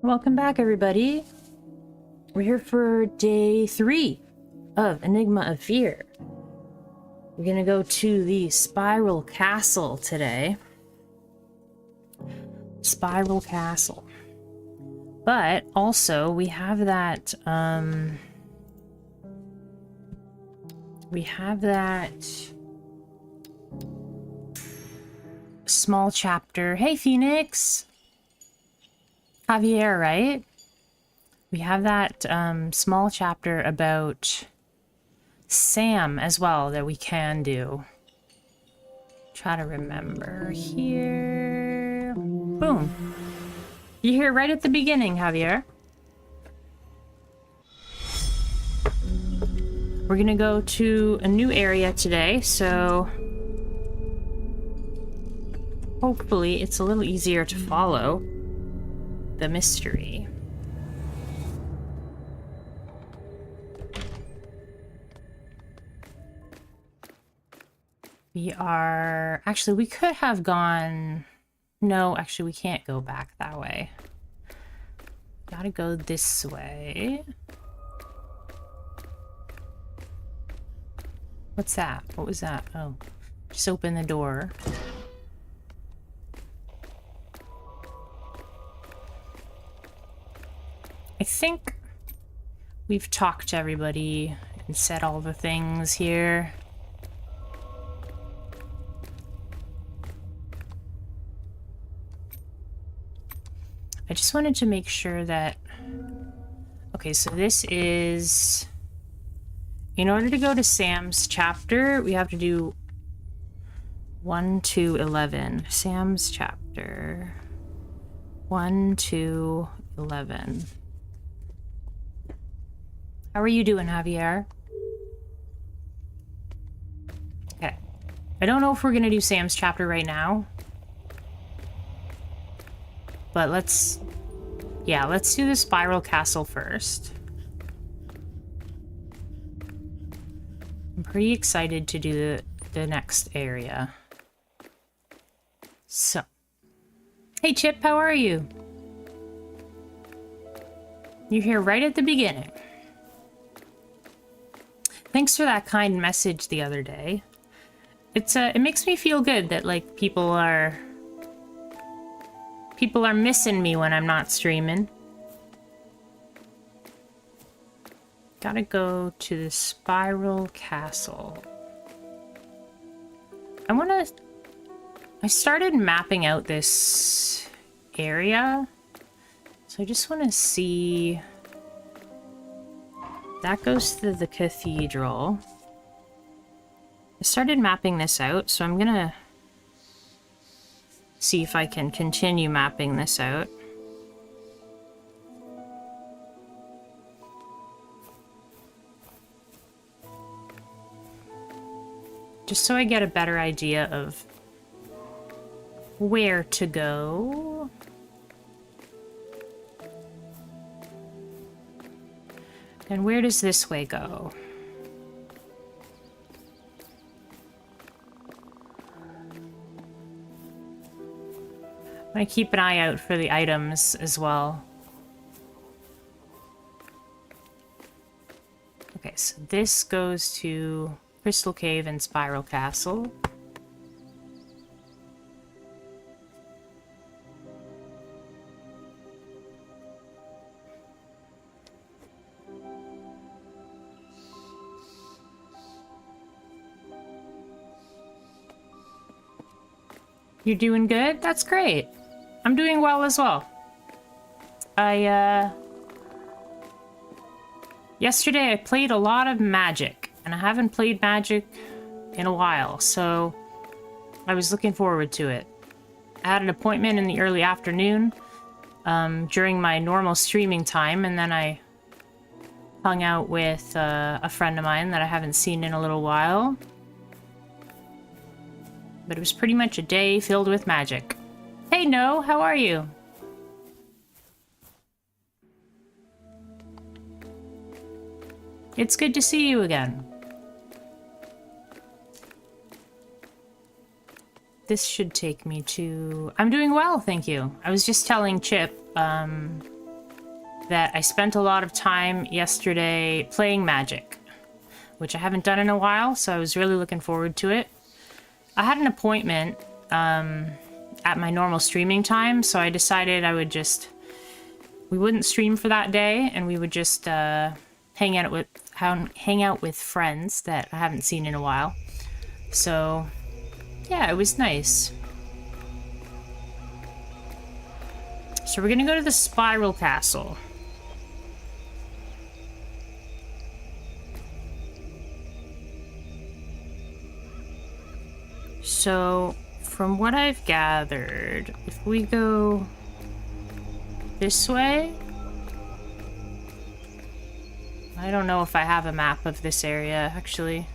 Welcome back, everybody. We're here for day 3 of Enigma of Fear. We're gonna go to the Spiral Castle today. Spiral Castle. But also, we have that, small chapter. Hey, Phoenix! Javier, right? We have that small chapter about Sam as well that we can do. Try to remember here. Boom. You're here right at the beginning, Javier. We're gonna go to a new area today, so hopefully it's a little easier to follow the mystery. We are... Actually, we could have gone... No, actually, we can't go back that way. Gotta go this way. What's that? What was that? Oh, just open the door. I think we've talked to everybody and said all the things here. I just wanted to make sure that... Okay, so this is... In order to go to Sam's chapter, we have to do 1 to 11. Sam's chapter. 1 to 11. How are you doing, Javier? Okay. I don't know if we're gonna do Sam's chapter right now. But let's... Yeah, let's do the Spiral Castle first. I'm pretty excited to do the next area. So. Hey, Chip, how are you? You're here right at the beginning. Thanks for that kind message the other day. It makes me feel good that, like, people are missing me when I'm not streaming. Gotta go to the Spiral Castle. I started mapping out this area. So I just want to see... That goes to the cathedral. I started mapping this out, so I'm gonna see if I can continue mapping this out. Just so I get a better idea of where to go. And where does this way go? I'm gonna keep an eye out for the items as well. Okay, so this goes to Crystal Cave and Spiral Castle. You're doing good? That's great. I'm doing well as well. Yesterday I played a lot of Magic, and I haven't played Magic in a while, so I was looking forward to it. I had an appointment in the early afternoon during my normal streaming time, and then I hung out with a friend of mine that I haven't seen in a little while. But it was pretty much a day filled with Magic. Hey, No, how are you? It's good to see you again. This should take me to... I'm doing well, thank you. I was just telling Chip, that I spent a lot of time yesterday playing Magic, which I haven't done in a while, so I was really looking forward to it. I had an appointment at my normal streaming time, so I decided we wouldn't stream for that day, and we would just hang out with friends that I haven't seen in a while. So, yeah, it was nice. So we're gonna go to the Spiral Castle. So, from what I've gathered, if we go this way, I don't know if I have a map of this area, actually.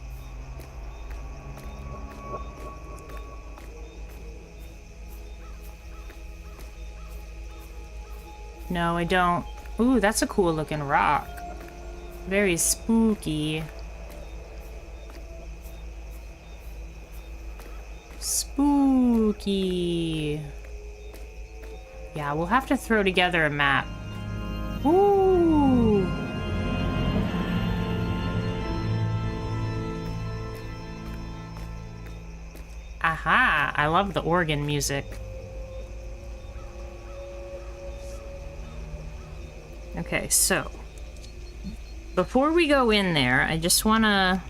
No, I don't. Ooh, that's a cool looking rock. Very spooky. Spooky. Yeah, we'll have to throw together a map. Ooh. Aha, I love the organ music. Okay, so before we go in there, I just want to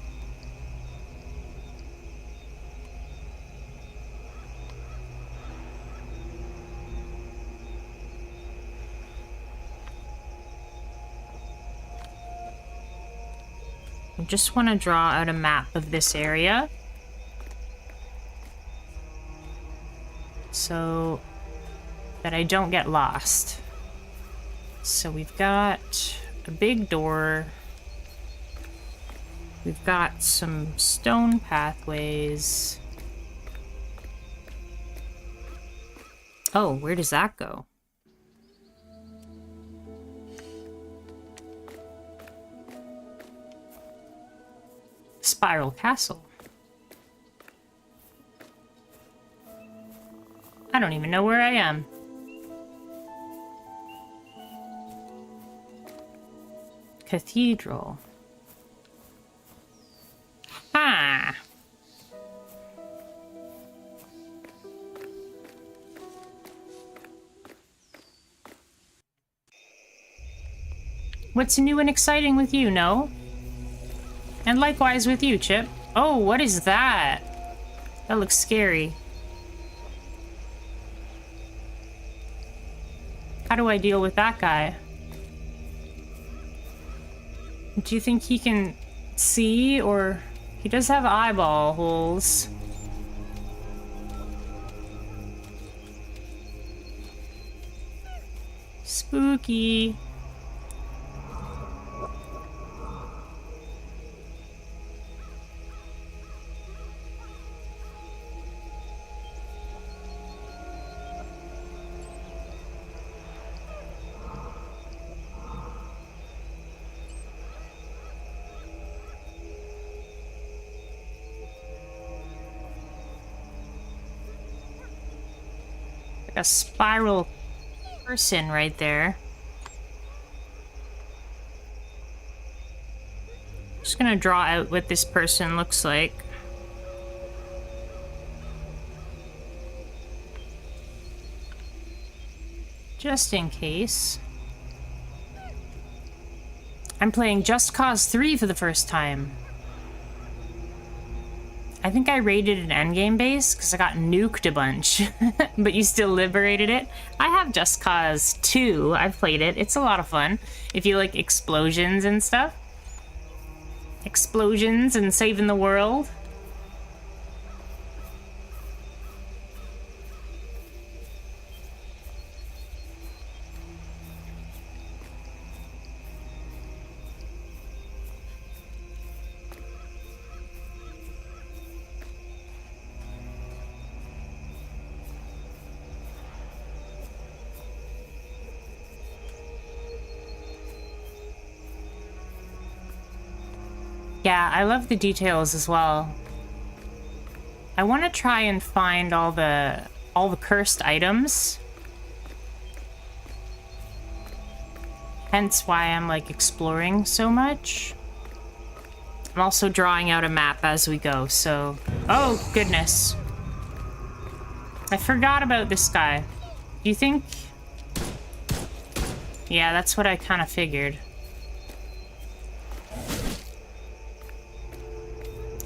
draw out a map of this area so that I don't get lost. So we've got a big door. We've got some stone pathways. Oh, where does that go? Spiral Castle. I don't even know where I am. Cathedral. Ah. What's new and exciting with you, no? And likewise with you, Chip. Oh, what is that? That looks scary. How do I deal with that guy? Do you think he can see, or... He does have eyeball holes. Spooky. A spiral person right there. Just gonna draw out what this person looks like. Just in case. I'm playing Just Cause 3 for the first time. I think I raided an endgame base because I got nuked a bunch, but you still liberated it. I have Just Cause 2. I've played it. It's a lot of fun if you like explosions and stuff. Explosions and saving the world. Yeah, I love the details as well. I want to try and find all the cursed items. Hence why I'm like exploring so much. I'm also drawing out a map as we go, so... Oh, goodness. I forgot about this guy. Do you think... Yeah, that's what I kind of figured.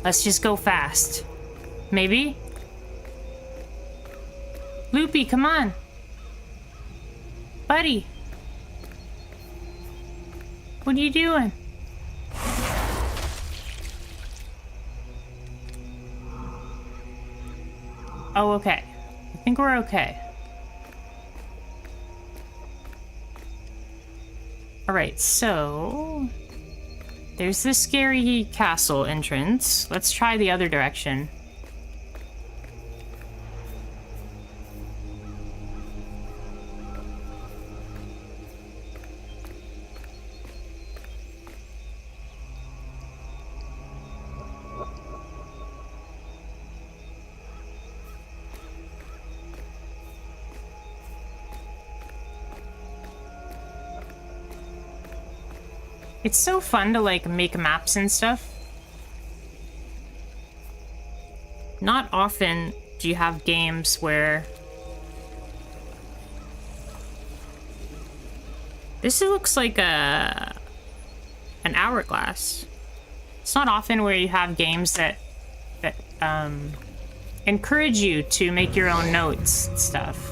Let's just go fast. Maybe? Loopy, come on. Buddy. What are you doing? Oh, okay. I think we're okay. Alright, so... There's this scary castle entrance. Let's try the other direction. It's so fun to, like, make maps and stuff. Not often do you have games where... This looks like an hourglass. It's not often where you have games that encourage you to make your own notes and stuff.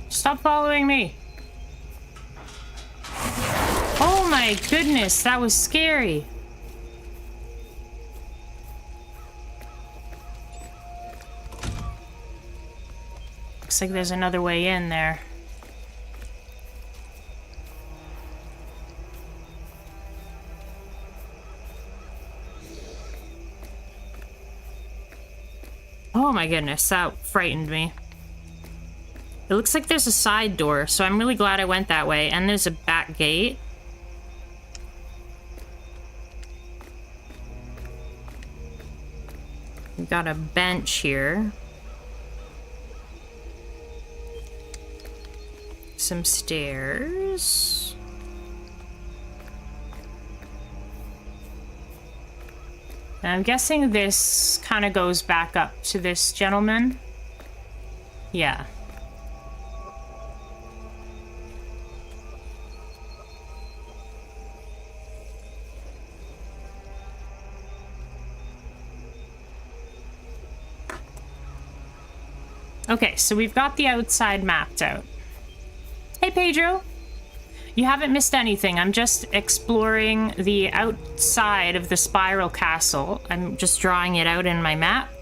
Stop following me. Oh my goodness, that was scary. Looks like there's another way in there. Oh my goodness, that frightened me. It looks like there's a side door, so I'm really glad I went that way. And there's a back gate. We've got a bench here. Some stairs. And I'm guessing this kind of goes back up to this gentleman. Yeah. Okay, so we've got the outside mapped out. Hey, Pedro. You haven't missed anything. I'm just exploring the outside of the spiral castle. I'm just drawing it out in my map.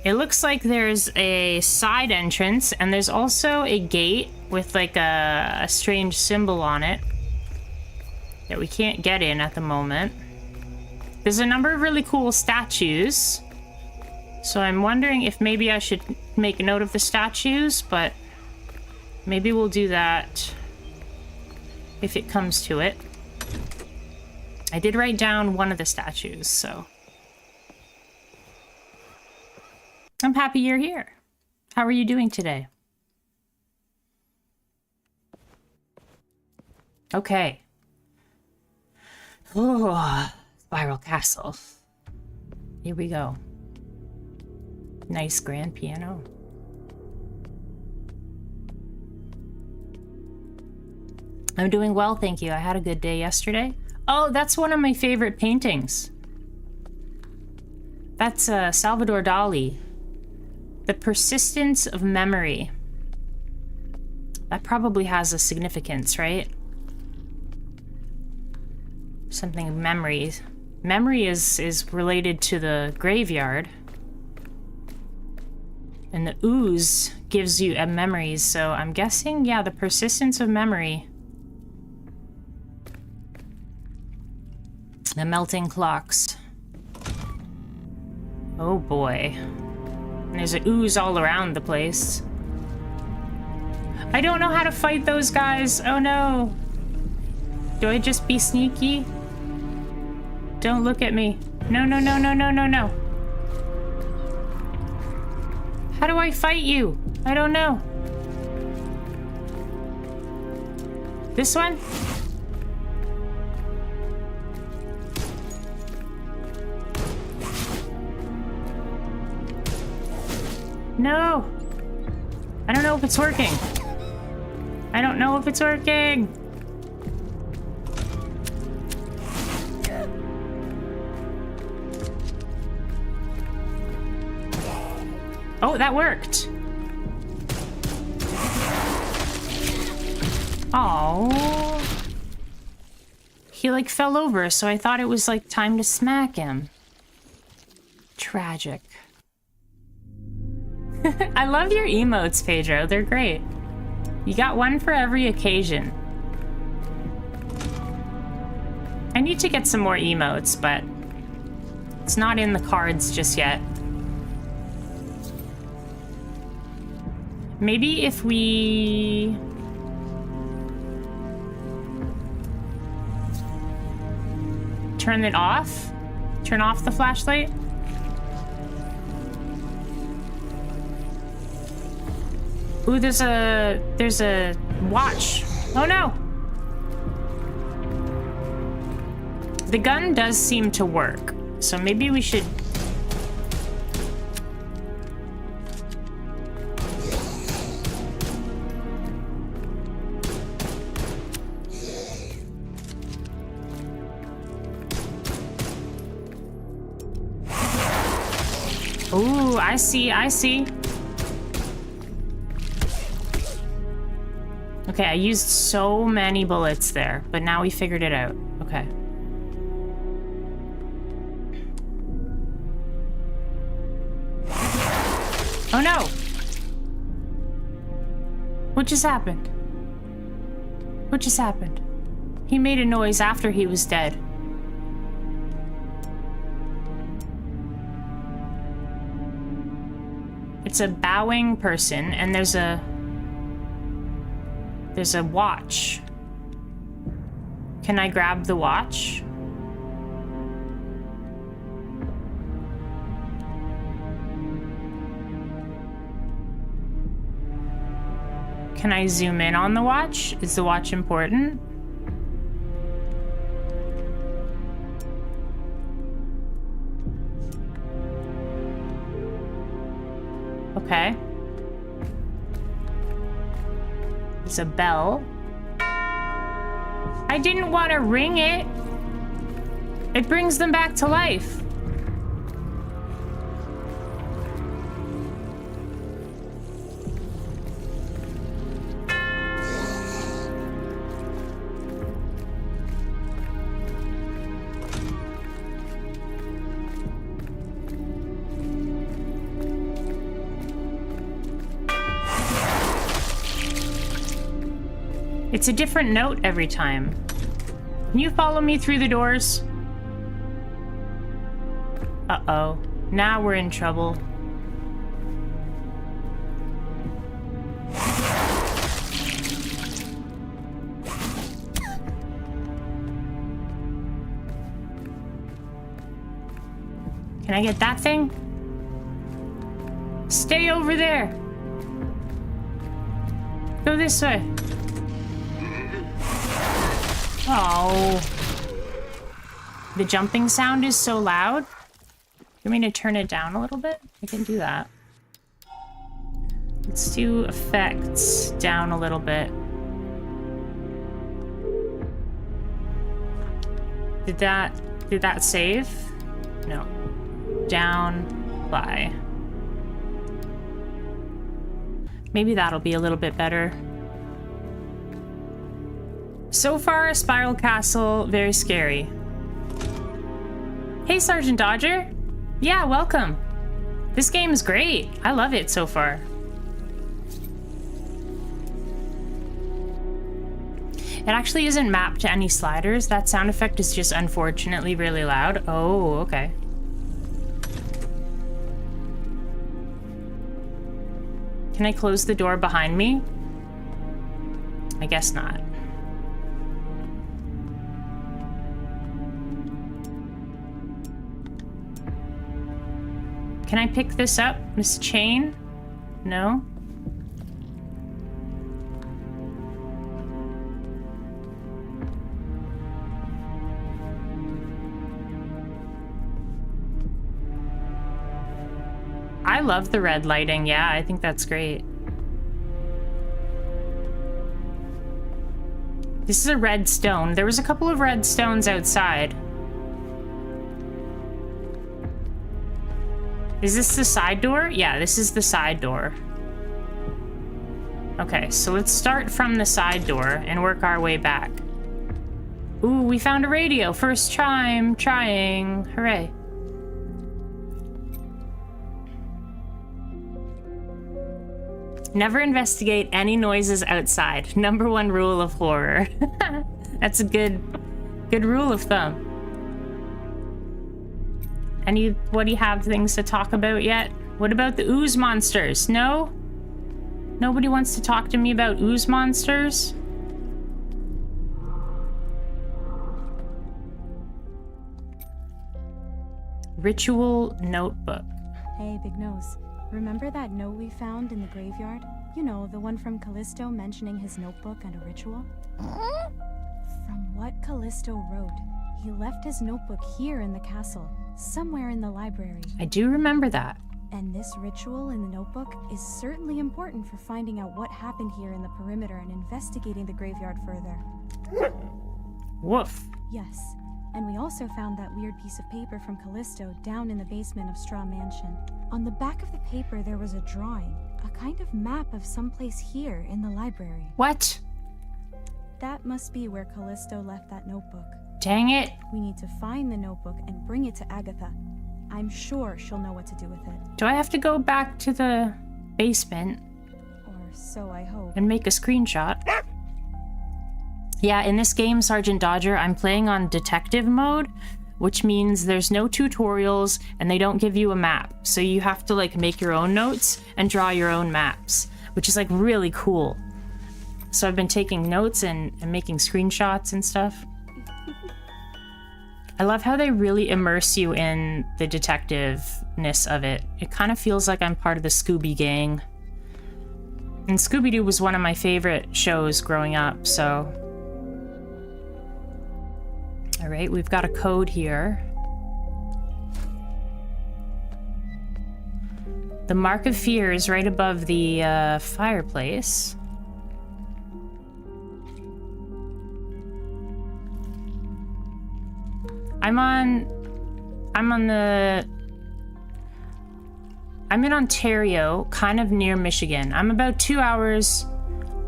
It looks like there's a side entrance, and there's also a gate with like a strange symbol on it that we can't get in at the moment. There's a number of really cool statues. So I'm wondering if maybe I should make a note of the statues, but maybe we'll do that if it comes to it. I did write down one of the statues, so... I'm happy you're here. How are you doing today? Okay. Oh, Spiral Castle. Here we go. Nice grand piano. I'm doing well, thank you. I had a good day yesterday. Oh, that's one of my favorite paintings. That's Salvador Dali. The Persistence of Memory. That probably has a significance, right? Something memories. Memory is related to the graveyard. And the ooze gives you memories, so I'm guessing, yeah, the persistence of memory. The melting clocks. Oh boy. And there's an ooze all around the place. I don't know how to fight those guys. Oh no. Do I just be sneaky? Don't look at me. No, no, no, no, no, no, no. How do I fight you? I don't know. This one? No! I don't know if it's working. I don't know if it's working. Oh, that worked. Oh. He like fell over, so I thought it was like time to smack him. Tragic. I love your emotes, Pedro. They're great. You got one for every occasion. I need to get some more emotes, but it's not in the cards just yet. Maybe if we... turn it off? Turn off the flashlight? Ooh, there's a watch. Oh no! The gun does seem to work, so maybe we should... Ooh, I see, I see. Okay, I used so many bullets there, but now we figured it out. Okay. Oh no! What just happened? What just happened? He made a noise after he was dead. It's a bowing person, and there's a watch. Can I grab the watch? Can I zoom in on the watch? Is the watch important? Okay. There's a bell. I didn't want to ring it. It brings them back to life. It's a different note every time. Can you follow me through the doors? Uh-oh. Now we're in trouble. Can I get that thing? Stay over there. Go this way. Oh. The jumping sound is so loud. You want me to turn it down a little bit? I can do that. Let's do effects down a little bit. Did that save? No. Down by. Maybe that'll be a little bit better. So far, Spiral Castle, very scary. Hey, Sergeant Dodger. Yeah, welcome. This game is great. I love it so far. It actually isn't mapped to any sliders. That sound effect is just unfortunately really loud. Oh, okay. Can I close the door behind me? I guess not. Can I pick this up, this chain? No? I love the red lighting. Yeah, I think that's great. This is a red stone. There was a couple of red stones outside. Is this the side door? Yeah, this is the side door. Okay, so let's start from the side door and work our way back. Ooh, we found a radio. First time trying. Hooray. Never investigate any noises outside. #1 rule of horror. That's a good rule of thumb. Anybody have things to talk about yet? What about the ooze monsters? No? Nobody wants to talk to me about ooze monsters? Ritual notebook. Hey, Big Nose. Remember that note we found in the graveyard? You know, the one from Callisto mentioning his notebook and a ritual? From what Callisto wrote, he left his notebook here in the castle, somewhere in the library. I do remember that. And this ritual in the notebook is certainly important for finding out what happened here in the perimeter and investigating the graveyard further. Woof. Yes, and we also found that weird piece of paper from Callisto down in the basement of Straw Mansion. On the back of the paper there was a drawing, a kind of map of someplace here in the library. What? That must be where Callisto left that notebook. Dang it. We need to find the notebook and bring it to Agatha. I'm sure she'll know what to do with it. Do I have to go back to the basement? Or so I hope. And make a screenshot? Yeah, in this game, Sergeant Dodger, I'm playing on detective mode, which means there's no tutorials and they don't give you a map. So you have to like make your own notes and draw your own maps, which is like really cool. So I've been taking notes and making screenshots and stuff. I love how they really immerse you in the detectiveness of it. It kind of feels like I'm part of the Scooby Gang. And Scooby-Doo was one of my favorite shows growing up, so... Alright, we've got a code here. The Mark of Fear is right above the fireplace. I'm in Ontario, kind of near Michigan. I'm about 2 hours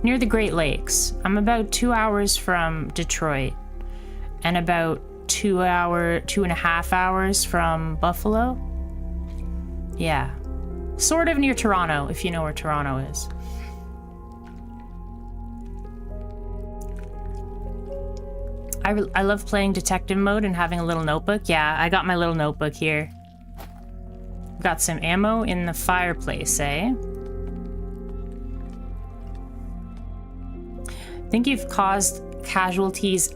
near the Great Lakes. I'm about 2 hours from Detroit and about 2.5 hours from Buffalo. Yeah. Sort of near Toronto, if you know where Toronto is. I love playing detective mode and having a little notebook. Yeah, I got my little notebook here. Got some ammo in the fireplace, eh? Think you've caused casualties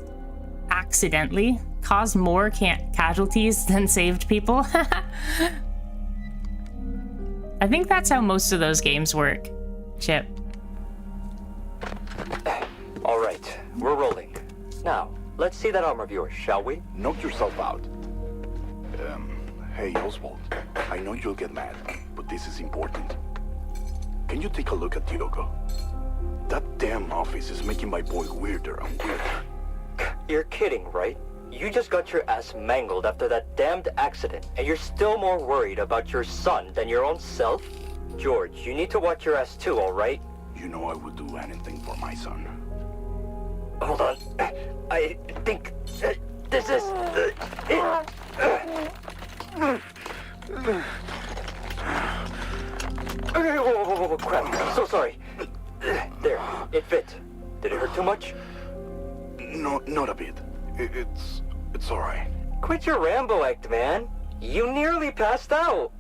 accidentally? Caused more casualties than saved people? I think that's how most of those games work. Chip. All right, we're rolling. Now, let's see that arm of yours, shall we? Knock yourself out. Hey, Oswald. I know you'll get mad, but this is important. Can you take a look at Diogo? That damn office is making my boy weirder and weirder. You're kidding, right? You just got your ass mangled after that damned accident, and you're still more worried about your son than your own self? George, you need to watch your ass too, all right? You know I would do anything for my son. Hold on. I think this is it. Oh, crap. I'm so sorry. There, it fit. Did it hurt too much? No, not a bit. It's all right. Quit your Rambo act, man. You nearly passed out.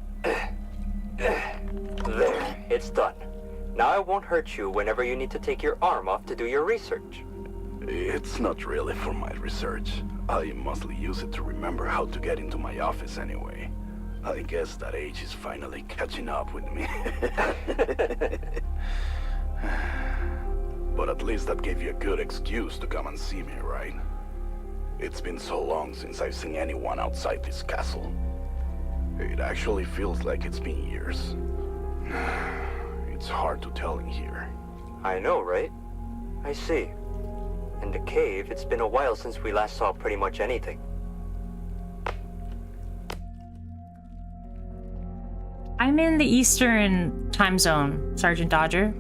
There, it's done. Now I won't hurt you whenever you need to take your arm off to do your research. It's not really for my research. I mostly use it to remember how to get into my office anyway. I guess that age is finally catching up with me. But at least that gave you a good excuse to come and see me, right? It's been so long since I've seen anyone outside this castle. It actually feels like it's been years. It's hard to tell in here. I know, right? I see. In the cave, it's been a while since we last saw pretty much anything. I'm in the Eastern time zone, Sergeant Dodger.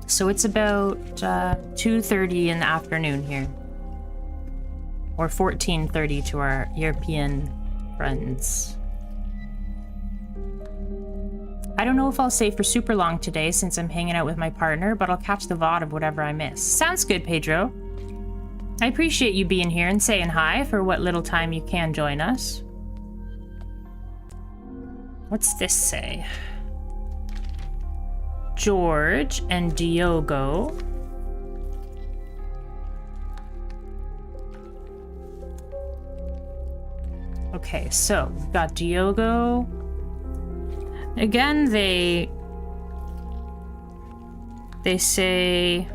So it's about 2:30 in the afternoon here. Or 14:30 to our European friends. I don't know if I'll stay for super long today since I'm hanging out with my partner, but I'll catch the VOD of whatever I miss. Sounds good, Pedro. I appreciate you being here and saying hi for what little time you can join us. What's this say? George and Diogo. Okay, so we've got Diogo. Again, they say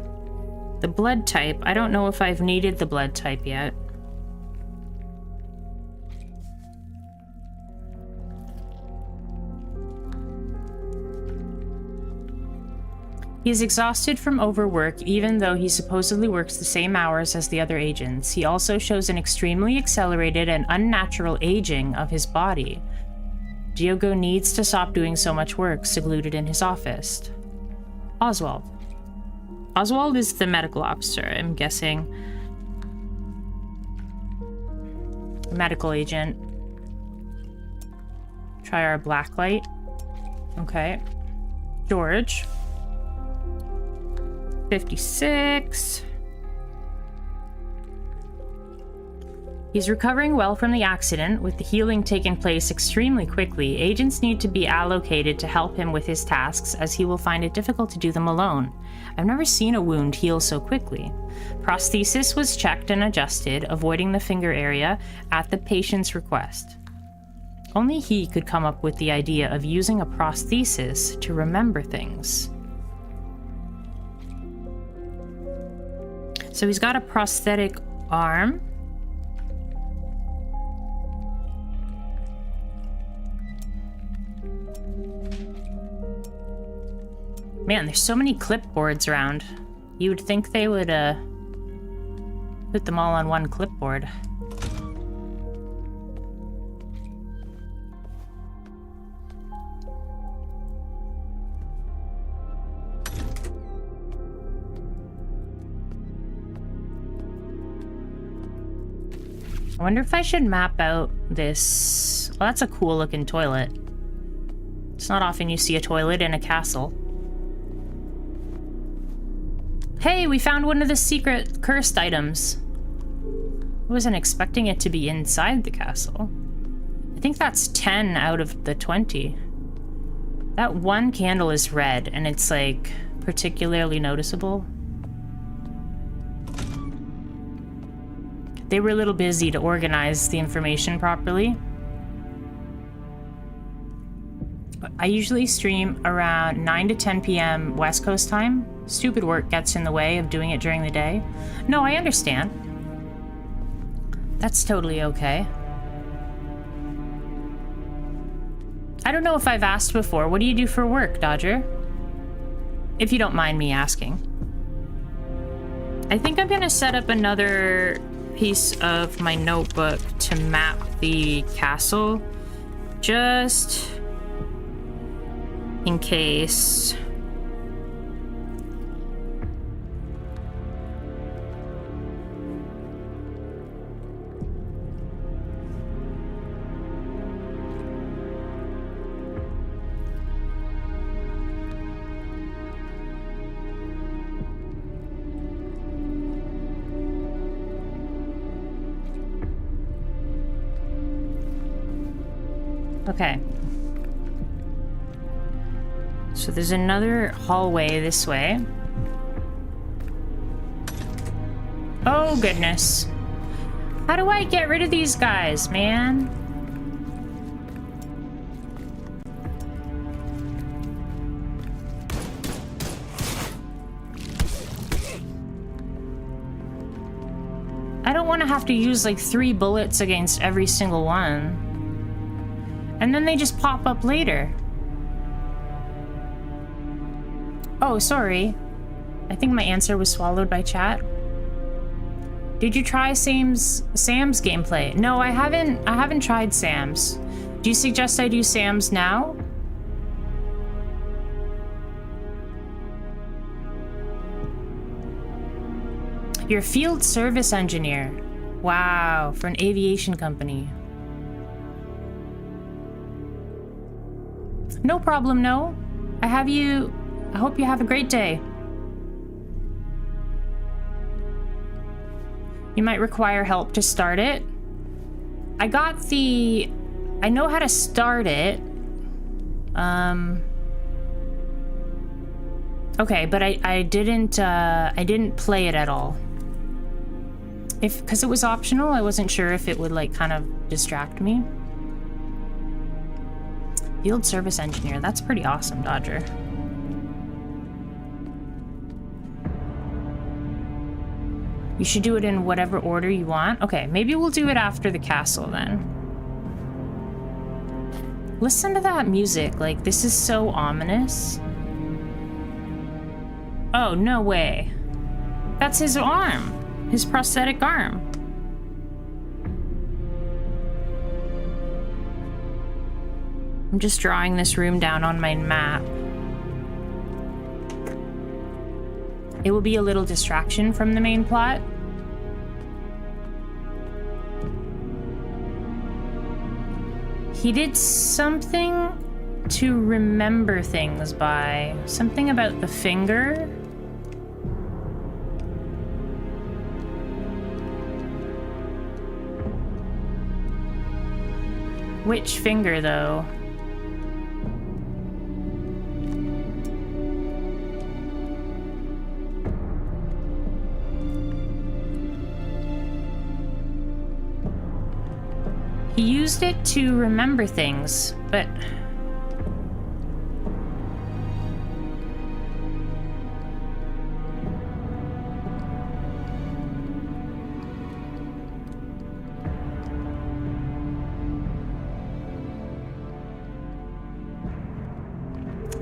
the blood type. I don't know if I've needed the blood type yet. He is exhausted from overwork, even though he supposedly works the same hours as the other agents. He also shows an extremely accelerated and unnatural aging of his body. Diogo needs to stop doing so much work secluded in his office. Oswald. Oswald is the medical officer, I'm guessing. Medical agent. Try our blacklight. Okay. George. 56. He's recovering well from the accident, with the healing taking place extremely quickly. Agents need to be allocated to help him with his tasks, as he will find it difficult to do them alone. I've never seen a wound heal so quickly. Prosthesis was checked and adjusted, avoiding the finger area at the patient's request. Only he could come up with the idea of using a prosthesis to remember things. So he's got a prosthetic arm. Man, there's so many clipboards around. You would think they would put them all on one clipboard. I wonder if I should map out this. Well, that's a cool looking toilet. It's not often you see a toilet in a castle. Hey, we found one of the secret cursed items. I wasn't expecting it to be inside the castle. I think that's 10 out of the 20. That one candle is red, and it's like particularly noticeable. They were a little busy to organize the information properly. I usually stream around 9 to 10 p.m. West Coast time. Stupid work gets in the way of doing it during the day. No, I understand. That's totally okay. I don't know if I've asked before. What do you do for work, Dodger? If you don't mind me asking. I think I'm gonna set up another piece of my notebook to map the castle, just in case. Okay. So there's another hallway this way. Oh, goodness. How do I get rid of these guys, man? gonna have to use like 3 bullets against every single one. And then they just pop up later. Oh, sorry. I think my answer was swallowed by chat. Did you try Sam's gameplay? No, I haven't tried Sam's. Do you suggest I do Sam's now? You're a field service engineer. Wow, for an aviation company. No problem, no. I hope you have a great day. You might require help to start it. I know how to start it. Okay, but I didn't play it at all. Because it was optional, I wasn't sure if it would like kind of distract me. Field service engineer, that's pretty awesome, Dodger. You should do it in whatever order you want. Okay, maybe we'll do it after the castle then. Listen to that music, like this is so ominous. Oh, no way. That's his arm. His prosthetic arm. I'm just drawing this room down on my map. It will be a little distraction from the main plot. He did something to remember things by. Something about the finger. Which finger, though? He used it to remember things, but...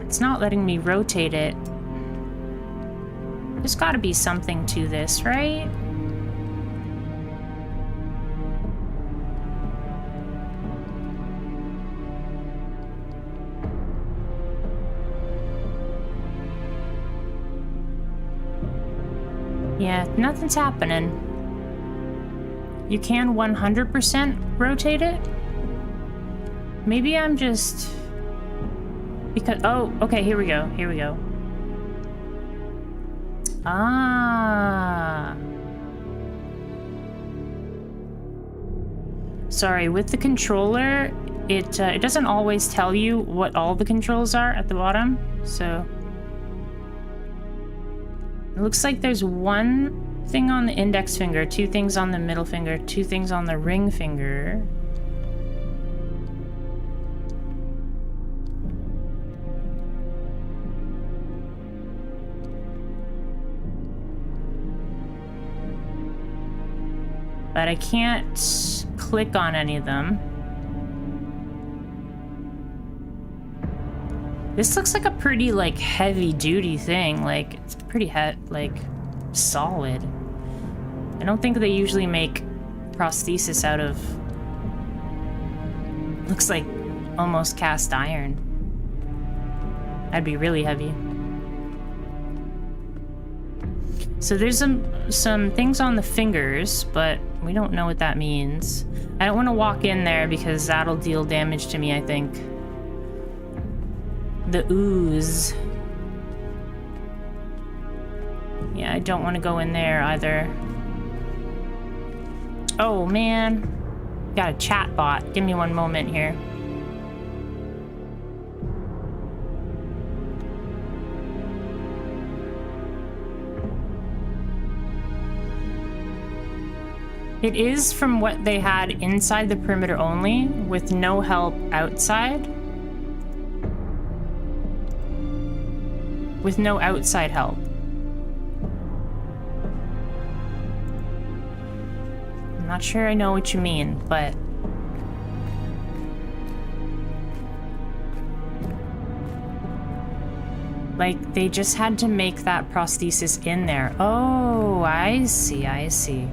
It's not letting me rotate it. There's gotta be something to this, right? Yeah, nothing's happening. You can 100% rotate it? Maybe I'm just... Because, oh, okay, here we go, here we go. Ah. Sorry, with the controller, it doesn't always tell you what all the controls are at the bottom, so... It looks like there's 1 thing on the index finger, 2 things on the middle finger, 2 things on the ring finger. But I can't click on any of them. This looks like a pretty, like, heavy-duty thing. Like, it's pretty, solid. I don't think they usually make prosthesis out of... Looks like almost cast iron. That'd be really heavy. So there's some things on the fingers, but we don't know what that means. I don't want to walk in there because that'll deal damage to me, I think. The ooze. Yeah, I don't want to go in there either. Oh, man. Got a chat bot. Give me one moment here. It is from what they had inside the perimeter only, with no help outside. With no outside help. I'm not sure I know what you mean, but... like, they just had to make that prosthesis in there. Oh, I see, I see.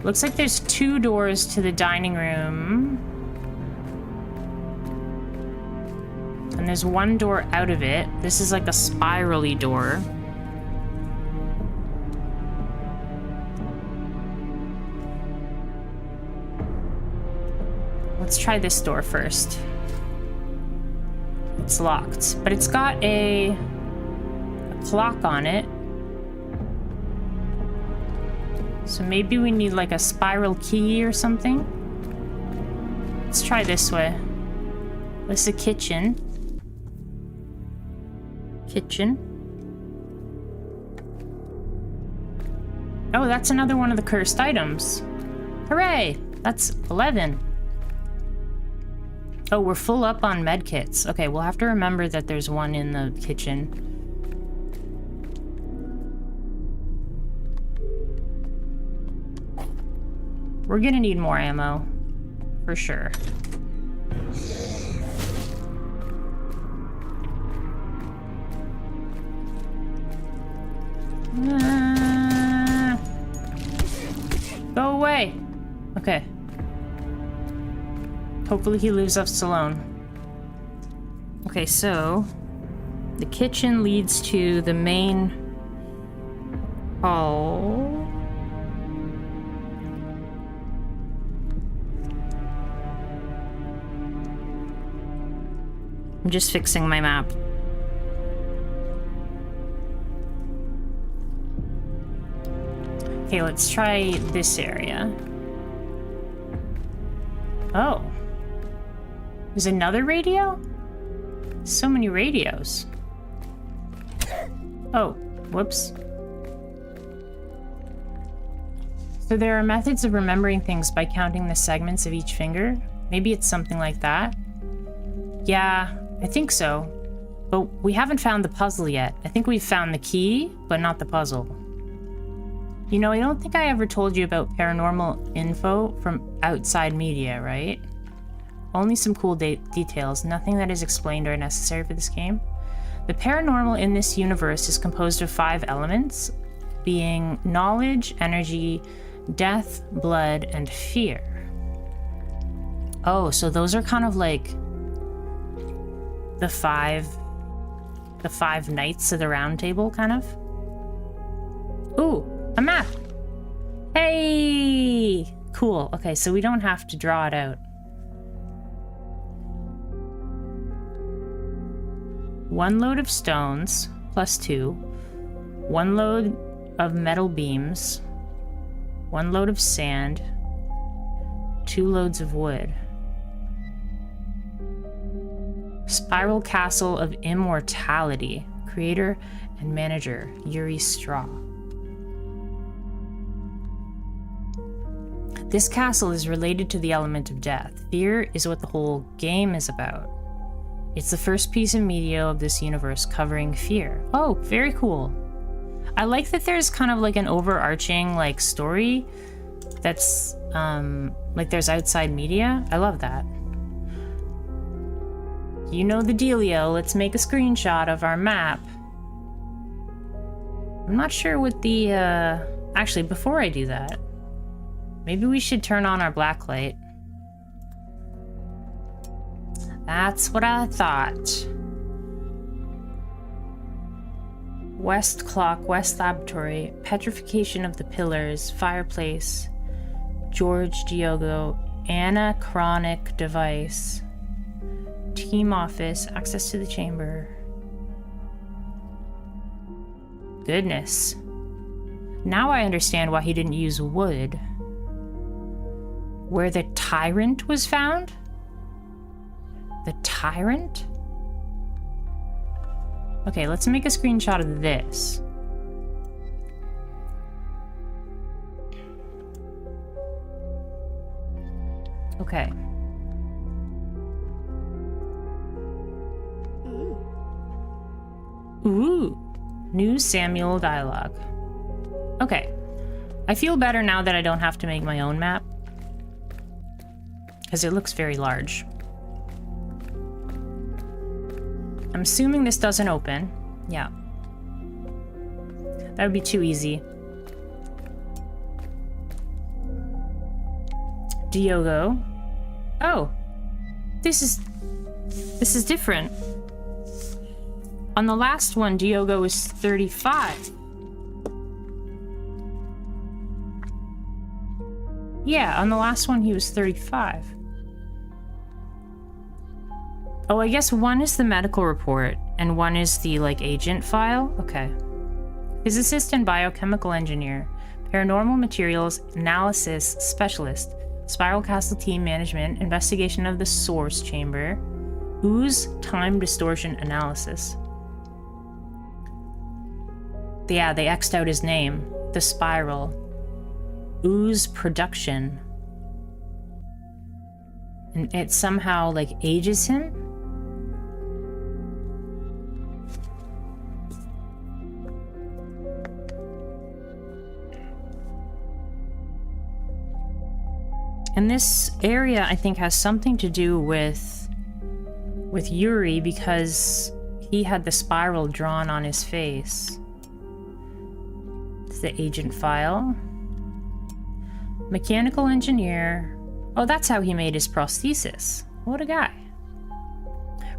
Looks like there's 2 doors to the dining room. And there's 1 door out of it. This is like a spirally door. Let's try this door first. It's locked, but it's got a clock on it. So maybe we need like a spiral key or something. Let's try this way. This is a kitchen. Kitchen. Oh, that's another one of the cursed items. Hooray! That's 11. Oh, we're full up on medkits. Okay, we'll have to remember that there's one in the kitchen. We're gonna need more ammo. For sure. Go away! Okay. Hopefully he leaves us alone. Okay, so... the kitchen leads to the main hall. I'm just fixing my map. Okay, let's try this area. Oh. There's another radio? So many radios. Oh, whoops. So there are methods of remembering things by counting the segments of each finger. Maybe it's something like that. Yeah, I think so. But we haven't found the puzzle yet. I think we've found the key, but not the puzzle. You know, I don't think I ever told you about paranormal info from outside media, right? Only some cool details, nothing that is explained or necessary for this game. The paranormal in this universe is composed of 5 elements, being knowledge, energy, death, blood, and fear. Oh, so those are kind of like the five knights of the round table, kind of? Ooh, a map! Hey! Cool. Okay, so we don't have to draw it out. 1 load of stones, plus 2. 1 load of metal beams. 1 load of sand. 2 loads of wood. Spiral Castle of Immortality. Creator and manager, Yuri Straw. This castle is related to the element of death. Fear is what the whole game is about. It's the first piece of media of this universe covering fear. Oh, very cool. I like that there's kind of like an overarching like story that's like there's outside media. I love that. You know the dealio. Let's make a screenshot of our map. I'm not sure what the actually before I do that, maybe we should turn on our blacklight. That's what I thought. West clock, West laboratory, petrification of the pillars, fireplace, George Diogo, anachronic device, team office, access to the chamber. Goodness. Now I understand why he didn't use wood. Where the tyrant was found? The tyrant? Okay, let's make a screenshot of this. Okay. Ooh. New Samuel dialogue. Okay. I feel better now that I don't have to make my own map. Because it looks very large. I'm assuming this doesn't open. Yeah. That would be too easy. Diogo. Oh. This is different. On the last one, Diogo was 35. Yeah, on the last one, he was 35. Oh, I guess one is the medical report, and one is the, like, agent file? Okay. Physicist and biochemical engineer, paranormal materials analysis specialist, Spiral Castle team management, investigation of the source chamber, ooze time distortion analysis. Yeah, they X'd out his name. The Spiral. Ooze production. And it somehow, like, ages him? And this area, I think, has something to do with Yuri, because he had the spiral drawn on his face. It's the agent file. Mechanical engineer. Oh, that's how he made his prosthesis. What a guy.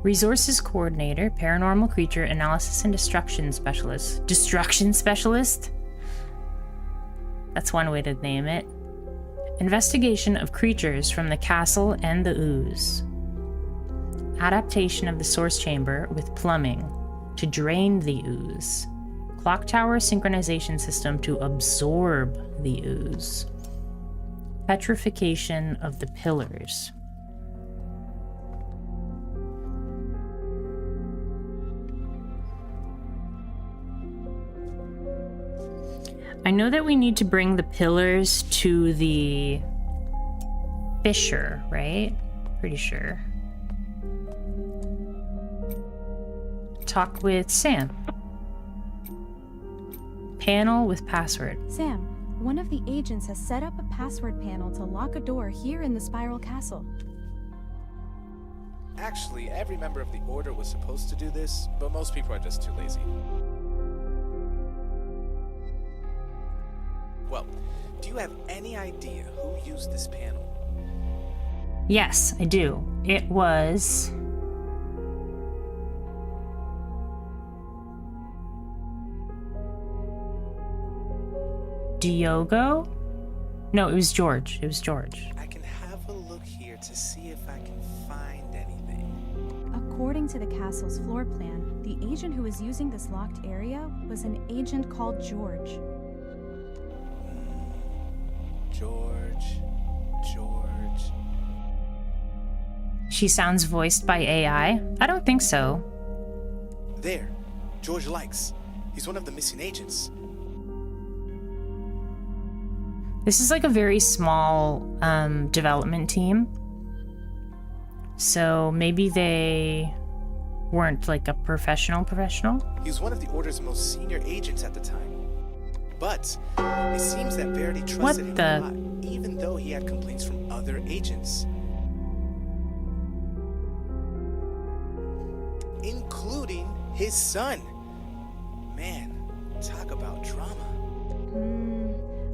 Resources coordinator, paranormal creature analysis and destruction specialist. Destruction specialist? That's one way to name it. Investigation of creatures from the castle and the ooze. Adaptation of the source chamber with plumbing to drain the ooze. Clock tower synchronization system to absorb the ooze. Petrification of the pillars. I know that we need to bring the pillars to the fissure, right? Pretty sure. Talk with Sam. Panel with password. Sam, one of the agents has set up a password panel to lock a door here in the Spiral Castle. Actually, every member of the Order was supposed to do this, but most people are just too lazy. Well, do you have any idea who used this panel? Yes, I do. It was... Diogo? No, it was George. It was George. I can have a look here to see if I can find anything. According to the castle's floor plan, the agent who was using this locked area was an agent called George. George. She sounds voiced by AI? I don't think so. There. George Likes. He's one of the missing agents. This is like a very small development team. So maybe they weren't like a professional. He was one of the Order's most senior agents at the time. But it seems that Verity trusted him a lot, even though he had complaints from other agents. Including his son. Man, talk about drama.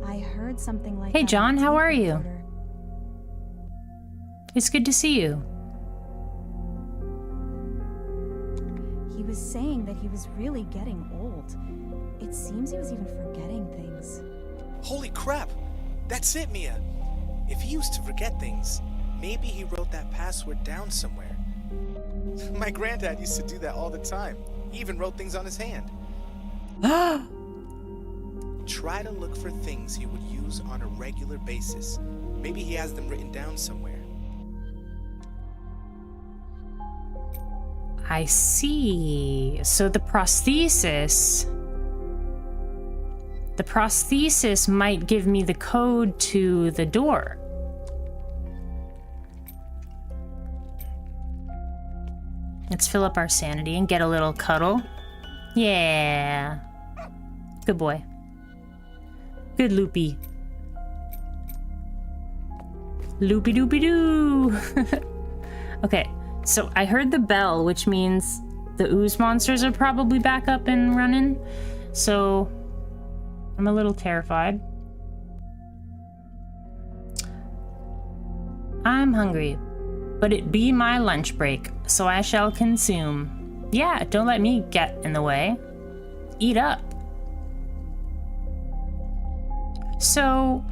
I heard something like Hey, that John, on how TV are you? reporter. It's good to see you. He was saying that he was really getting old. It seems he was even forgetting things. Holy crap! That's it, Mia! If he used to forget things, maybe he wrote that password down somewhere. My granddad used to do that all the time. He even wrote things on his hand. Try to look for things he would use on a regular basis. Maybe he has them written down somewhere. I see. So the prosthesis might give me the code to the door. Let's fill up our sanity and get a little cuddle. Yeah. Good boy. Good loopy. Loopy doopy doo. Okay, so I heard the bell, which means the ooze monsters are probably back up and running. So I'm a little terrified. I'm hungry, but it be my lunch break, so I shall consume. Yeah, don't let me get in the way. Eat up. So,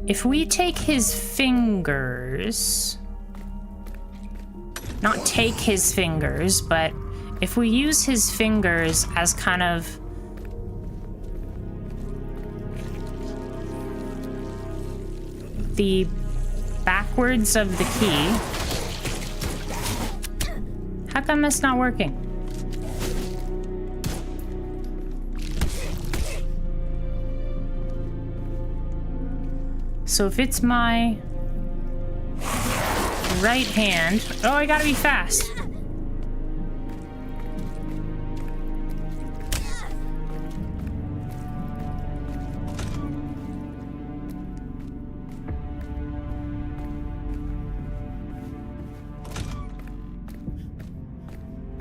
if we take his fingers, not take his fingers, but if we use his fingers as kind of the backwards of the key. How come it's not working? So if it's my right hand... Oh, I gotta be fast.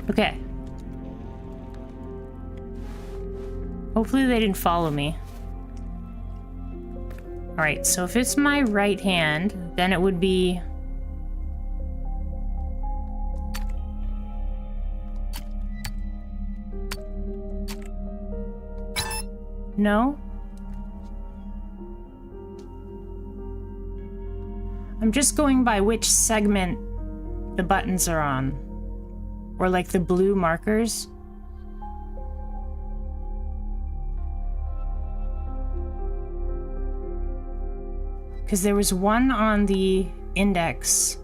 Okay. Hopefully they didn't follow me. Alright, so if it's my right hand, then it would be... No? I'm just going by which segment the buttons are on. Or like the blue markers. Because there was one on the index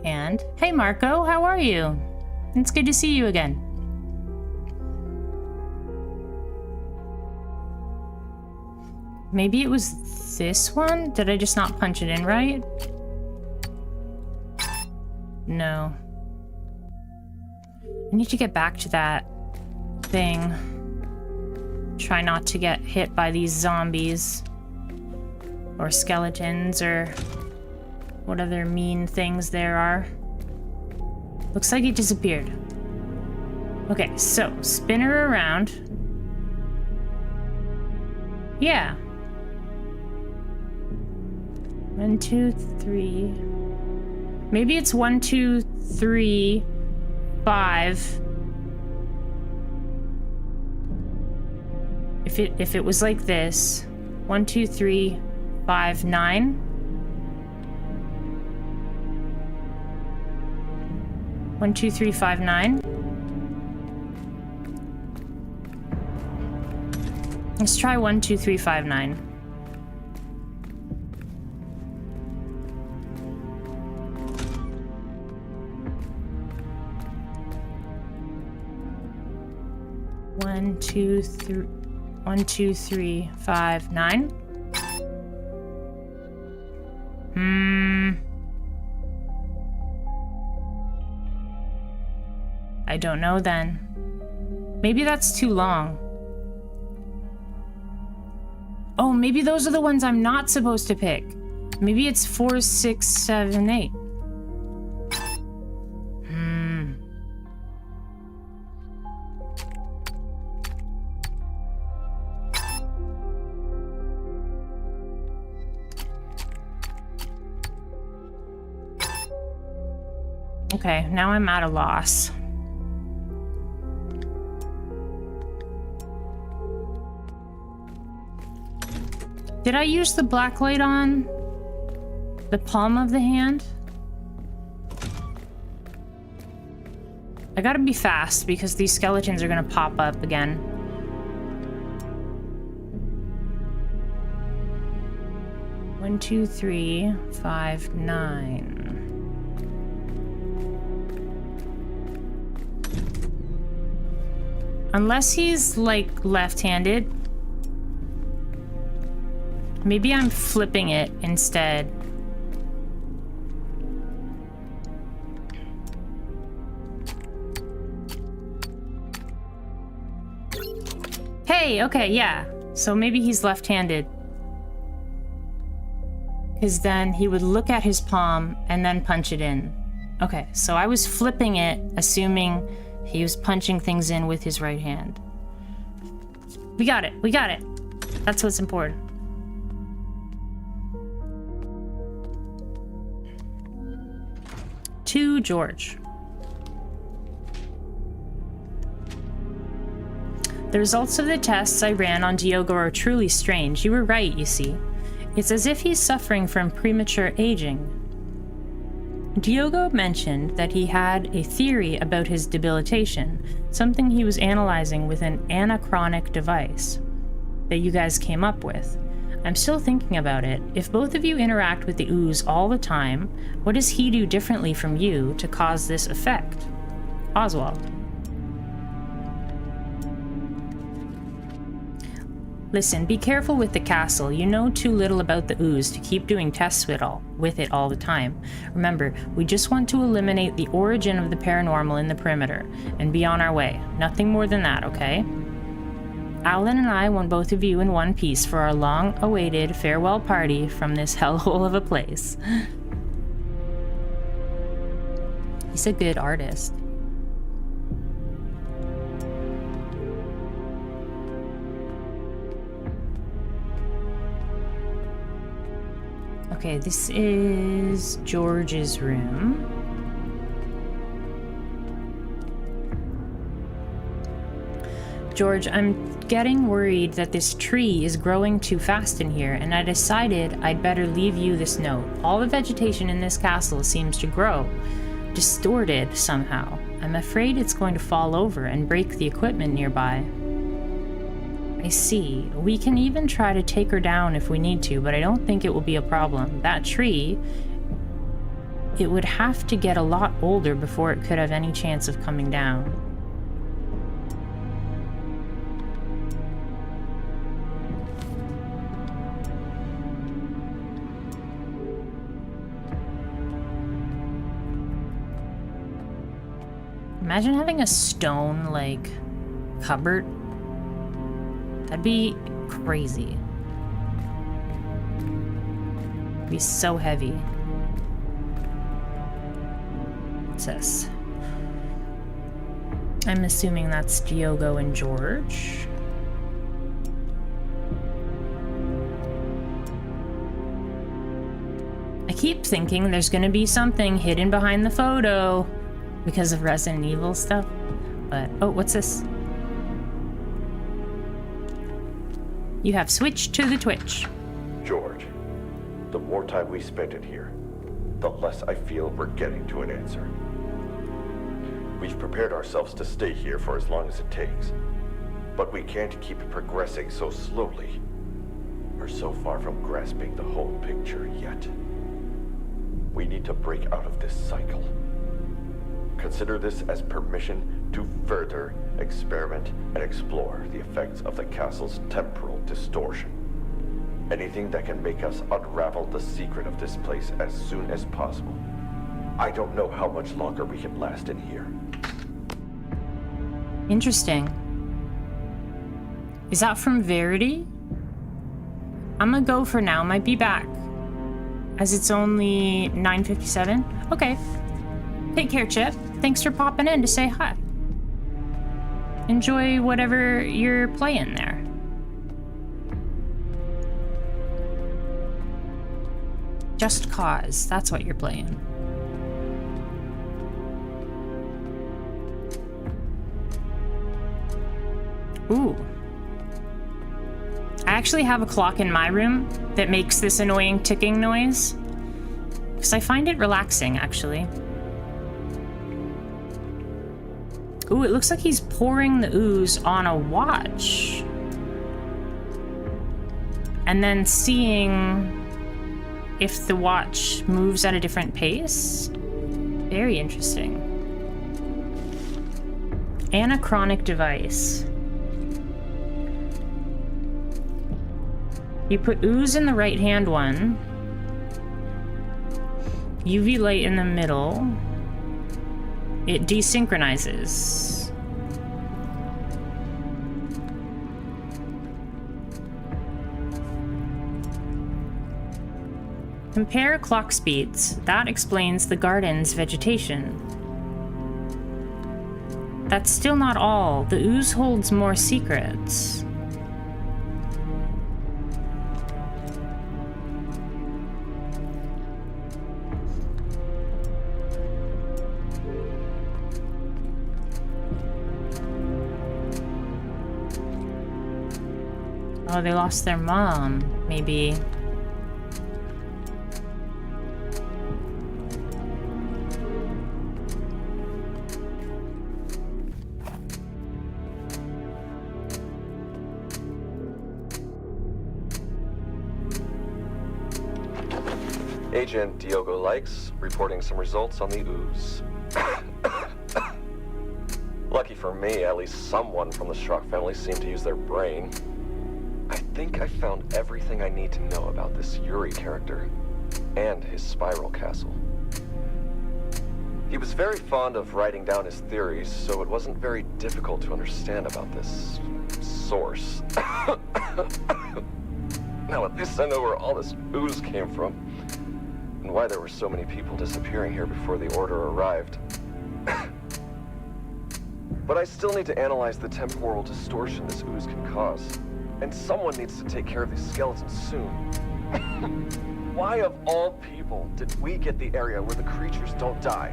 hand. Hey Marco, how are you? It's good to see you again. Maybe it was this one? Did I just not punch it in right? No. I need to get back to that thing. Try not to get hit by these zombies. Or skeletons, or what other mean things there are. Looks like it disappeared. Okay, so spin her around. Yeah. 1, 2, 3. Maybe it's 1, 2, 3, 5. If it was like this, 1, 2, 3, 5, 9. 1, 2, 3, 5, 9. Let's try 1, 2, 3, 5, 9. One, two, three. 1, 2, 3, 5, 9. I don't know then. Maybe that's too long. Oh, maybe those are the ones I'm not supposed to pick. Maybe it's 4, 6, 7, 8. Okay, now I'm at a loss. Did I use the black light on the palm of the hand? I gotta be fast because these skeletons are gonna pop up again. One, 2, 3, 5, 9. Unless he's like left-handed. Maybe I'm flipping it instead. Hey, okay, yeah. So maybe he's left-handed. Because then he would look at his palm and then punch it in. Okay, so I was flipping it, assuming he was punching things in with his right hand. We got it, we got it. That's what's important. To George. The results of the tests I ran on Diogo are truly strange. You were right, you see. It's as if he's suffering from premature aging. Diogo mentioned that he had a theory about his debilitation, something he was analyzing with an anachronic device that you guys came up with. I'm still thinking about it. If both of you interact with the ooze all the time, what does he do differently from you to cause this effect? Oswald. Listen, be careful with the castle. You know too little about the ooze to keep doing tests with it all the time. Remember, we just want to eliminate the origin of the paranormal in the perimeter and be on our way. Nothing more than that, okay? Alan and I want both of you in one piece for our long-awaited farewell party from this hellhole of a place. He's a good artist. Okay, this is George's room. George, I'm getting worried that this tree is growing too fast in here, and I decided I'd better leave you this note. All the vegetation in this castle seems to grow, distorted somehow. I'm afraid it's going to fall over and break the equipment nearby. I see. We can even try to take her down if we need to, but I don't think it will be a problem. That tree, it would have to get a lot older before it could have any chance of coming down. Imagine having a stone, like, cupboard. That'd be crazy. It'd be so heavy. What's this? I'm assuming that's Diogo and George. I keep thinking there's gonna be something hidden behind the photo because of Resident Evil stuff. But, oh, what's this? You have switched to the Twitch. George, the more time we spend in here, the less I feel we're getting to an answer. We've prepared ourselves to stay here for as long as it takes, but we can't keep progressing so slowly. We're so far from grasping the whole picture yet. We need to break out of this cycle. Consider this as permission to further experiment and explore the effects of the castle's temporal distortion. Anything that can make us unravel the secret of this place as soon as possible. I don't know how much longer we can last in here. Interesting. Is that from Verity? I'm gonna go for now, might be back. As it's only 9:57. Okay. Take care, Chip. Thanks for popping in to say hi. Enjoy whatever you're playing there. Just Cause, that's what you're playing. Ooh. I actually have a clock in my room that makes this annoying ticking noise, because I find it relaxing, actually. Ooh, it looks like he's pouring the ooze on a watch. And then seeing if the watch moves at a different pace. Very interesting. Anachronic device. You put ooze in the right-hand one. UV light in the middle. It desynchronizes. Compare clock speeds. That explains the garden's vegetation. That's still not all. The ooze holds more secrets. Oh, they lost their mom, maybe. Agent Diogo Likes reporting some results on the ooze. Lucky for me, at least someone from the Schrock family seemed to use their brain. I think I found everything I need to know about this Yuri character and his spiral castle. He was very fond of writing down his theories, so it wasn't very difficult to understand about this source. Now at least I know where all this ooze came from, and why there were so many people disappearing here before the order arrived. But I still need to analyze the temporal distortion this ooze can cause. And someone needs to take care of these skeletons soon. Why of all people did we get the area where the creatures don't die?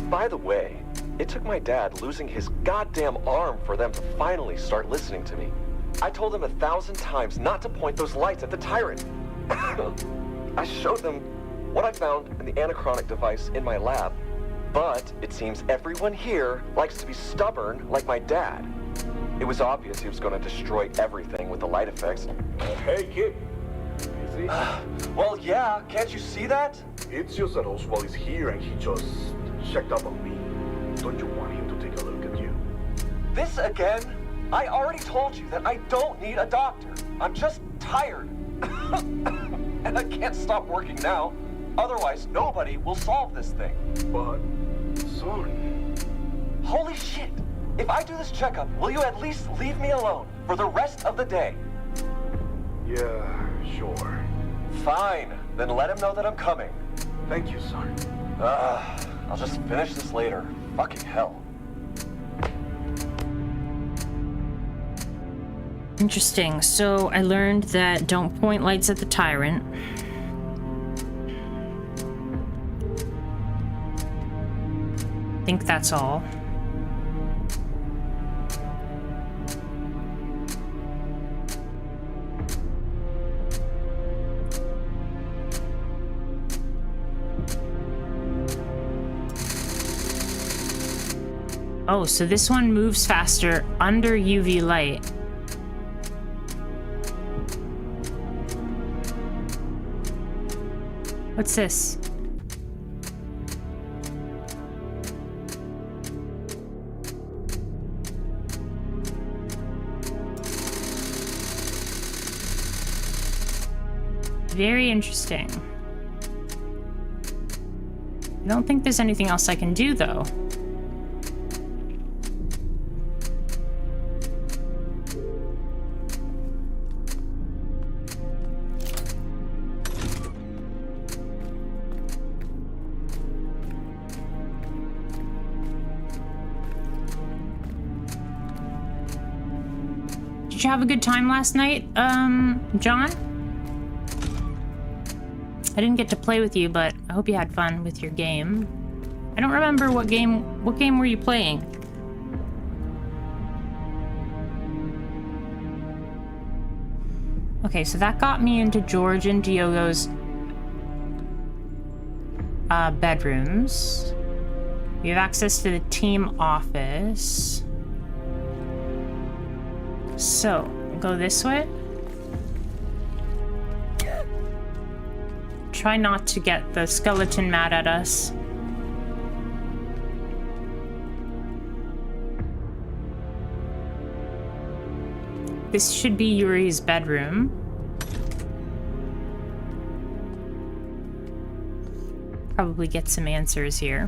By the way, it took my dad losing his goddamn arm for them to finally start listening to me. I told them 1,000 times not to point those lights at the tyrant. I showed them what I found in the anachronic device in my lab. But it seems everyone here likes to be stubborn like my dad. It was obvious he was going to destroy everything with the light effects. Hey, kid. Easy. Well, yeah, can't you see that? It's just that Oswald is here and he just checked up on me. Don't you want him to take a look at you? This again? I already told you that I don't need a doctor. I'm just tired. And I can't stop working now. Otherwise, nobody will solve this thing. But, son... Holy shit! If I do this checkup, will you at least leave me alone for the rest of the day? Yeah, sure. Fine. Then let him know that I'm coming. Thank you, son. I'll just finish this later. Fucking hell. Interesting. So I learned that don't point lights at the tyrant. I think that's all. Oh, so this one moves faster under UV light. What's this? Very interesting. I don't think there's anything else I can do, though. Did you have a good time last night, John? I didn't get to play with you, but I hope you had fun with your game. I don't remember what game were you playing? Okay, so that got me into George and Diogo's bedrooms. We have access to the team office. So, go this way. Try not to get the skeleton mad at us. This should be Yuri's bedroom. Probably get some answers here.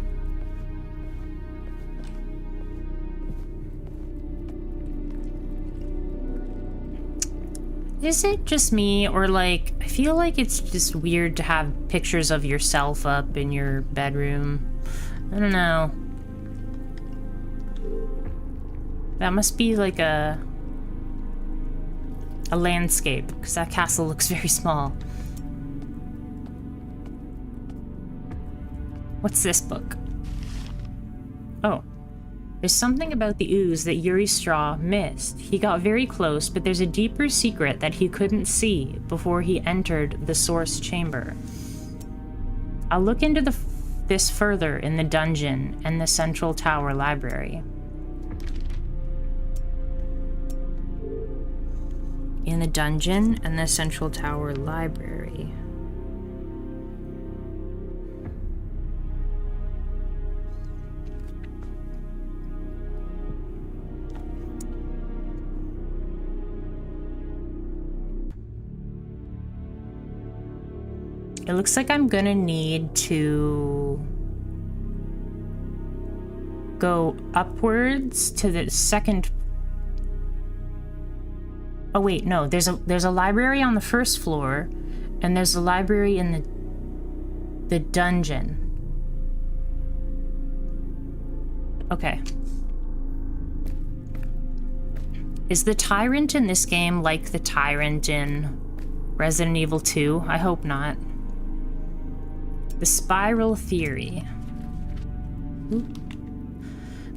Is it just me, or like, I feel like it's just weird to have pictures of yourself up in your bedroom? I don't know. That must be like a landscape, because that castle looks very small. What's this book? Oh. There's something about the ooze that Yuri Straw missed. He got very close, but there's a deeper secret that he couldn't see before he entered the source chamber. I'll look into this further in the dungeon and the Central Tower Library. In the dungeon and the Central Tower Library. It looks like I'm gonna need to go upwards to the second. Oh wait, no, there's a library on the first floor, and there's a library in the dungeon. Okay. Is the tyrant in this game like the tyrant in Resident Evil 2? I hope not. The spiral theory.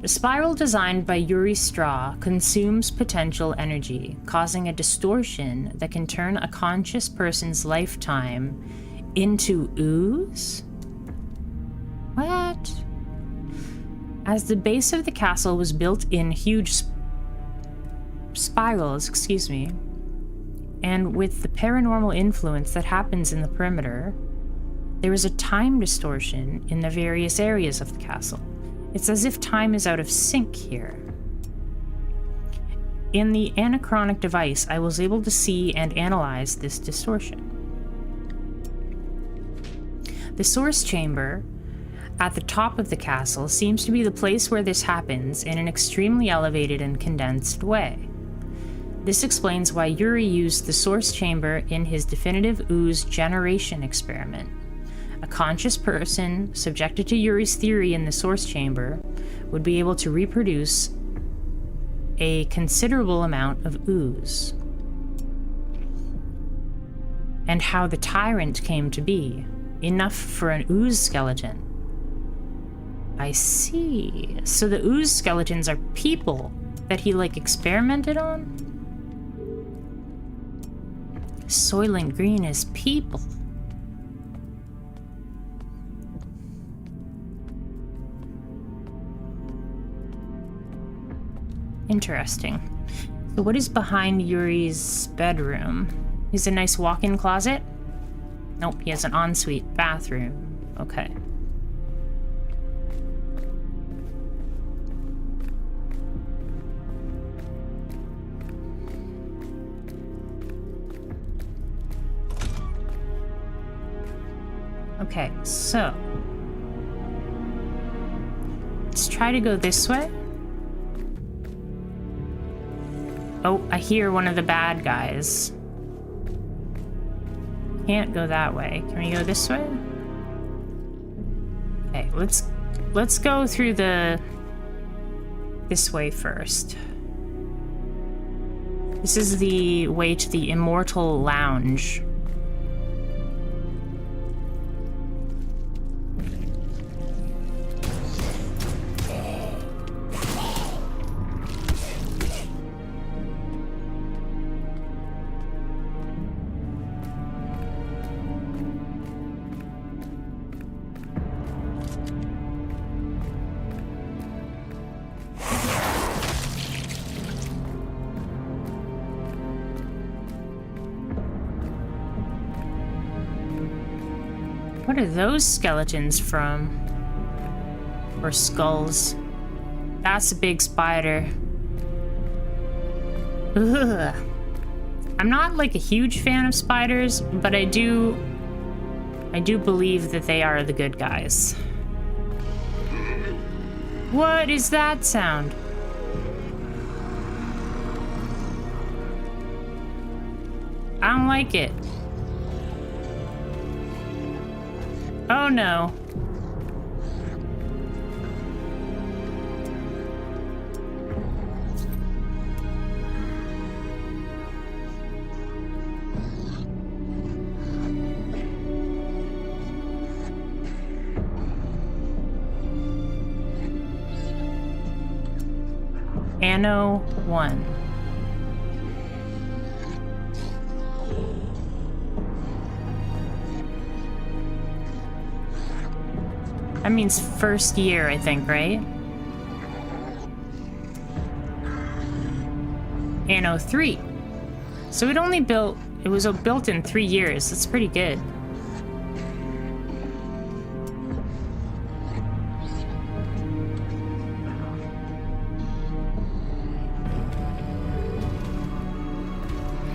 The spiral designed by Yuri Straw consumes potential energy, causing a distortion that can turn a conscious person's lifetime into ooze? What? As the base of the castle was built in huge spirals, and with the paranormal influence that happens in the perimeter, there is a time distortion in the various areas of the castle. It's as if time is out of sync here. In the anachronic device, I was able to see and analyze this distortion. The source chamber at the top of the castle seems to be the place where this happens in an extremely elevated and condensed way. This explains why Yuri used the source chamber in his definitive ooze generation experiment. A conscious person subjected to Yuri's theory in the source chamber would be able to reproduce a considerable amount of ooze. And how the tyrant came to be, enough for an ooze skeleton. I see. So the ooze skeletons are people that he experimented on? Soylent Green is people. Interesting. So what is behind Yuri's bedroom? Is it a nice walk-in closet? Nope, he has an ensuite bathroom. Okay. Okay, so let's try to go this way. Oh, I hear one of the bad guys. Can't go that way. Can we go this way? Okay, let's go through this way first. This is the way to the Immortal Lounge. What are those skeletons from? Or skulls? That's a big spider. Ugh. I'm not a huge fan of spiders, but I do believe that they are the good guys. What is that sound? I don't like it. Oh no. Anno 1. That means first year, I think, right? Anno 3. So it was built in 3 years. That's pretty good.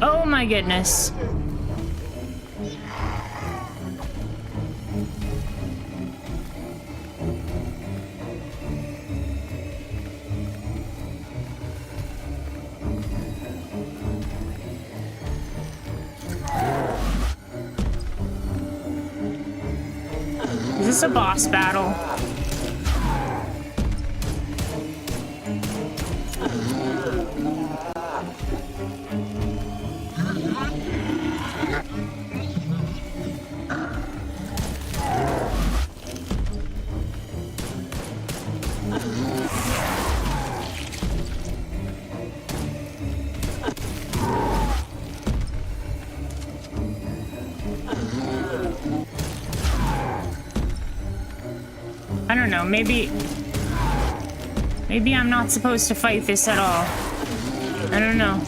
Oh my goodness. Is this a boss battle? I don't know, maybe I'm not supposed to fight this at all. I don't know.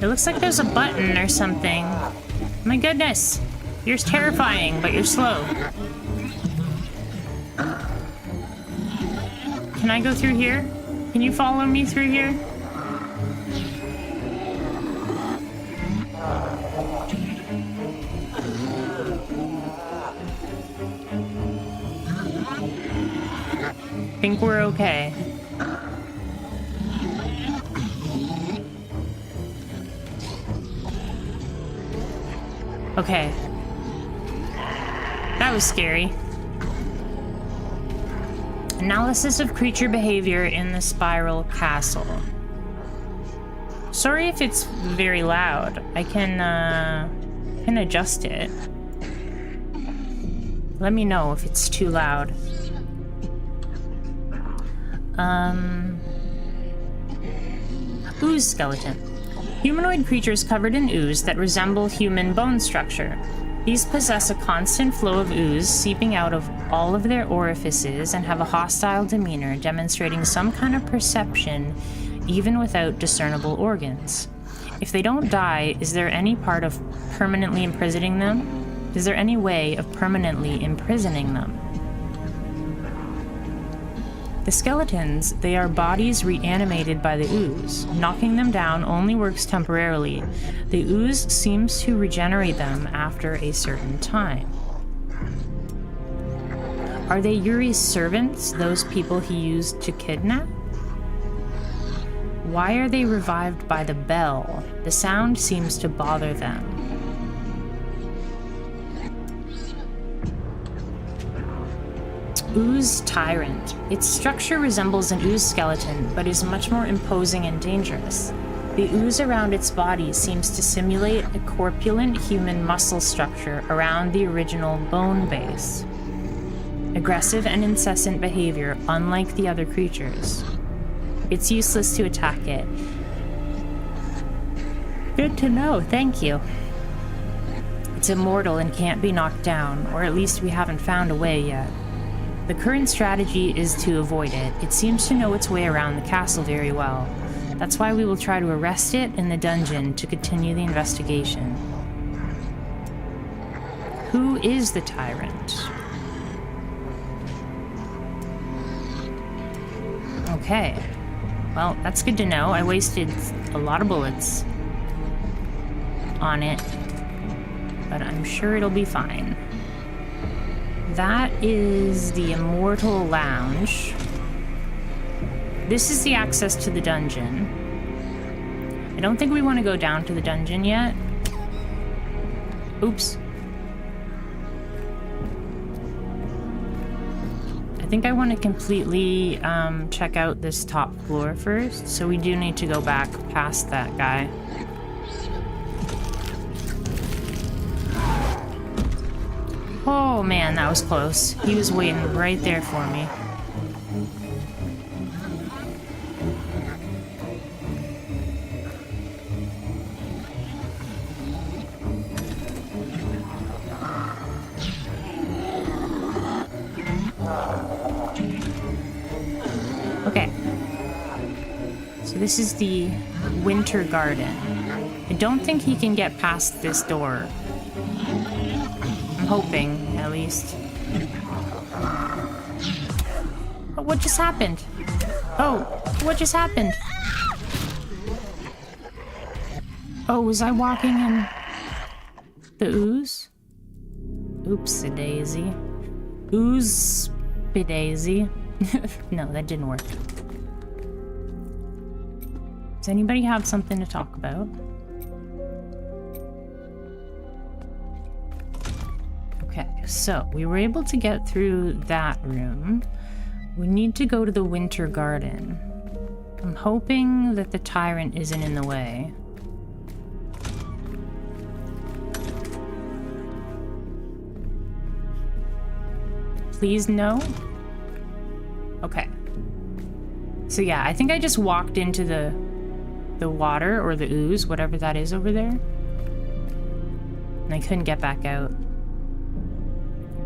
It looks like there's a button or something. My goodness. You're terrifying, but you're slow. Can I go through here? Can you follow me through here? Think we're okay. Okay. That was scary. Analysis of creature behavior in the Spiral Castle. Sorry if it's very loud. I can adjust it. Let me know if it's too loud. Ooze skeleton. Humanoid creatures covered in ooze that resemble human bone structure. These possess a constant flow of ooze seeping out of all of their orifices and have a hostile demeanor, demonstrating some kind of perception even without discernible organs. If they don't die, is there any part of permanently imprisoning them? Is there any way of permanently imprisoning them? The skeletons, they are bodies reanimated by the ooze. Knocking them down only works temporarily. The ooze seems to regenerate them after a certain time. Are they Yuri's servants, those people he used to kidnap? Why are they revived by the bell? The sound seems to bother them. Ooze Tyrant. Its structure resembles an ooze skeleton, but is much more imposing and dangerous. The ooze around its body seems to simulate a corpulent human muscle structure around the original bone base. Aggressive and incessant behavior, unlike the other creatures. It's useless to attack it. Good to know, thank you. It's immortal and can't be knocked down, or at least we haven't found a way yet. The current strategy is to avoid it. It seems to know its way around the castle very well. That's why we will try to arrest it in the dungeon to continue the investigation. Who is the tyrant? Okay. Well, that's good to know. I wasted a lot of bullets. on it, but I'm sure it'll be fine. That is the Immortal Lounge. This is the access to the dungeon. I don't think we want to go down to the dungeon yet. Oops. I think I want to completely check out this top floor first, so we do need to go back past that guy. Oh man, that was close. He was waiting right there for me. Okay. So this is the Winter Garden. I don't think he can get past this door. I'm hoping, at least. Oh, what just happened? Oh, what just happened? Oh, was I walking in the ooze? Oopsie-daisy. Ooze-be-daisy. No, that didn't work. Does anybody have something to talk about? Okay, so we were able to get through that room. We need to go to the Winter Garden. I'm hoping that the tyrant isn't in the way. Please no? Okay. So yeah, I think I just walked into the water or the ooze, whatever that is over there. And I couldn't get back out.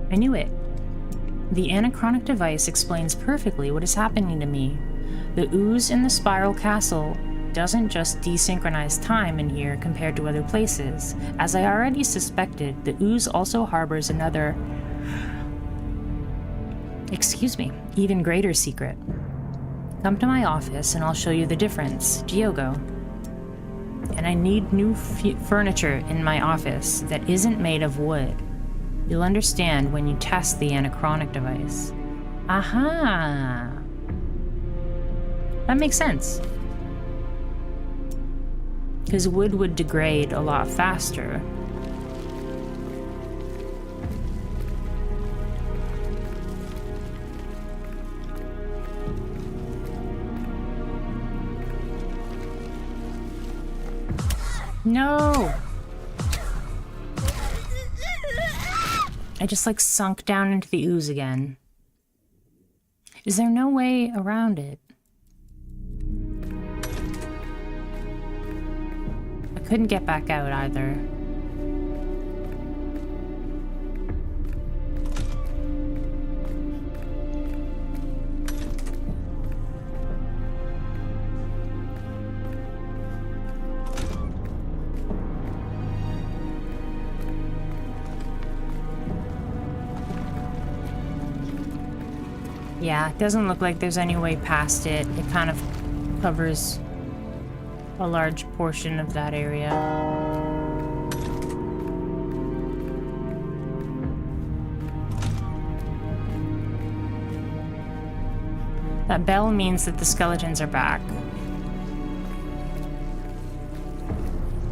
I knew it. The anachronic device explains perfectly what is happening to me. The ooze in the Spiral Castle doesn't just desynchronize time in here compared to other places. As I already suspected, the ooze also harbors another, even greater secret. Come to my office and I'll show you the difference, Diogo. And I need new furniture in my office that isn't made of wood. You'll understand when you test the anachronic device. Aha! That makes sense. Because wood would degrade a lot faster. No! I just like sunk down into the ooze again. Is there no way around it? I couldn't get back out either. Yeah, it doesn't look like there's any way past it. It kind of covers a large portion of that area. That bell means that the skeletons are back.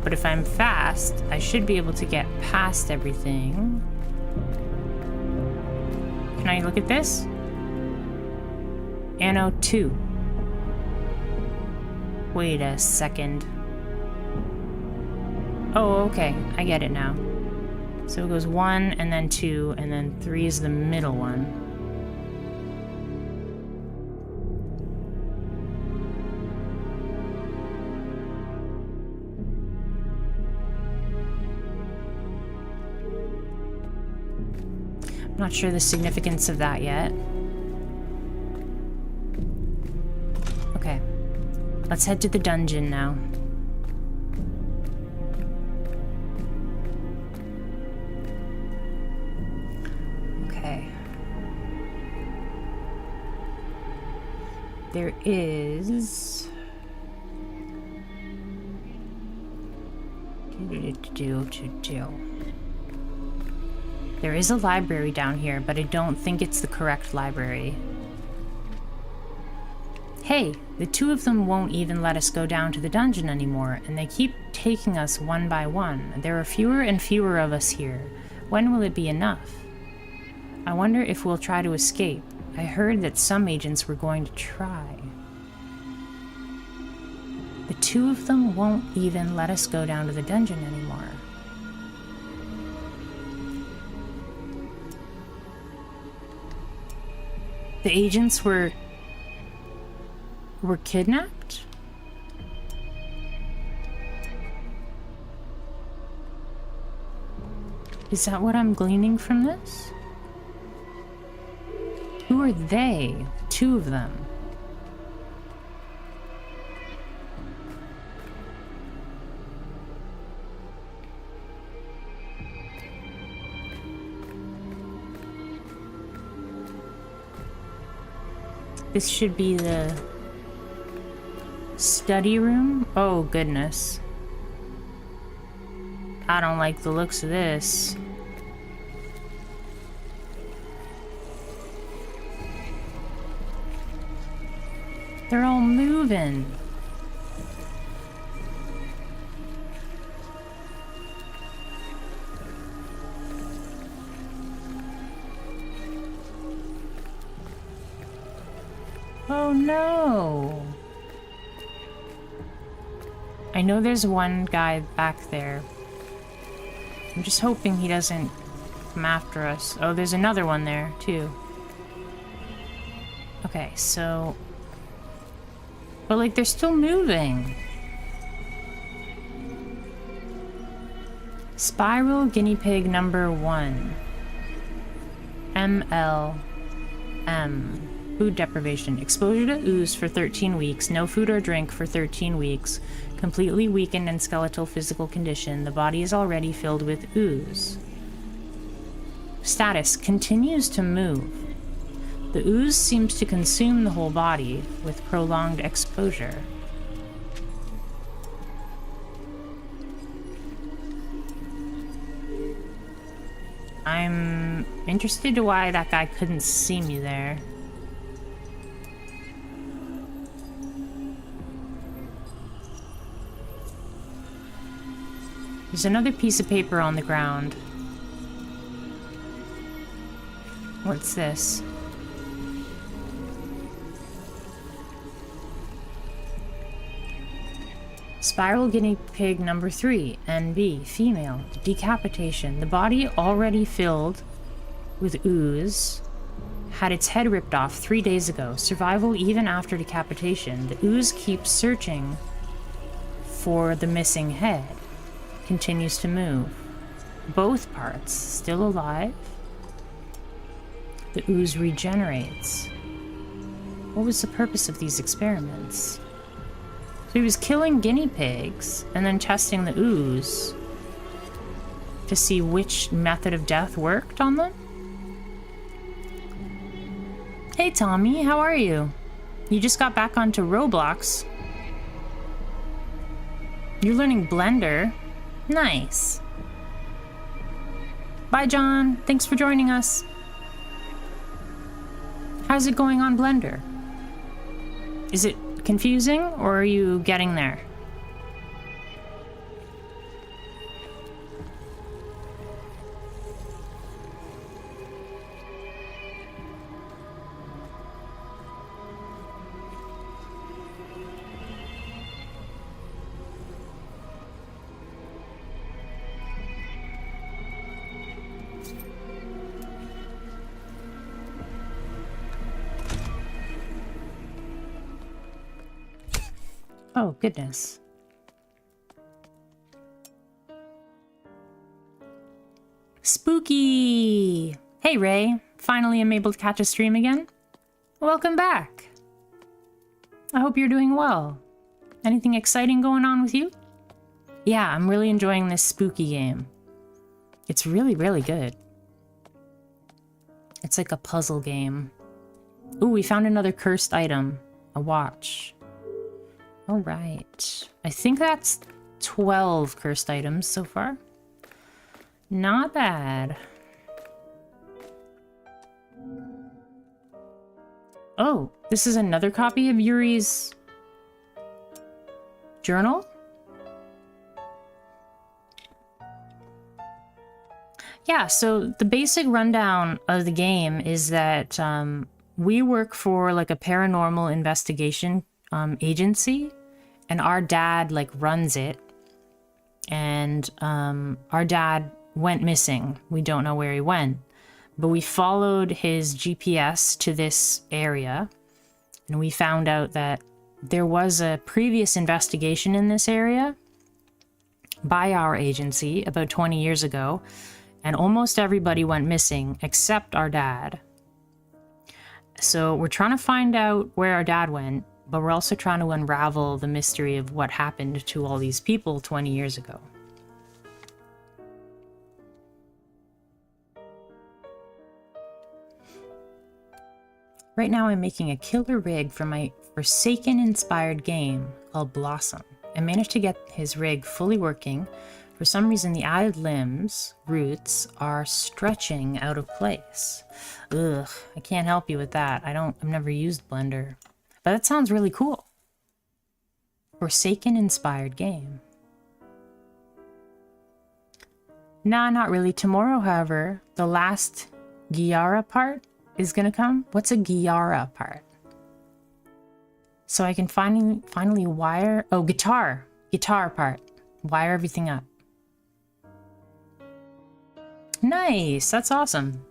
But if I'm fast, I should be able to get past everything. Can I look at this? Anno 2. Wait a second. Oh, okay. I get it now. So it goes 1, and then 2, and then 3 is the middle one. I'm not sure the significance of that yet. Okay. Let's head to the dungeon now. Okay. There is... do. There is a library down here, but I don't think it's the correct library. Hey, the two of them won't even let us go down to the dungeon anymore, and they keep taking us one by one. There are fewer and fewer of us here. When will it be enough? I wonder if we'll try to escape. I heard that some agents were going to try. The two of them won't even let us go down to the dungeon anymore. The agents were kidnapped? Is that what I'm gleaning from this? Who are they? Two of them. This should be the study room? Oh, goodness. I don't like the looks of this. They're all moving. Oh no. I know there's one guy back there. I'm just hoping he doesn't come after us. Oh, there's another one there, too. Okay, so... But, like, they're still moving. Spiral guinea pig number 1. MLM. Food deprivation. Exposure to ooze for 13 weeks. No food or drink for 13 weeks. Completely weakened and skeletal physical condition. The body is already filled with ooze. Status. Continues to move. The ooze seems to consume the whole body with prolonged exposure. I'm interested to why that guy couldn't see me there. There's another piece of paper on the ground. What's this? Spiral guinea pig number 3, NB, female, decapitation. The body already filled with ooze had its head ripped off 3 days ago. Survival even after decapitation. The ooze keeps searching for the missing head. Continues to move. Both parts still alive. The ooze regenerates. What was the purpose of these experiments? So he was killing guinea pigs and then testing the ooze to see which method of death worked on them? Hey Tommy, how are you? You just got back onto Roblox. You're learning Blender. Nice. Bye, John. Thanks for joining us. How's it going on Blender? Is it confusing, or are you getting there? Oh, goodness. Spooky! Hey, Ray. Finally I'm able to catch a stream again. Welcome back. I hope you're doing well. Anything exciting going on with you? Yeah, I'm really enjoying this spooky game. It's really, really good. It's like a puzzle game. Ooh, we found another cursed item. A watch. All right. I think that's 12 cursed items so far. Not bad. Oh, this is another copy of Yuri's journal? Yeah, so the basic rundown of the game is that we work for like a paranormal investigation agency, and our dad like runs it. And our dad went missing. We don't know where he went, but we followed his GPS to this area, and we found out that there was a previous investigation in this area by our agency about 20 years ago, and almost everybody went missing except our dad. So we're trying to find out where our dad went, but we're also trying to unravel the mystery of what happened to all these people 20 years ago. Right now I'm making a killer rig for my Forsaken-inspired game called Blossom. I managed to get his rig fully working. For some reason, the added limbs, roots, are stretching out of place. Ugh, I can't help you with that. I've never used Blender. But that sounds really cool. Forsaken-inspired game. Nah, not really. Tomorrow, however, the last Giara part is gonna come. What's a Giara part? So I can finally wire... Oh, guitar part. Wire everything up. Nice, that's awesome.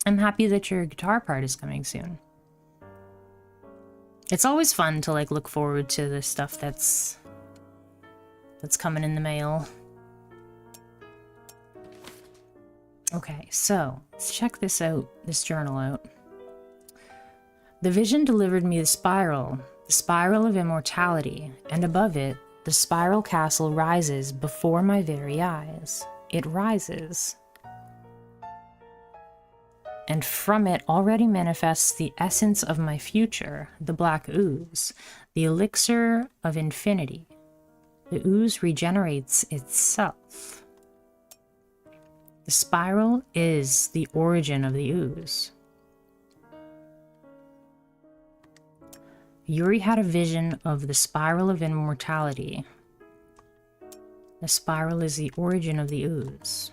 I'm happy that your guitar part is coming soon. It's always fun to like look forward to the stuff that's coming in the mail. Okay, so let's check this out, this journal out. The vision delivered me the spiral of immortality, and above it, the spiral castle rises before my very eyes. It rises. And from it already manifests the essence of my future, the black ooze, the elixir of infinity. The ooze regenerates itself. The spiral is the origin of the ooze. Yuri had a vision of the spiral of immortality. The spiral is the origin of the ooze.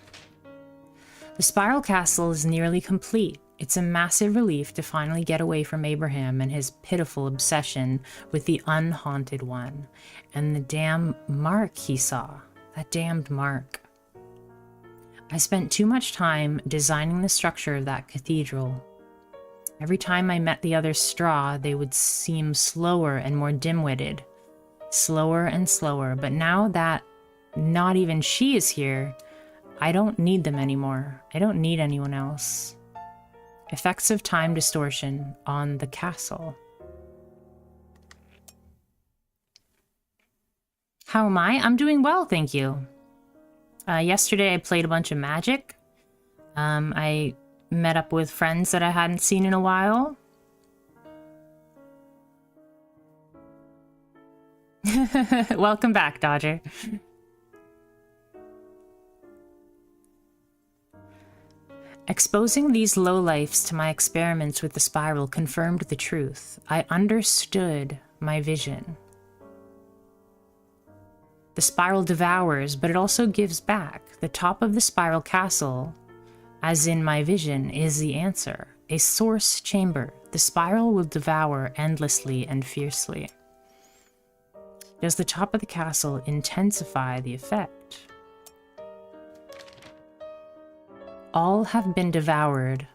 The spiral castle is nearly complete. It's a massive relief to finally get away from Abraham and his pitiful obsession with the unhaunted one. And the damn mark he saw. That damned mark. I spent too much time designing the structure of that cathedral. Every time I met the other straw, they would seem slower and more dim-witted. Slower and slower, but now that not even she is here, I don't need them anymore. I don't need anyone else. Effects of time distortion on the castle. How am I? I'm doing well, thank you. Yesterday I played a bunch of Magic. I met up with friends that I hadn't seen in a while. Welcome back, Dodger. Exposing these lowlifes to my experiments with the spiral confirmed the truth. I understood my vision. The spiral devours, but it also gives back. The top of the spiral castle, as in my vision, is the answer. A source chamber. The spiral will devour endlessly and fiercely. Does the top of the castle intensify the effect? All have been devoured.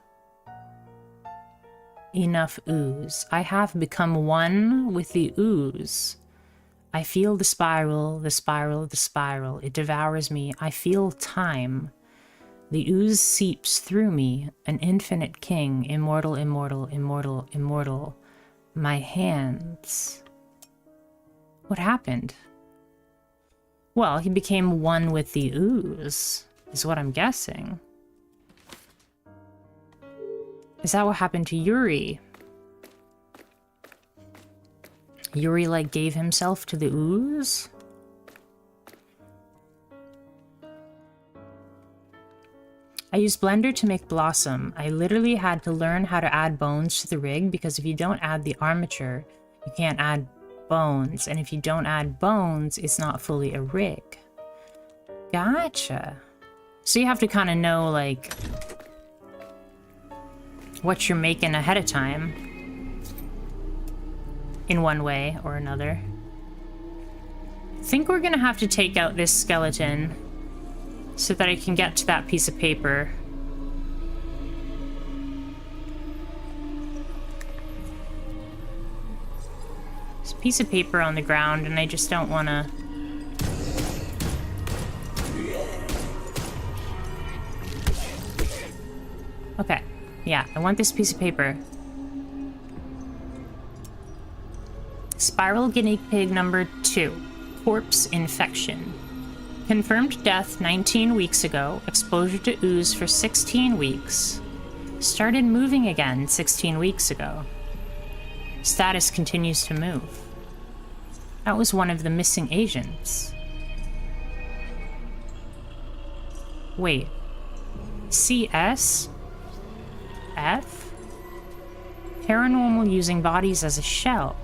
Enough ooze. I have become one with the ooze. I feel the spiral, the spiral, the spiral. It devours me. I feel time. The ooze seeps through me, an infinite king, immortal, immortal, immortal, immortal. My hands. What happened? Well, he became one with the ooze, is what I'm guessing. Is that what happened to Yuri? Yuri, like, gave himself to the ooze? I used Blender to make Blossom. I literally had to learn how to add bones to the rig because if you don't add the armature, you can't add bones. And if you don't add bones, it's not fully a rig. Gotcha. So you have to kind of know, like, what you're making ahead of time. In one way or another. I think we're gonna have to take out this skeleton so that I can get to that piece of paper. There's a piece of paper on the ground and I just don't want to... Okay, yeah, I want this piece of paper. Spiral guinea pig number 2. Corpse infection. Confirmed death 19 weeks ago. Exposure to ooze for 16 weeks. Started moving again 16 weeks ago. Status continues to move. That was one of the missing agents. Wait. CS? F? Paranormal using bodies as a shell.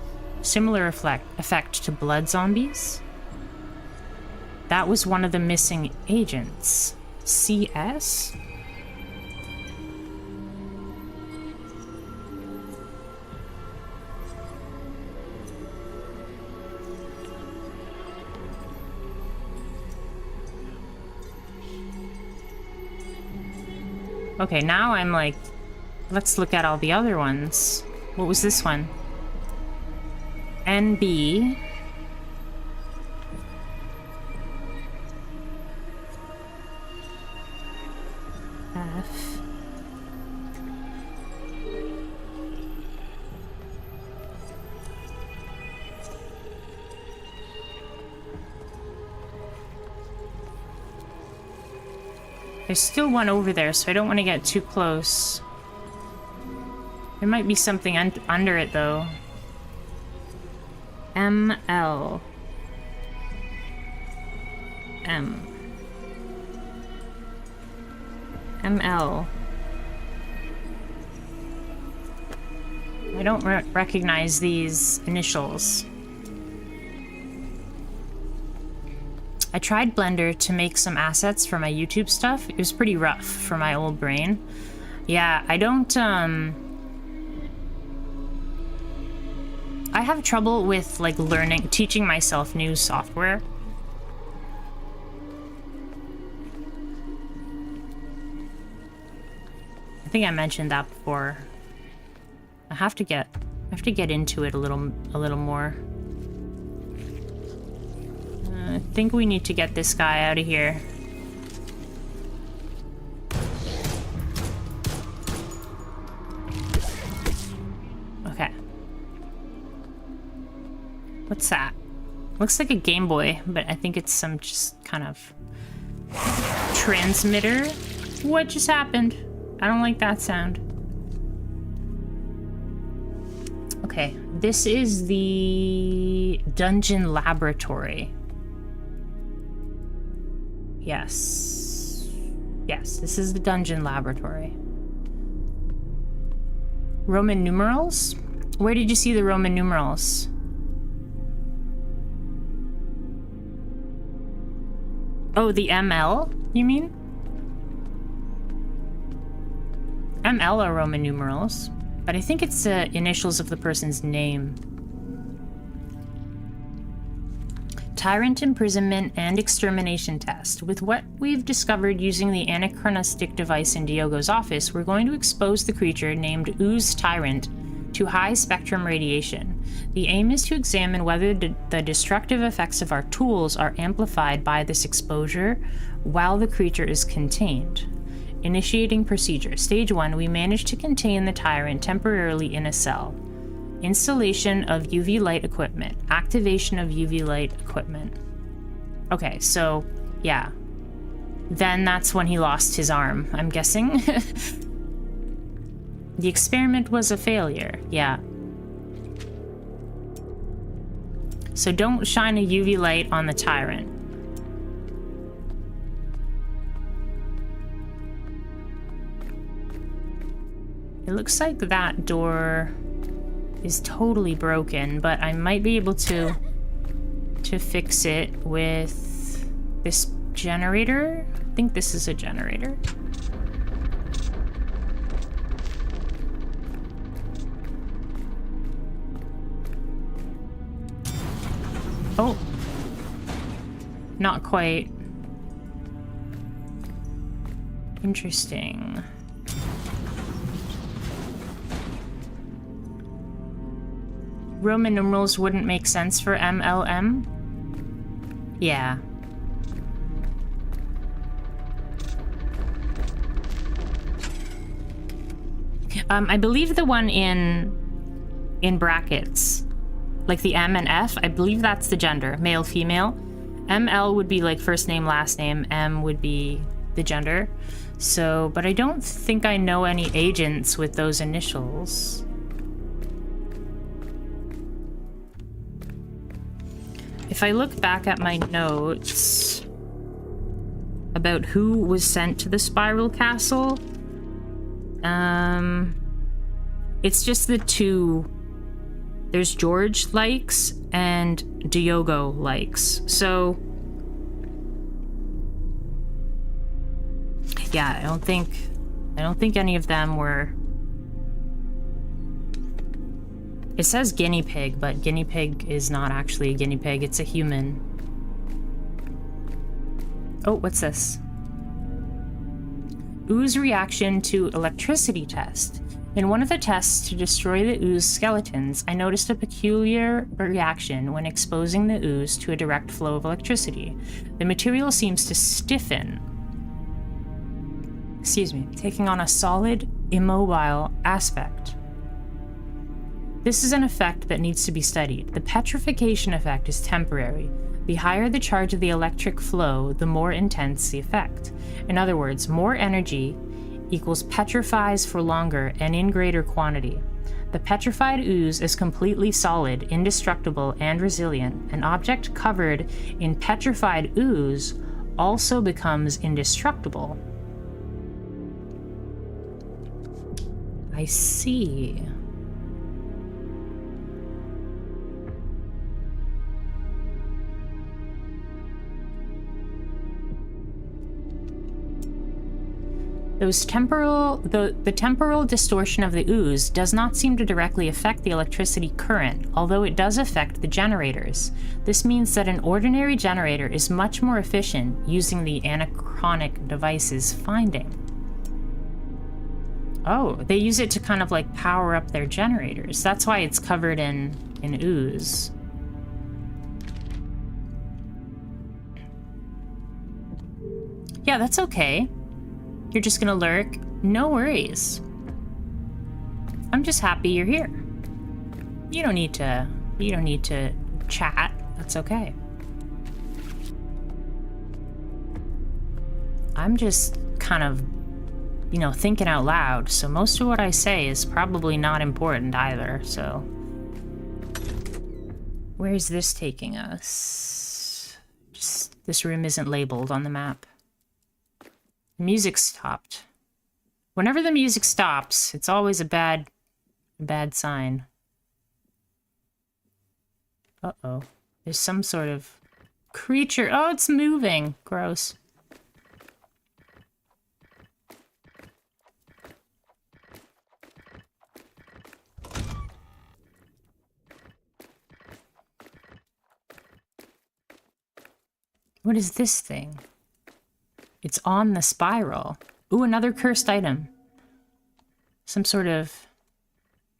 Similar effect to blood zombies? That was one of the missing agents. CS? Okay, now I'm like, let's look at all the other ones. What was this one? NB. F. There's still one over there, so I don't want to get too close. There might be something under it, though. ML. M. ML. I don't recognize these initials. I tried Blender to make some assets for my YouTube stuff. It was pretty rough for my old brain. Yeah, I don't, I have trouble with, like, teaching myself new software. I think I mentioned that before. I have to get into it a little more. I think we need to get this guy out of here. Okay. What's that? Looks like a Game Boy, but I think it's some just kind of transmitter. What just happened? I don't like that sound. Okay, this is the dungeon laboratory. Yes. Yes, this is the dungeon laboratory. Roman numerals? Where did you see the Roman numerals? Oh, the ML, you mean? ML are Roman numerals, but I think it's the initials of the person's name. Tyrant imprisonment and extermination test. With what we've discovered using the anachronistic device in Diogo's office, we're going to expose the creature named Ooze Tyrant to high spectrum radiation. The aim is to examine whether the destructive effects of our tools are amplified by this exposure while the creature is contained. Initiating procedure. Stage 1, we managed to contain the tyrant temporarily in a cell. Installation of UV light equipment. Activation of UV light equipment. Okay, so, yeah. Then that's when he lost his arm, I'm guessing. The experiment was a failure, yeah. So don't shine a UV light on the tyrant. It looks like that door is totally broken, but I might be able to fix it with this generator. I think this is a generator. Oh, not quite. Interesting. Roman numerals wouldn't make sense for MLM? Yeah. I believe the one in brackets, like the M and F, I believe that's the gender, male, female. ML would be like first name, last name, M would be the gender. So, but I don't think I know any agents with those initials. If I look back at my notes about who was sent to the Spiral Castle, it's just the two. There's George likes and Diogo likes. So yeah, I don't think any of them were. It says guinea pig, but guinea pig is not actually a guinea pig, it's a human. Oh, what's this? Ooze reaction to electricity test. In one of the tests to destroy the ooze skeletons, I noticed a peculiar reaction when exposing the ooze to a direct flow of electricity. The material seems to stiffen, taking on a solid, immobile aspect. This is an effect that needs to be studied. The petrification effect is temporary. The higher the charge of the electric flow, the more intense the effect. In other words, more energy equals petrifies for longer and in greater quantity. The petrified ooze is completely solid, indestructible, and resilient. An object covered in petrified ooze also becomes indestructible. I see. The temporal distortion of the ooze does not seem to directly affect the electricity current, although it does affect the generators. This means that an ordinary generator is much more efficient using the anachronic device's finding. Oh, they use it to kind of like power up their generators. That's why it's covered in ooze. Yeah, that's okay. You're just gonna lurk? No worries. I'm just happy you're here. You don't need to chat. That's okay. I'm just kind of, thinking out loud, so most of what I say is probably not important either, so. Where's this taking us? Just, this room isn't labeled on the map. Music stopped. Whenever the music stops, it's always a bad sign. Uh-oh. There's some sort of creature. Oh, it's moving. Gross. What is this thing? It's on the spiral. Ooh, another cursed item. Some sort of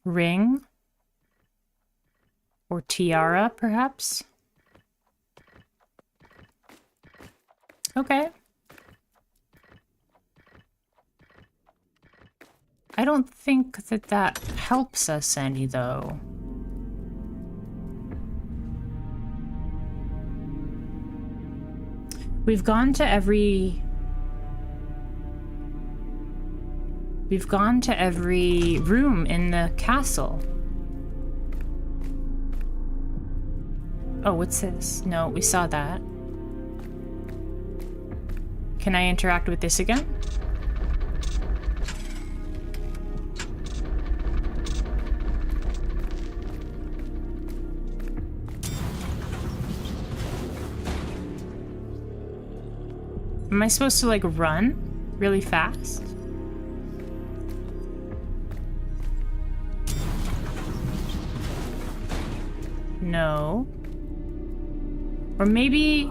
ring? Or tiara, perhaps? Okay. I don't think that helps us any, though. We've gone to every room in the castle. Oh, what's this? No, we saw that. Can I interact with this again? Am I supposed to, like, run really fast? No. Or maybe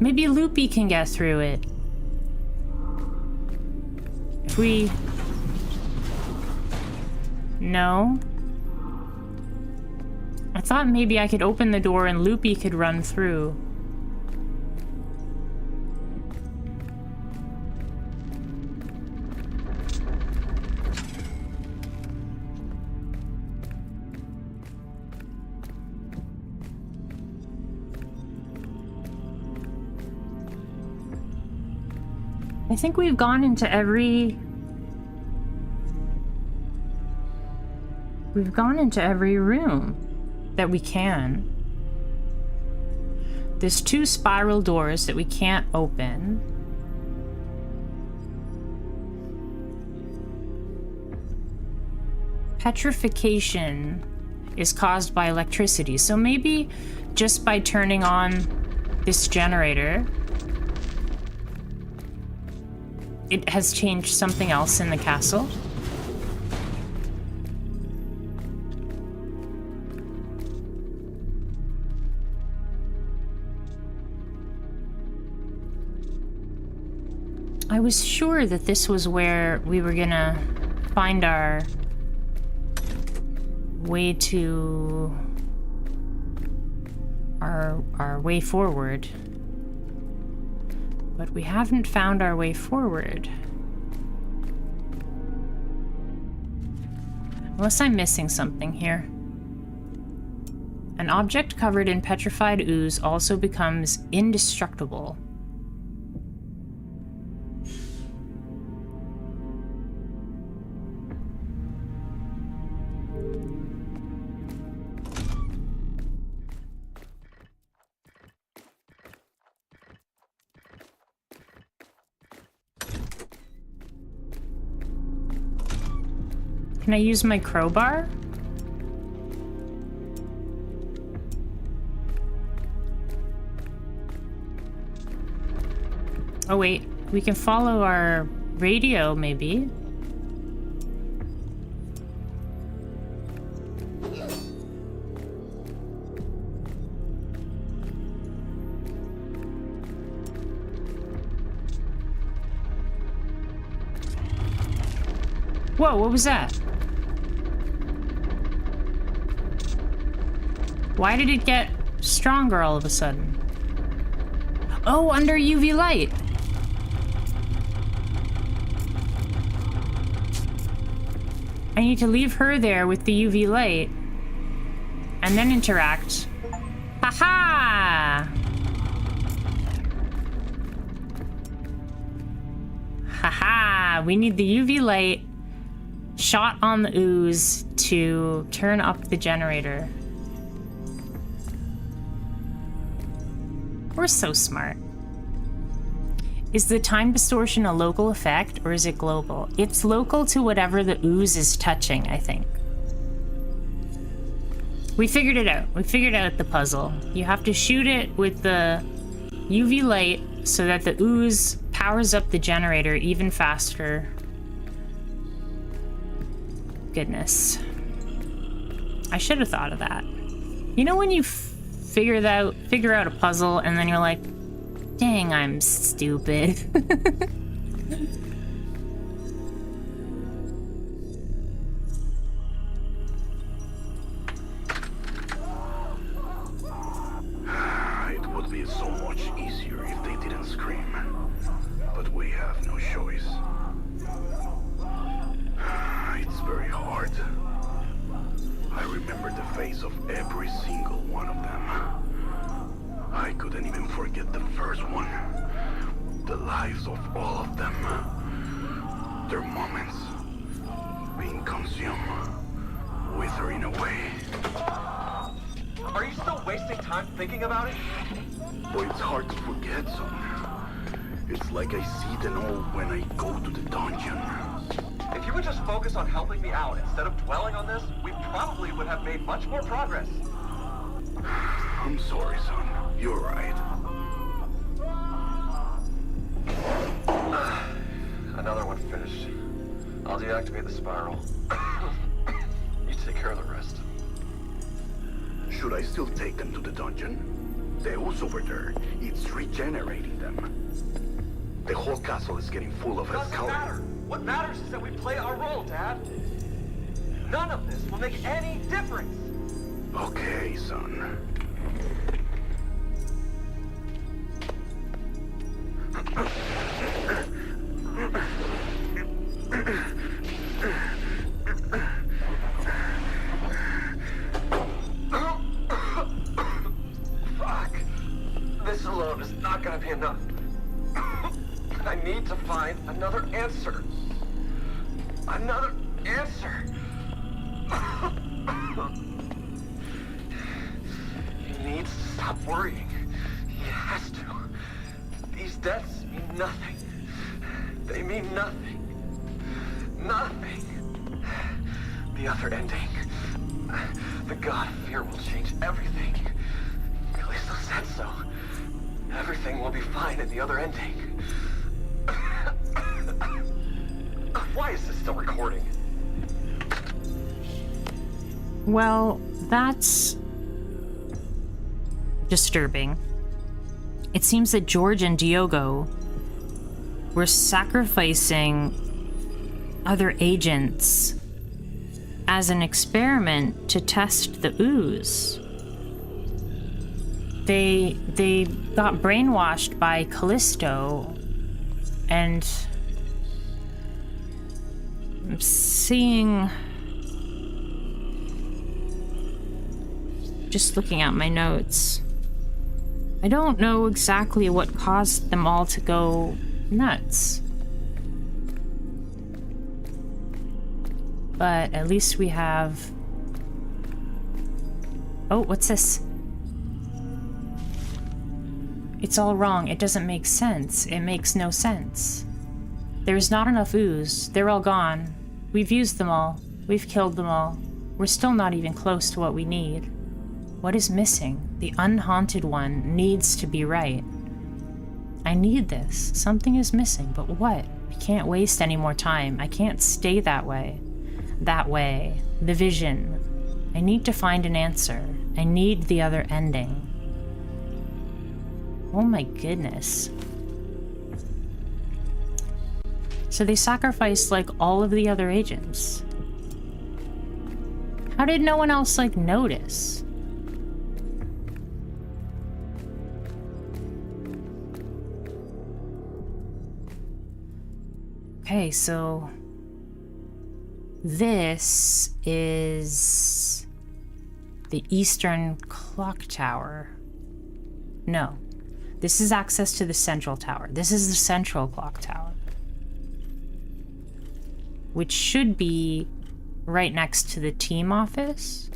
Loopy can get through it. If we... No. I thought maybe I could open the door and Loopy could run through. I think we've gone into every... We've gone into every room that we can. There's 2 spiral doors that we can't open. Petrification is caused by electricity, so maybe just by turning on this generator, it has changed something else in the castle. I was sure that this was where we were gonna find our way to our way forward. But we haven't found our way forward. Unless I'm missing something here. An object covered in petrified ooze also becomes indestructible. Can I use my crowbar? Oh wait, we can follow our radio maybe. Whoa, what was that? Why did it get stronger all of a sudden? Oh, under UV light. I need to leave her there with the UV light and then interact. Haha! Haha! We need the UV light shot on the ooze to turn up the generator. We're so smart. Is the time distortion a local effect or is it global? It's local to whatever the ooze is touching, I think. We figured it out. We figured out the puzzle. You have to shoot it with the UV light so that the ooze powers up the generator even faster. Goodness. I should have thought of that. You know when you figure out a puzzle and then you're like, dang, I'm stupid. It would be so much easier if they didn't scream. But we have no choice. It's very hard. I remember the face of every single one of them. I couldn't even forget the first one. The lives of all of them. Their moments being consumed, withering away. Are you still wasting time thinking about it? But it's hard to forget, son. It's like I see them all when I go to the dungeon. If you would just focus on helping me out instead of dwelling on this, we probably would have made much more progress. I'm sorry, son. You're right. another one finished. I'll deactivate the spiral. You take care of the rest. Should I still take them to the dungeon? The ooze over there, it's regenerating them. The whole castle is getting full of Doesn't Hellscallion. matter. What matters is that we play our role, Dad. None of this will make any difference. Okay, son. Fuck. This alone is not gonna be enough. I need to find another answer. Another answer. He needs to stop worrying. He has to. These deaths mean nothing. They mean nothing. Nothing. The other ending. The god of fear will change everything. Callisto said so. Everything will be fine in the other ending. Why is this still recording? Well, that's disturbing. It seems that George and Diogo were sacrificing other agents as an experiment to test the ooze. They got brainwashed by Callisto, and I'm seeing, just looking at my notes, I don't know exactly what caused them all to go nuts. But at least we have... Oh, what's this? It's all wrong. It doesn't make sense. It makes no sense. There's not enough ooze. They're all gone. We've used them all. We've killed them all. We're still not even close to what we need. What is missing? The unhaunted one needs to be right. I need this. Something is missing, but what? I can't waste any more time. I can't stay that way. That way. The vision. I need to find an answer. I need the other ending. Oh my goodness. So they sacrificed, like, all of the other agents. How did no one else, like, notice? Okay, so... this is... the Eastern Clock Tower. No. This is access to the Central Tower. This is the Central Clock Tower. Which should be right next to the team office.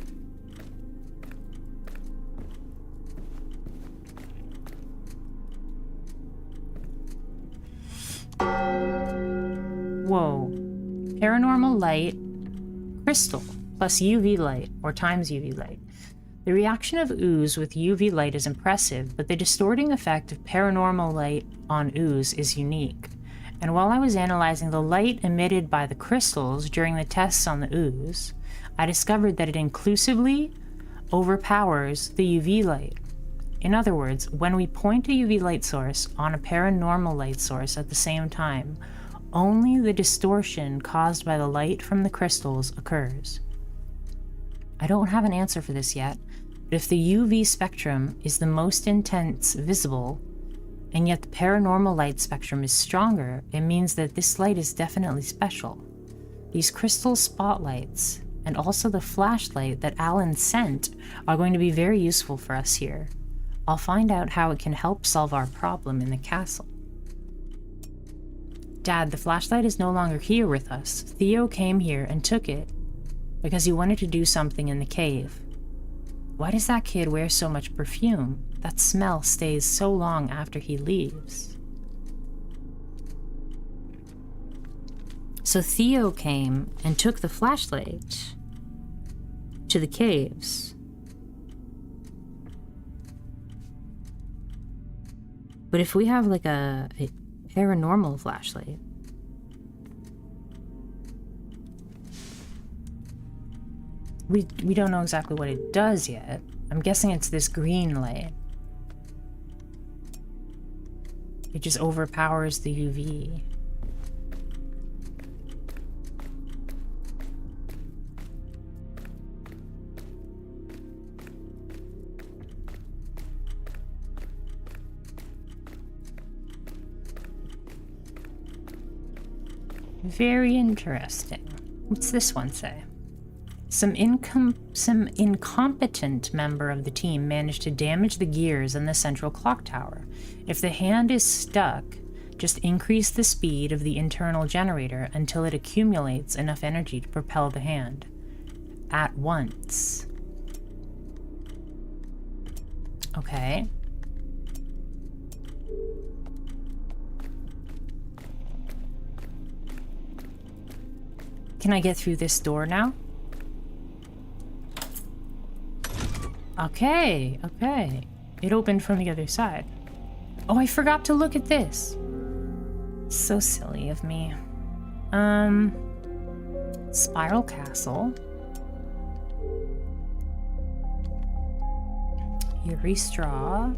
Whoa. Paranormal light, crystal, plus UV light, or times UV light. The reaction of ooze with UV light is impressive, but the distorting effect of paranormal light on ooze is unique. And while I was analyzing the light emitted by the crystals during the tests on the ooze, I discovered that it inclusively overpowers the UV light. In other words, when we point a UV light source on a paranormal light source at the same time, only the distortion caused by the light from the crystals occurs. I don't have an answer for this yet, but if the UV spectrum is the most intense visible, and yet the paranormal light spectrum is stronger, it means that this light is definitely special. These crystal spotlights, and also the flashlight that Alan sent, are going to be very useful for us here. I'll find out how it can help solve our problem in the castle. Dad, the flashlight is no longer here with us. Theo came here and took it because he wanted to do something in the cave. Why does that kid wear so much perfume? That smell stays so long after he leaves. So Theo came and took the flashlight to the caves. But if we have like a paranormal flashlight, We don't know exactly what it does yet. I'm guessing it's this green light. It just overpowers the UV. Very interesting. What's this one say? Some incompetent member of the team managed to damage the gears in the central clock tower. If the hand is stuck, just increase the speed of the internal generator until it accumulates enough energy to propel the hand at once. Okay. Can I get through this door now? Okay, okay. It opened from the other side. Oh, I forgot to look at this. So silly of me. Spiral Castle. Eerie Straw.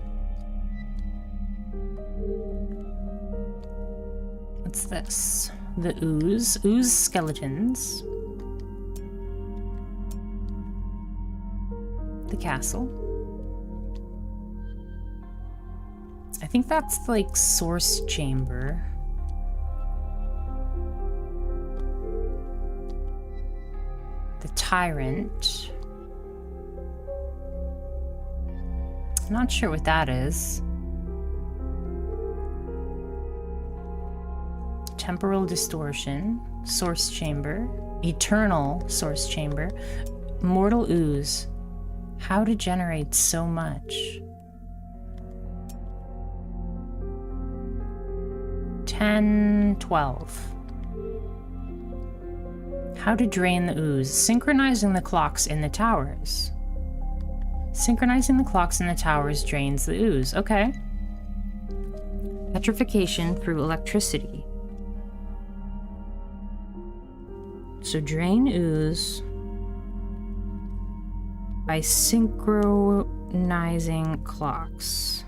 What's this? The ooze. Ooze skeletons. The castle. I think that's like source chamber. The tyrant. I'm not sure what that is. Temporal distortion, source chamber, eternal source chamber, mortal ooze. How to generate so much? 10, 12. How to drain the ooze. Synchronizing the clocks in the towers. Synchronizing the clocks in the towers drains the ooze. Okay. Petrification through electricity. So drain ooze by synchronizing clocks.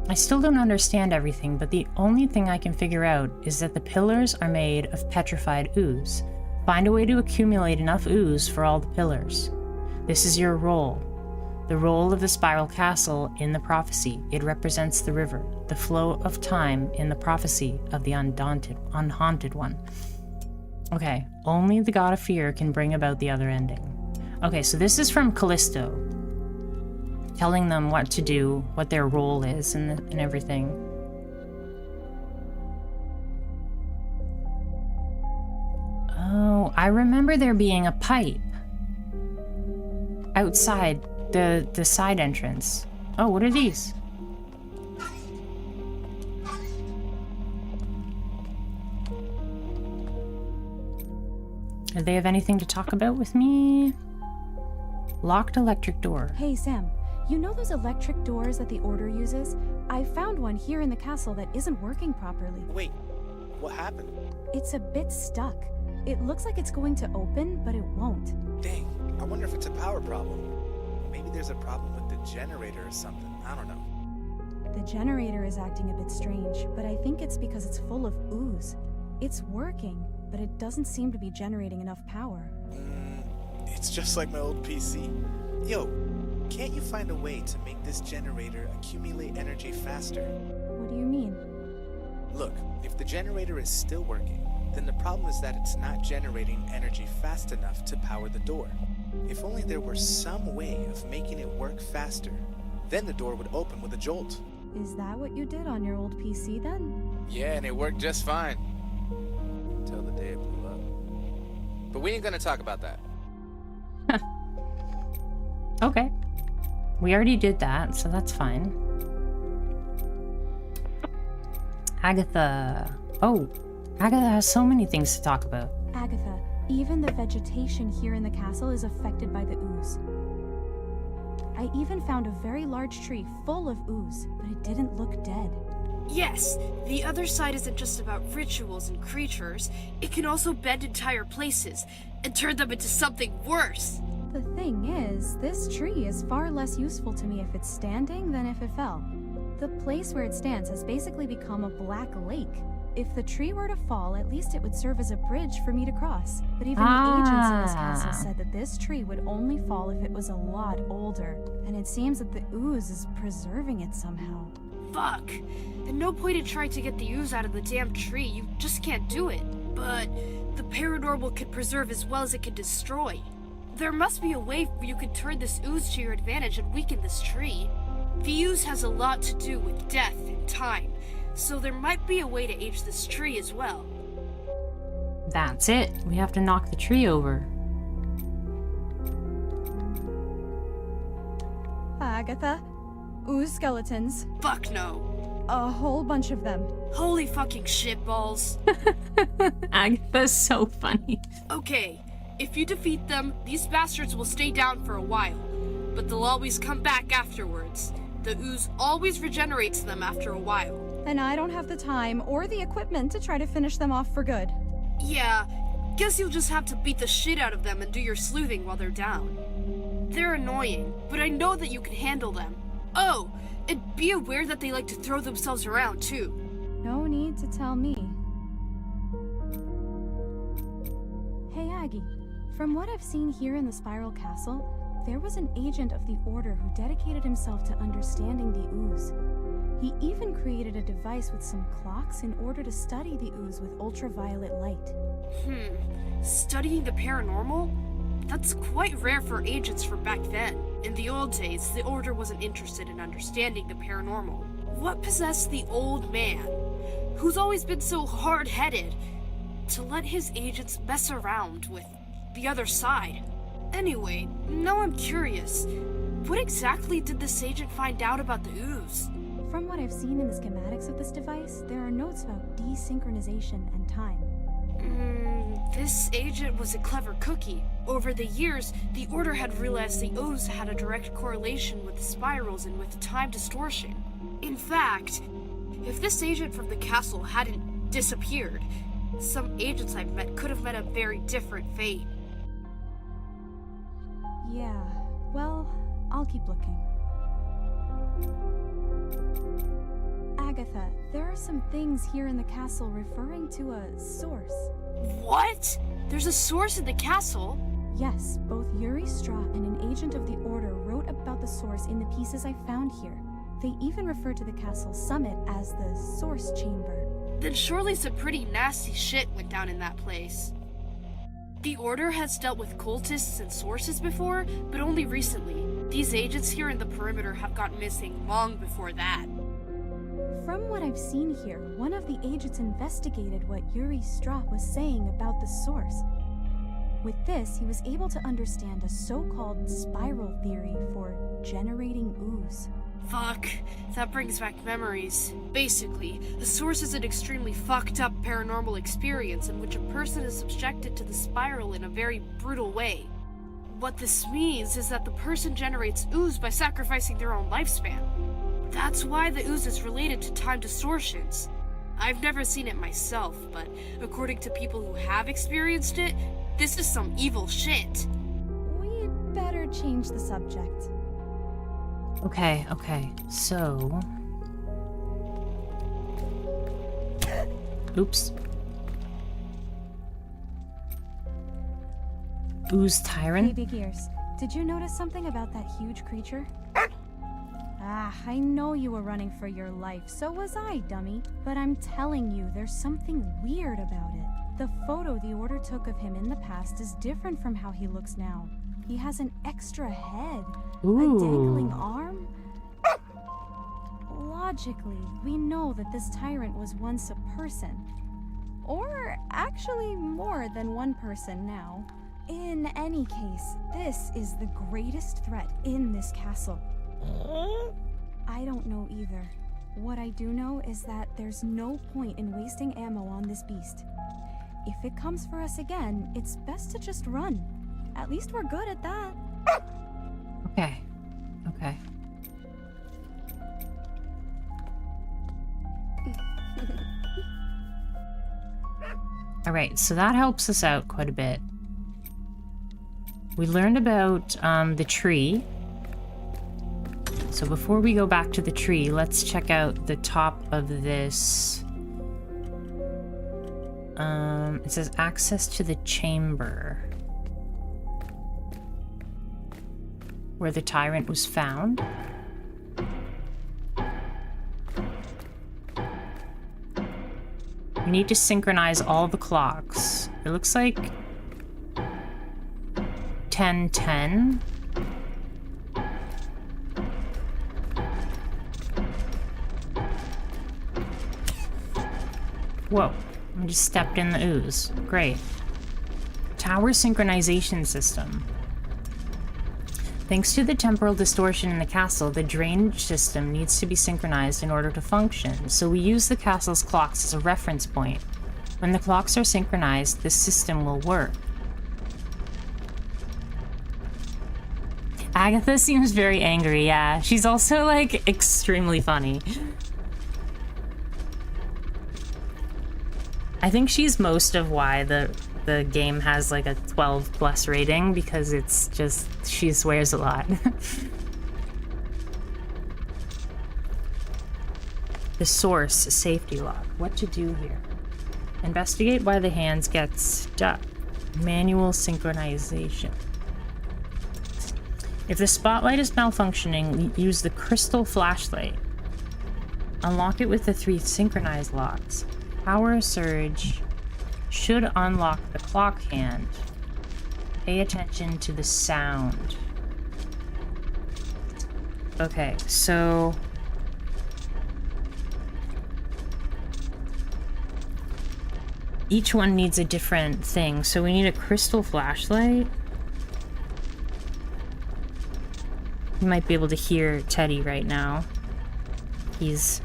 I still don't understand everything, but the only thing I can figure out is that the pillars are made of petrified ooze. Find a way to accumulate enough ooze for all the pillars. This is your role. The role of the Spiral Castle in the prophecy. It represents the river, the flow of time in the prophecy of the unhaunted one. Okay, only the god of fear can bring about the other ending. Okay, so this is from Callisto, telling them what to do, what their role is, and everything. Oh, I remember there being a pipe outside the side entrance. Oh, what are these? Do they have anything to talk about with me? Locked electric door. Hey, Sam. You know those electric doors that the Order uses? I found one here in the castle that isn't working properly. Wait, what happened? It's a bit stuck. It looks like it's going to open, but it won't. Dang, I wonder if it's a power problem. Maybe there's a problem with the generator or something. I don't know. The generator is acting a bit strange, but I think it's because it's full of ooze. It's working, but it doesn't seem to be generating enough power. It's just like my old PC. Yo, can't you find a way to make this generator accumulate energy faster? What do you mean? Look, if the generator is still working, then the problem is that it's not generating energy fast enough to power the door. If only there were some way of making it work faster, then the door would open with a jolt. Is that what you did on your old PC then? Yeah, and it worked just fine. Until the day it blew up. But we ain't gonna talk about that. Okay. We already did that, so that's fine. Agatha. Oh, Agatha has so many things to talk about. Agatha, even the vegetation here in the castle is affected by the ooze. I even found a very large tree full of ooze, but it didn't look dead. Yes, the other side isn't just about rituals and creatures. It can also bend entire places and turn them into something worse. The thing is, this tree is far less useful to me if it's standing than if it fell. The place where it stands has basically become a black lake. If the tree were to fall, at least it would serve as a bridge for me to cross. But even the agents in this castle said that this tree would only fall if it was a lot older. And it seems that the ooze is preserving it somehow. Fuck. There's no point in trying to get the ooze out of the damn tree. You just can't do it. But the paranormal can preserve as well as it can destroy. There must be a way where you can turn this ooze to your advantage and weaken this tree. The ooze has a lot to do with death and time, so there might be a way to age this tree as well. That's it. We have to knock the tree over. Agatha, ooze skeletons. Fuck no. A whole bunch of them. Holy fucking shitballs. Agatha's so funny. Okay, if you defeat them, these bastards will stay down for a while, but they'll always come back afterwards. The ooze always regenerates them after a while. And I don't have the time or the equipment to try to finish them off for good. Yeah, guess you'll just have to beat the shit out of them and do your sleuthing while they're down. They're annoying, but I know that you can handle them. Oh, and be aware that they like to throw themselves around too. No need to tell me. Hey Aggie, from what I've seen here in the Spiral Castle, there was an agent of the Order who dedicated himself to understanding the ooze. He even created a device with some clocks in order to study the ooze with ultraviolet light. Studying the paranormal? That's quite rare for agents from back then. In the old days, the Order wasn't interested in understanding the paranormal. What possessed the old man, who's always been so hard-headed, to let his agents mess around with the other side? Anyway, now I'm curious. What exactly did this agent find out about the ooze? From what I've seen in the schematics of this device, there are notes about desynchronization and time. This agent was a clever cookie. Over the years, the Order had realized the ooze had a direct correlation with the spirals and with time distortion. In fact, if this agent from the castle hadn't disappeared, some agents I've met could have met a very different fate. Yeah, well, I'll keep looking. Agatha, there are some things here in the castle referring to a source. What? There's a source in the castle? Yes, both Yuri Straw and an agent of the Order wrote about the source in the pieces I found here. They even refer to the castle summit as the Source Chamber. Then surely some pretty nasty shit went down in that place. The Order has dealt with cultists and sources before, but only recently. These agents here in the perimeter have gone missing long before that. From what I've seen here, one of the agents investigated what Yuri Straw was saying about the source. With this, he was able to understand a so-called spiral theory for generating ooze. Fuck, that brings back memories. Basically, the source is an extremely fucked up paranormal experience in which a person is subjected to the spiral in a very brutal way. What this means is that the person generates ooze by sacrificing their own lifespan. That's why the ooze is related to time distortions. I've never seen it myself, but according to people who have experienced it, this is some evil shit. We'd better change the subject. Okay, so... Oops. Ooze Tyrant? Baby Gears, did you notice something about that huge creature? I know you were running for your life, so was I, dummy. But I'm telling you, there's something weird about it. The photo the Order took of him in the past is different from how he looks now. He has an extra head, Ooh. a dangling arm. Logically, we know that this tyrant was once a person. Or actually more than one person now. In any case, this is the greatest threat in this castle. I don't know either. What I do know is that there's no point in wasting ammo on this beast. If it comes for us again, it's best to just run. At least we're good at that. Alright, so that helps us out quite a bit. We learned about the tree. So before we go back to the tree, let's check out the top of this. It says access to the chamber where the tyrant was found. We need to synchronize all the clocks. It looks like 10:10. Whoa, I just stepped in the ooze. Great. Tower synchronization system. Thanks to the temporal distortion in the castle, the drainage system needs to be synchronized in order to function, so we use the castle's clocks as a reference point. When the clocks are synchronized, the system will work. Agatha seems very angry, yeah. She's also, like, extremely funny. I think she's most of why the game has like a 12+ rating, because it's just, she swears a lot. The source safety lock. What to do here? Investigate why the hands get stuck. Manual synchronization. If the spotlight is malfunctioning, use the crystal flashlight. Unlock it with the 3 synchronized locks. Power surge should unlock the clock hand. Pay attention to the sound. Okay, so each one needs a different thing. So we need a crystal flashlight. You might be able to hear Teddy right now. He's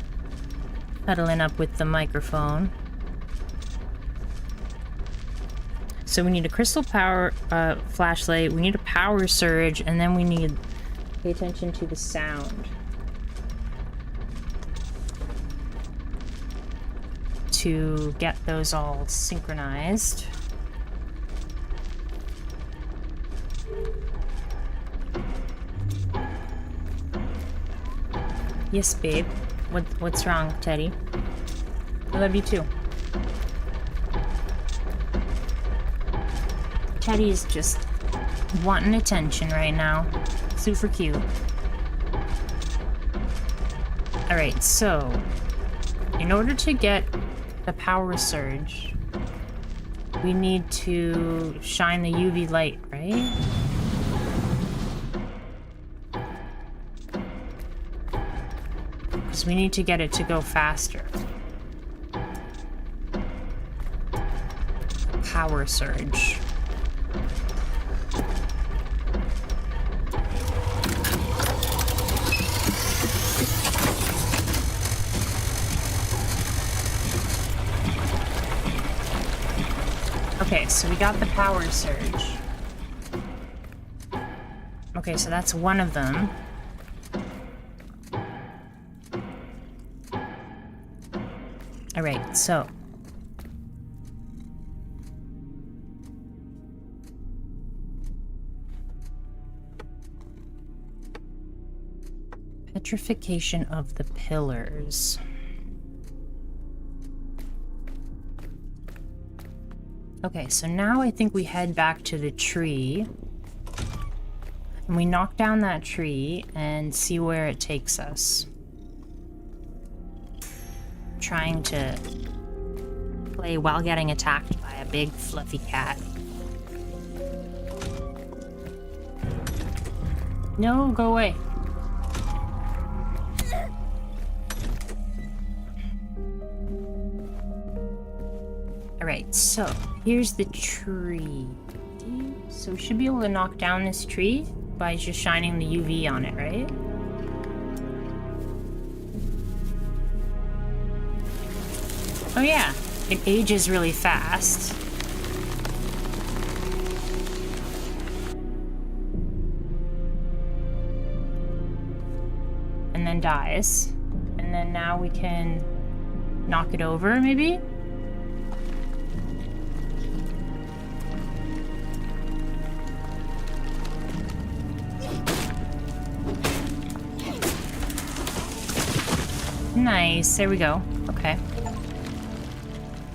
huddling up with the microphone. So we need a crystal power flashlight, we need a power surge, and then we need to pay attention to the sound to get those all synchronized. Yes, babe. What's wrong, Teddy? I love you too. Teddy's just wanting attention right now. Super cute. Alright, so in order to get the power surge, we need to shine the UV light, right? Because we need to get it to go faster. Power surge. Okay, so we got the power surge. Okay, so that's one of them. Alright, so petrification of the pillars. Okay, so now I think we head back to the tree. And we knock down that tree and see where it takes us. Trying to play while getting attacked by a big fluffy cat. No, go away. Alright, so here's the tree. So we should be able to knock down this tree by just shining the UV on it, right? Oh yeah, it ages really fast. And then dies. And then now we can Knock it over, maybe? Nice, there we go. Okay.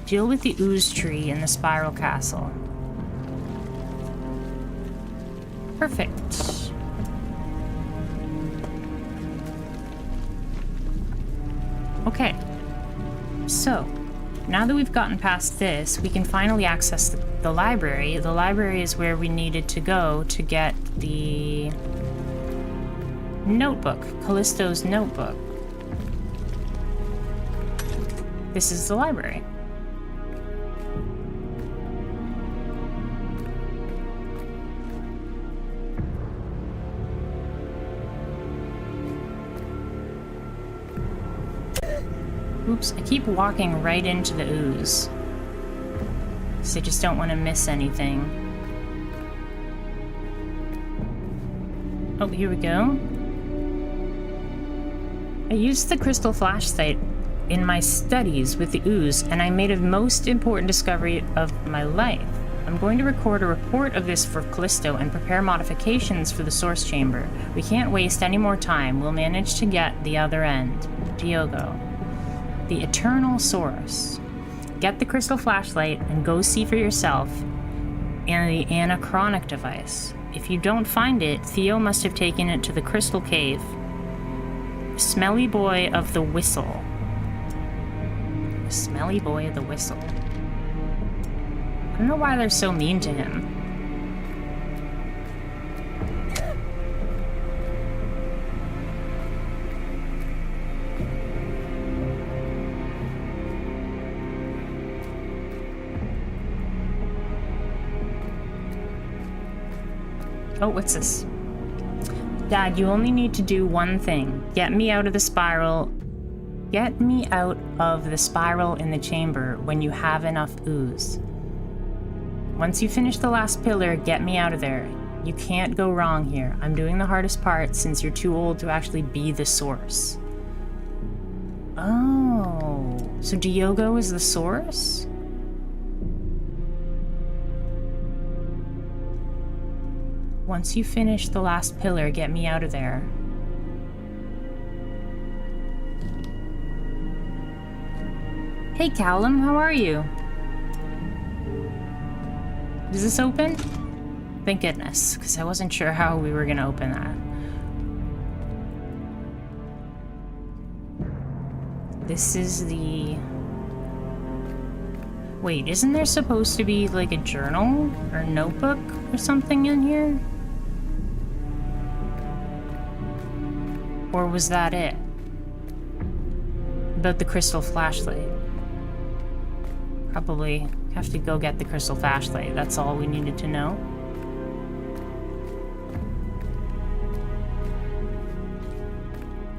Deal with the ooze tree in the spiral castle. Perfect. Okay. So, now that we've gotten past this, we can finally access the library. The library is where we needed to go to get the notebook, Callisto's notebook. This is the library. Oops, I keep walking right into the ooze. So I just don't want to miss anything. Oh, here we go. I used the crystal flashlight in my studies with the ooze, and I made a most important discovery of my life. I'm going to record a report of this for Callisto and prepare modifications for the source chamber. We can't waste any more time. We'll manage to get the other end. Diogo. The eternal source. Get the crystal flashlight and go see for yourself and the anachronic device. If you don't find it, Theo must have taken it to the crystal cave. Smelly boy of the whistle. Smelly boy of the whistle. I don't know why they're so mean to him. Oh, what's this? Dad, you only need to do one thing. Get me out of the spiral. Get me out of the spiral in the chamber when you have enough ooze. Once you finish the last pillar, get me out of there. You can't go wrong here. I'm doing the hardest part since you're too old to actually be the source. Oh, so Diogo is the source? Once you finish the last pillar, get me out of there. Hey Callum, how are you? Is this open? Thank goodness, because I wasn't sure how we were gonna open that. This is the... Wait, isn't there supposed to be like a journal or notebook or something in here? Or was that it? About the crystal flashlight. Probably have to go get the crystal flashlight. That's all we needed to know.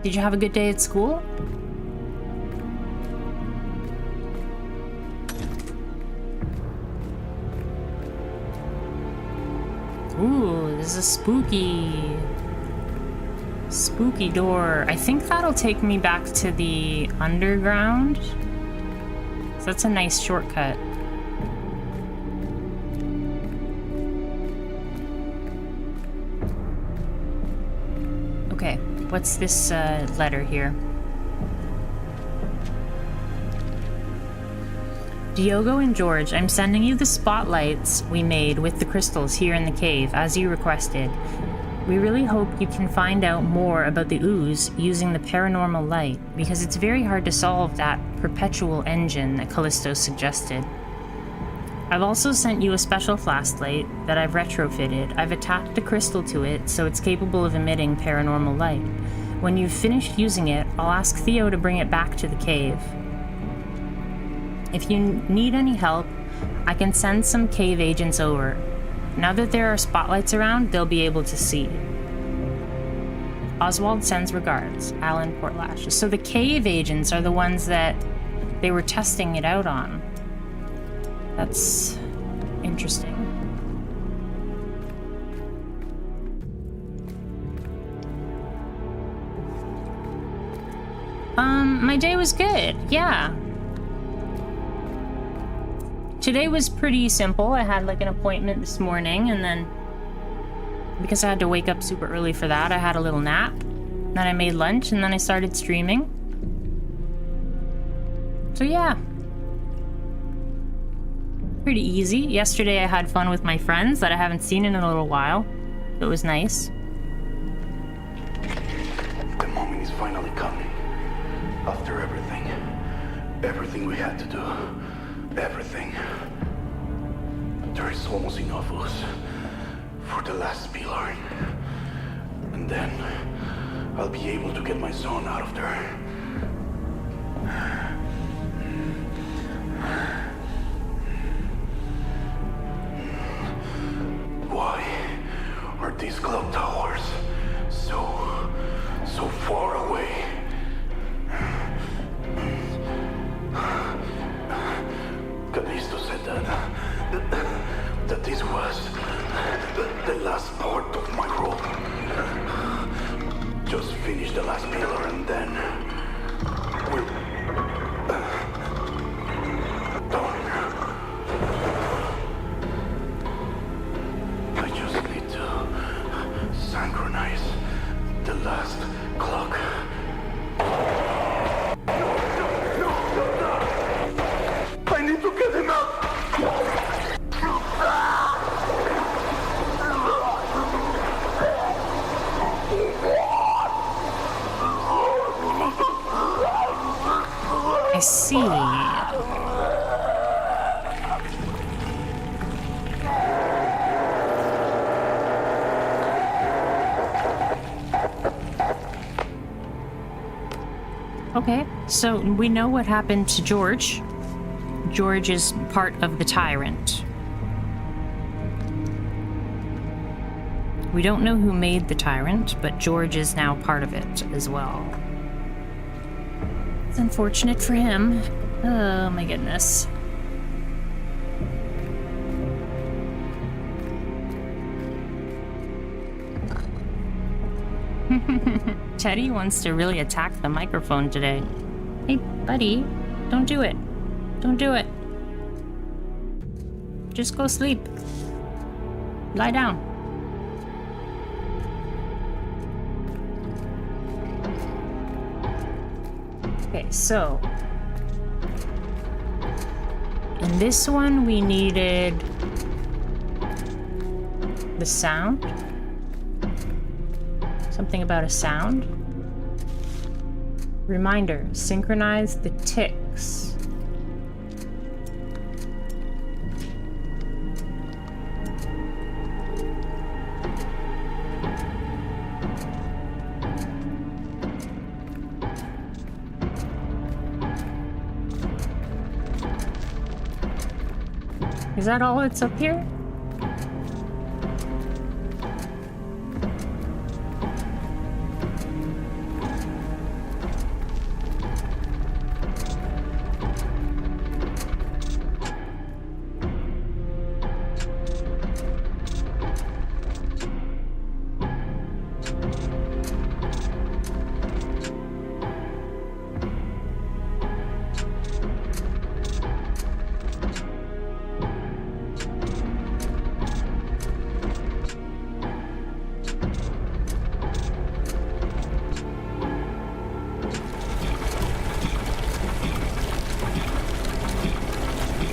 Did you have a good day at school? Ooh, this is a spooky door. I think that'll take me back to the underground. So that's a nice shortcut. Okay, what's this letter here? Diogo and George, I'm sending you the spotlights we made with the crystals here in the cave, as you requested. We really hope you can find out more about the ooze using the paranormal light, because it's very hard to solve that perpetual engine that Callisto suggested. I've also sent you a special flashlight that I've retrofitted. I've attached a crystal to it so it's capable of emitting paranormal light. When you've finished using it, I'll ask Theo to bring it back to the cave. If you need any help, I can send some cave agents over. Now that there are spotlights around, they'll be able to see. Oswald sends regards, Alan Portlash. So the cave agents are the ones that they were testing it out on. That's interesting. My day was good, yeah. Today was pretty simple. I had like an appointment this morning, and then because I had to wake up super early for that, I had a little nap. Then I made lunch, and then I started streaming. So yeah. Pretty easy. Yesterday I had fun with my friends that I haven't seen in a little while. It was nice. The moment is finally coming. After everything we had to do, everything. There is almost enough of us for the last pillar. And then I'll be able to get my son out of there. Why are these clock towers so far away? Callisto said that this was the last part of my rope. Just finish the last pillar and then we're done. I just need to synchronize the last clock. I need to get him out! I see. Okay, so we know what happened to George. George is part of the Tyrant. We don't know who made the Tyrant, but George is now part of it as well. It's unfortunate for him. Oh my goodness. Teddy wants to really attack the microphone today. Hey, buddy, don't do it. Don't do it. Just go sleep. Lie down. Okay, so in this one we needed the sound. Something about a sound. Reminder, synchronize the ticks. Is that all that's up here?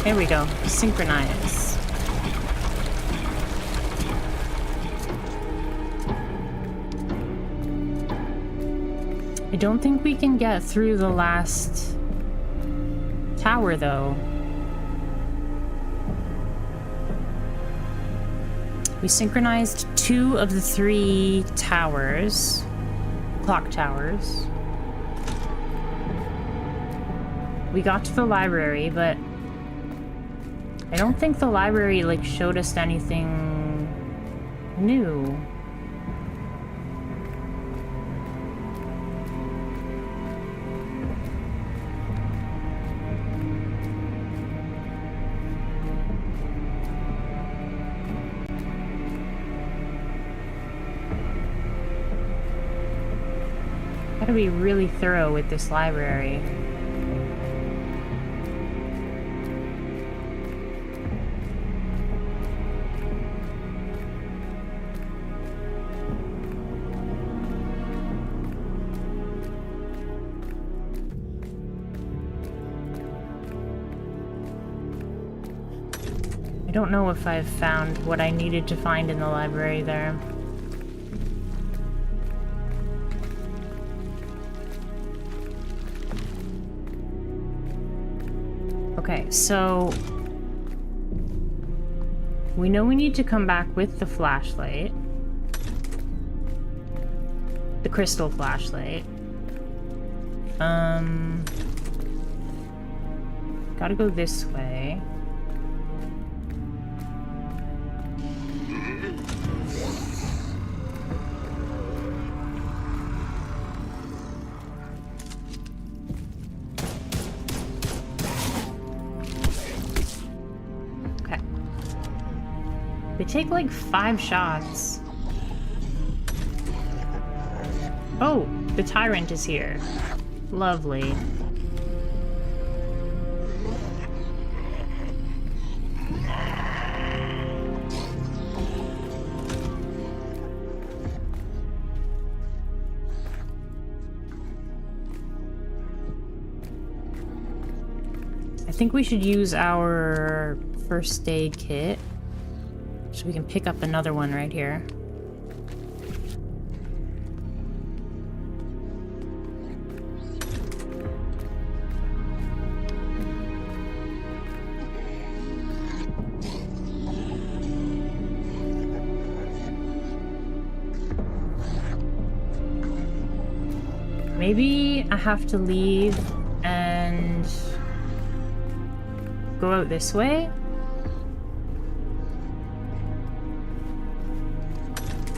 There we go. Synchronize. I don't think we can get through the last tower, though. We synchronized 2 of the 3 towers. Clock towers. We got to the library, but I don't think the library, like, showed us anything new. Gotta be really thorough with this library. don't know if I've found what I needed to find in the library there. Okay, so we know we need to come back with the flashlight. The crystal flashlight. Gotta go this way. Okay. They take like 5 shots. Oh, the tyrant is here. Lovely. I think we should use our first aid kit so we can pick up another one right here. Maybe I have to leave and go out this way?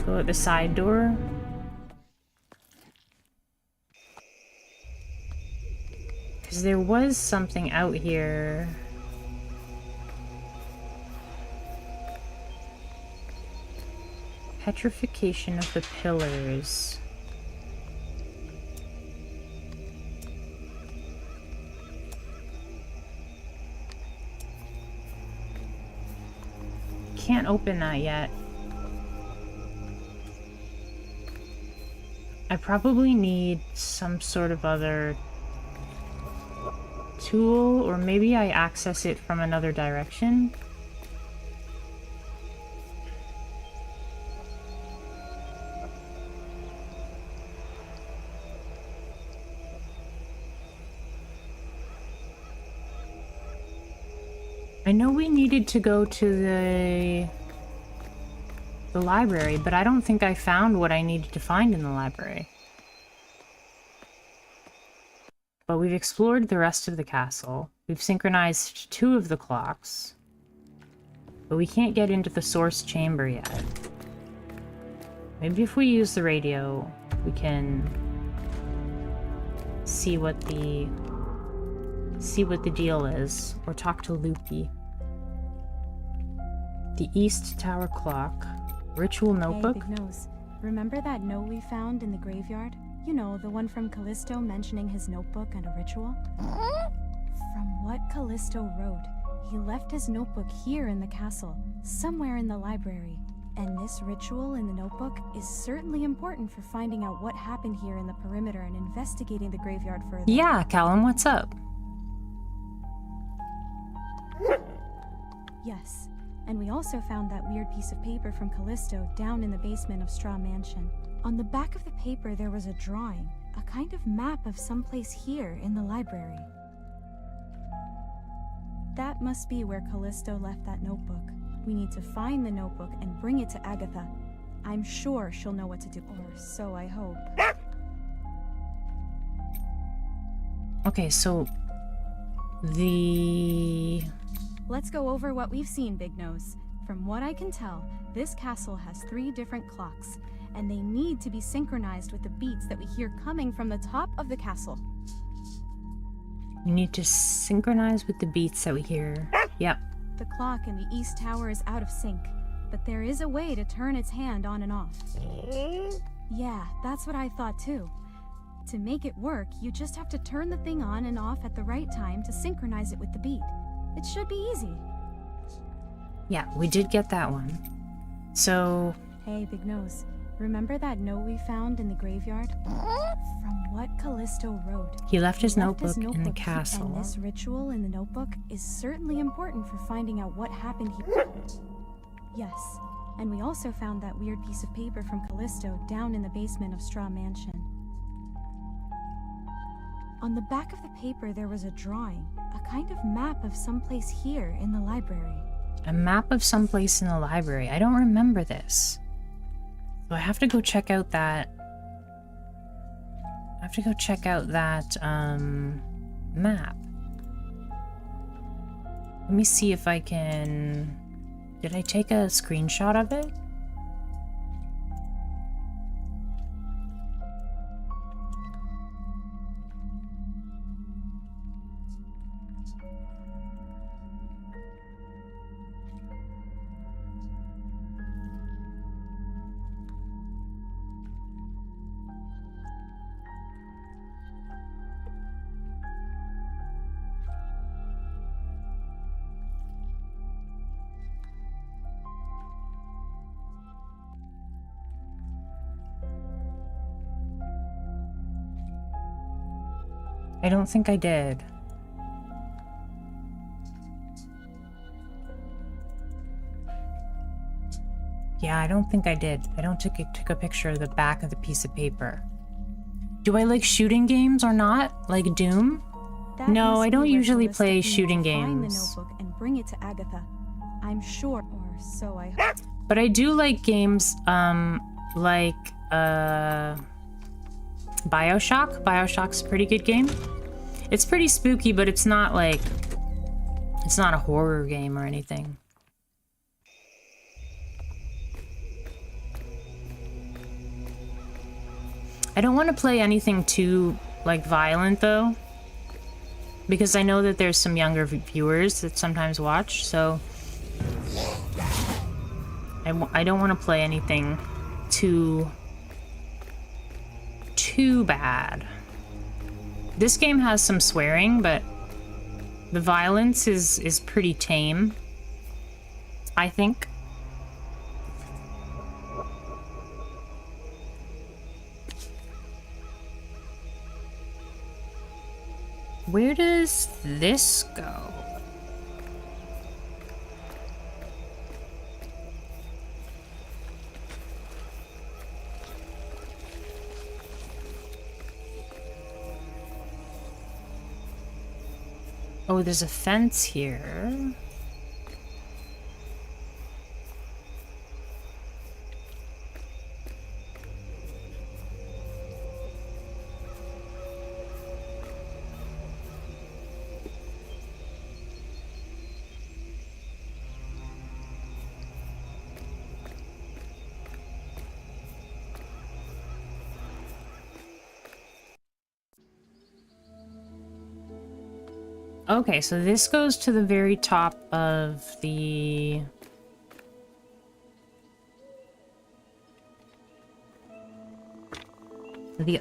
Go out the side door? Because there was something out here. Petrification of the pillars. Can't open that yet. I probably need some sort of other tool, or maybe I access it from another direction. I know we needed to go to the library, but I don't think I found what I needed to find in the library. But we've explored the rest of the castle. We've synchronized 2 of the clocks. But we can't get into the source chamber yet. Maybe if we use the radio, we can see what the deal is, or talk to Loopy. The East Tower clock. Ritual notebook. Hey, Big Nose. Remember that note we found in the graveyard? You know, the one from Callisto mentioning his notebook and a ritual? From what Callisto wrote, he left his notebook here in the castle, somewhere in the library. And this ritual in the notebook is certainly important for finding out what happened here in the perimeter and investigating the graveyard further. Yeah, Callum, what's up? Yes, and we also found that weird piece of paper from Callisto down in the basement of Straw Mansion. On the back of the paper there was a drawing, a kind of map of someplace here in the library. That must be where Callisto left that notebook. We need to find the notebook and bring it to Agatha. I'm sure she'll know what to do, or so I hope. Okay, so Let's go over what we've seen, Big Nose. From what I can tell, this castle has 3 different clocks, and they need to be synchronized with the beats that we hear coming from the top of the castle. we need to synchronize with the beats that we hear. Yep. The clock in the East Tower is out of sync, but there is a way to turn its hand on and off. Yeah, that's what I thought too. To make it work, you just have to turn the thing on and off at the right time to synchronize it with the beat. It should be easy. Yeah, we did get that one. So... Hey, Big Nose. Remember that note we found in the graveyard? From what Callisto wrote. He left his He notebook in the notebook, castle. And this ritual in the notebook is certainly important for finding out what happened here. Yes, and we also found that weird piece of paper from Callisto down in the basement of Straw Mansion. On the back of the paper there was a drawing, a kind of map of someplace here in the library. A map of someplace in the library. I don't remember this. So I have to go check out that... map. Let me see if I can... Did I take a screenshot of it? I don't think I did. Yeah, I don't think I did. I don't took a picture of the back of the piece of paper. Do I like shooting games or not? Like Doom? That No, must I be don't where usually Callisto play came to shooting find games. the notebook and bring it to Agatha. I'm sure, or so I hope. But I do like games, like, Bioshock. Bioshock's a pretty good game. It's pretty spooky, but it's not like... It's not a horror game or anything. I don't want to play anything too, like, violent, though. Because I know that there's some younger viewers that sometimes watch, so... I don't want to play anything too bad. This game has some swearing, but the violence is pretty tame, I think. Where does this go? Oh, there's a fence here. Okay, so this goes to the very top of the...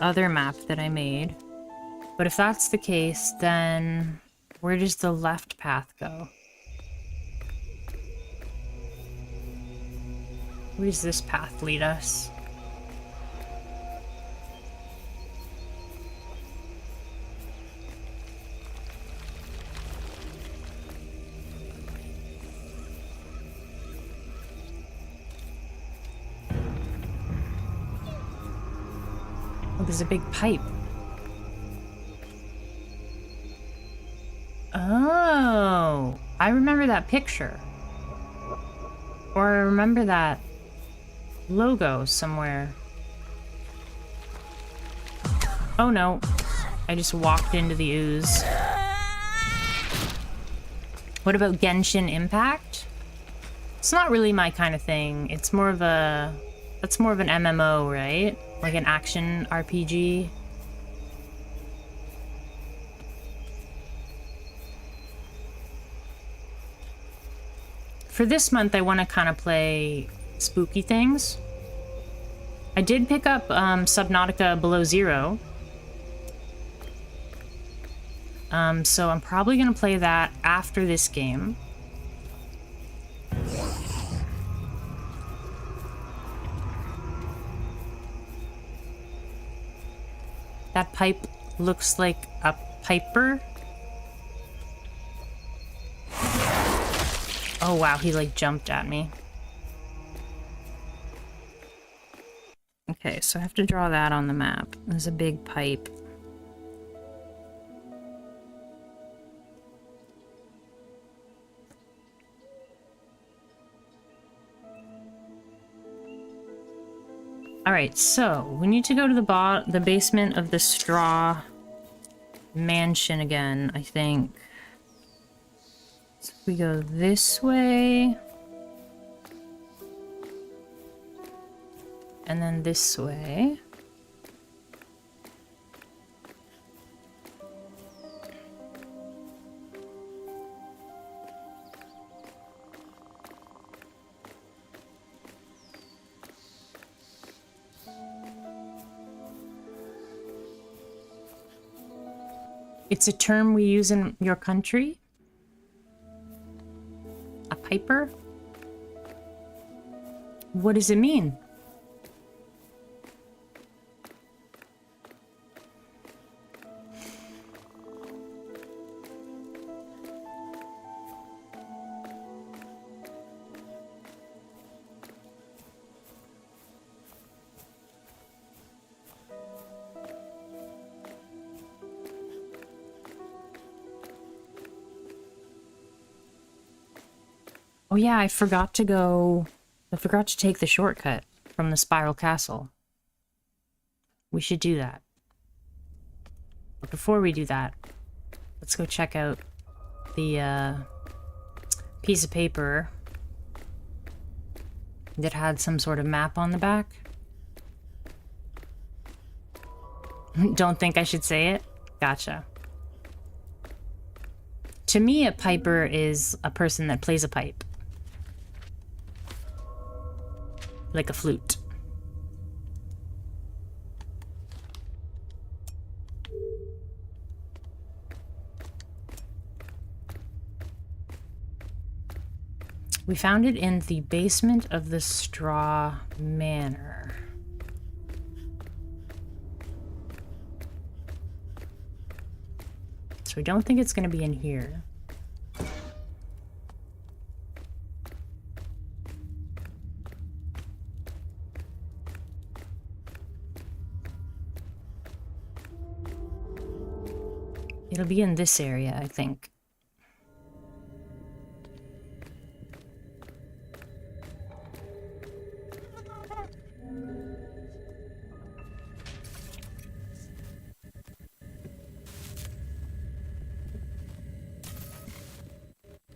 other map that I made. But if that's the case, then where does the left path go? Where does this path lead us? Oh, there's a big pipe. Oh, I remember that picture. Or I remember that logo somewhere. Oh no, I just walked into the ooze. What about Genshin Impact? It's not really my kind of thing. It's more of a... That's more of an MMO, right? Like an action RPG. For this month, I want to kind of play spooky things. I did pick up Subnautica Below Zero. So I'm probably going to play that after this game. That pipe looks like a piper. Oh wow, he like jumped at me. Okay, so I have to draw that on the map. There's a big pipe. Alright, so we need to go to the basement of the straw mansion again, I think. So we go this way. And then this way. It's a term we use in your country? A piper? What does it mean? Oh yeah, I forgot to take the shortcut from the Spiral Castle. We should do that. But before we do that, let's go check out the piece of paper that had some sort of map on the back. Don't think I should say it? Gotcha. To me, a piper is a person that plays a pipe. Like a flute. We found it in the basement of the Straw Manor. So we don't think it's going to be in here. It'll be in this area, I think.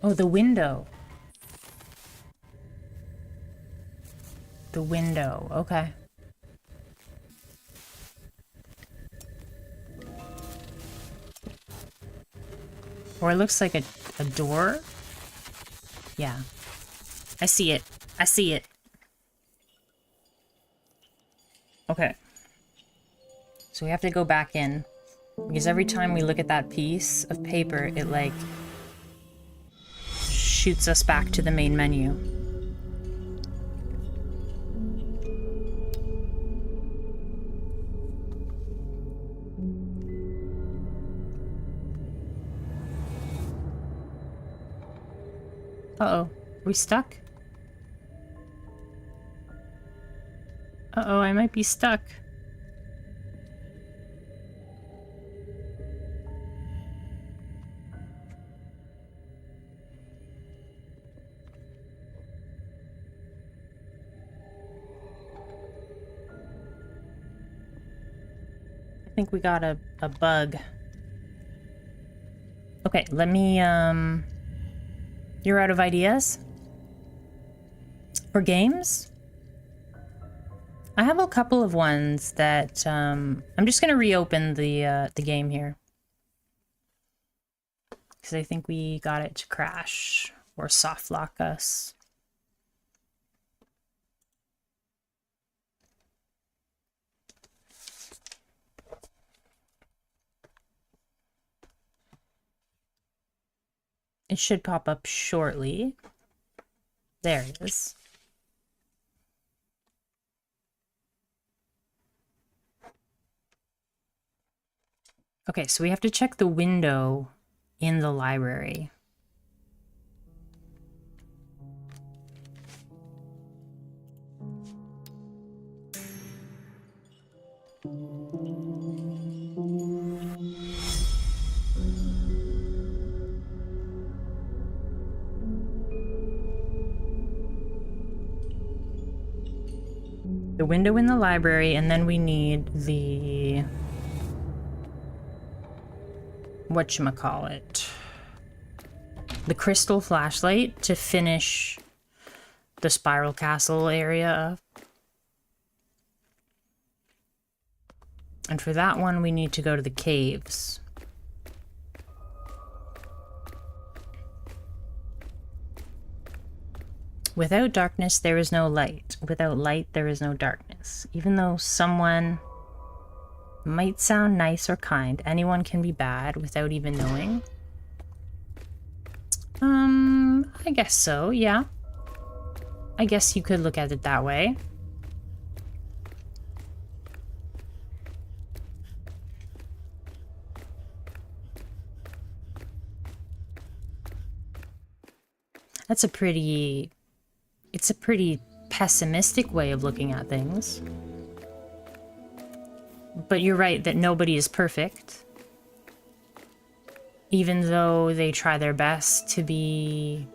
Oh, the window. The window, okay. Or it looks like a door. Yeah. I see it. I see it. Okay. So we have to go back in. Because every time we look at that piece of paper, it like shoots us back to the main menu. Uh-oh. We stuck? Uh-oh, I might be stuck. I think we got a bug. Okay, let me, You're out of ideas? For games? I have a couple of ones that, I'm just gonna reopen the game here. Because I think we got it to crash or soft lock us. It should pop up shortly. There it is. Okay, so we have to check the window in the library. The window in the library, and then we need the... whatchamacallit? The crystal flashlight to finish the Spiral Castle area. And for that one, we need to go to the caves. Without darkness, there is no light. Without light, there is no darkness. Even though someone might sound nice or kind, anyone can be bad without even knowing. I guess so, yeah. I guess you could look at it that way. That's a pretty... it's a pretty pessimistic way of looking at things. But you're right that nobody is perfect. Even though they try their best to be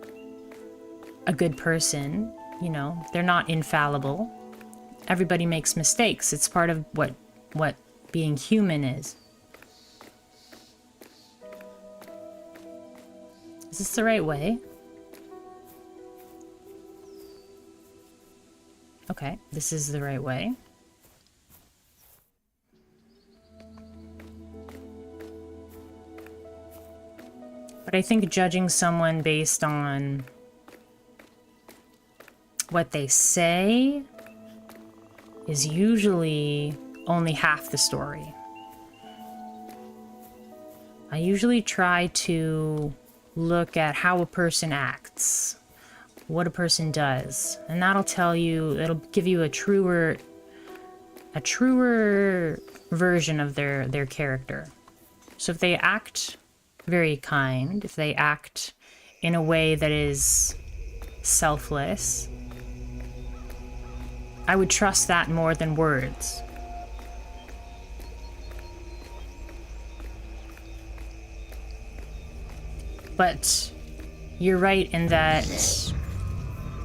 a good person, you know, they're not infallible. Everybody makes mistakes. It's part of what being human is. Is this the right way? Okay, this is the right way. But I think judging someone based on what they say is usually only half the story. I usually try to look at how a person acts, what a person does, and that'll tell you, it'll give you a truer version of their character. So if they act very kind, if they act in a way that is selfless, I would trust that more than words. But you're right in that,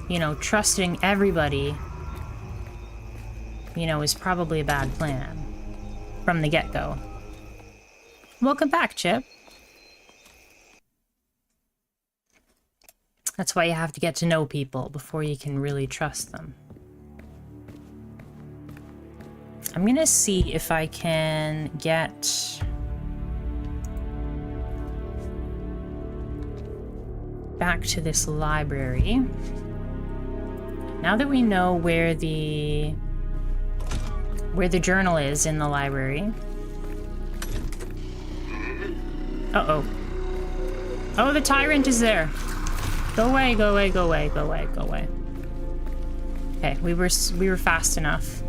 you know, trusting everybody, you know, is probably a bad plan from the get-go. Welcome back, Chip. That's why you have to get to know people before you can really trust them. I'm gonna see if I can get back to this library. Now that we know where the journal is in the library. Uh-oh. Oh, the tyrant is there. Go away, go away, go away, go away, go away. Okay, we were fast enough.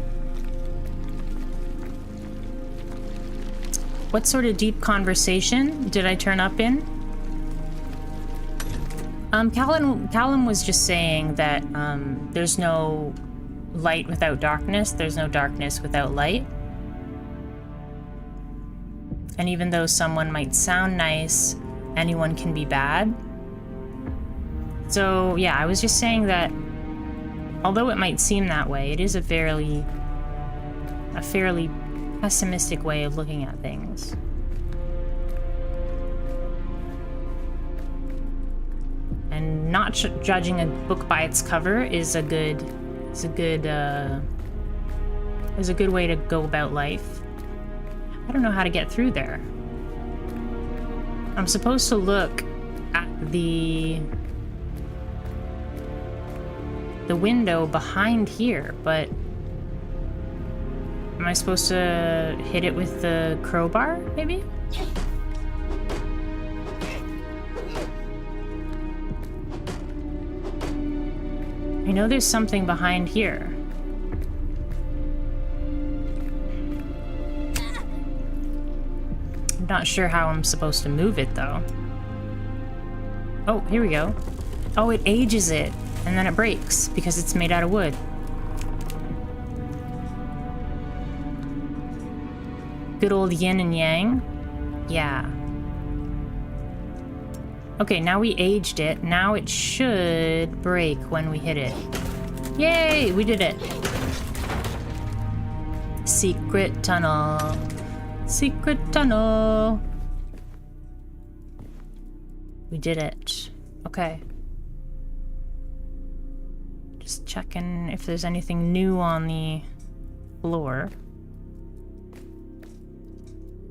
What sort of deep conversation did I turn up in? Callum was just saying that there's no light without darkness, there's no darkness without light. And even though someone might sound nice, anyone can be bad. So yeah, I was just saying that although it might seem that way, it is a fairly pessimistic way of looking at things. And not judging a book by its cover is a good way to go about life. I don't know how to get through there. I'm supposed to look at the window behind here, but am I supposed to hit it with the crowbar, maybe? I know there's something behind here. I'm not sure how I'm supposed to move it, though. Oh, here we go. Oh, it ages it, and then it breaks, because it's made out of wood. Good old yin and yang. Yeah. Okay, now we aged it. Now it should break when we hit it. Yay! We did it. Secret tunnel. Secret tunnel. We did it. Okay. Just checking if there's anything new on the floor.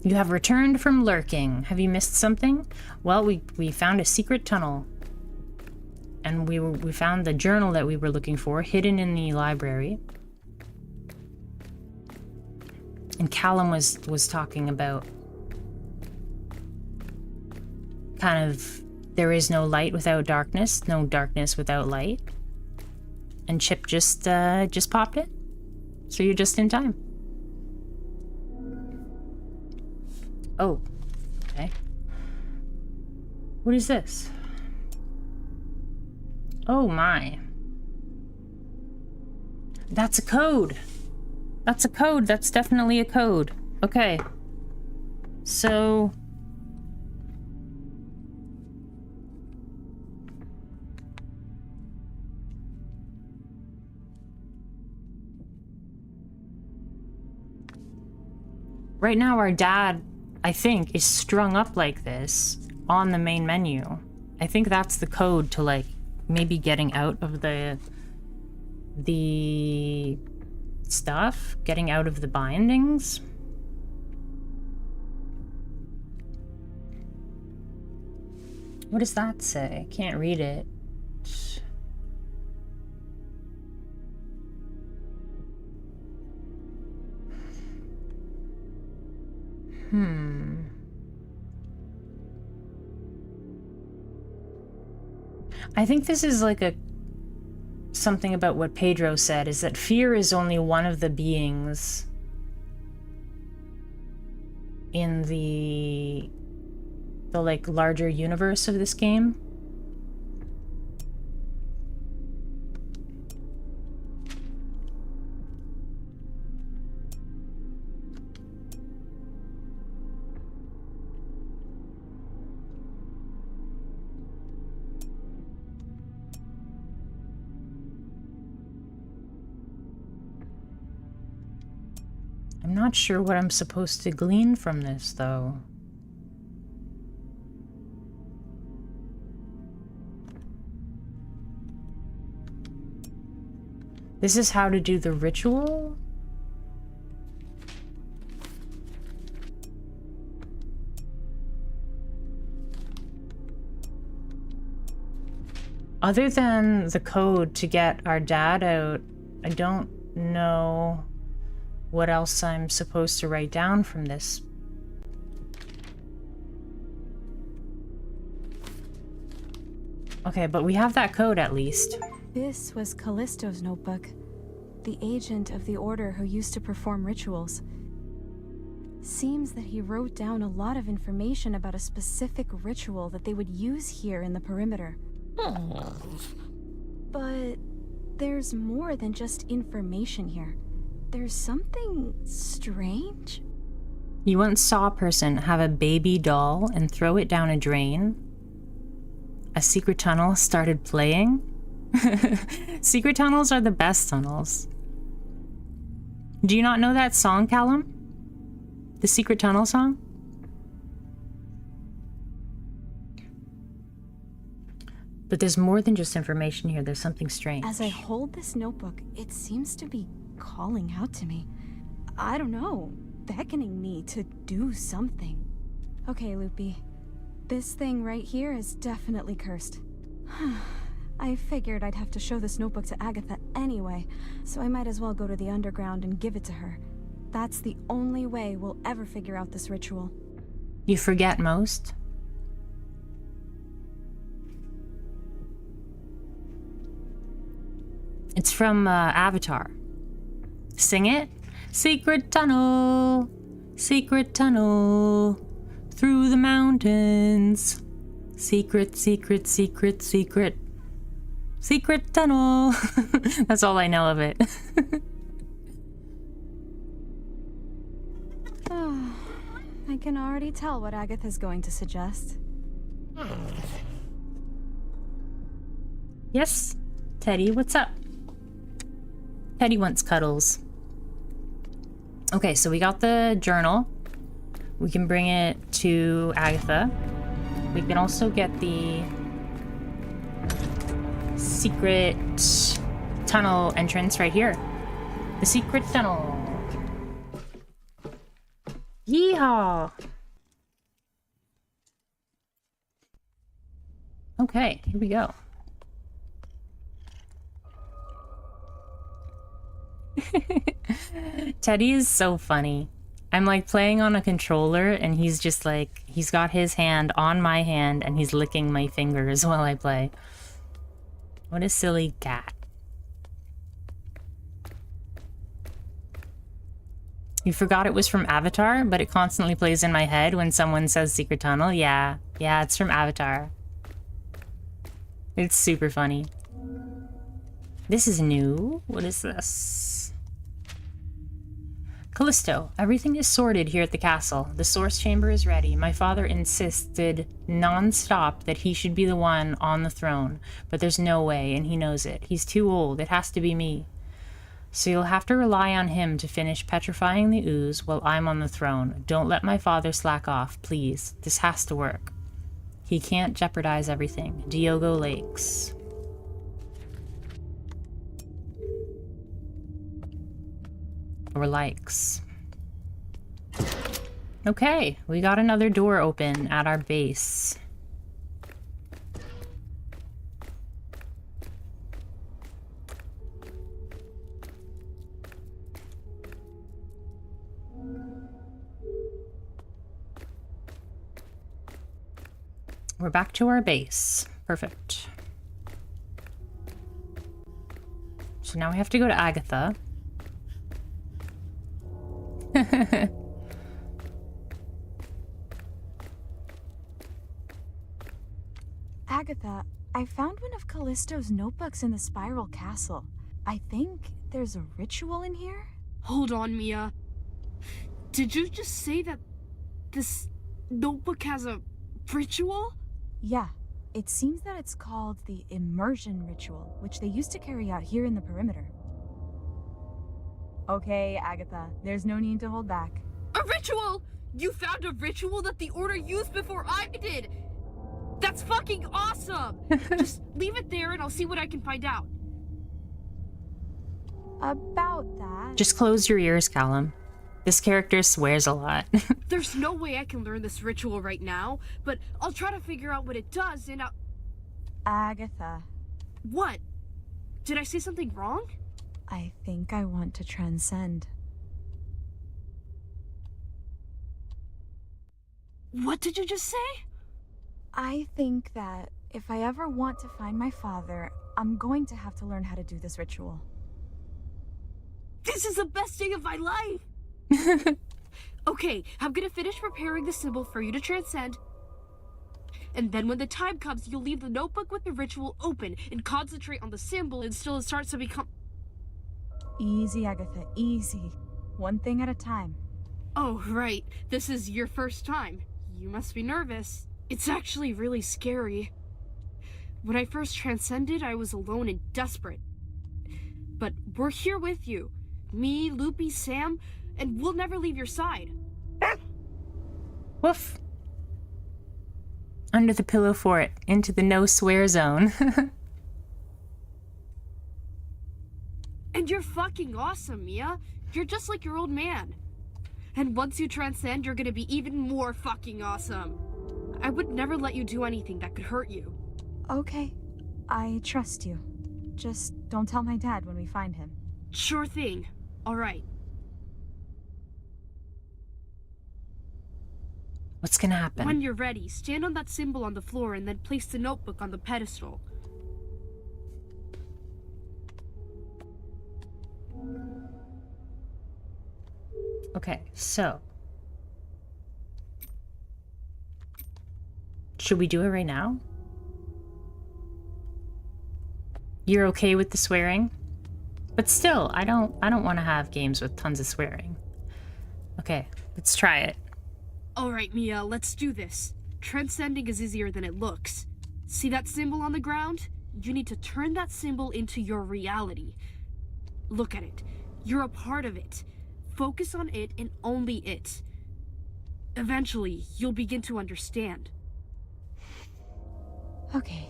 You have returned from lurking. Have you missed something? Well, we found a secret tunnel. And we found the journal that we were looking for, hidden in the library. And Callum was talking about kind of there is no light without darkness, no darkness without light. And Chip just popped it. So you're just in time. Oh, okay. What is this? Oh my. That's a code. That's a code. That's definitely a code. Okay. So... right now our dad, I think, is strung up like this on the main menu. I think that's the code to, like, maybe getting out of the stuff, getting out of the bindings. What does that say? I can't read it. I think this is like something about what Pedro said, is that fear is only one of the beings in the like larger universe of this game. I'm not sure what I'm supposed to glean from this, though. This is how to do the ritual? Other than the code to get our dad out, I don't know what else I'm supposed to write down from this. Okay, but we have that code at least. This was Callisto's notebook, the agent of the Order who used to perform rituals. Seems that he wrote down a lot of information about a specific ritual that they would use here in the perimeter. But there's more than just information here. There's something strange. You once saw a person have a baby doll and throw it down a drain. A secret tunnel started playing. Secret tunnels are the best tunnels. Do you not know that song, Callum? The Secret Tunnel song? But there's more than just information here. There's something strange. As I hold this notebook, it seems to be calling out to me. I don't know, beckoning me to do something. Okay, Loopy. This thing right here is definitely cursed. I figured I'd have to show this notebook to Agatha anyway, so I might as well go to the underground and give it to her. That's the only way we'll ever figure out this ritual. You forget most. It's from Avatar. Sing it. Secret tunnel, secret tunnel, through the mountains. Secret, secret, secret, secret. Secret tunnel. That's all I know of it. I can already tell what Agatha's going to suggest. Yes, Teddy, what's up? Teddy wants cuddles. Okay, so we got the journal. We can bring it to Agatha. We can also get the secret tunnel entrance right here. The secret tunnel. Yeehaw! Okay, here we go. Teddy is so funny. I'm like playing on a controller and he's just like, he's got his hand on my hand and he's licking my fingers while I play. What a silly cat. You forgot it was from Avatar, but it constantly plays in my head when someone says secret tunnel. Yeah, it's from Avatar. It's super funny. This is new. What is this? Callisto, everything is sorted here at the castle. The source chamber is ready. My father insisted non-stop that he should be the one on the throne, but there's no way, and he knows it. He's too old. It has to be me. So you'll have to rely on him to finish petrifying the ooze while I'm on the throne. Don't let my father slack off, please. This has to work. He can't jeopardize everything. Diogo Lakes. Or likes. Okay, we got another door open at our base. We're back to our base. Perfect. So now we have to go to Agatha. Agatha, I found one of Callisto's notebooks in the Spiral Castle. I think there's a ritual in here? Hold on, Mia. Did you just say that this notebook has a ritual? Yeah. It seems that it's called the Immersion Ritual, which they used to carry out here in the perimeter. Okay, Agatha, there's no need to hold back. A ritual? You found a ritual that the Order used before I did! That's fucking awesome! Just leave it there and I'll see what I can find out. About that... Just close your ears, Callum. This character swears a lot. There's no way I can learn this ritual right now, but I'll try to figure out what it does and I'll... Agatha. What? Did I say something wrong? I think I want to transcend. What did you just say? I think that if I ever want to find my father, I'm going to have to learn how to do this ritual. This is the best day of my life! Okay, I'm gonna finish preparing the symbol for you to transcend. And then when the time comes, you'll leave the notebook with the ritual open and concentrate on the symbol until it starts to become... Easy, Agatha, easy. One thing at a time. Oh, right. This is your first time. You must be nervous. It's actually really scary. When I first transcended, I was alone and desperate. But we're here with you. Me, Loopy, Sam, and we'll never leave your side. Woof. Under the pillow for it. Into the no swear zone. And you're fucking awesome, Mia. You're just like your old man. And once you transcend, you're gonna be even more fucking awesome. I would never let you do anything that could hurt you. Okay, I trust you. Just don't tell my dad when we find him. Sure thing. All right. What's gonna happen? When you're ready, stand on that symbol on the floor and then place the notebook on the pedestal. Okay, so Should we do it right now? You're okay with the swearing? But still, I don't want to have games with tons of swearing. Okay, let's try it. Alright, Mia, let's do this. Transcending is easier than it looks. See that symbol on the ground? You need to turn that symbol into your reality. Look at it. You're a part of it. Focus on it and only it. Eventually, you'll begin to understand. Okay.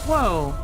Whoa.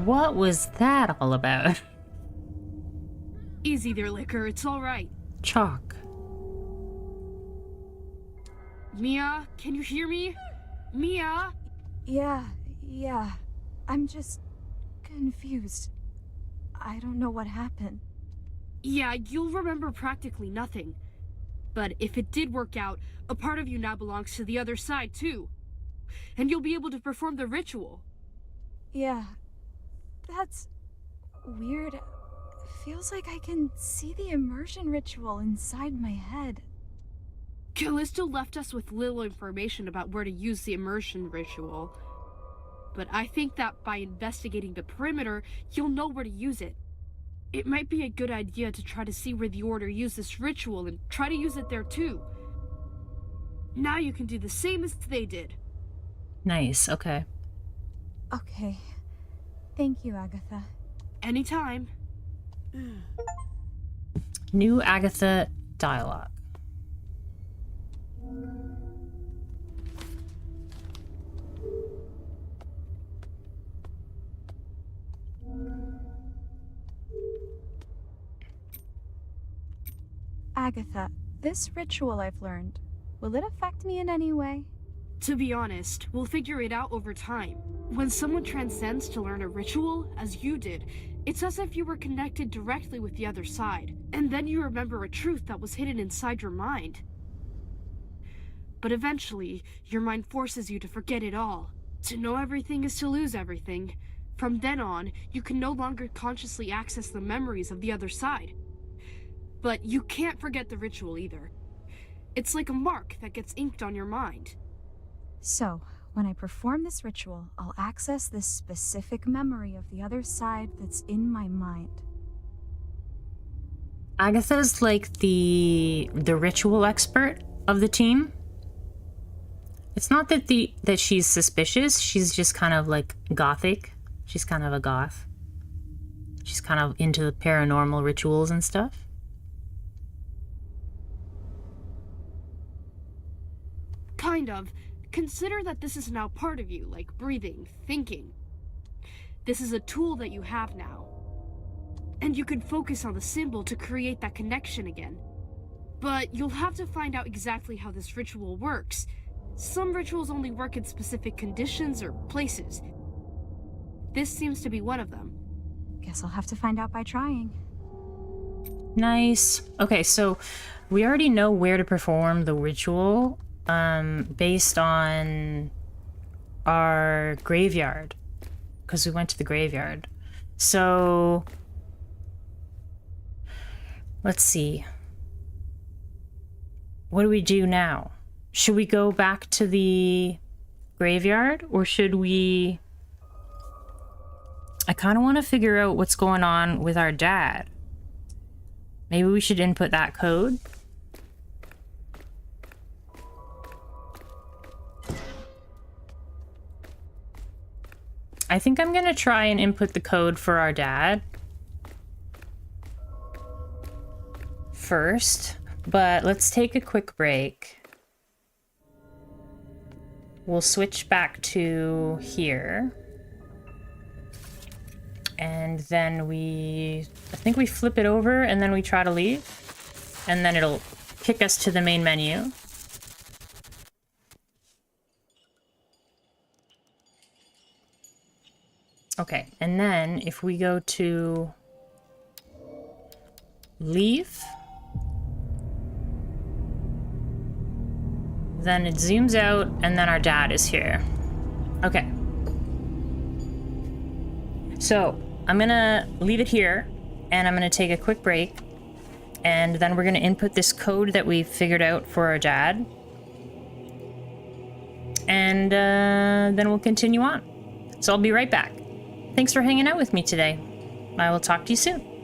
What was that all about? Easy there, Liquor. It's alright. Chalk. Mia, can you hear me? Mia? Yeah. I'm just confused. I don't know what happened. Yeah, you'll remember practically nothing. But if it did work out, a part of you now belongs to the other side, too. And you'll be able to perform the ritual. Yeah. That's weird. Feels like I can see the immersion ritual inside my head. Callisto left us with little information about where to use the immersion ritual. But I think that by investigating the perimeter, you'll know where to use it. It might be a good idea to try to see where the Order used this ritual and try to use it there too. Now you can do the same as they did. Nice, okay. Okay. Thank you, Agatha. Anytime. New Agatha dialogue. Agatha, this ritual I've learned, will it affect me in any way? To be honest, we'll figure it out over time. When someone transcends to learn a ritual, as you did, it's as if you were connected directly with the other side, and then you remember a truth that was hidden inside your mind. But eventually, your mind forces you to forget it all. To know everything is to lose everything. From then on, you can no longer consciously access the memories of the other side. But you can't forget the ritual either. It's like a mark that gets inked on your mind. So, when I perform this ritual, I'll access this specific memory of the other side that's in my mind. Agatha's like the ritual expert of the team. It's not that she's suspicious, she's just kind of like gothic. She's kind of a goth. She's kind of into the paranormal rituals and stuff. Kind of. Consider that this is now part of you, like breathing, thinking. This is a tool that you have now. And you can focus on the symbol to create that connection again. But you'll have to find out exactly how this ritual works. Some rituals only work in specific conditions or places. This seems to be one of them. Guess I'll have to find out by trying. Nice. Okay, so we already know where to perform the ritual based on our graveyard, because we went to the graveyard. So let's see. What do we do now? Should we go back to the graveyard, or should we... I kind of want to figure out what's going on with our dad. Maybe we should input that code. I think I'm gonna try and input the code for our dad first, but let's take a quick break. We'll switch back to here. And then I think we flip it over and then we try to leave. And then it'll kick us to the main menu. Okay, and then if we go to leave, then it zooms out and then our dad is here. Okay. So I'm gonna leave it here and I'm gonna take a quick break and then we're gonna input this code that we figured out for our dad. And then we'll continue on. So I'll be right back. Thanks for hanging out with me today. I will talk to you soon.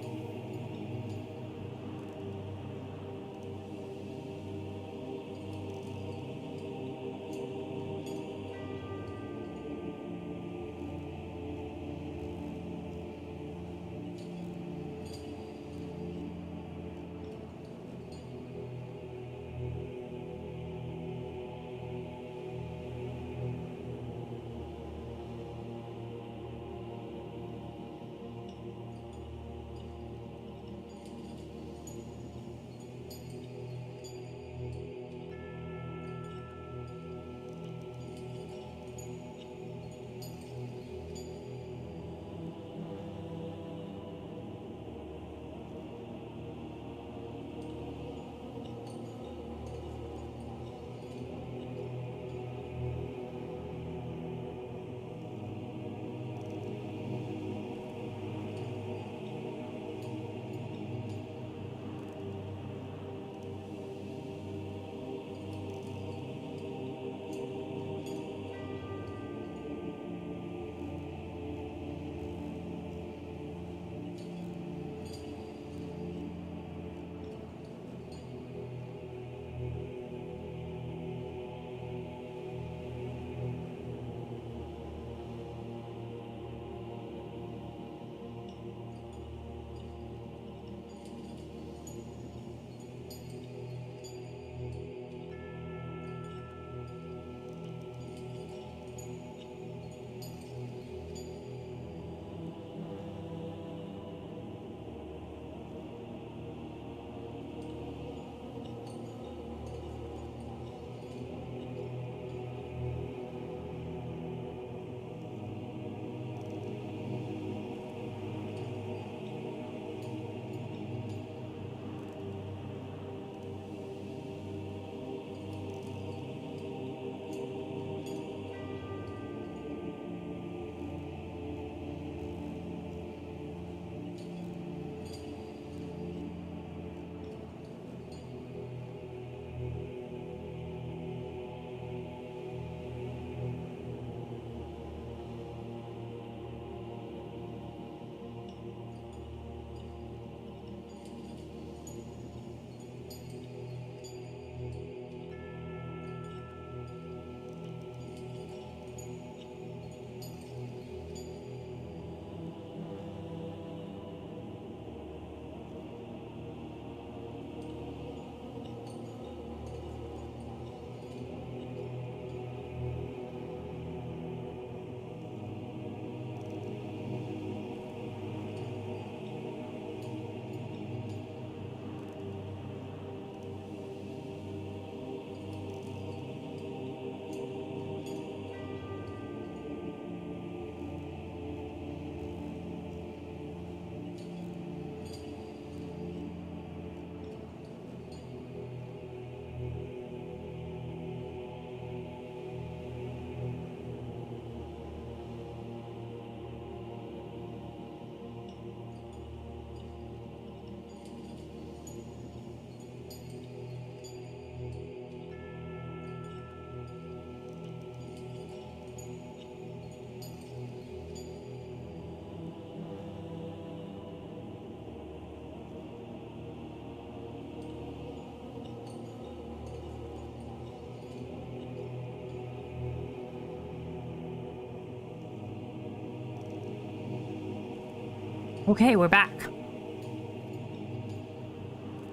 Okay, we're back.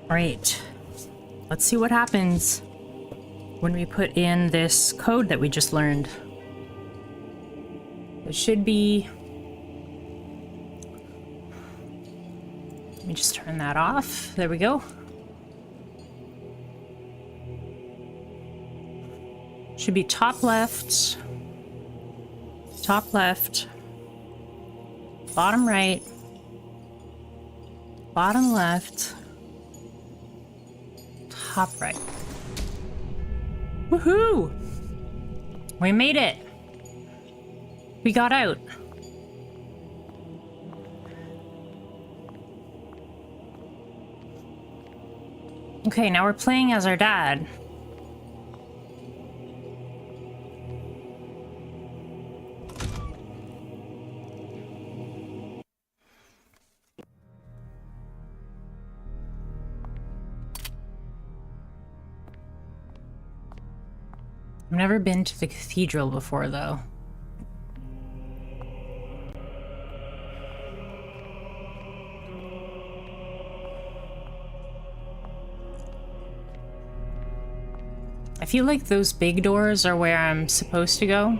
All right. Let's see what happens when we put in this code that we just learned. It should be... Let me just turn that off. There we go. Should be top left, bottom right, bottom left, top right. Woohoo! We made it! We got out. Okay, now we're playing as our dad. I've never been to the cathedral before, though. I feel like those big doors are where I'm supposed to go.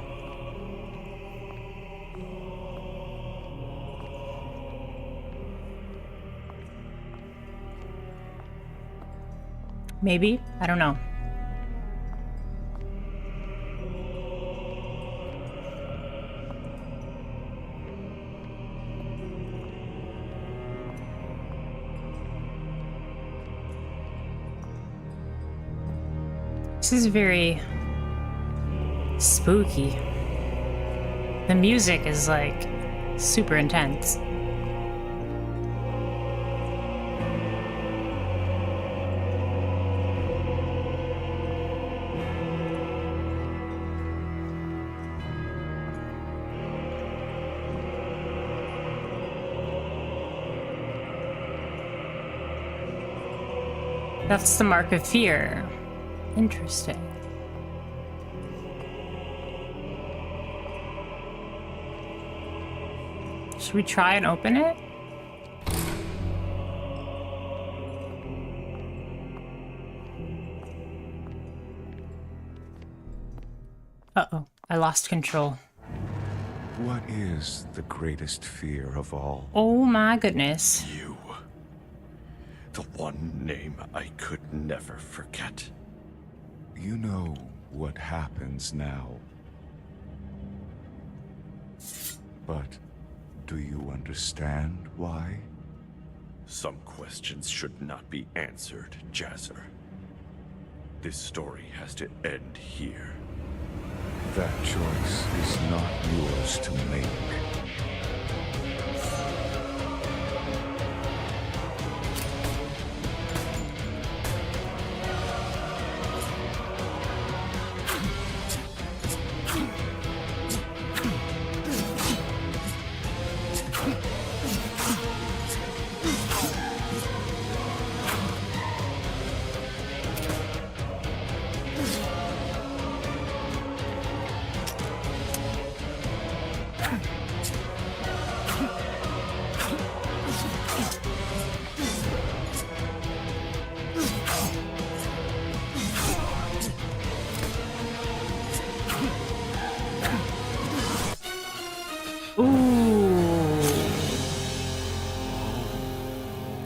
Maybe? I don't know. This is very spooky. The music is like super intense. That's the mark of fear. Interesting. Should we try and open it? Uh-oh, I lost control. What is the greatest fear of all? Oh my goodness. You. The one name I could never forget. You know what happens now. But do you understand why? Some questions should not be answered, Jazzer. This story has to end here. That choice is not yours to make.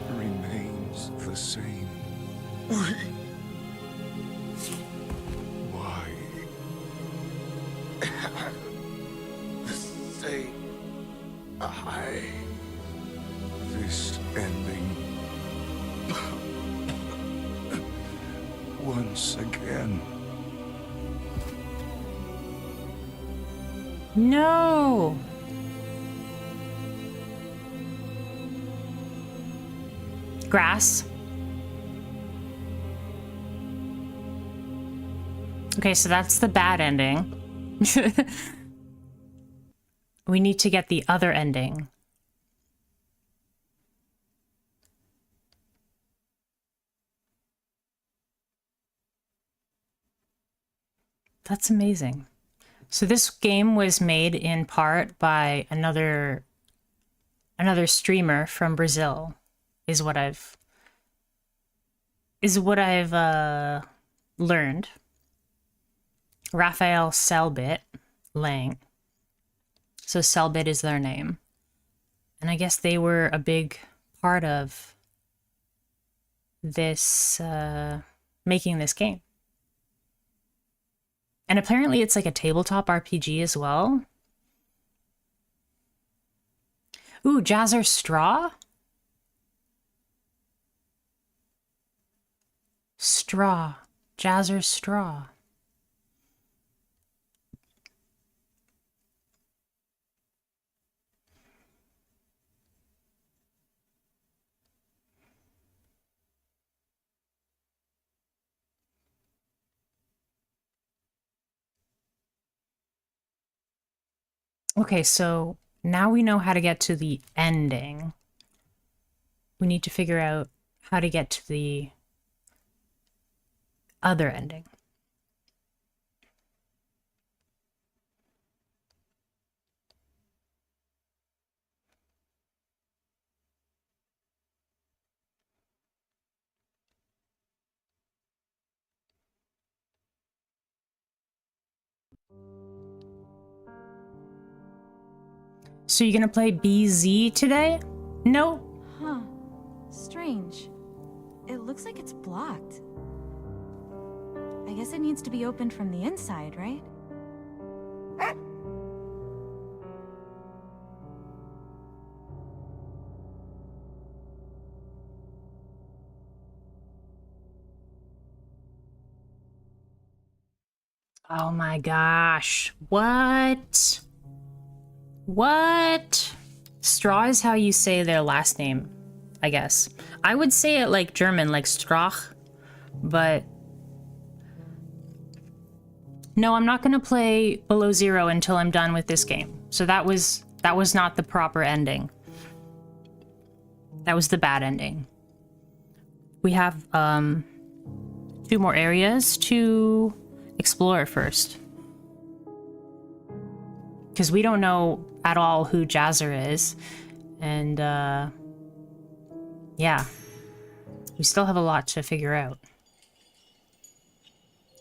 Remains the same. Why? Say, This ending. Once again. No. Grass. Okay, so that's the bad ending. We need to get the other ending. That's amazing. So this game was made in part by another another streamer from Brazil is what I've learned. Raphael Selbit Lang. So Selbit is their name. And I guess they were a big part of this, making this game. And apparently it's like a tabletop RPG as well. Ooh, Jazzer Straw? Straw. Jazzer Straw. Okay, so now we know how to get to the ending. We need to figure out how to get to the other ending. So you're gonna play BZ today? No. Huh. Strange. It looks like it's blocked. I guess it needs to be opened from the inside, right? Oh my gosh. What? What? Straw is how you say their last name, I guess. I would say it like German, like Strach, but no, I'm not gonna play Below Zero until I'm done with this game. So that was not the proper ending. That was the bad ending. We have 2 more areas to explore first. Because we don't know at all who Jazzer is. And, yeah. We still have a lot to figure out.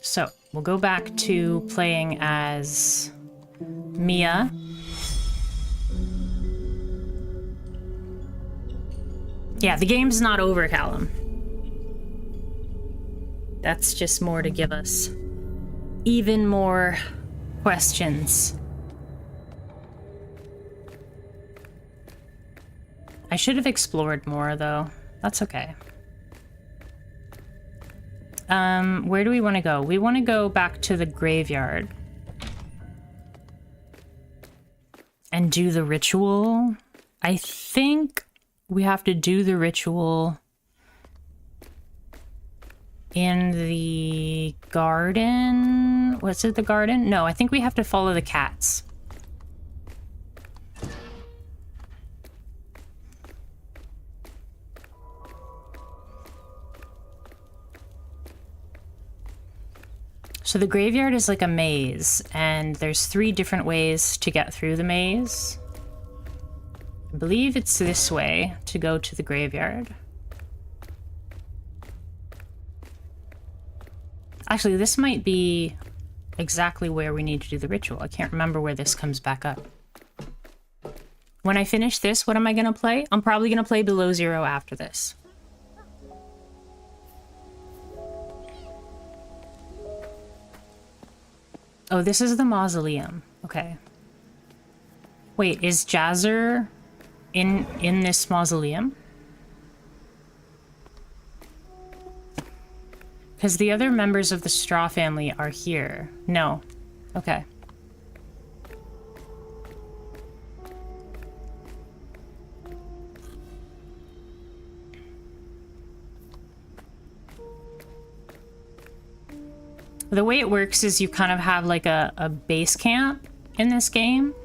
So, we'll go back to playing as Mia. Yeah, the game's not over, Callum. That's just more to give us even more questions. I should have explored more, though. That's okay. Where do we want to go? We want to go back to the graveyard. And do the ritual. I think we have to do the ritual in the garden. Was it the garden? No, I think we have to follow the cats. So the graveyard is like a maze, and there's 3 different ways to get through the maze. I believe it's this way to go to the graveyard. Actually, this might be exactly where we need to do the ritual. I can't remember where this comes back up. When I finish this, what am I gonna play? I'm probably gonna play Below Zero after this. Oh, this is the mausoleum. Okay. Wait, is Jazzer in this mausoleum? Because the other members of the Straw family are here. No. Okay. The way it works is you kind of have like a base camp in this game.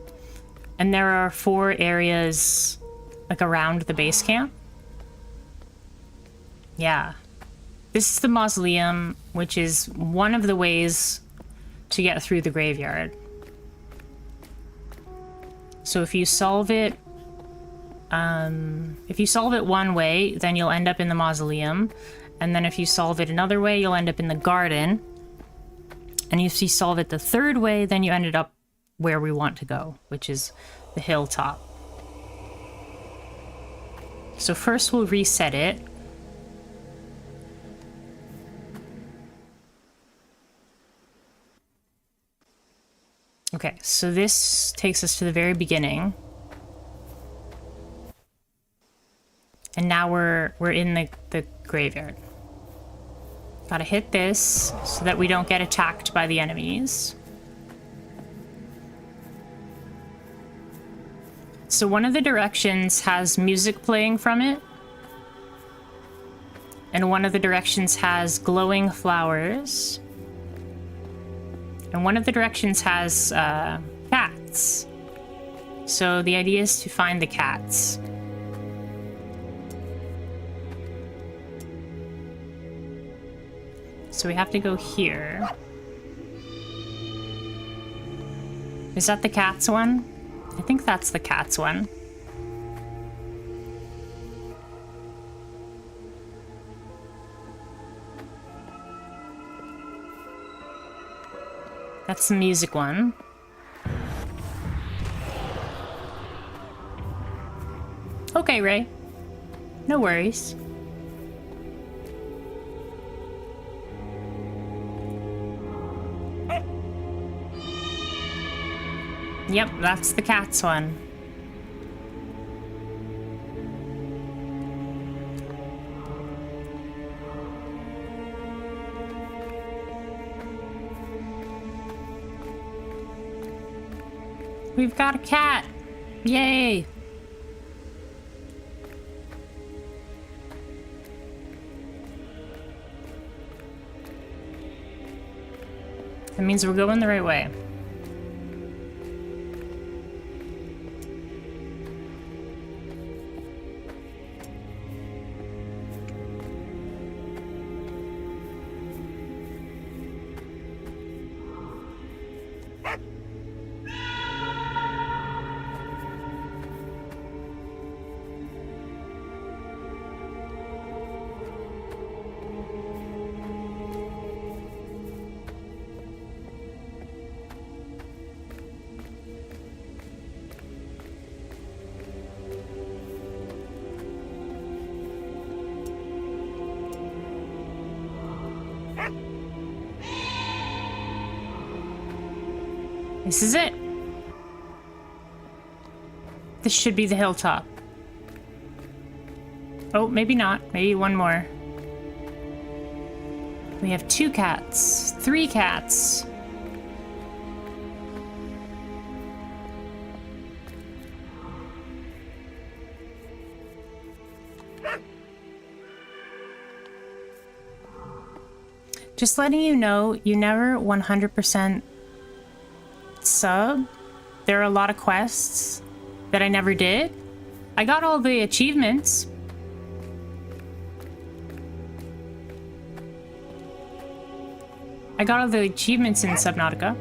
And there are 4 areas like around the base camp. Yeah. This is the mausoleum, which is one of the ways to get through the graveyard. So if you solve it If you solve it one way, then you'll end up in the mausoleum. And then if you solve it another way, you'll end up in the garden. And if you solve it the third way, then you ended up where we want to go, which is the hilltop. So first we'll reset it. Okay, so this takes us to the very beginning. And now we're in the graveyard. Gotta hit this so that we don't get attacked by the enemies. So one of the directions has music playing from it. And one of the directions has glowing flowers. And one of the directions has cats. So the idea is to find the cats. So we have to go here. Is that the cats one? I think that's the cats one. That's the music one. Okay, Ray. No worries. Yep, that's the cats one. We've got a cat! Yay! That means we're going the right way. This is it. This should be the hilltop. Oh, maybe not. Maybe one more. We have 2 cats. 3 cats. Just letting you know, you never 100% sub. There are a lot of quests that I never did. I got all the achievements. I got all the achievements in Subnautica.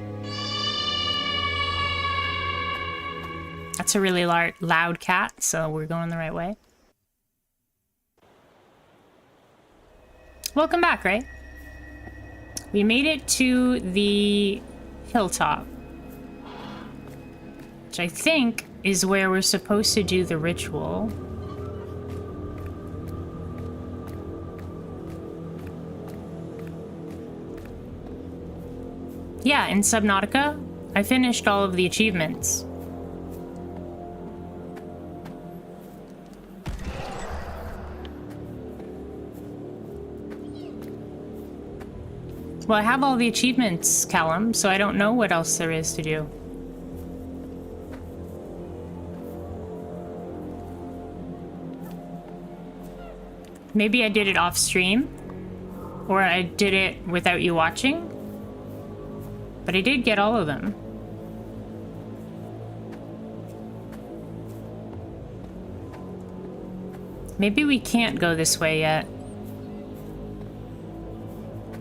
That's a really loud cat, so we're going the right way. Welcome back, Ray. We made it to the hilltop, which I think is where we're supposed to do the ritual. Yeah, in Subnautica, I finished all of the achievements. Well, I have all the achievements, Callum, so I don't know what else there is to do. Maybe I did it off stream, or I did it without you watching, but I did get all of them. Maybe we can't go this way yet.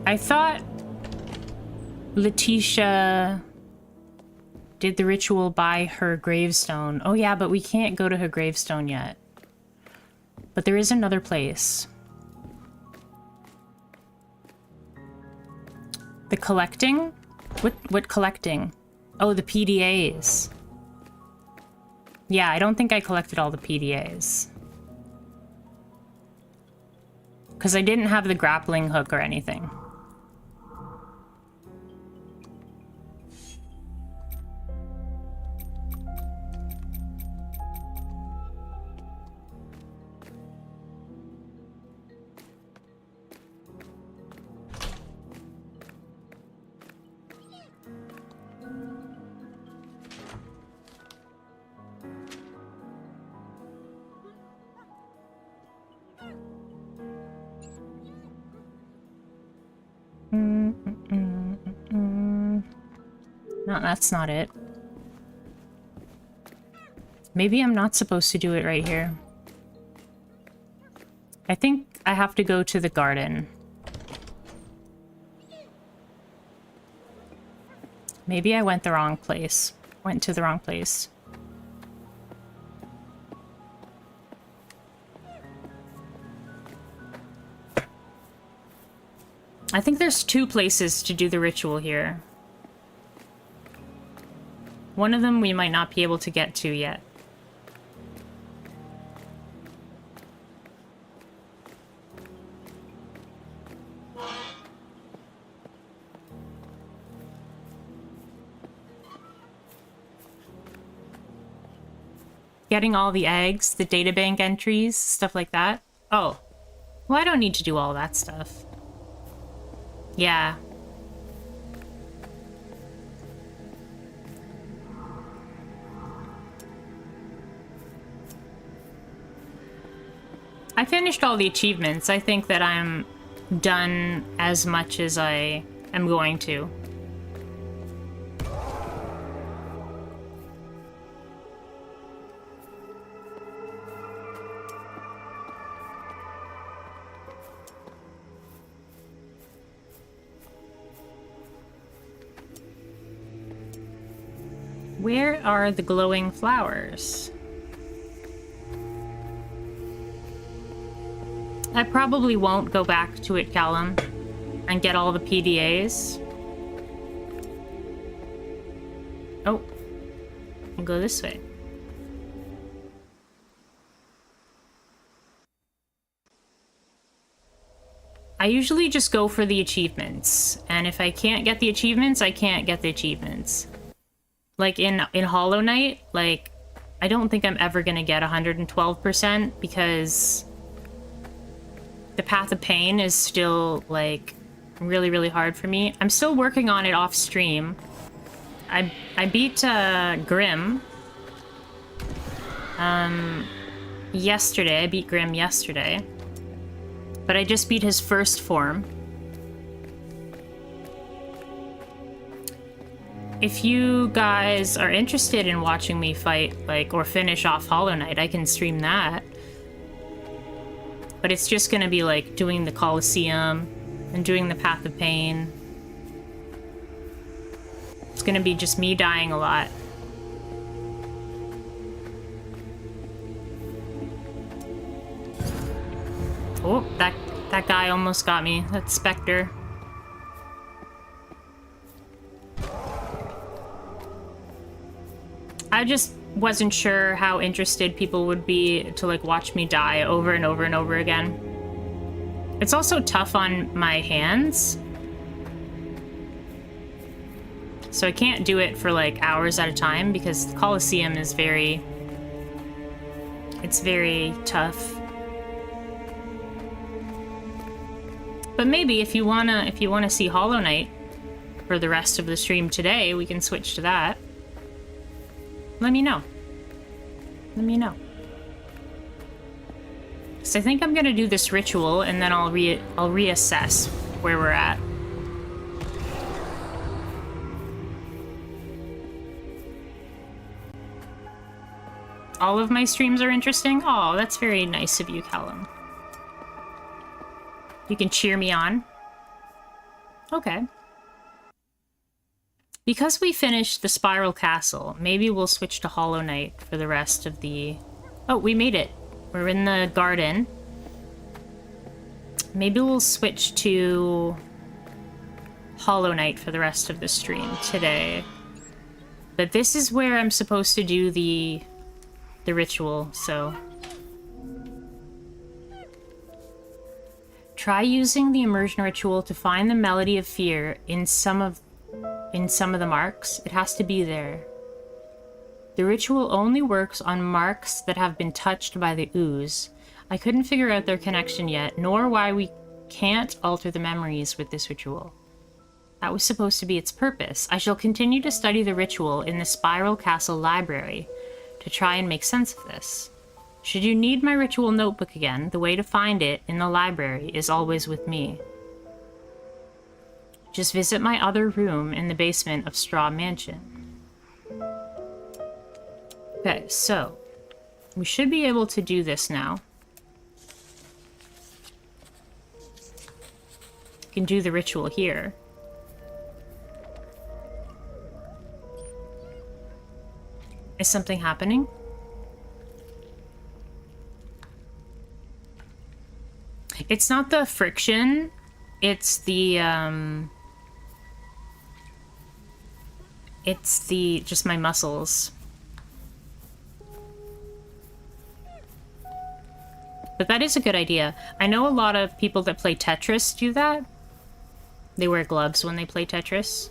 I thought Letitia Did the ritual by her gravestone. Oh yeah, but we can't go to her gravestone yet. But there is another place. The collecting? What collecting? Oh, the PDAs. Yeah, I don't think I collected all the PDAs. Because I didn't have the grappling hook or anything. No, that's not it. Maybe I'm not supposed to do it right here. I think I have to go to the garden. Maybe I went the wrong place. Went to the wrong place. I think there's 2 places to do the ritual here. One of them we might not be able to get to yet. Getting all the eggs, the databank entries, stuff like that. Oh. Well, I don't need to do all that stuff. Yeah. I finished all the achievements. I think that I'm done as much as I am going to. Where are the glowing flowers? I probably won't go back to it, Callum, and get all the PDAs. Oh, I'll go this way. I usually just go for the achievements, and if I can't get the achievements, I can't get the achievements. Like in Hollow Knight, like, I don't think I'm ever gonna get 112% because the Path of Pain is still, like, really, really hard for me. I'm still working on it off stream. I beat Grim yesterday. I beat Grim yesterday. But I just beat his first form. If you guys are interested in watching me fight, like, or finish off Hollow Knight, I can stream that. But it's just gonna be, like, doing the Colosseum and doing the Path of Pain. It's gonna be just me dying a lot. Oh, that guy almost got me. That Spectre. I just wasn't sure how interested people would be to, like, watch me die over and over and over again. It's also tough on my hands. So I can't do it for, like, hours at a time because the Colosseum is very... It's very tough. But maybe if you wanna see Hollow Knight for the rest of the stream today, we can switch to that. Let me know. Let me know. So I think I'm gonna do this ritual and then I'll reassess where we're at. All of my streams are interesting? Oh, that's very nice of you, Callum. You can cheer me on. Okay. Because we finished the Spiral Castle, maybe we'll switch to Hollow Knight for the rest of the... Oh, we made it. We're in the garden. Maybe we'll switch to Hollow Knight for the rest of the stream today. But this is where I'm supposed to do the ritual, so... Try using the immersion ritual to find the melody of fear in some of the marks. It has to be there. The ritual only works on marks that have been touched by the ooze. I couldn't figure out their connection yet, nor why we can't alter the memories with this ritual. That was supposed to be its purpose. I shall continue to study the ritual in the Spiral Castle library to try and make sense of this. Should you need my ritual notebook again, the way to find it in the library is always with me. Just visit my other room in the basement of Straw Mansion. Okay, so we should be able to do this now. We can do the ritual here. Is something happening? It's not the friction, it's just my muscles. But that is a good idea. I know a lot of people that play Tetris do that. They wear gloves when they play Tetris.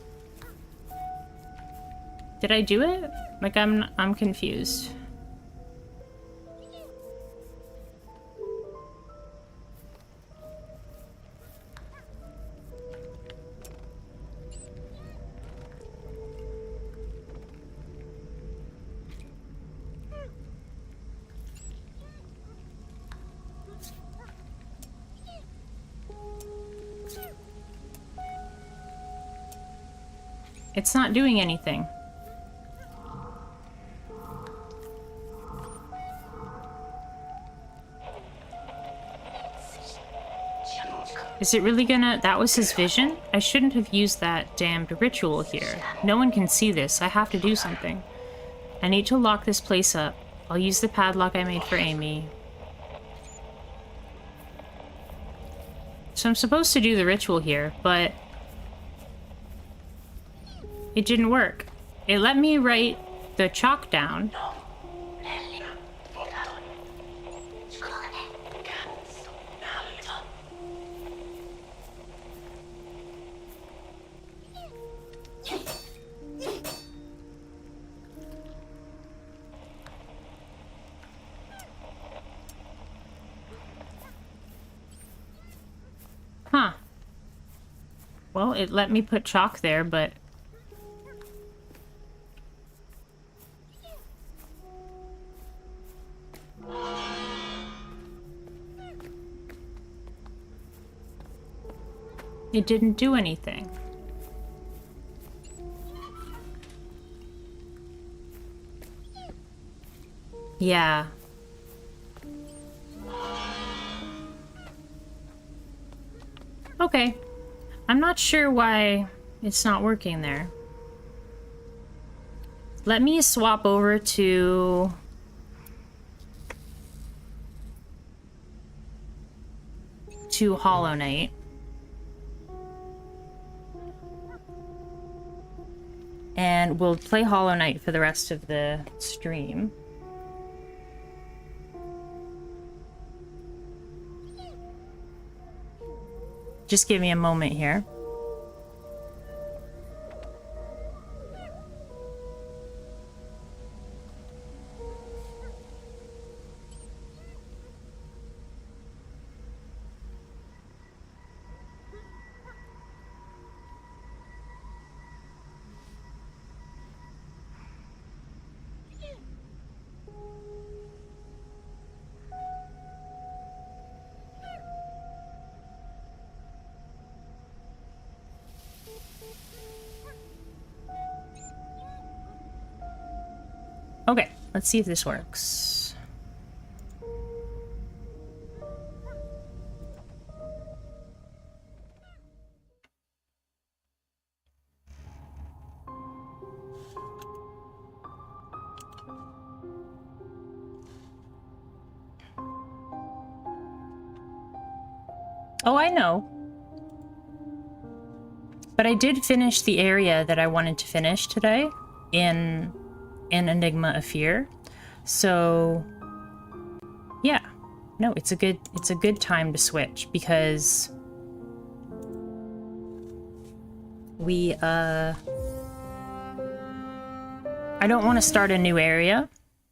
Did I do it? Like, I'm confused. It's not doing anything. Is it really gonna... That was his vision? I shouldn't have used that damned ritual here. No one can see this. I have to do something. I need to lock this place up. I'll use the padlock I made for Amy. So I'm supposed to do the ritual here, but... it didn't work. It let me write the chalk down. Huh. Well, it let me put chalk there, but... it didn't do anything. Yeah. Okay. I'm not sure why it's not working there. Let me swap over to... Hollow Knight. And we'll play Hollow Knight for the rest of the stream. Just give me a moment here. Okay, let's see if this works. Oh, I know. But I did finish the area that I wanted to finish today in Enigma of Fear. So yeah. No, it's a good time to switch because I don't want to start a new area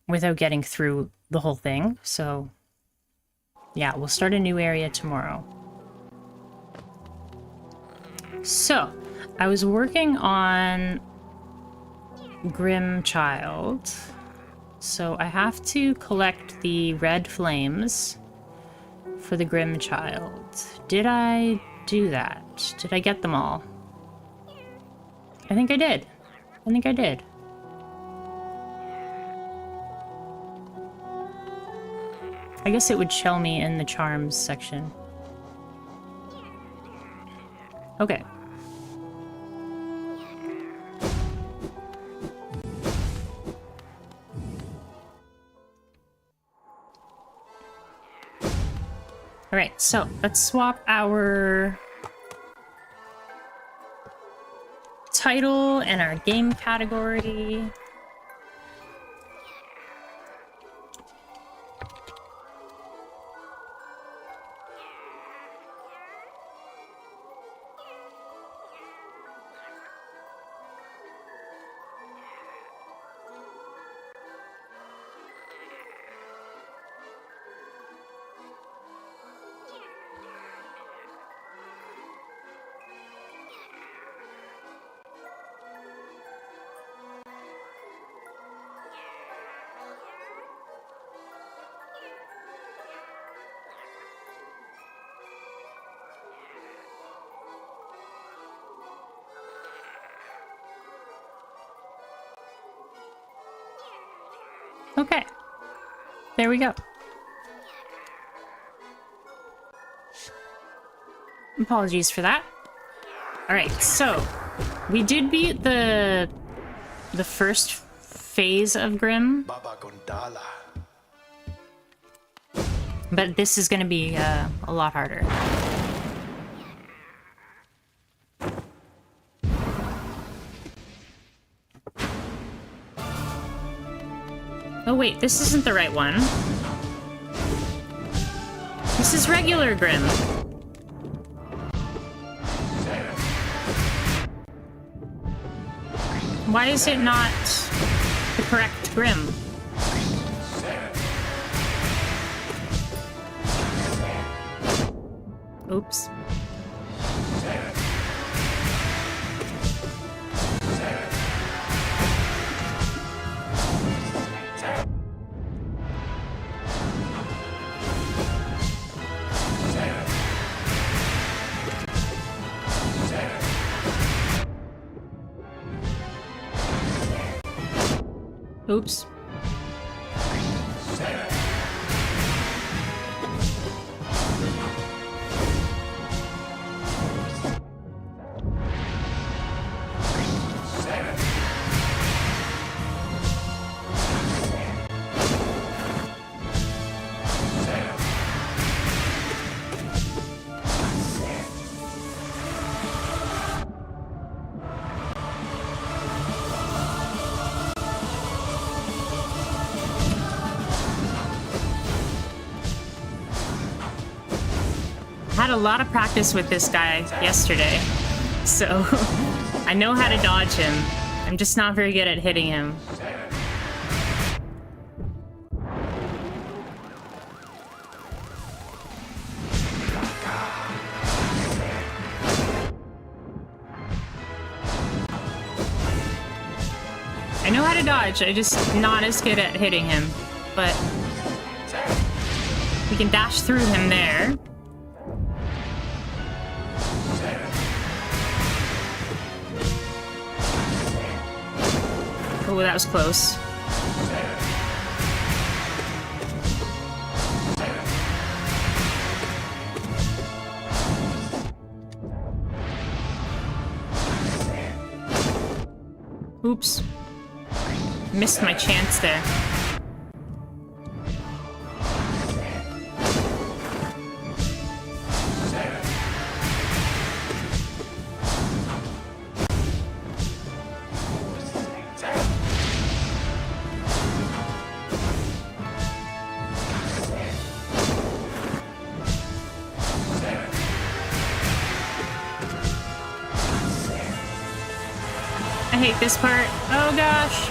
without getting through the whole thing. So yeah, we'll start a new area tomorrow. So, I was working on Grim Child. So I have to collect the red flames for the Grim Child. Did I do that? Did I get them all? I think I did. I think I did. I guess it would show me in the charms section. Okay. Alright, so let's swap our title and our game category. Okay, there we go. Apologies for that. All right, so we did beat the first phase of Grim, but this is going to be a lot harder. Oh wait, this isn't the right one. This is regular Grim. Why is it not the correct Grim? Oops. Oops. Had a lot of practice with this guy yesterday, so I know how to dodge him. I'm just not very good at hitting him. I know how to dodge, I'm just not as good at hitting him, but we can dash through him there. Oh, that was close. Oops. Missed my chance there. hate this part. Oh gosh.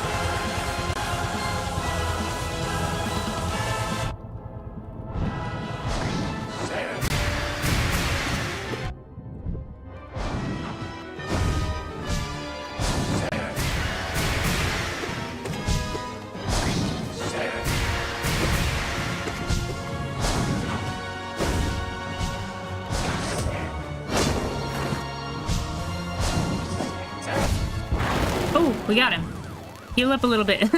Oh, we got him. Heal up a little bit.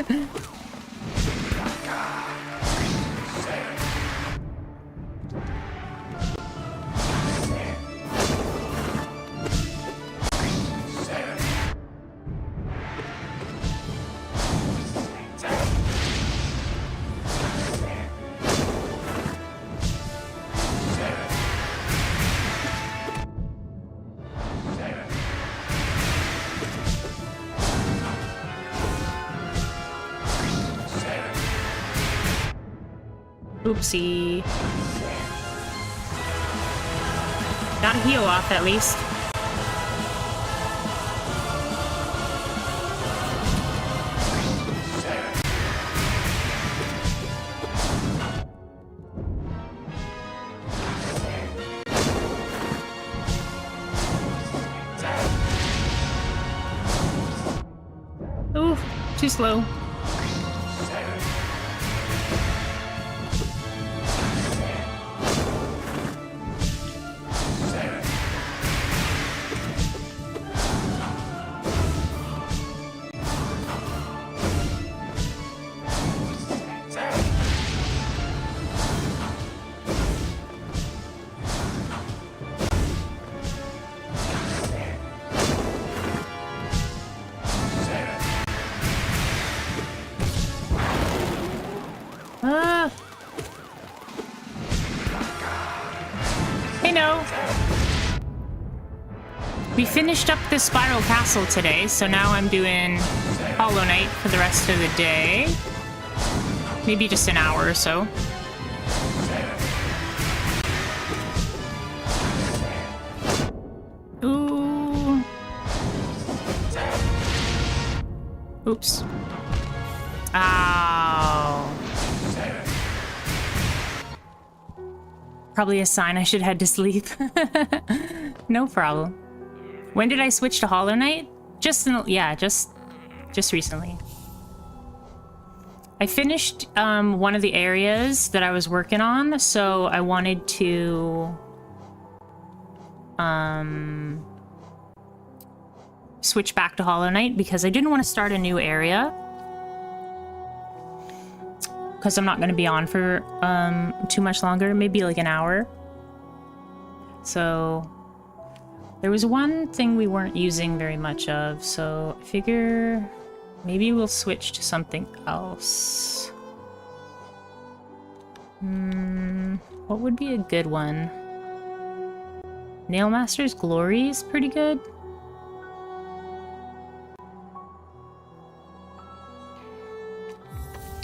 Oopsie. Got a heal off at least. Ooh, too slow. Hey, no. We finished up the Spiral Castle today, so now I'm doing Hollow Knight for the rest of the day. Maybe just an hour or so. Ooh. Oops. Ow. Probably a sign I should head to sleep. No problem. When did I switch to Hollow Knight? Just recently. I finished one of the areas that I was working on, so I wanted to switch back to Hollow Knight because I didn't want to start a new area. Because I'm not going to be on for too much longer, maybe like an hour. So there was one thing we weren't using very much of, so I figure maybe we'll switch to something else. What would be a good one? Nailmaster's Glory is pretty good.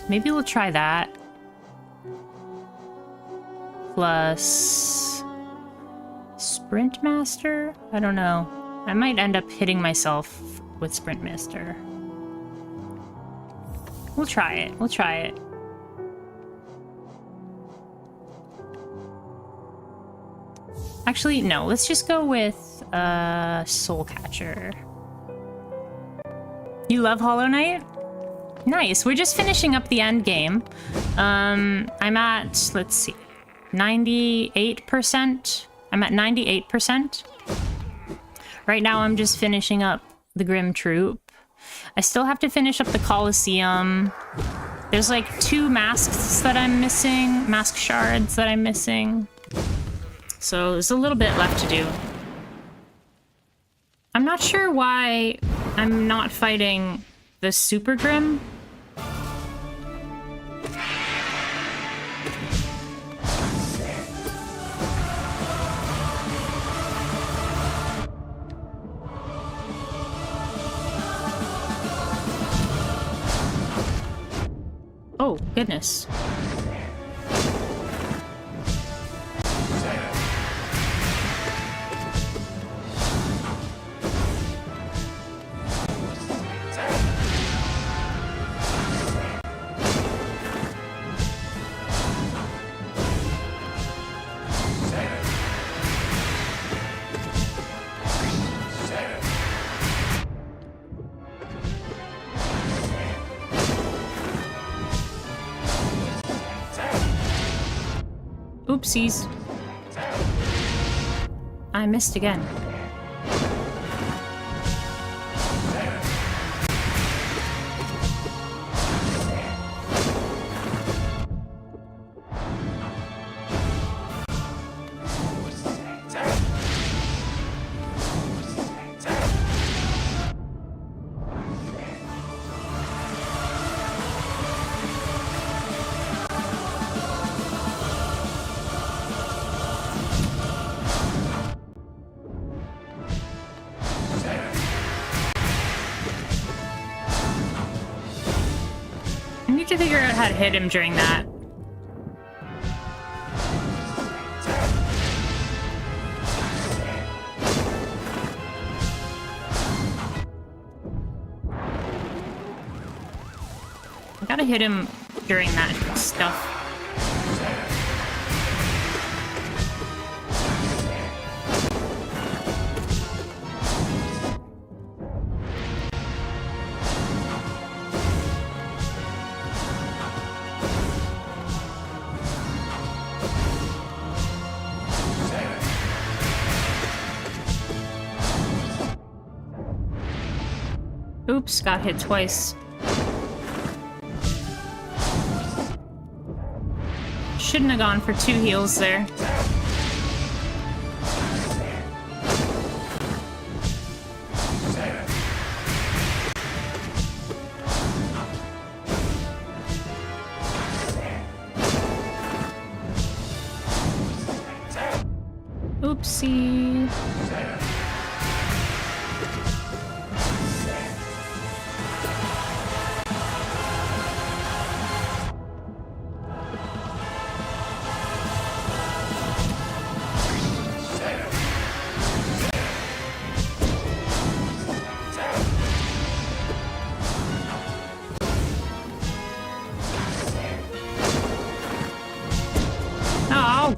Maybe we'll try that. Plus Sprint Master? I don't know. I might end up hitting myself with Sprint Master. We'll try it. We'll try it. Actually, no. Let's just go with Soul Catcher. You love Hollow Knight? Nice. We're just finishing up the end game. I'm at, let's see, 98%. I'm at 98%. Right now I'm just finishing up the Grim Troop. I still have to finish up the Colosseum. There's like 2 masks that I'm missing, mask shards that I'm missing. So there's a little bit left to do. I'm not sure why I'm not fighting the Super Grim. Oh, goodness. Oopsies. I missed again. I need to figure out how to hit him during that. I gotta hit him during that stuff. Oops, got hit twice. Shouldn't have gone for 2 heals there. Oopsie. Oh.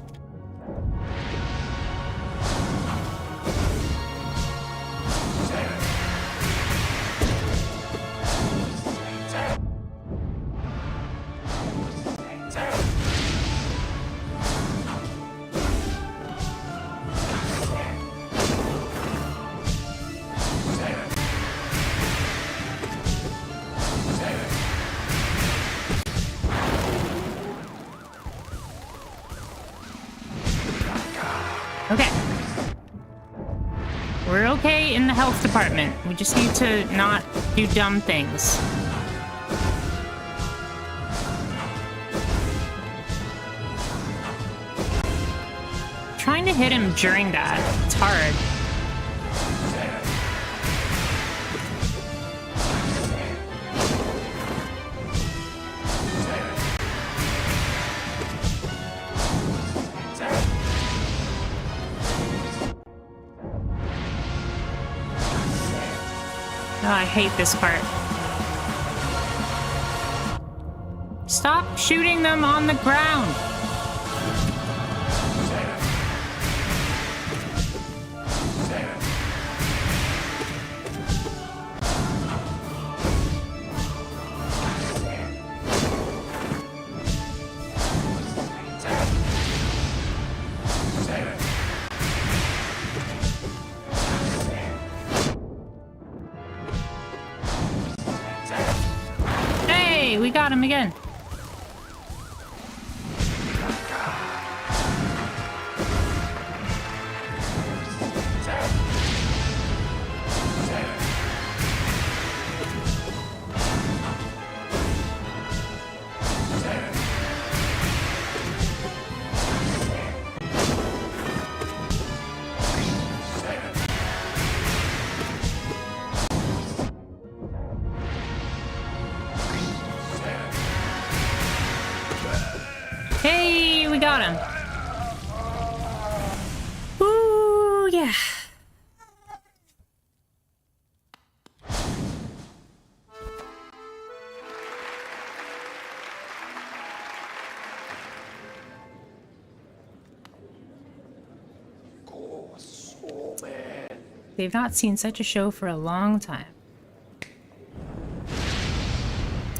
Okay. We're okay in the health department. We just need to not do dumb things. Trying to hit him during that, it's hard. Oh, I hate this part. Stop shooting them on the ground! We got him again. Hey, we got him. Ooh, yeah. They've not seen such a show for a long time.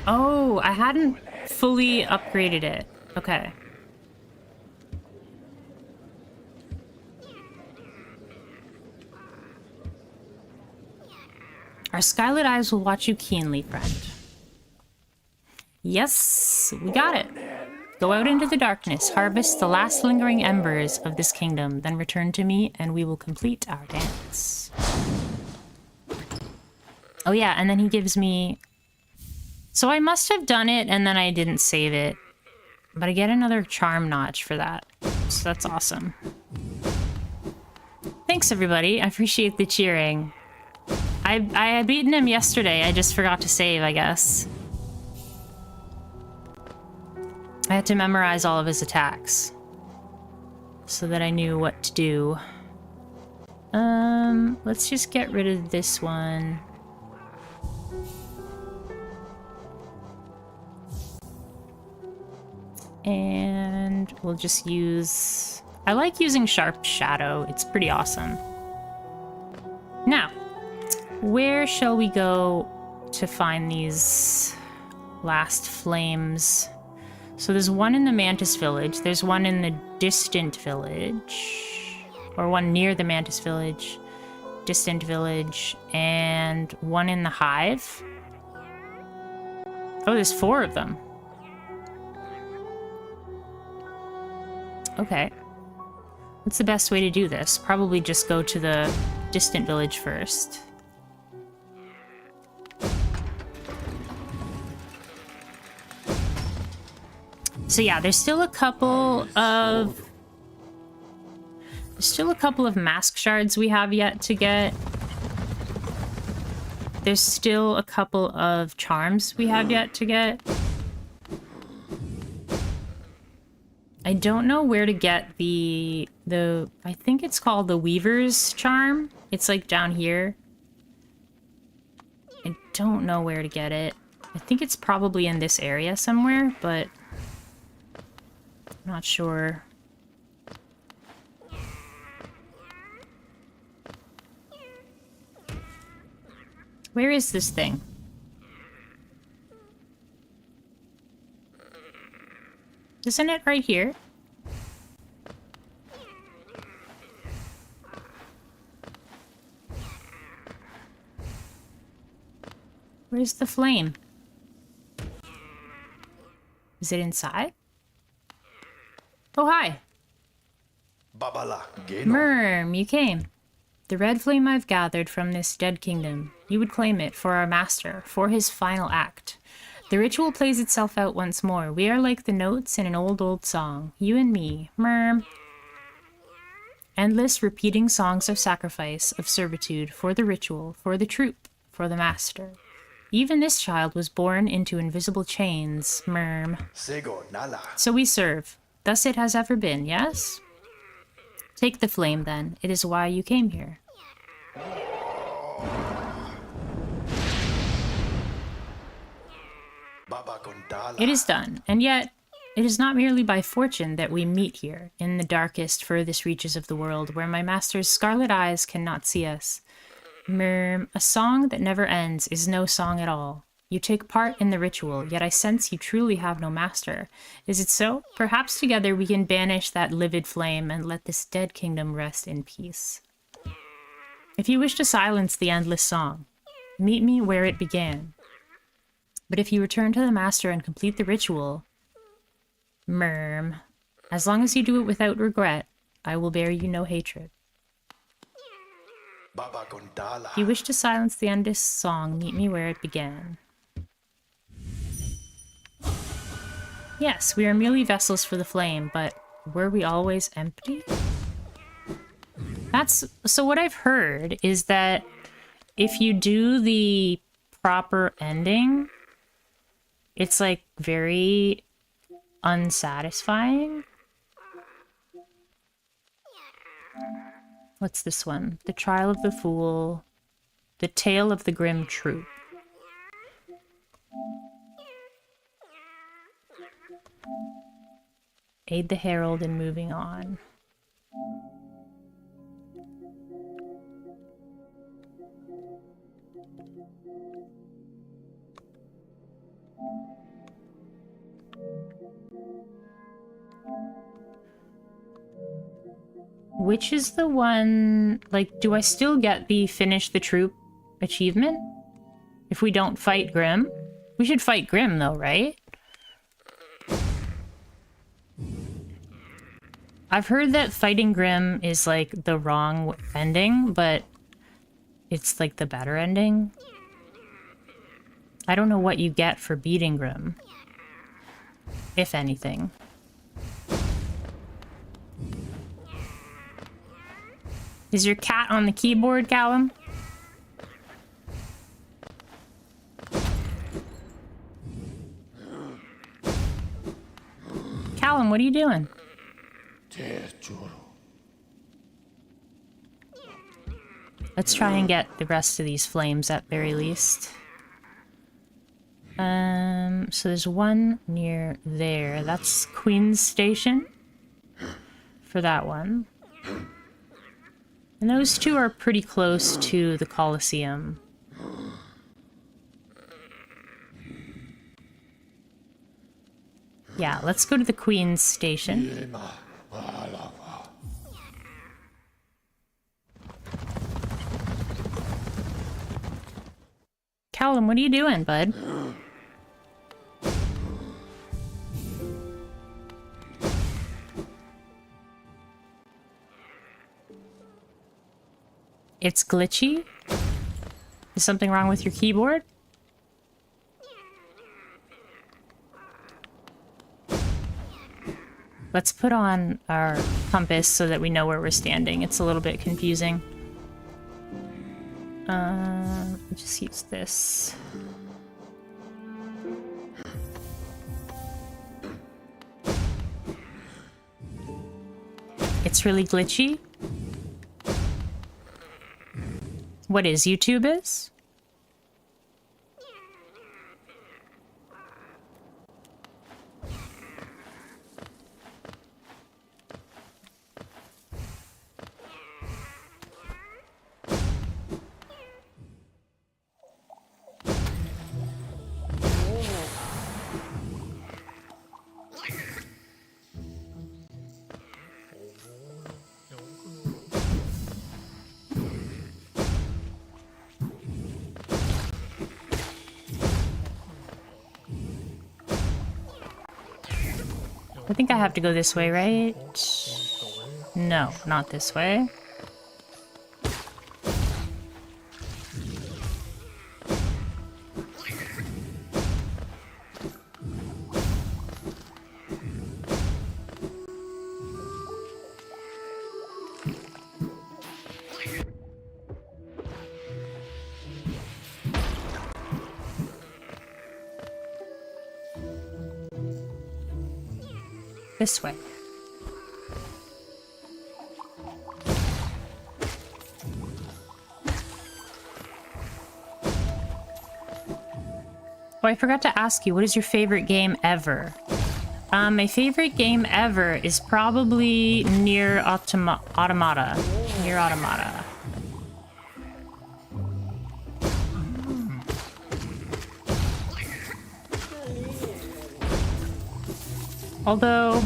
Oh, I hadn't fully upgraded it. Okay. Our scarlet eyes will watch you keenly, friend. Yes, we got it. Go out into the darkness, harvest the last lingering embers of this kingdom, then return to me, and we will complete our dance. Oh yeah, and then he gives me... So I must have done it, and then I didn't save it. But I get another charm notch for that. So that's awesome. Thanks, everybody. I appreciate the cheering. I had beaten him yesterday. I just forgot to save, I guess. I had to memorize all of his attacks so that I knew what to do. Let's just get rid of this one. And we'll just use... I like using Sharp Shadow. It's pretty awesome. Now, where shall we go to find these last flames? So there's one in the Mantis Village. There's one in the Distant Village. Or one near the Mantis Village. Distant Village. And one in the Hive. Oh, there's 4 of them. Okay. What's the best way to do this? Probably just go to the Distant Village first. So yeah, there's still a couple of mask shards we have yet to get. There's still a couple of charms we have yet to get. I don't know where to get the I think it's called the Weaver's charm. It's like down here. I don't know where to get it. I think it's probably in this area somewhere, but I'm not sure. Where is this thing? Isn't it right here? Where's the flame? Is it inside? Oh, hi. Merm, you came. The red flame I've gathered from this dead kingdom. You would claim it for our master, for his final act. The ritual plays itself out once more. We are like the notes in an old song. You and me. Merm. Endless repeating songs of sacrifice, of servitude, for the ritual, for the troop, for the master. Even this child was born into invisible chains. Merm. So we serve. Thus it has ever been, yes? Take the flame, then. It is why you came here. It is done, and yet it is not merely by fortune that we meet here, in the darkest, furthest reaches of the world, where my master's scarlet eyes cannot see us. Merm, a song that never ends is no song at all. You take part in the ritual, yet I sense you truly have no master. Is it so? Perhaps together we can banish that livid flame and let this dead kingdom rest in peace. If you wish to silence the endless song, meet me where it began. But if you return to the master and complete the ritual, Merm, as long as you do it without regret, I will bear you no hatred. If you wish to silence the endless song, meet me where it began. Yes, we are merely vessels for the flame, but were we always empty? So what I've heard is that if you do the proper ending, it's like very unsatisfying. What's this one? The Trial of the Fool. The Tale of the Grim Troop. Aid the Herald in moving on. Which is the one, like, do I still get the Finish the Troop achievement? If we don't fight Grim. We should fight Grim, though, right? I've heard that fighting Grim is, like, the wrong ending, but it's, like, the better ending. I don't know what you get for beating Grim. If anything. Is your cat on the keyboard, Callum? Callum, what are you doing? Let's try and get the rest of these flames at very least. So there's one near there. That's Queen's Station for that one. And those two are pretty close to the Colosseum. Yeah, let's go to the Queen's Station. Callum, what are you doing, bud? It's glitchy? Is something wrong with your keyboard? Let's put on our compass so that we know where we're standing. It's a little bit confusing. Just use this. It's really glitchy. What is YouTube is? I think I have to go this way, right? No, not this way. This way. Oh, I forgot to ask you, what is your favorite game ever? My favorite game ever is probably Nier Automata. Nier Automata. Although,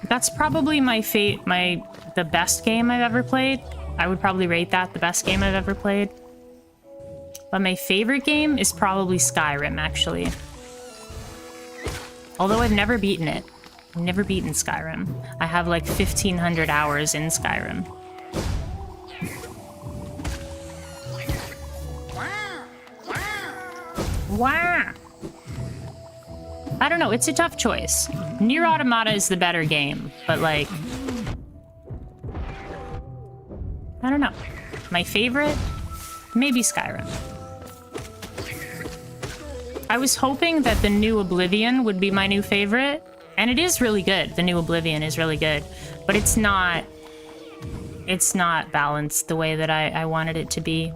that's probably the best game I've ever played. I would probably rate that the best game I've ever played. But my favorite game is probably Skyrim, actually. Although I've never beaten it. I've never beaten Skyrim. I have like 1,500 hours in Skyrim. Wow! I don't know, it's a tough choice. Nier Automata is the better game, but like... I don't know. My favorite? Maybe Skyrim. I was hoping that the new Oblivion would be my new favorite, and it is really good. The new Oblivion is really good, but it's not balanced the way that I wanted it to be,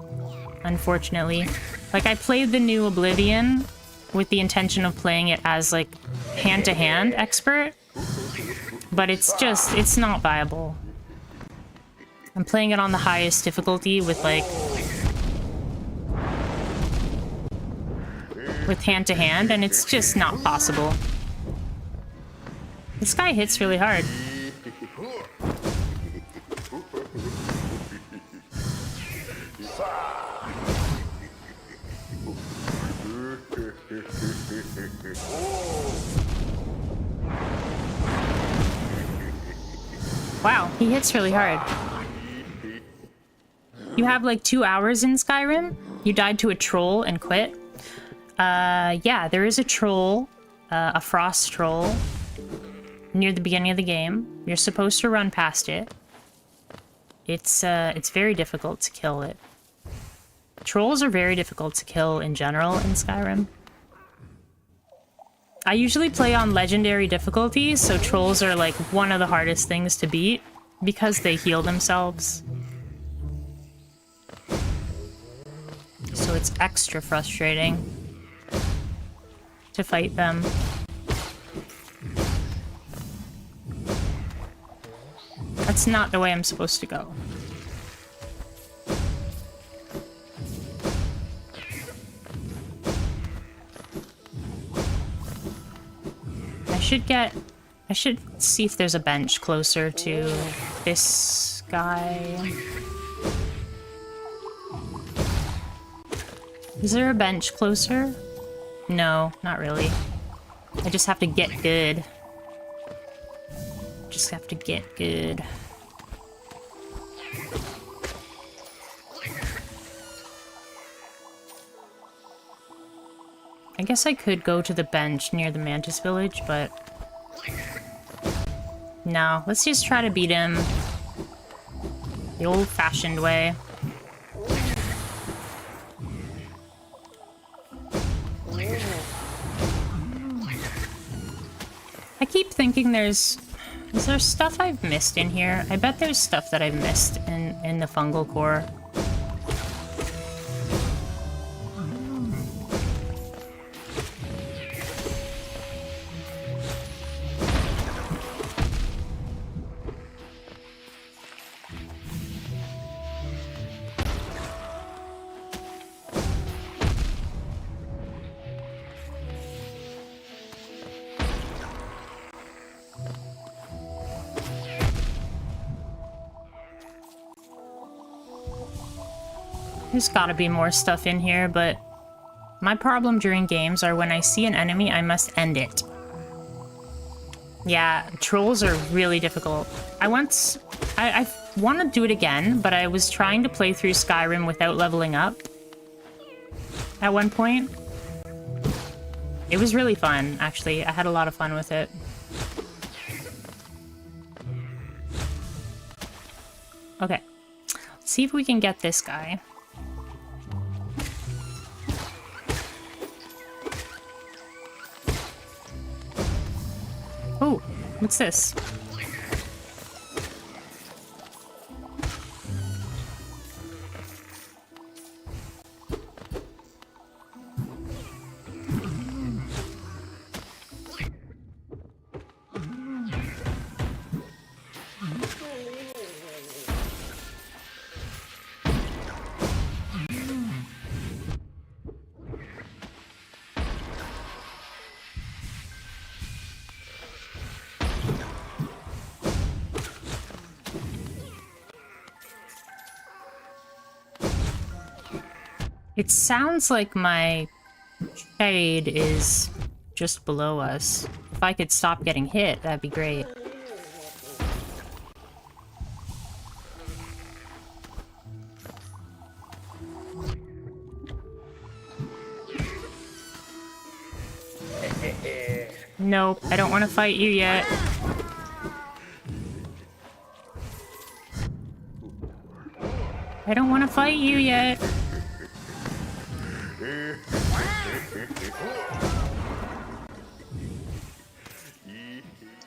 unfortunately. Like, I played the new Oblivion with the intention of playing it as, like, hand-to-hand expert, but it's not viable. I'm playing it on the highest difficulty with, like, with hand-to-hand, and it's just not possible. This guy hits really hard. Wow, he hits really hard. You have like 2 hours in Skyrim? You died to a troll and quit? Yeah, there is a troll, a frost troll, near the beginning of the game. You're supposed to run past it. It's very difficult to kill it. Trolls are very difficult to kill in general in Skyrim. I usually play on legendary difficulty, so trolls are like one of the hardest things to beat because they heal themselves. So it's extra frustrating to fight them. That's not the way I'm supposed to go. I should see if there's a bench closer to this guy. Is there a bench closer? No, not really. I just have to get good. Just have to get good. I guess I could go to the bench near the Mantis Village, but... no, let's just try to beat him the old-fashioned way. I keep thinking is there stuff I've missed in here? I bet there's stuff that I've missed in the fungal core. There's gotta be more stuff in here, but my problem during games are when I see an enemy, I must end it. Yeah, trolls are really difficult. I want to do it again, but I was trying to play through Skyrim without leveling up at one point. It was really fun, actually. I had a lot of fun with it. Okay, let's see if we can get this guy. Oh, what's this? It sounds like my shade is just below us. If I could stop getting hit, that'd be great. Nope, I don't want to fight you yet. I don't want to fight you yet.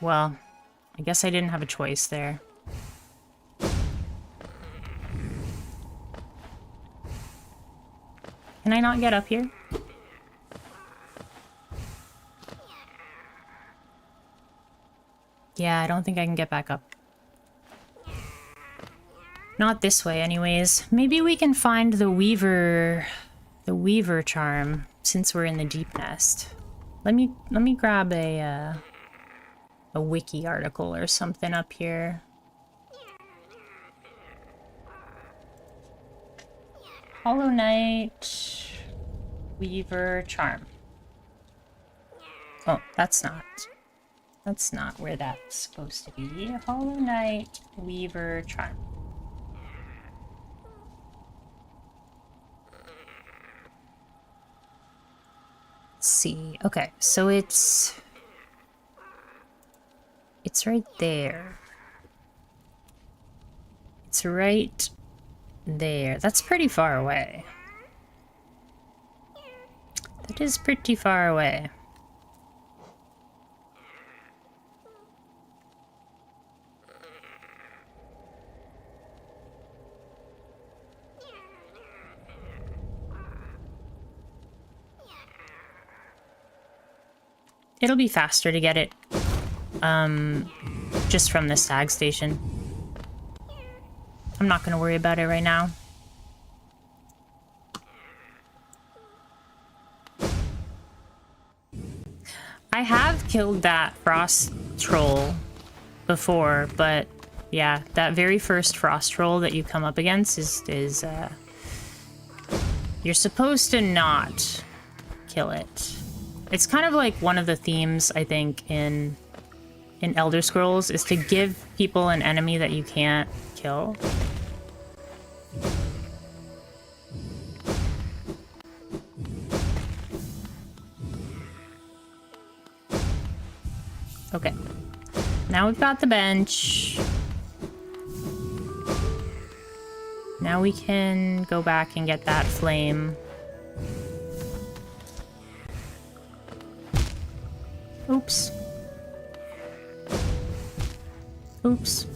Well, I guess I didn't have a choice there. Can I not get up here? Yeah, I don't think I can get back up. Not this way, anyways. Maybe we can find the Weaver charm since we're in the Deep Nest. Let me grab a wiki article or something up here. Hollow Knight Weaver charm. Oh, that's not. That's not where that's supposed to be. Hollow Knight, Weaver, Charm. Let's see. Okay, so it's right there. It's right there. That's pretty far away. That is pretty far away. It'll be faster to get it, just from the SAG station. I'm not gonna worry about it right now. I have killed that frost troll before, but yeah, that very first frost troll that you come up against is you're supposed to not kill it. It's kind of like one of the themes, I think, in Elder Scrolls, is to give people an enemy that you can't kill. Okay. Now we've got the bench. Now we can go back and get that flame. Oops. Oops.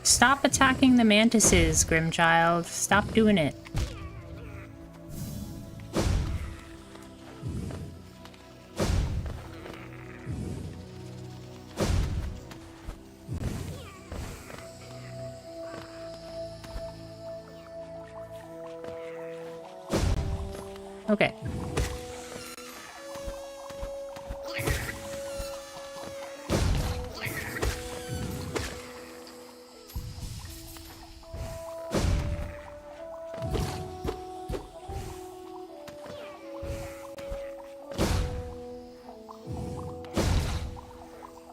Stop attacking the mantises, Grimchild. Stop doing it. Okay.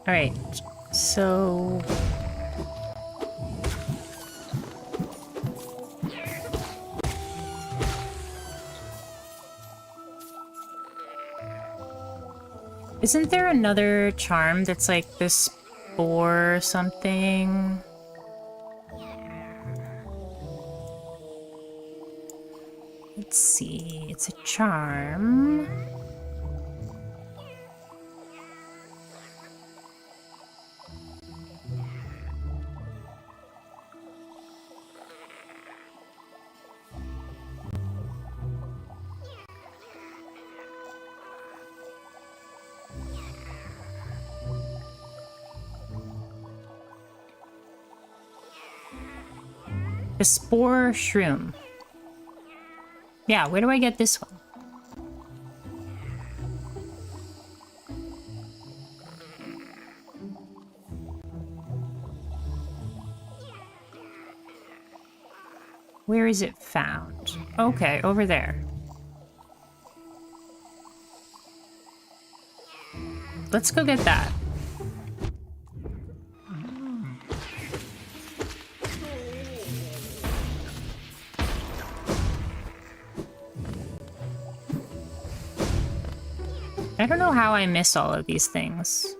All right, so isn't there another charm that's like this spore or something? Let's see, it's a charm. The spore shroom. Yeah, where do I get this one? Where is it found? Okay, over there. Let's go get that. I don't know how I miss all of these things.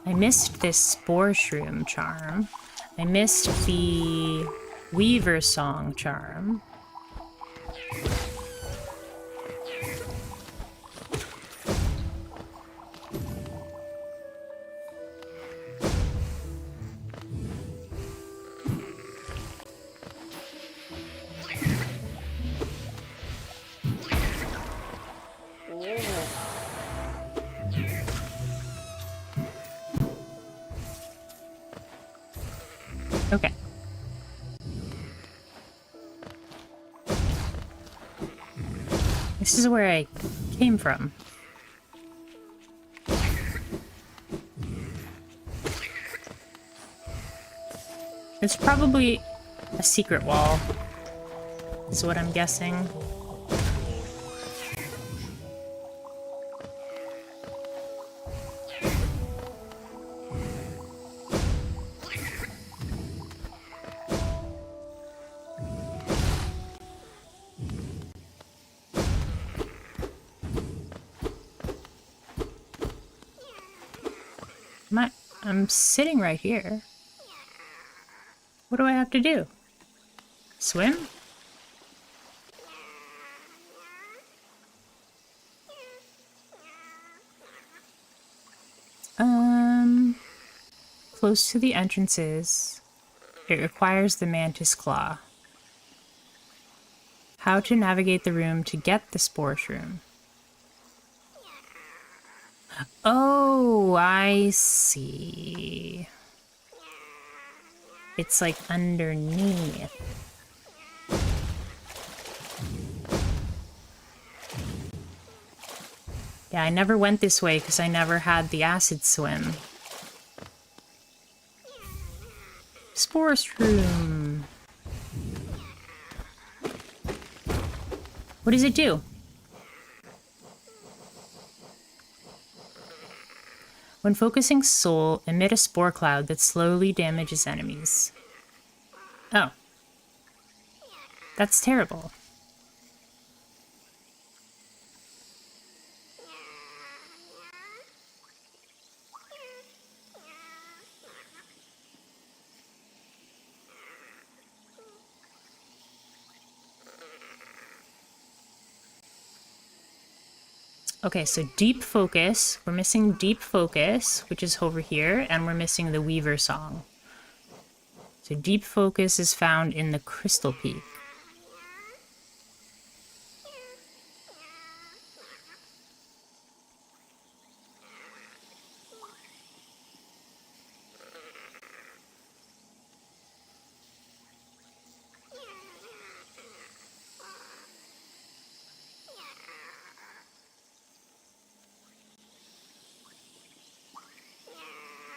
I missed this spore shroom charm. I missed the Weaver song charm. Okay. I This is where I came from. It's probably a secret wall, is what I'm guessing. I'm sitting right here. What do I have to do? Swim? Close to the entrances. It requires the mantis claw. How to navigate the room to get the spore shroom. Oh, I see. It's like underneath. Yeah, I never went this way because I never had the acid swim. Spore shroom. What does it do? When focusing soul, emit a spore cloud that slowly damages enemies. Oh. That's terrible. Okay, so deep focus. We're missing deep focus, which is over here, and we're missing the Weaver song. So deep focus is found in the Crystal Peak.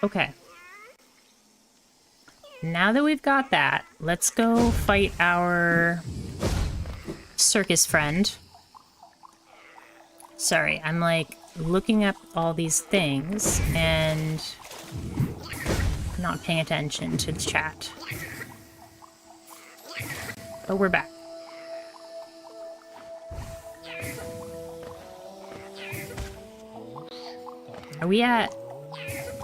Okay. Now that we've got that, let's go fight our circus friend. Sorry, I'm like looking up all these things and not paying attention to the chat. But we're back. Are we at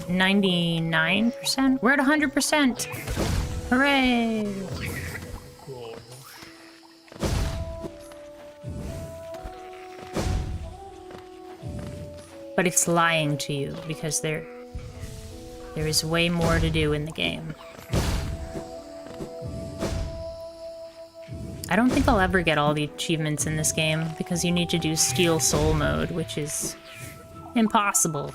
99%? We're at 100%! Hooray! But it's lying to you because there is way more to do in the game. I don't think I'll ever get all the achievements in this game because you need to do Steel Soul mode, which is impossible.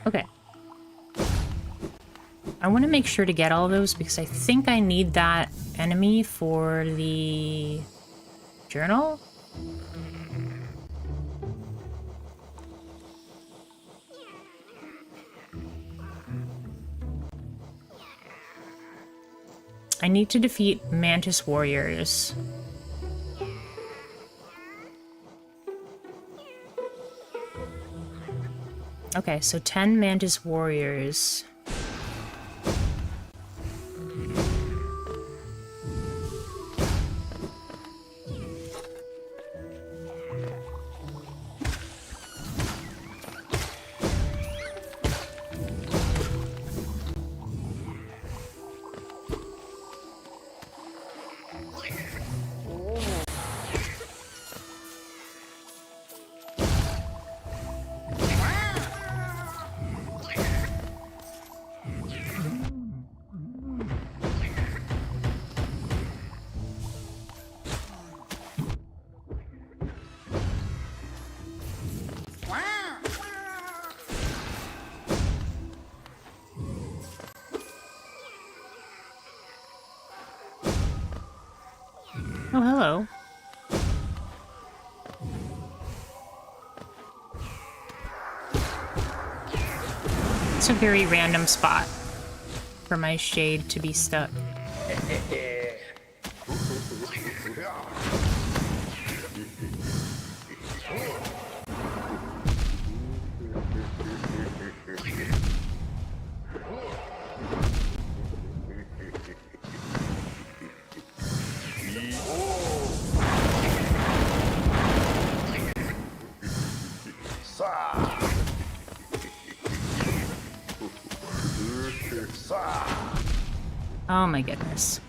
Okay. I want to make sure to get all those because I think I need that enemy for the journal. I need to defeat Mantis Warriors. Okay, so 10 Mantis Warriors. Oh, hello. It's a very random spot for my shade to be stuck. Oh my goodness.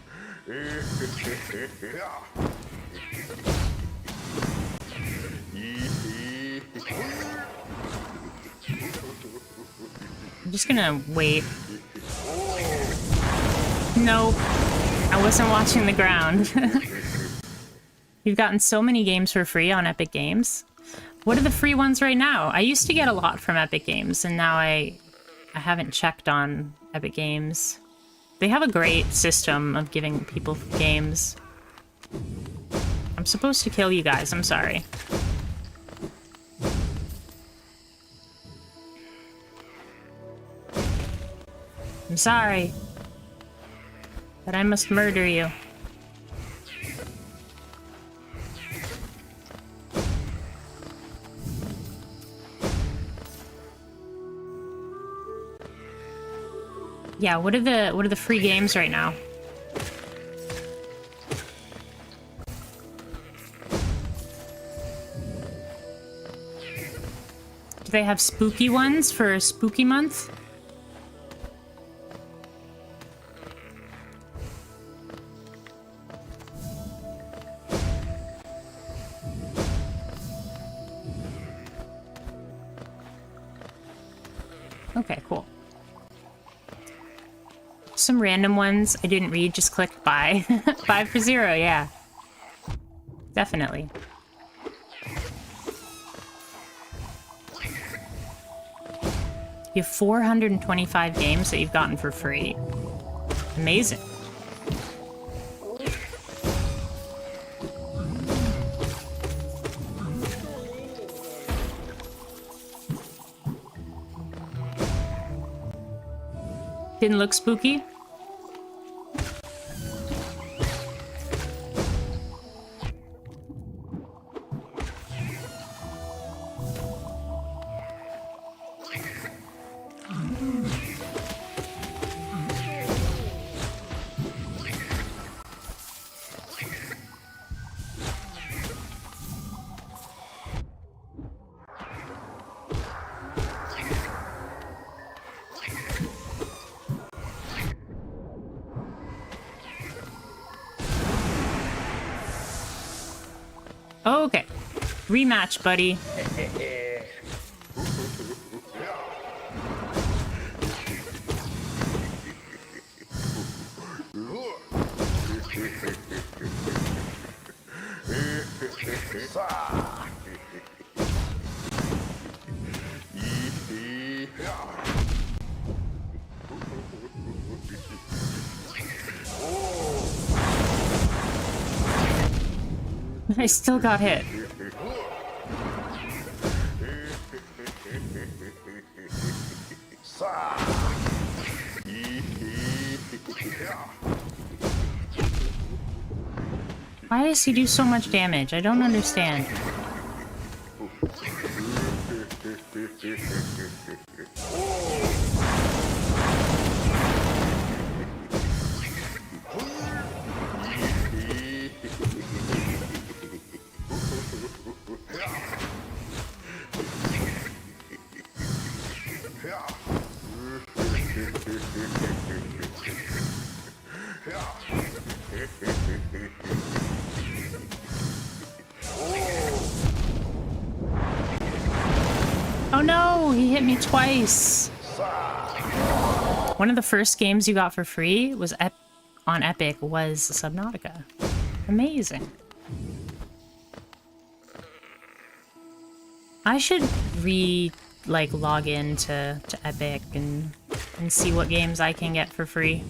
I'm just gonna wait. Nope. I wasn't watching the ground. You've gotten so many games for free on Epic Games. What are the free ones right now? I used to get a lot from Epic Games, and now I haven't checked on Epic Games. They have a great system of giving people games. I'm supposed to kill you guys, I'm sorry. I'm sorry. But I must murder you. Yeah, what are the free games right now? Do they have spooky ones for spooky month? Okay, cool. Some random ones I didn't read, just clicked buy. 5 for 0, yeah. Definitely. You have 425 games that you've gotten for free. Amazing. Didn't look spooky? Okay. Rematch, buddy. I still got hit. Why does he do so much damage? I don't understand. Oh no, he hit me twice. One of the first games you got for free was on Epic was Subnautica. Amazing. I should log in to Epic and see what games I can get for free.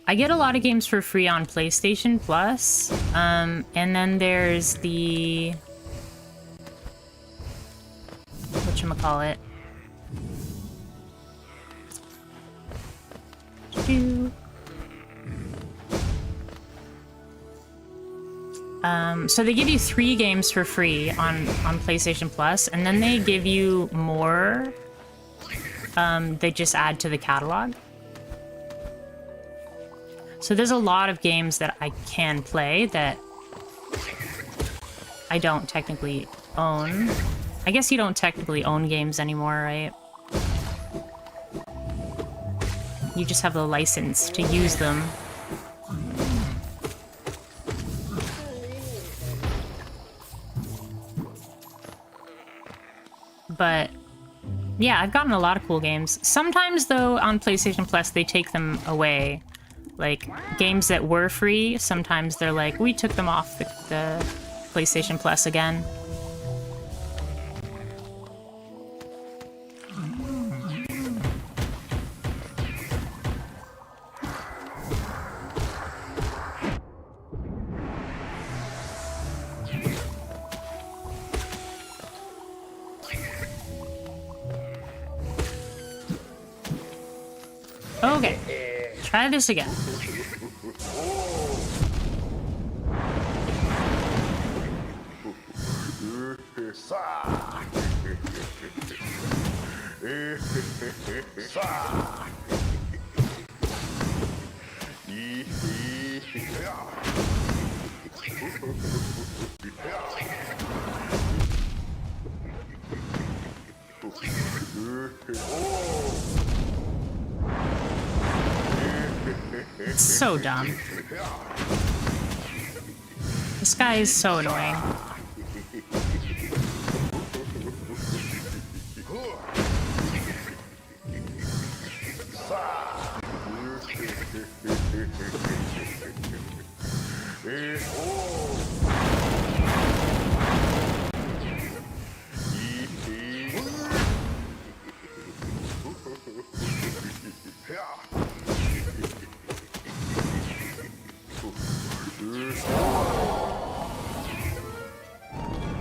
I get a lot of games for free on PlayStation Plus, and then there's the whatchamacallit. So they give you 3 games for free on PlayStation Plus, and then they give you more. They just add to the catalog. So there's a lot of games that I can play that I don't technically own. I guess you don't technically own games anymore, right? You just have the license to use them. But yeah, I've gotten a lot of cool games. Sometimes, though, on PlayStation Plus, they take them away. Like, games that were free, sometimes they're like, we took them off the PlayStation Plus again. Okay, try this again. It's so dumb. This guy is so annoying.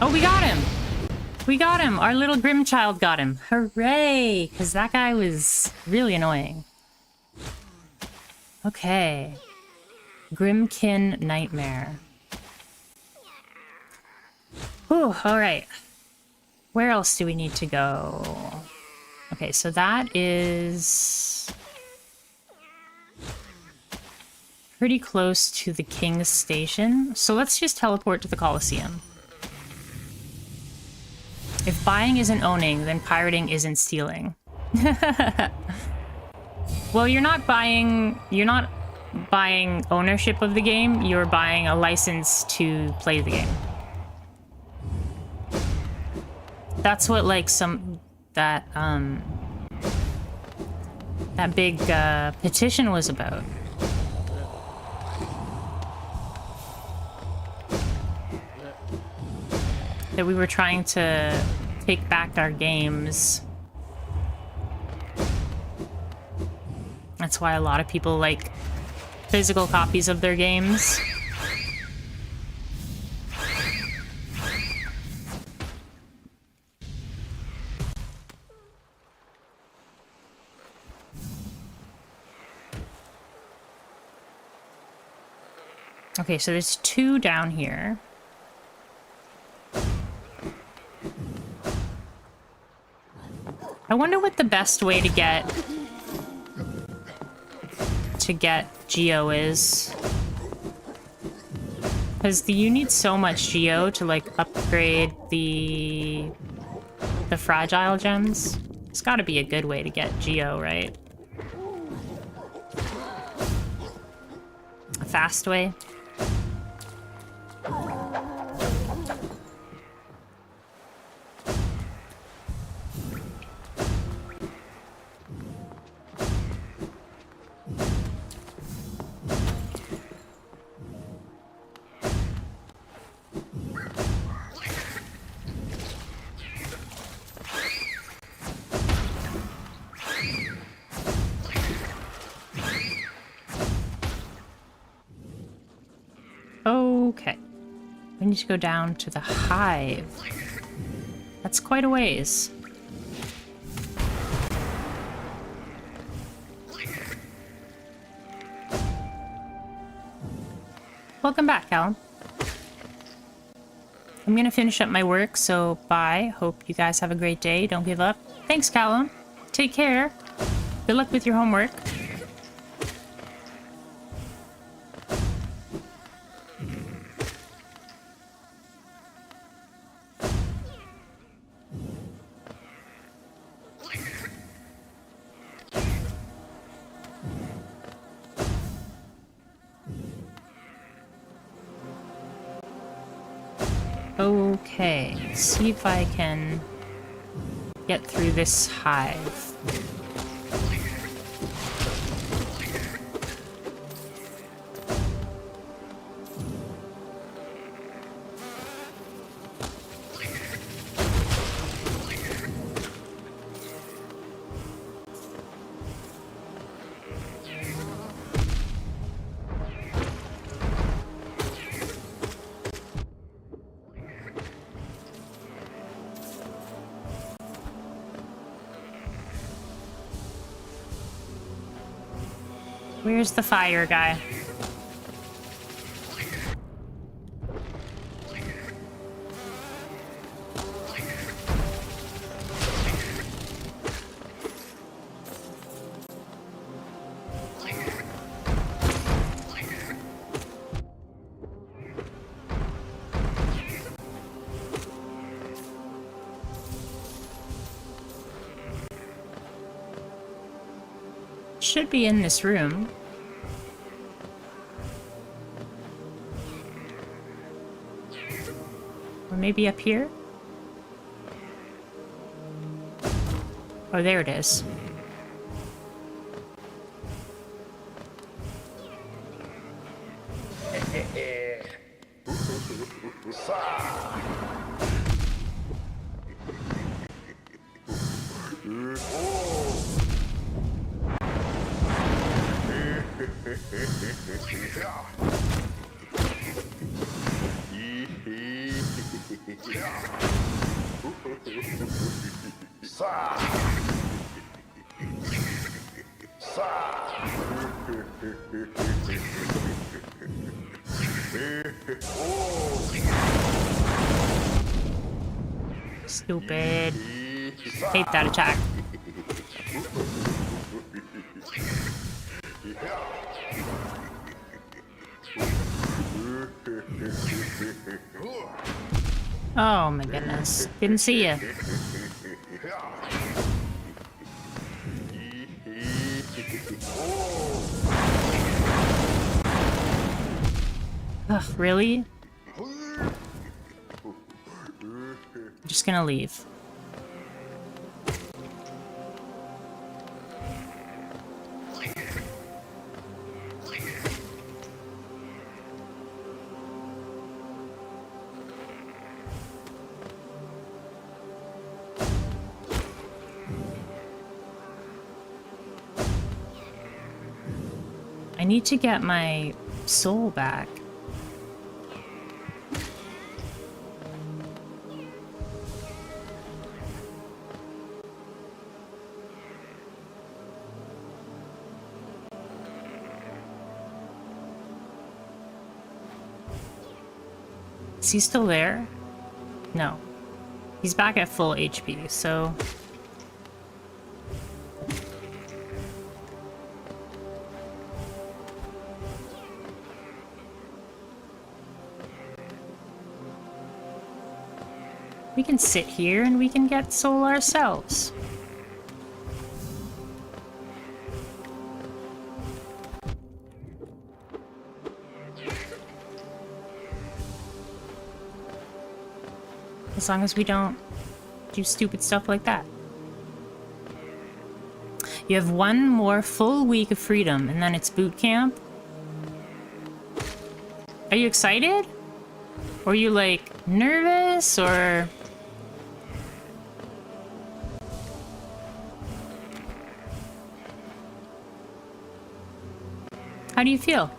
Oh, we got him! We got him! Our little Grim child got him. Hooray! Because that guy was really annoying. Okay. Grimkin Nightmare. Whew, alright. Where else do we need to go? Okay, so that is pretty close to the King's Station. So let's just teleport to the Colosseum. If buying isn't owning, then pirating isn't stealing. Well, you're not buying ownership of the game, you're buying a license to play the game. That's what, like, that big petition was about. That we were trying to take back our games. That's why a lot of people like physical copies of their games. Okay, so there's 2 down here. I wonder what the best way to get Geo is. Because you need so much Geo to, like, upgrade the fragile gems. It's gotta be a good way to get Geo, right? A fast way. We need to go down to the hive. That's quite a ways. Welcome back, Callum. I'm gonna finish up my work, so bye. Hope you guys have a great day. Don't give up. Thanks, Callum. Take care. Good luck with your homework. Okay, see if I can get through this hive. Where's the fire guy? Should be in this room. Or maybe up here? Oh, there it is. Stupid. Hate that attack. Oh my goodness. Didn't see you. Ugh, really? I'm just gonna leave. I need to get my soul back. Is he still there? No. He's back at full HP, so... we can sit here and we can get soul ourselves. As long as we don't do stupid stuff like that. You have one more full week of freedom and then it's boot camp. Are you excited? Or are you like nervous or... how do you feel?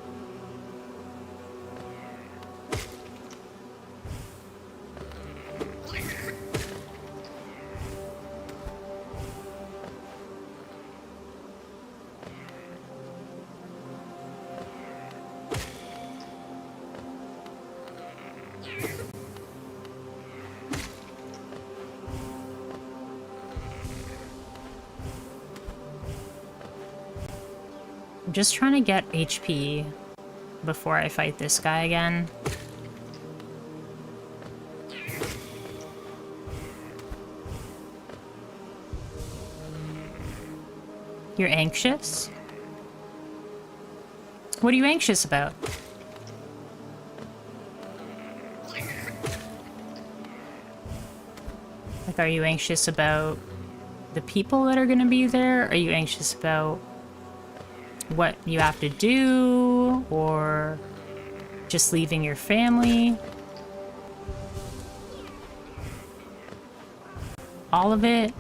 just trying to get HP before I fight this guy again. You're anxious? What are you anxious about? Like, are you anxious about the people that are gonna be there? Are you anxious about what you have to do? Or just leaving your family? All of it?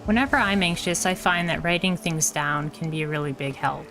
Whenever I'm anxious, I find that writing things down can be a really big help.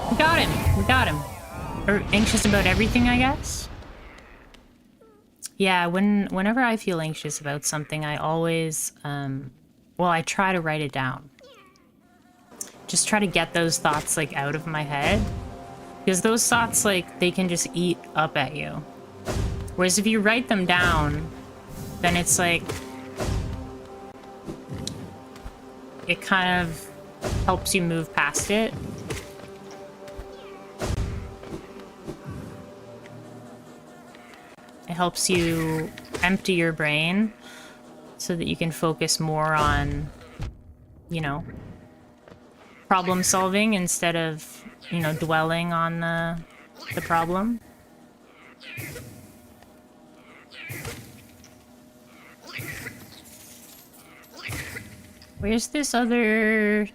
We got him. We got him. Or anxious about everything, I guess? Yeah, whenever I feel anxious about something, I always, well, I try to write it down. Just try to get those thoughts, like, out of my head. Because those thoughts, like, they can just eat up at you. Whereas if you write them down, then it's like... it kind of helps you move past it. It helps you empty your brain so that you can focus more on, you know, problem solving instead of, you know, dwelling on the problem. Where's this other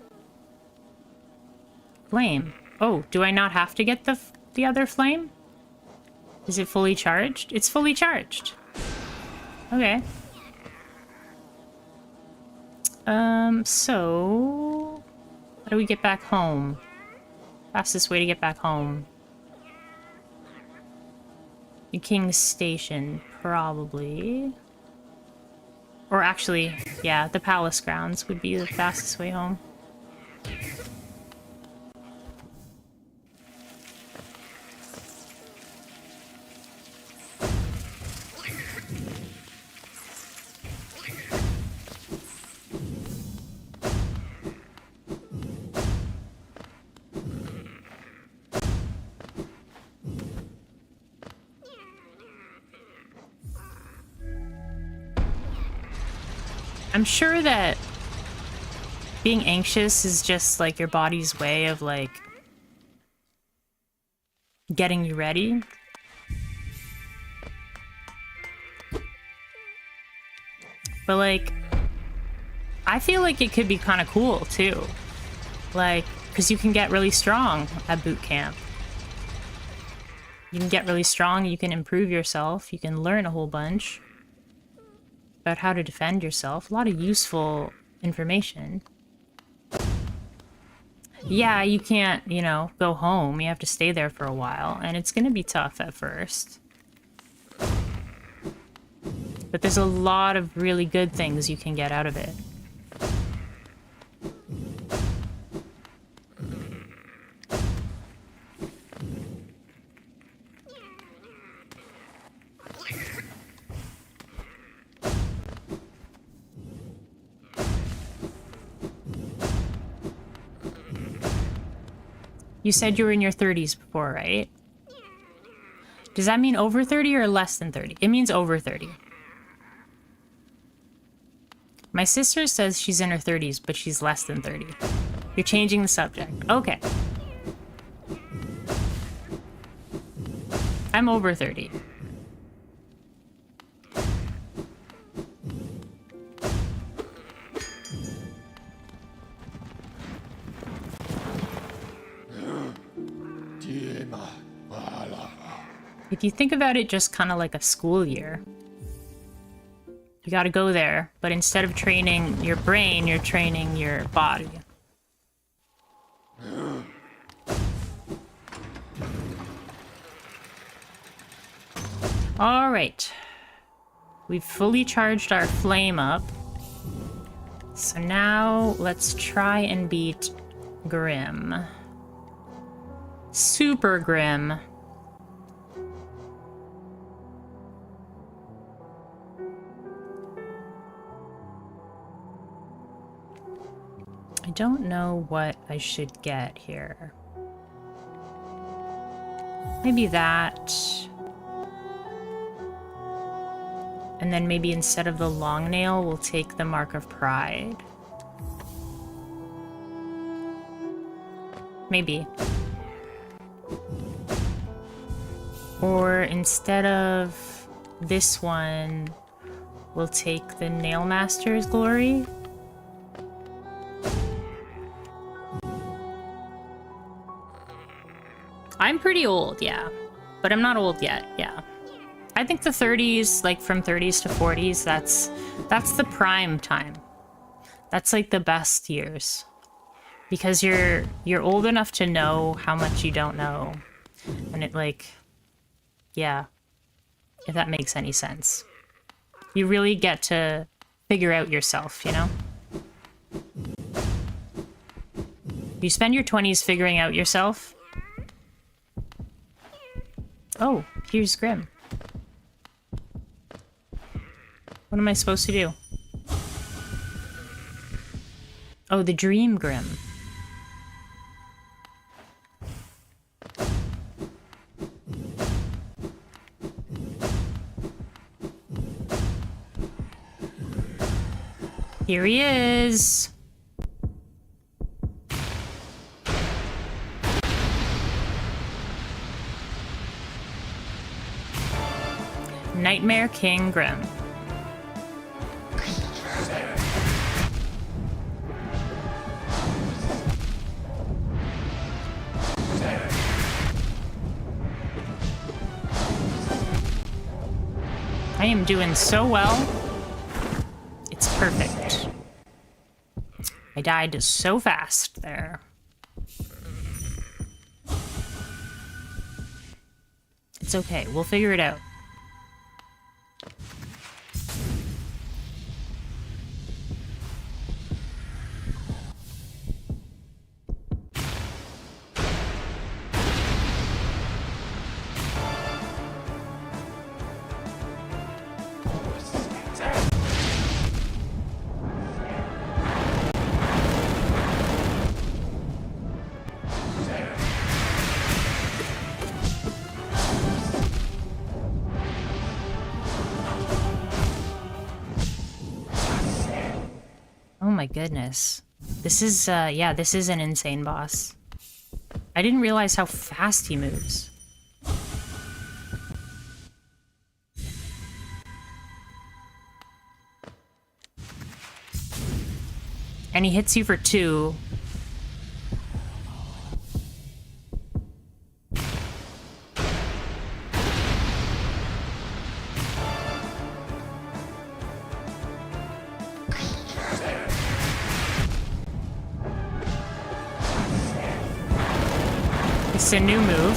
flame? Oh, do I not have to get the other flame? Is it fully charged? It's fully charged. Okay. So... how do we get back home? Fastest way to get back home. The King's Station, probably. Or actually, yeah, the palace grounds would be the fastest way home. I'm sure that being anxious is just like your body's way of like getting you ready. But like, I feel like it could be kind of cool too. Like, because you can get really strong at boot camp. You can get really strong, you can improve yourself, you can learn a whole bunch about how to defend yourself. A lot of useful information. Yeah, you can't, you know, go home. You have to stay there for a while, and it's gonna be tough at first. But there's a lot of really good things you can get out of it. You said you were in your 30s before, right? Does that mean over 30 or less than 30? It means over 30. My sister says she's in her 30s, but she's less than 30. You're changing the subject. Okay. I'm over 30. If you think about it just kind of like a school year, you got to go there, but instead of training your brain, you're training your body. All right. We've fully charged our flame up. So now let's try and beat Grim. Super Grim. I don't know what I should get here. Maybe that. And then maybe instead of the long nail, we'll take the Mark of Pride. Maybe. Or instead of this one, we'll take the Nail Master's Glory. I'm pretty old, yeah. But I'm not old yet, yeah. I think the 30s, like from 30s to 40s, that's the prime time. That's like the best years. Because you're old enough to know how much you don't know. And it like, yeah, if that makes any sense. You really get to figure out yourself, you know? You spend your 20s figuring out yourself. Oh, here's Grim. What am I supposed to do? Oh, the Dream Grim. Here he is. Nightmare King Grim. I am doing so well. It's perfect. I died so fast there. It's okay. We'll figure it out. Oh my goodness. This is, yeah, this is an insane boss. I didn't realize how fast he moves. And he hits you for 2. It's a new move.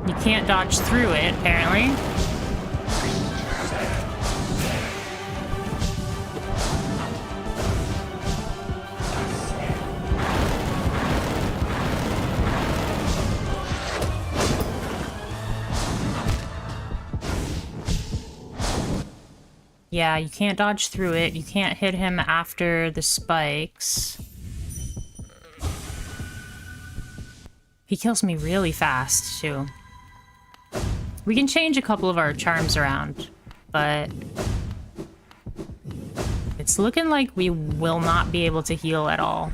You can't dodge through it, apparently. Yeah, you can't dodge through it. You can't hit him after the spikes. He kills me really fast, too. We can change a couple of our charms around, but it's looking like we will not be able to heal at all.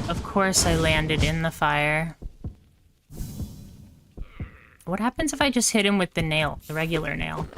Of course I landed in the fire. What happens if I just hit him with the nail, the regular nail?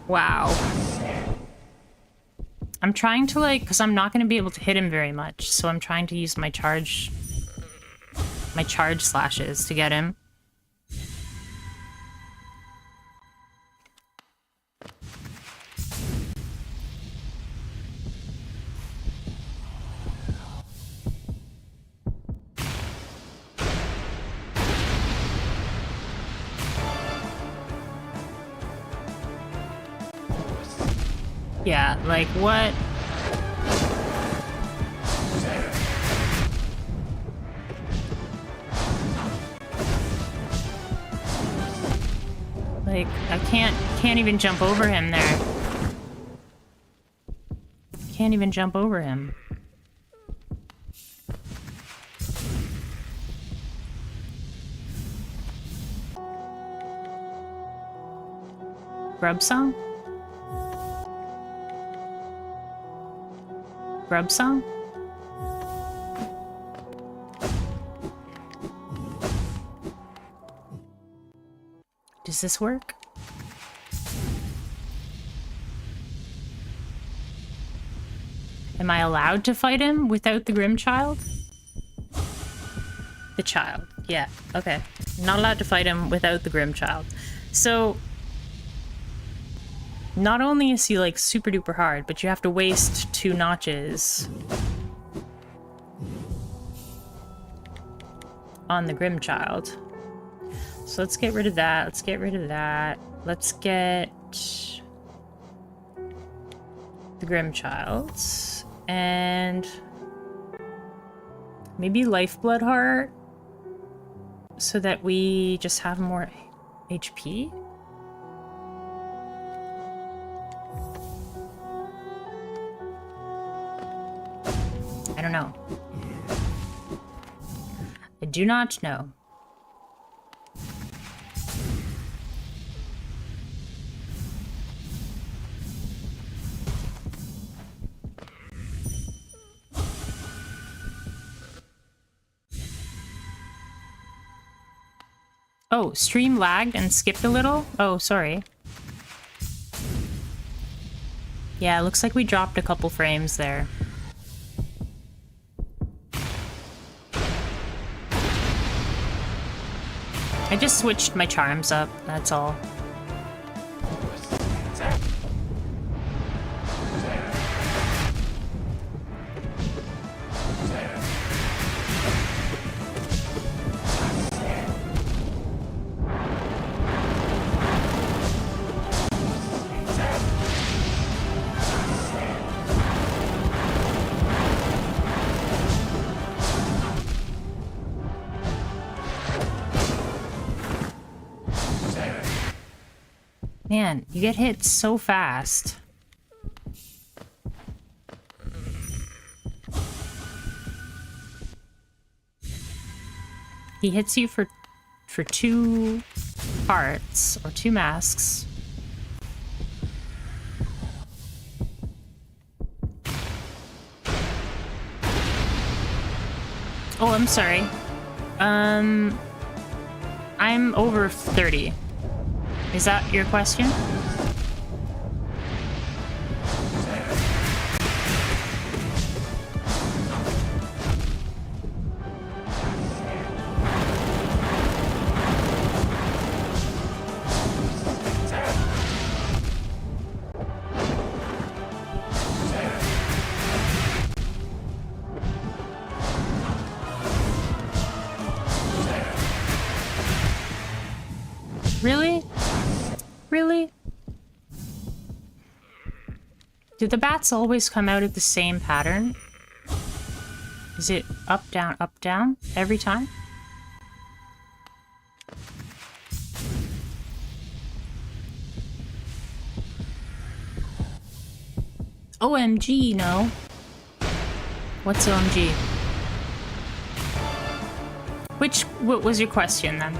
Wow. I'm trying to, like, because I'm not going to be able to hit him very much, so I'm trying to use my charge slashes to get him. Yeah, like, what? Like, I can't even jump over him there. Can't even jump over him. Grub song? Grub song? Does this work? Am I allowed to fight him without the Grim Child? The child. Yeah, okay. Not allowed to fight him without the Grim Child. So, not only is he, like, super duper hard, but you have to waste 2 notches on the Grim Child. So let's get rid of that. Let's get rid of that. Let's get the Grim Child. And maybe Lifeblood Heart so that we just have more HP. I don't know. I do not know. Oh, stream lagged and skipped a little? Oh, sorry. Yeah, it looks like we dropped a couple frames there. I just switched my charms up, that's all. Man, you get hit so fast. He hits you for 2 parts or 2 masks. Oh, I'm sorry. I'm over 30. Is that your question? Really? Really? Do the bats always come out at the same pattern? Is it up, down, every time? OMG, no. What's OMG? What was your question then?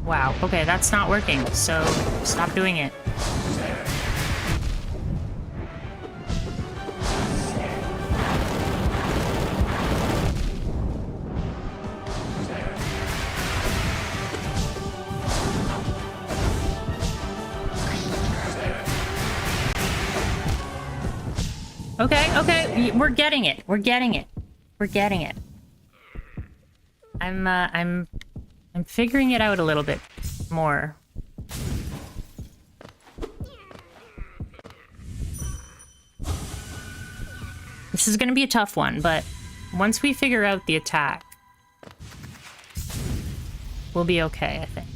Wow, okay, that's not working, so stop doing it. Okay, we're getting it. We're getting it. I'm figuring it out a little bit more. This is gonna be a tough one, but once we figure out the attack, we'll be okay, I think.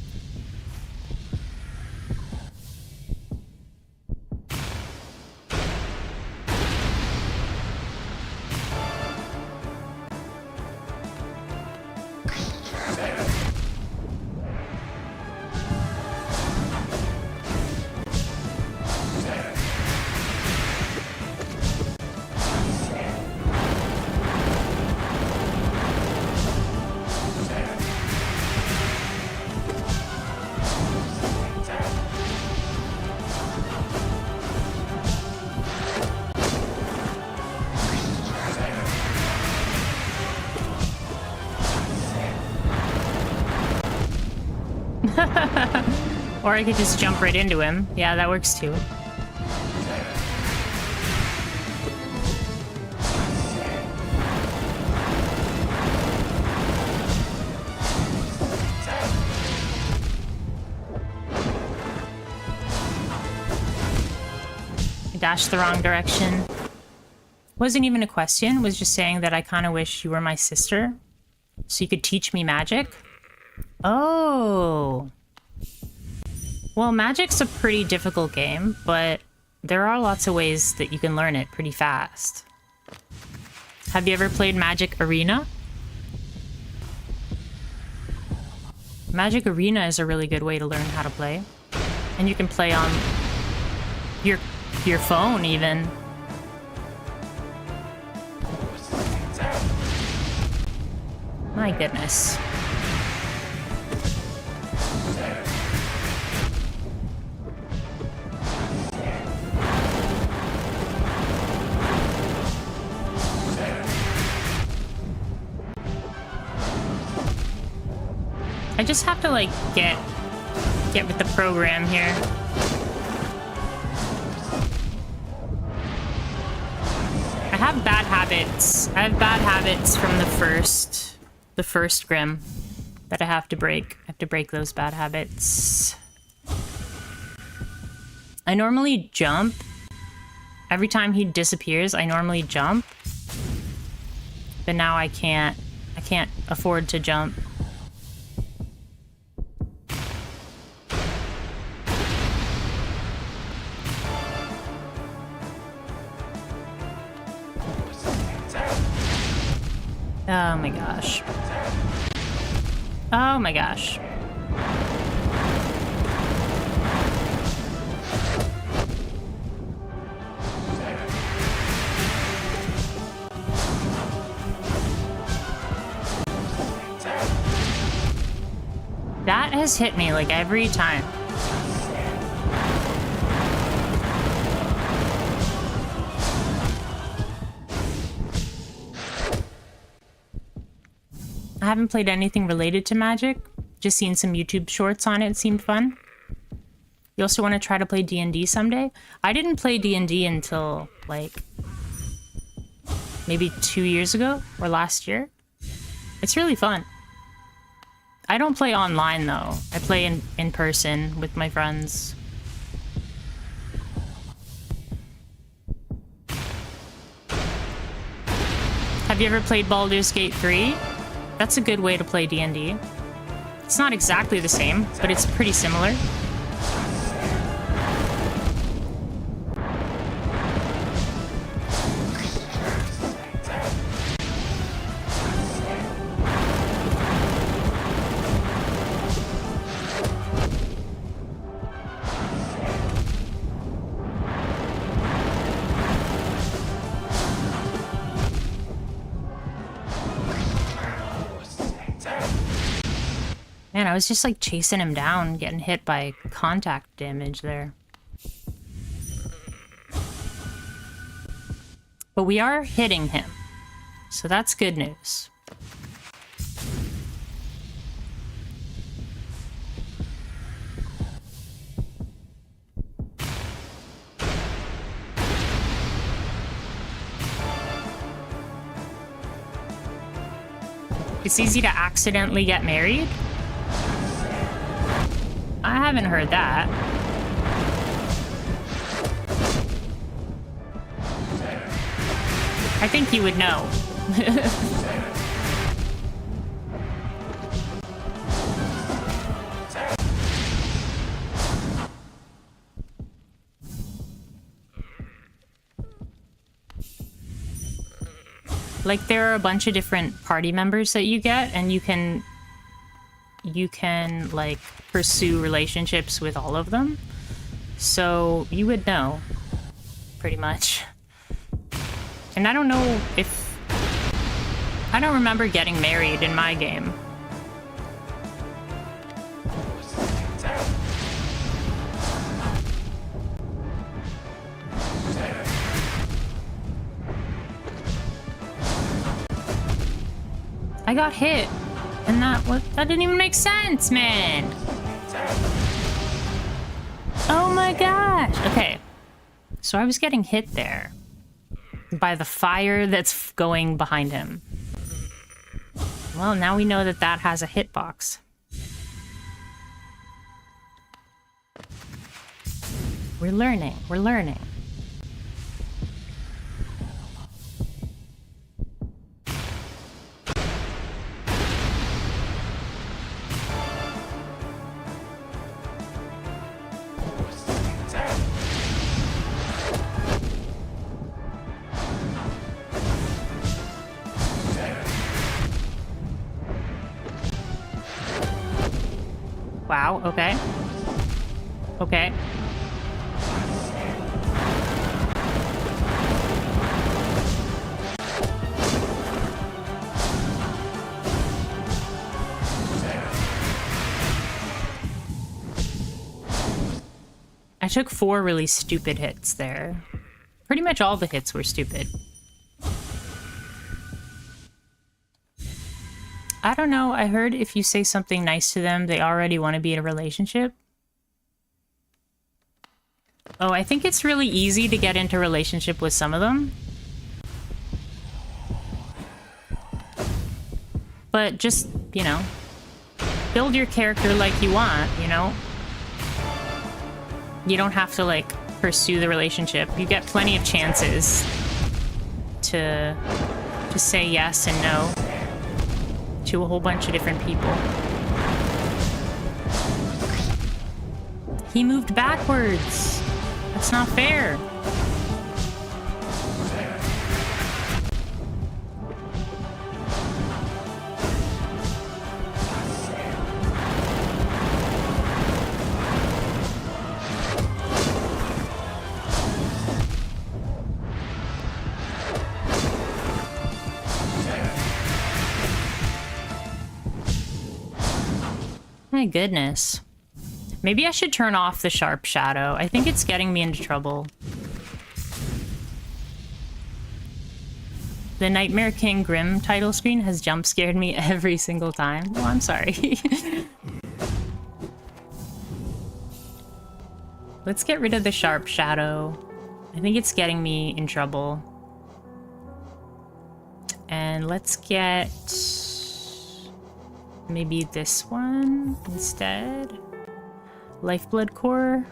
Or I could just jump right into him. Yeah, that works too. I dashed the wrong direction. Wasn't even a question, was just saying that I kind of wish you were my sister so you could teach me magic. Oh. Well, Magic's a pretty difficult game, but there are lots of ways that you can learn it pretty fast. Have you ever played Magic Arena? Magic Arena is a really good way to learn how to play. And you can play on your phone even. My goodness. I just have to, like, get with the program here. I have bad habits. I have bad habits from the first Grim that I have to break. I have to break those bad habits. I normally jump. Every time he disappears, I normally jump. But now I can't afford to jump. Oh my gosh. Oh my gosh. That has hit me like every time. I haven't played anything related to magic. Just seen some YouTube shorts on it. It seemed fun. You also want to try to play D&D someday? I didn't play D&D until, like, maybe 2 years ago or last year. It's really fun. I don't play online, though. I play in person with my friends. Have you ever played Baldur's Gate 3? That's a good way to play D&D. It's not exactly the same, but it's pretty similar. Man, I was just like chasing him down, getting hit by contact damage there. But we are hitting him, so that's good news. It's easy to accidentally get married? I haven't heard that. I think you would know. Like, there are a bunch of different party members that you get, and you can like pursue relationships with all of them. So you would know, pretty much. And I don't know if... I don't remember getting married in my game. I got hit. And that didn't even make sense, man. Oh my gosh. Okay. So I was getting hit there by the fire that's going behind him. Well, now we know that that has a hitbox. We're learning. We're learning. Wow, okay. Okay. I took 4 really stupid hits there. Pretty much all the hits were stupid. I don't know, I heard if you say something nice to them, they already want to be in a relationship. Oh, I think it's really easy to get into a relationship with some of them. But just, you know, build your character like you want, you know? You don't have to, like, pursue the relationship. You get plenty of chances to say yes and no to a whole bunch of different people. He moved backwards. That's not fair. my goodness. Maybe I should turn off the sharp shadow. I think it's getting me into trouble. The Nightmare King Grimm title screen has jump scared me every single time. Oh, I'm sorry. Let's get rid of the sharp shadow. I think it's getting me in trouble. And let's get maybe this one instead. Lifeblood Core.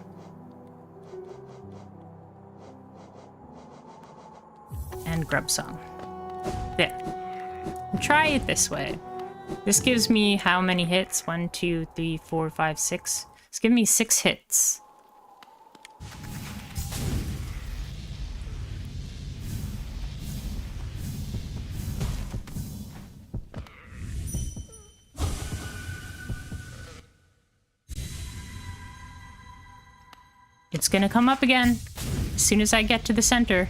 And Grub Song. There. We'll try it this way. This gives me how many hits? 1, 2, 3, 4, 5, 6. It's giving me 6 hits. It's gonna come up again. As soon as I get to the center,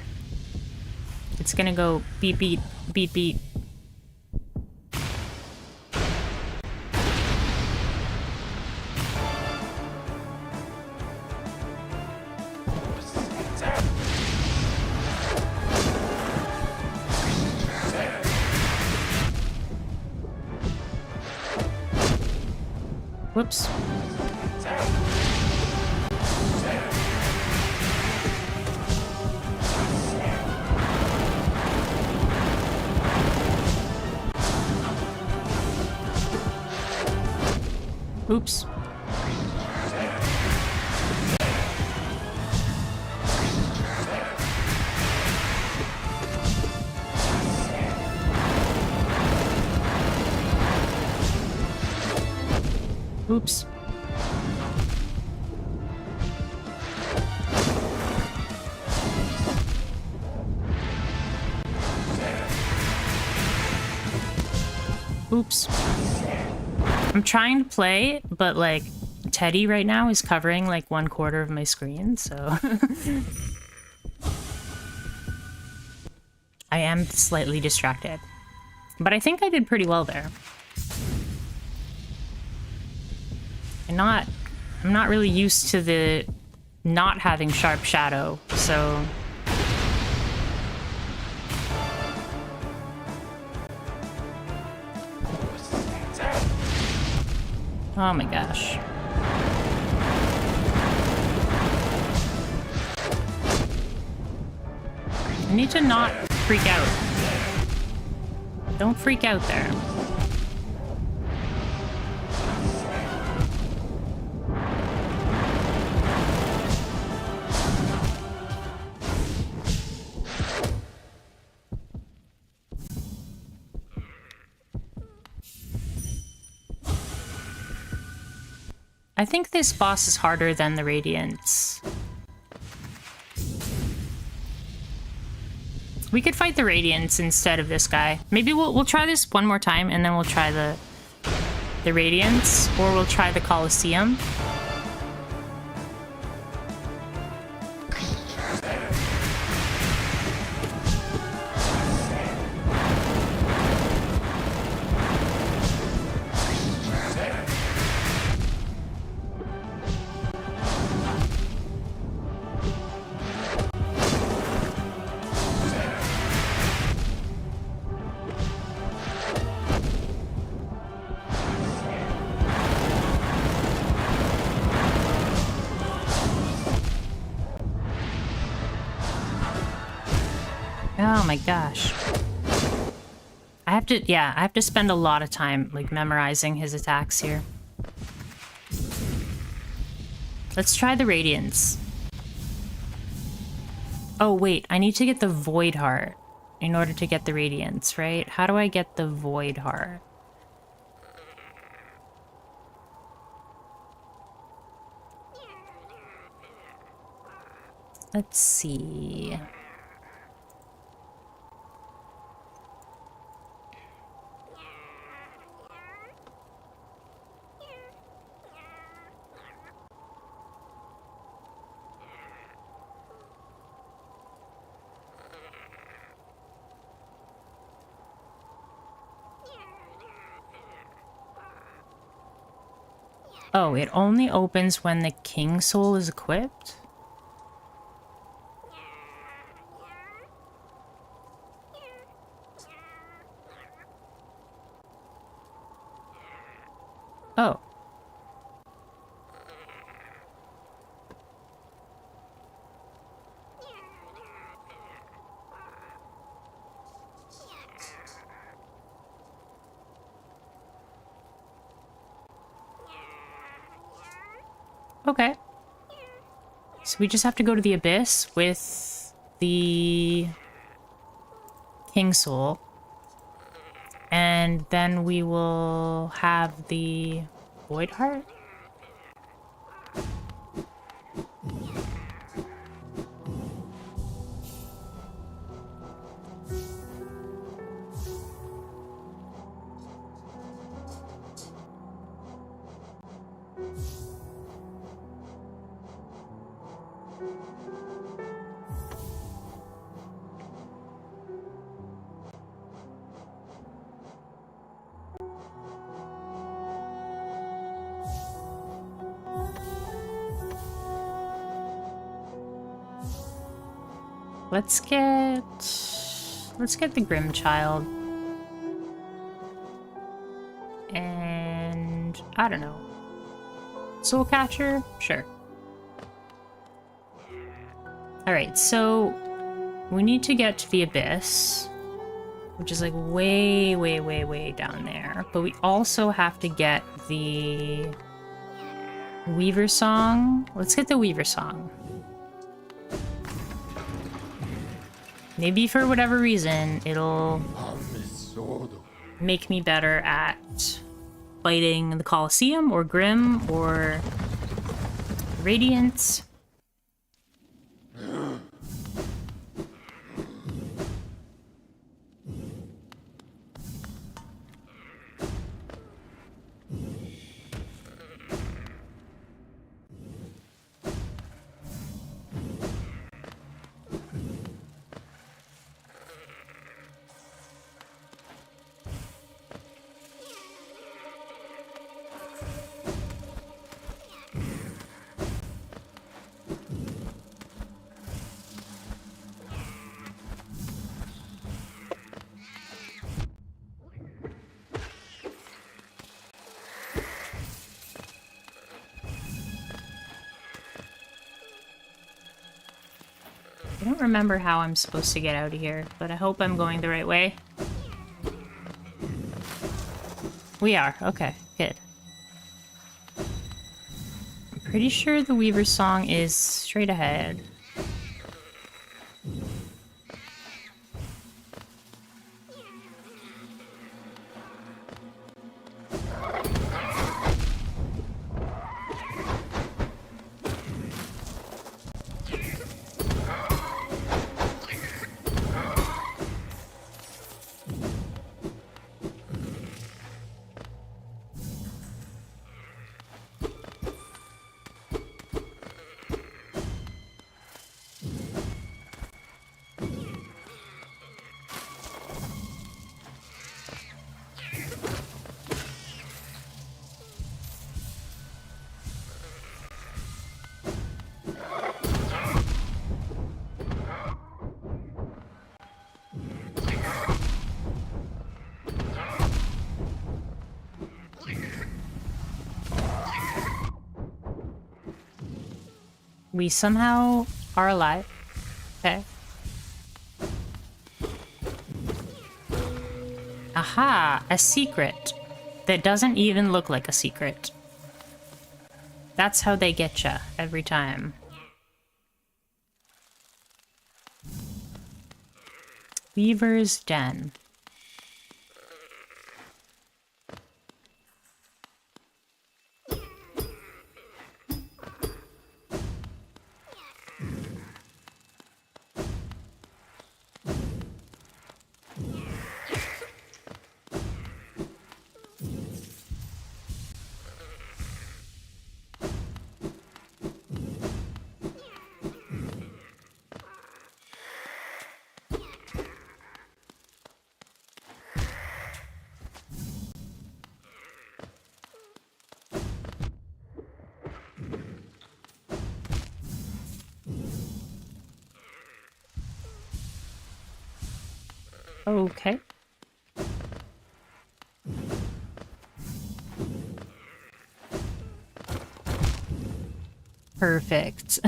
it's gonna go beat, beat, beat, beat. Whoops. Oops. Oops. Oops. I'm trying to play, but like Teddy right now is covering like 1/4 of my screen, so I am slightly distracted. But I think I did pretty well there. I'm not really used to the not having sharp shadow, so oh my gosh. I need to not freak out. Don't freak out there. I think this boss is harder than the Radiants. We could fight the Radiants instead of this guy. Maybe we'll try this one more time and then we'll try the Radiants, or we'll try the Colosseum. Oh my gosh. I have to spend a lot of time like memorizing his attacks here. Let's try the Radiance. Oh wait, I need to get the Void Heart in order to get the Radiance, right? How do I get the Void Heart? Let's see. Oh, it only opens when the king soul is equipped? Oh. Okay. So we just have to go to the abyss with the king soul. And then we will have the void heart? Let's get the Grim Child. And I don't know. Soul Catcher? Sure. Alright, so we need to get to the abyss, which is like way, way, way, way down there. But we also have to get the Weaver Song. Let's get the Weaver Song. Maybe for whatever reason, it'll make me better at fighting the Colosseum or Grim or Radiance. I don't remember how I'm supposed to get out of here, but I hope I'm going the right way. We are. Okay, good. I'm pretty sure the Weaver Song is straight ahead. We somehow are alive. Okay. Aha! A secret that doesn't even look like a secret. That's how they get ya every time. Weaver's Den. Okay. Perfect.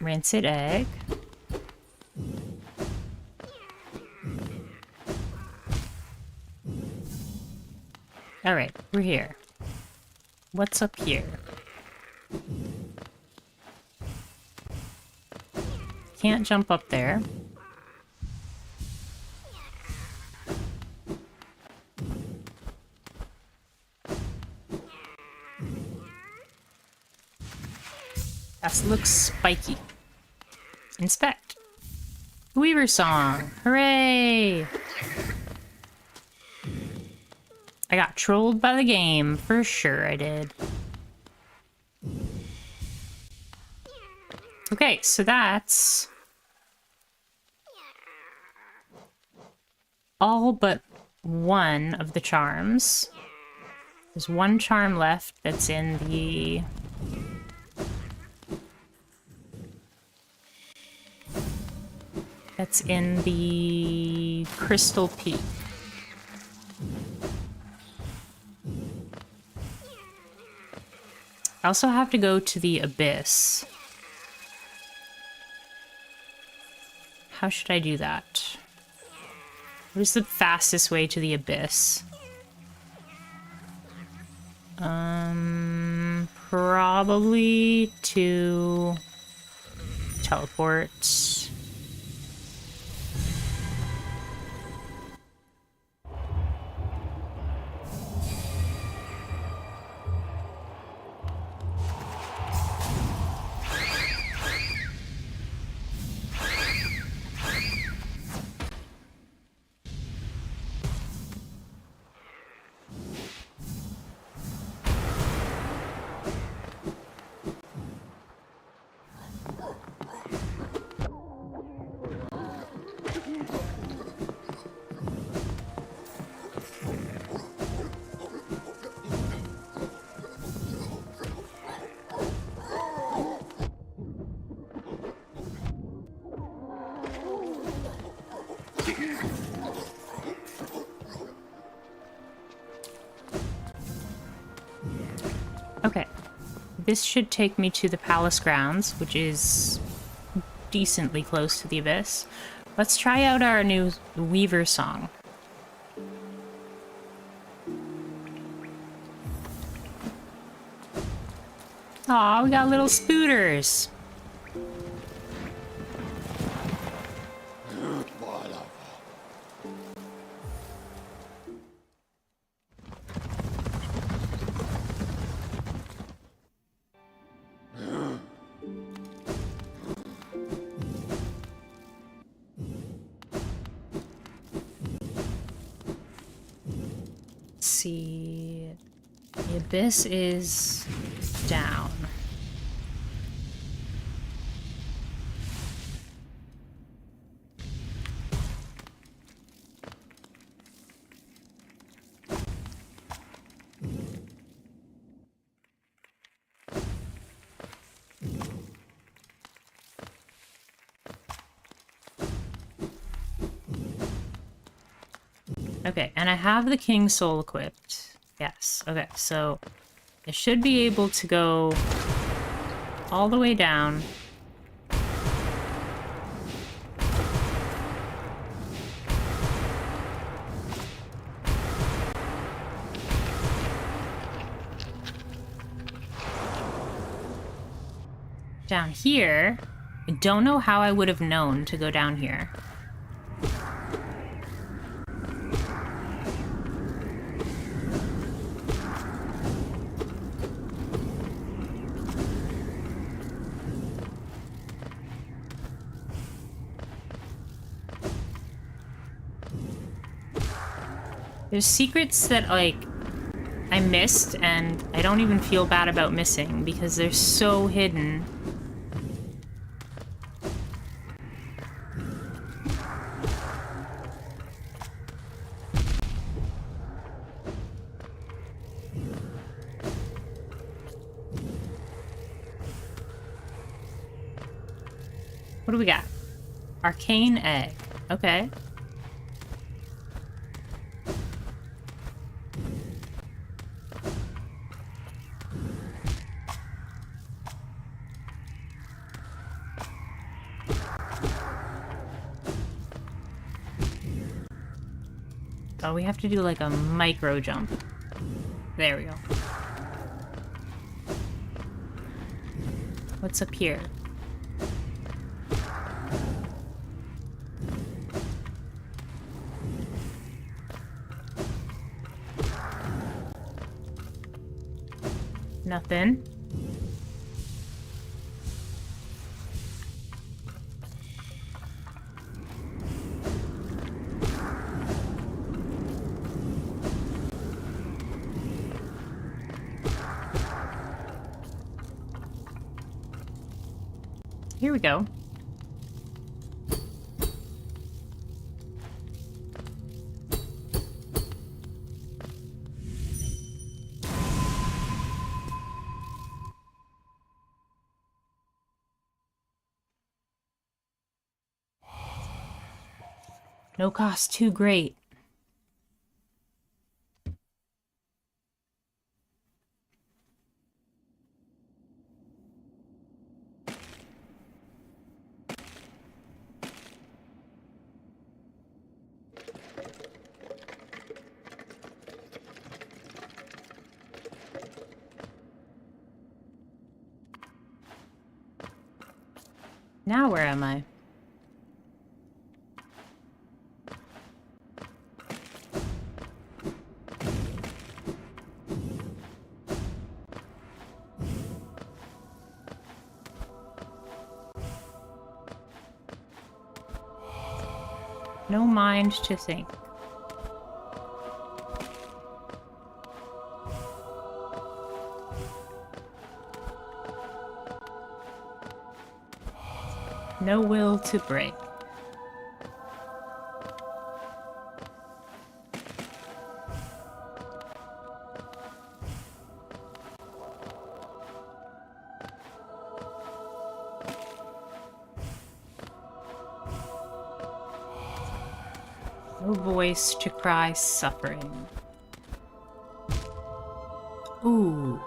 Rancid egg. Alright, we're here. What's up here? Can't jump up there. That looks spiky. Inspect. Weaver song. Hooray! I got trolled by the game. For sure I did. Okay, so that's all but one of the charms. There's one charm left that's in the... That's in the Crystal Peak. I also have to go to the Abyss. How should I do that? What is the fastest way to the Abyss? Probably to teleport. Okay, this should take me to the palace grounds, which is decently close to the Abyss. Let's try out our new Weaver song. Aw, we got little spooters. See, the Abyss is down. Okay, and I have the King's Soul equipped. Yes, okay, so I should be able to go all the way down. Down here, I don't know how I would have known to go down here. There's secrets that, like, I missed, and I don't even feel bad about missing, because they're so hidden. What do we got? Arcane egg. Okay. Oh, we have to do like a micro jump. There we go. What's up here? Nothing. Here we go. No cost too great. Now where am I? No mind to think. No will to break. No voice to cry suffering. Ooh.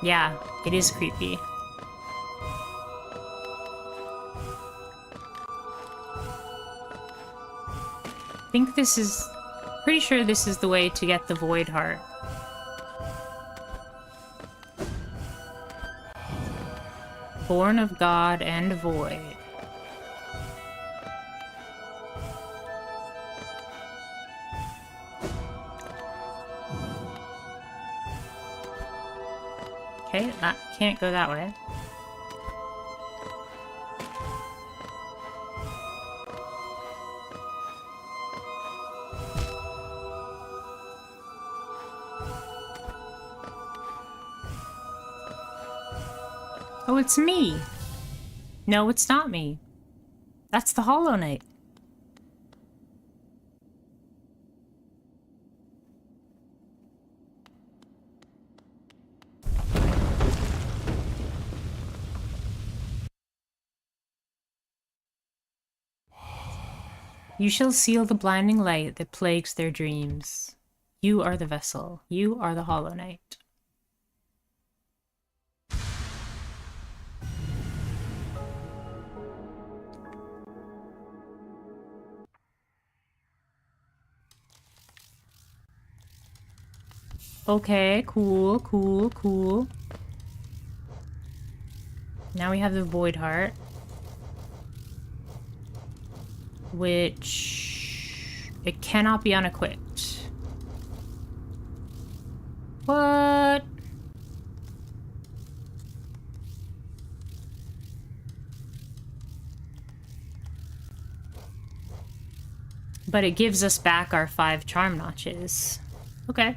Yeah, it is creepy. I think this is... pretty sure this is the way to get the Void Heart. Born of God and Void. Okay, that can't go that way. Oh, it's me! No, it's not me. That's the Hollow Knight. You shall seal the blinding light that plagues their dreams. You are the vessel. You are the Hollow Knight. Okay, cool, cool, cool. Now we have the Void Heart. Which... it cannot be unequipped. What? But it gives us back our 5 charm notches. Okay.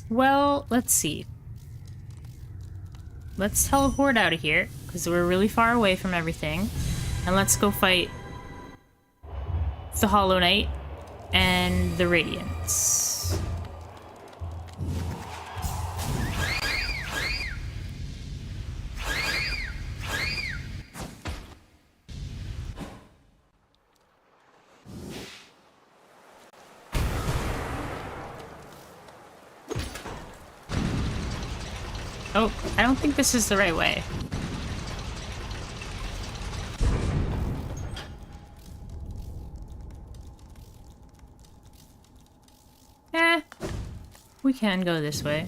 Well, let's see. Let's teleport out of here, because we're really far away from everything. And let's go fight the Hollow Knight and the Radiance. Oh, I don't think this is the right way. We can go this way.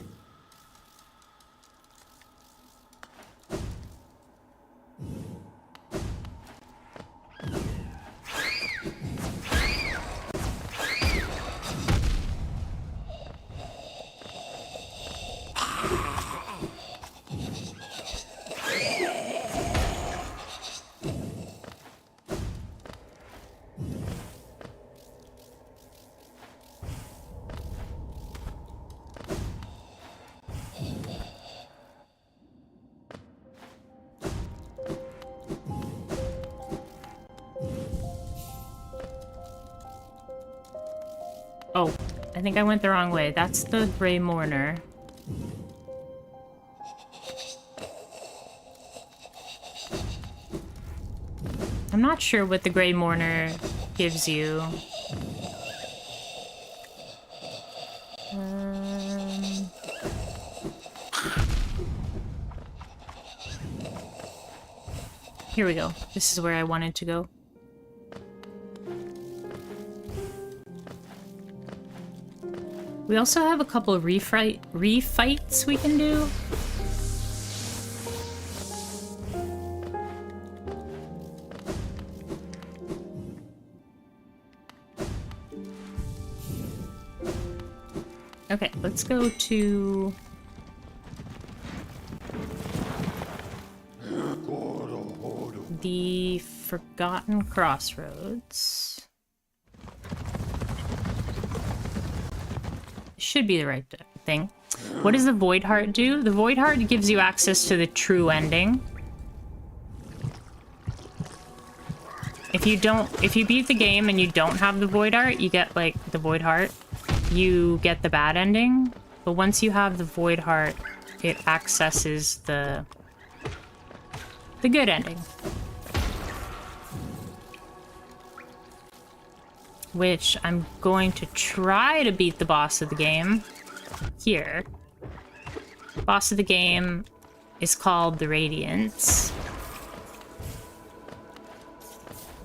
Oh, I think I went the wrong way. That's the Grey Mourner. I'm not sure what the Grey Mourner gives you. Here we go. This is where I wanted to go. We also have a couple of refights we can do. Okay, let's go to... the Forgotten Crossroads. Should be the right thing. What does the Void Heart do? The Void Heart gives you access to the true ending. If you beat the game and you don't have the Void Heart, you get like the Void Heart. You get the bad ending. But once you have the Void Heart, it accesses the good ending. Which I'm going to try to beat the boss of the game here. Boss of the game is called the Radiance.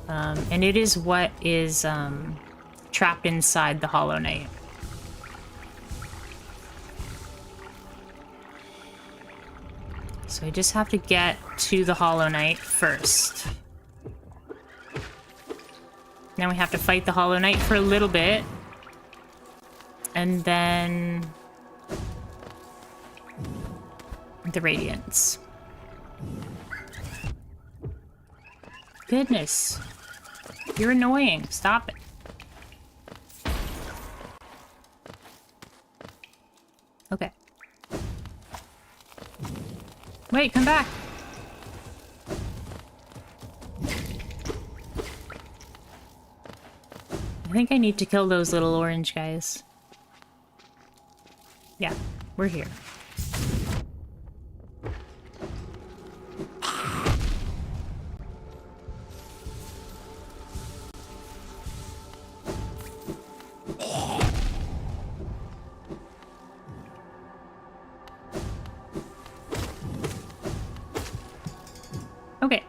And it is what is trapped inside the Hollow Knight. So I just have to get to the Hollow Knight first. Now we have to fight the Hollow Knight for a little bit. And then... the Radiance. Goodness. You're annoying. Stop it. Okay. Wait, come back. I think I need to kill those little orange guys. Yeah, we're here. Okay.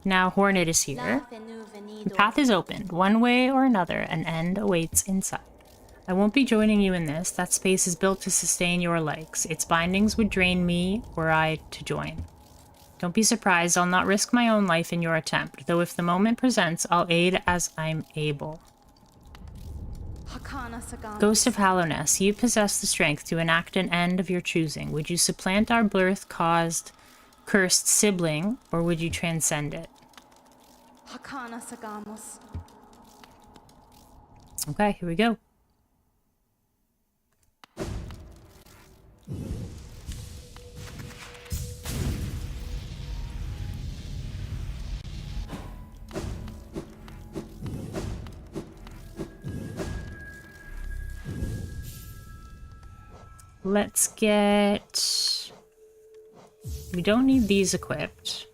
Now Hornet is here. The path is opened. One way or another, an end awaits inside. I won't be joining you in this. That space is built to sustain your legs. Its bindings would drain me were I to join. Don't be surprised, I'll not risk my own life in your attempt, though if the moment presents, I'll aid as I'm able. Ghost of Hallownest, you possess the strength to enact an end of your choosing. Would you supplant our birth-caused, cursed sibling, or would you transcend it? Okay, here we go. Let's get... we don't need these equipped.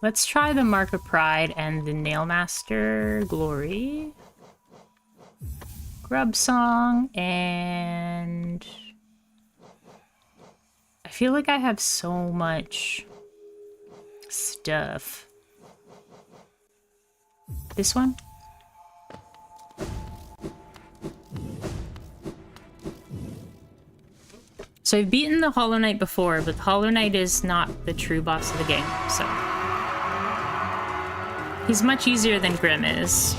Let's try the Mark of Pride and the Nailmaster Glory. Grub song, and I feel like I have so much stuff. This one? So I've beaten the Hollow Knight before, but the Hollow Knight is not the true boss of the game, so... He's much easier than Grimm is.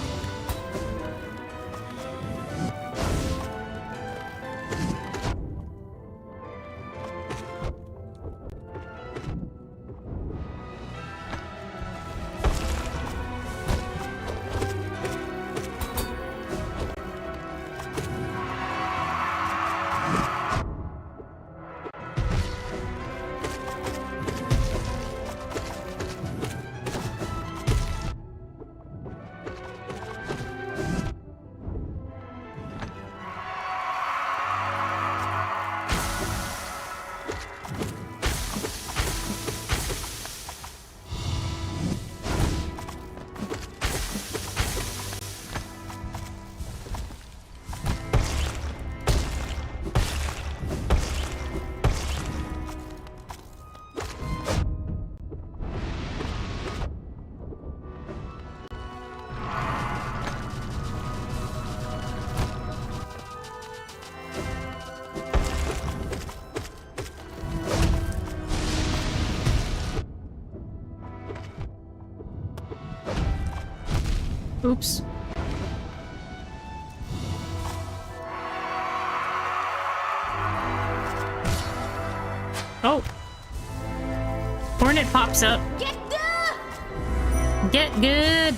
Oops. Oh. Hornet pops up. Get good! Get good!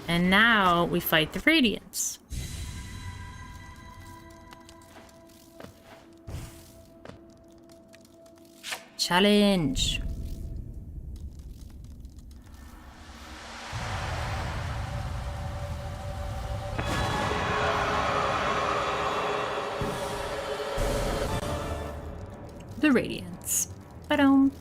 And now we fight the Radiants. Challenge. The Radiants. Ba-dum.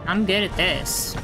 I'm good at this.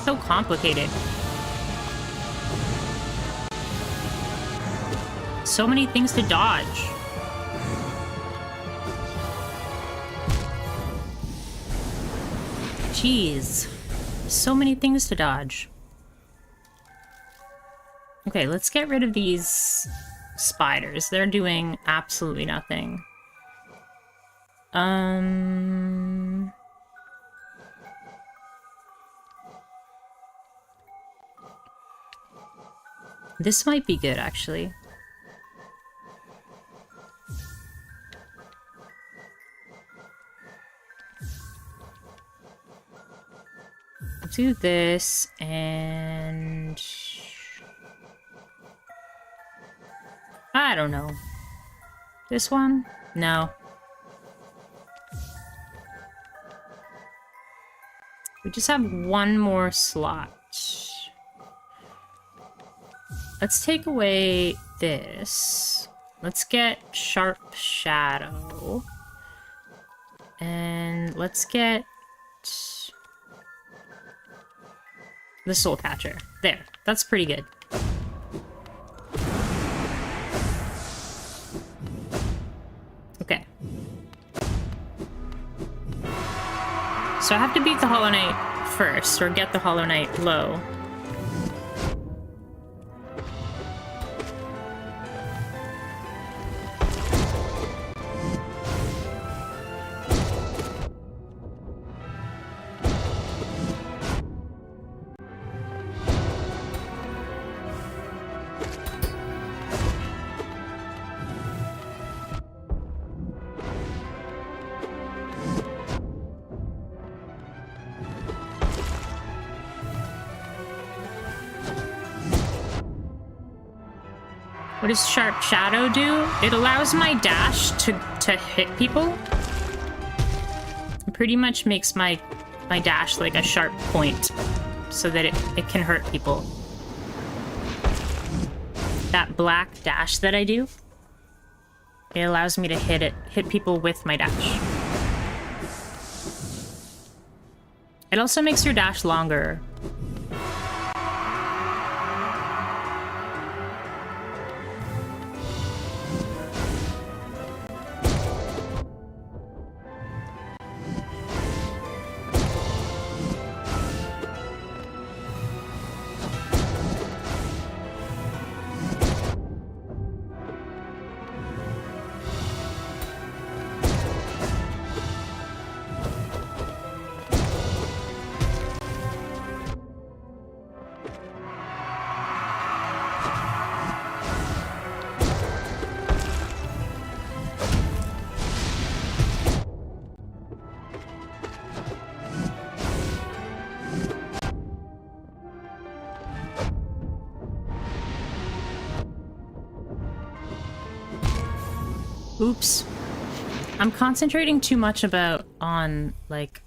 So complicated. So many things to dodge. Jeez. So many things to dodge. Okay, let's get rid of these spiders. They're doing absolutely nothing. This might be good, actually. Do this, and... I don't know. This one? No. We just have one more slot. Let's take away this. Let's get Sharp Shadow. And let's get the Soul Catcher. There. That's pretty good. Okay. So I have to beat the Hollow Knight first, or get the Hollow Knight low. What does Sharp Shadow do? It allows my dash to hit people. It pretty much makes my dash like a sharp point so that it can hurt people. That black dash that I do, it allows me to hit people with my dash. It also makes your dash longer. Oops. I'm concentrating too much on like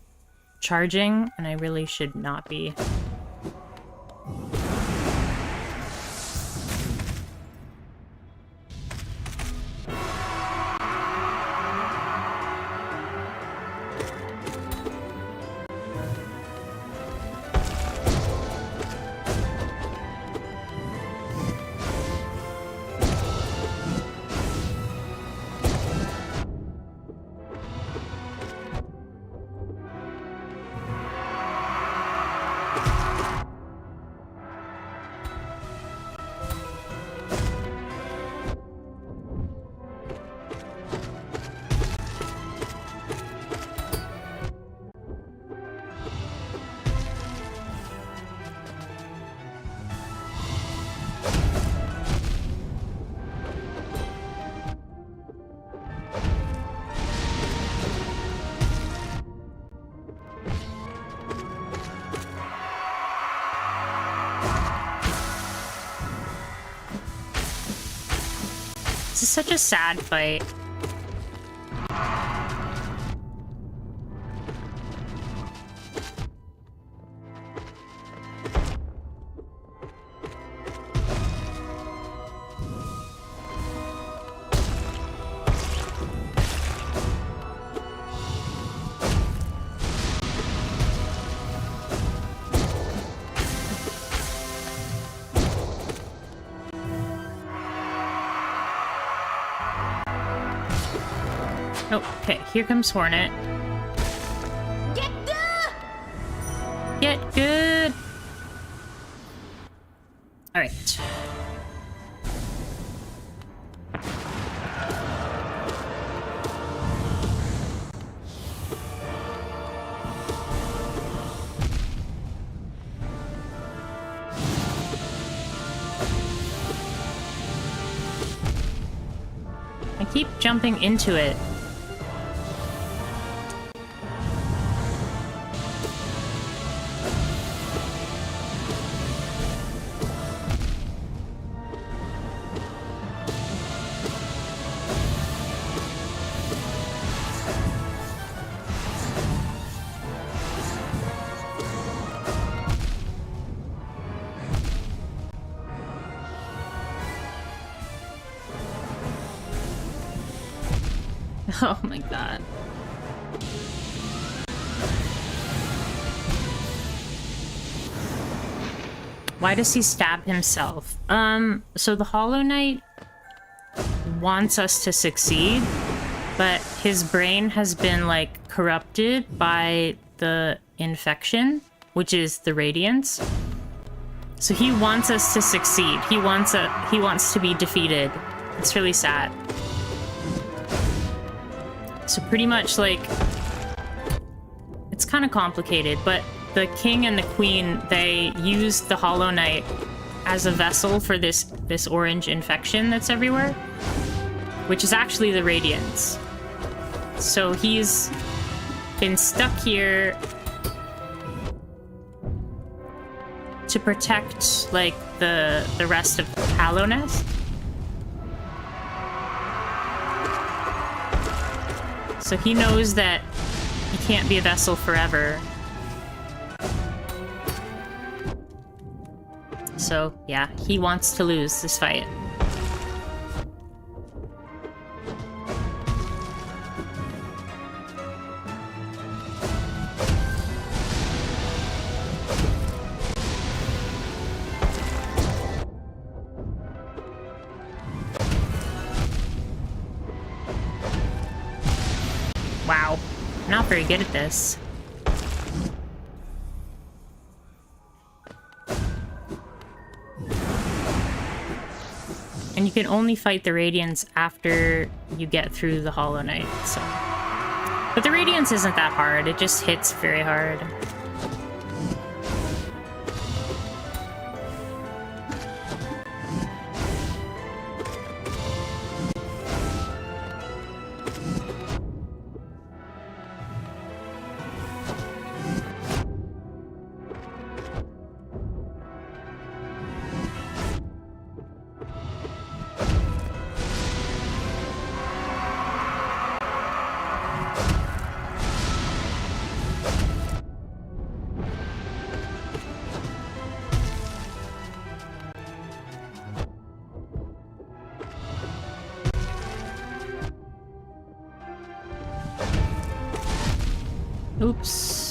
charging, and I really should not be. This is such a sad fight. Oh, okay, here comes Hornet. Get good! Get good! Alright. I keep jumping into it. Oh my god. Why does he stab himself? So the Hollow Knight wants us to succeed, but his brain has been, like, corrupted by the infection, which is the radiance. So he wants us to succeed. He wants to be defeated. It's really sad. So pretty much like, it's kind of complicated, but the king and the queen, they use the Hollow Knight as a vessel for this orange infection that's everywhere, which is actually the radiance. So he's been stuck here to protect like the rest of Hallownest. So he knows that he can't be a vessel forever. So yeah, he wants to lose this fight. Wow, I'm not very good at this. And you can only fight the Radiance after you get through the Hollow Knight, so. But the Radiance isn't that hard, it just hits very hard. Oops.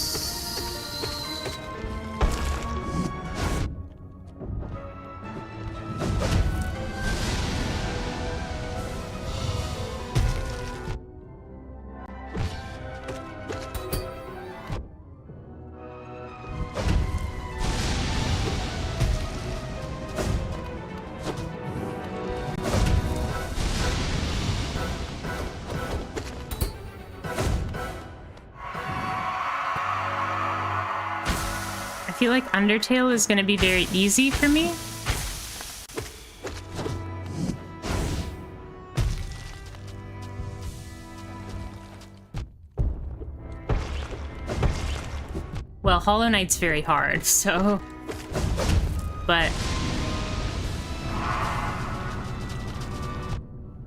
I feel like Undertale is going to be very easy for me. Well, Hollow Knight's very hard, so... But...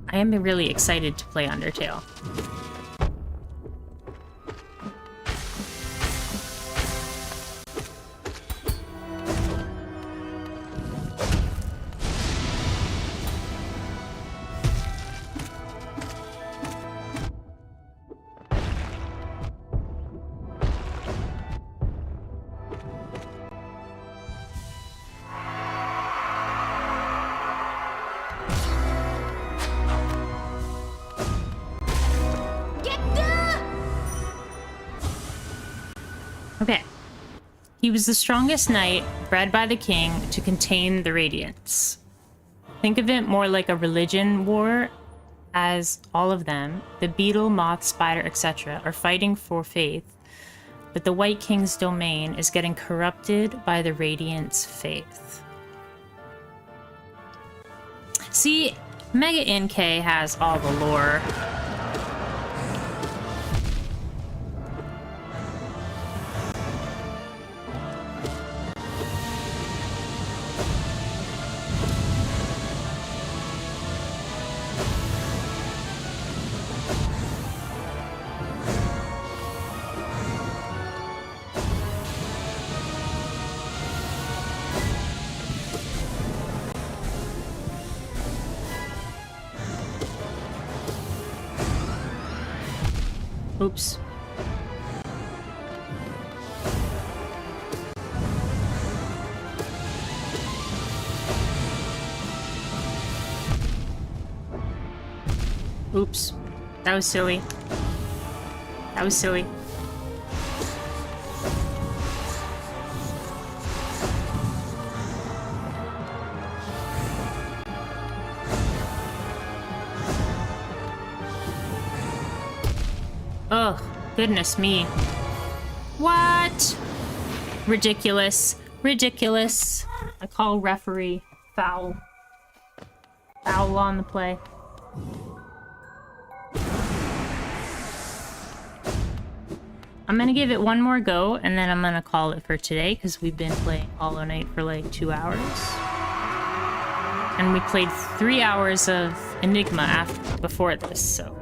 I am really excited to play Undertale. Okay. He was the strongest knight, bred by the king to contain the Radiance. Think of it more like a religion war, as all of them, the beetle, moth, spider, etc., are fighting for faith, but the White King's domain is getting corrupted by the Radiance faith. See, Mega NK has all the lore. Oops. Oops. That was silly. That was silly. Oh, goodness me. What? Ridiculous. Ridiculous. I call referee foul. Foul on the play. I'm gonna give it one more go, and then I'm gonna call it for today, because we've been playing Hollow Knight for like 2 hours. And we played 3 hours of Enigma before this, so...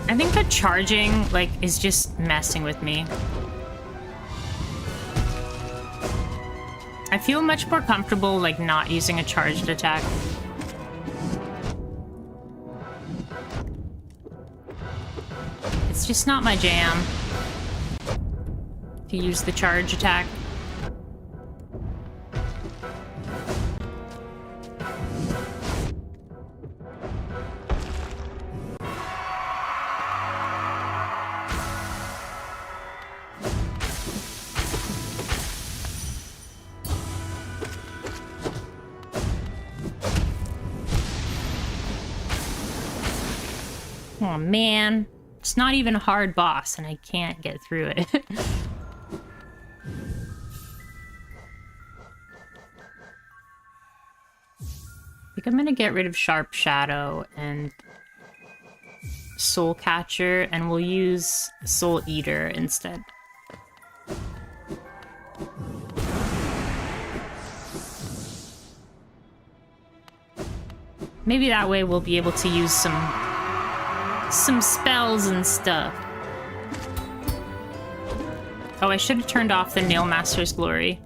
I think the charging, like, is just messing with me. I feel much more comfortable, like, not using a charged attack. It's just not my jam to use the charge attack. Oh man, it's not even a hard boss and I can't get through it. I think I'm gonna get rid of Sharp Shadow and Soul Catcher, and we'll use Soul Eater instead. Maybe that way we'll be able to use some spells and stuff. Oh, I should have turned off the Nail Master's Glory.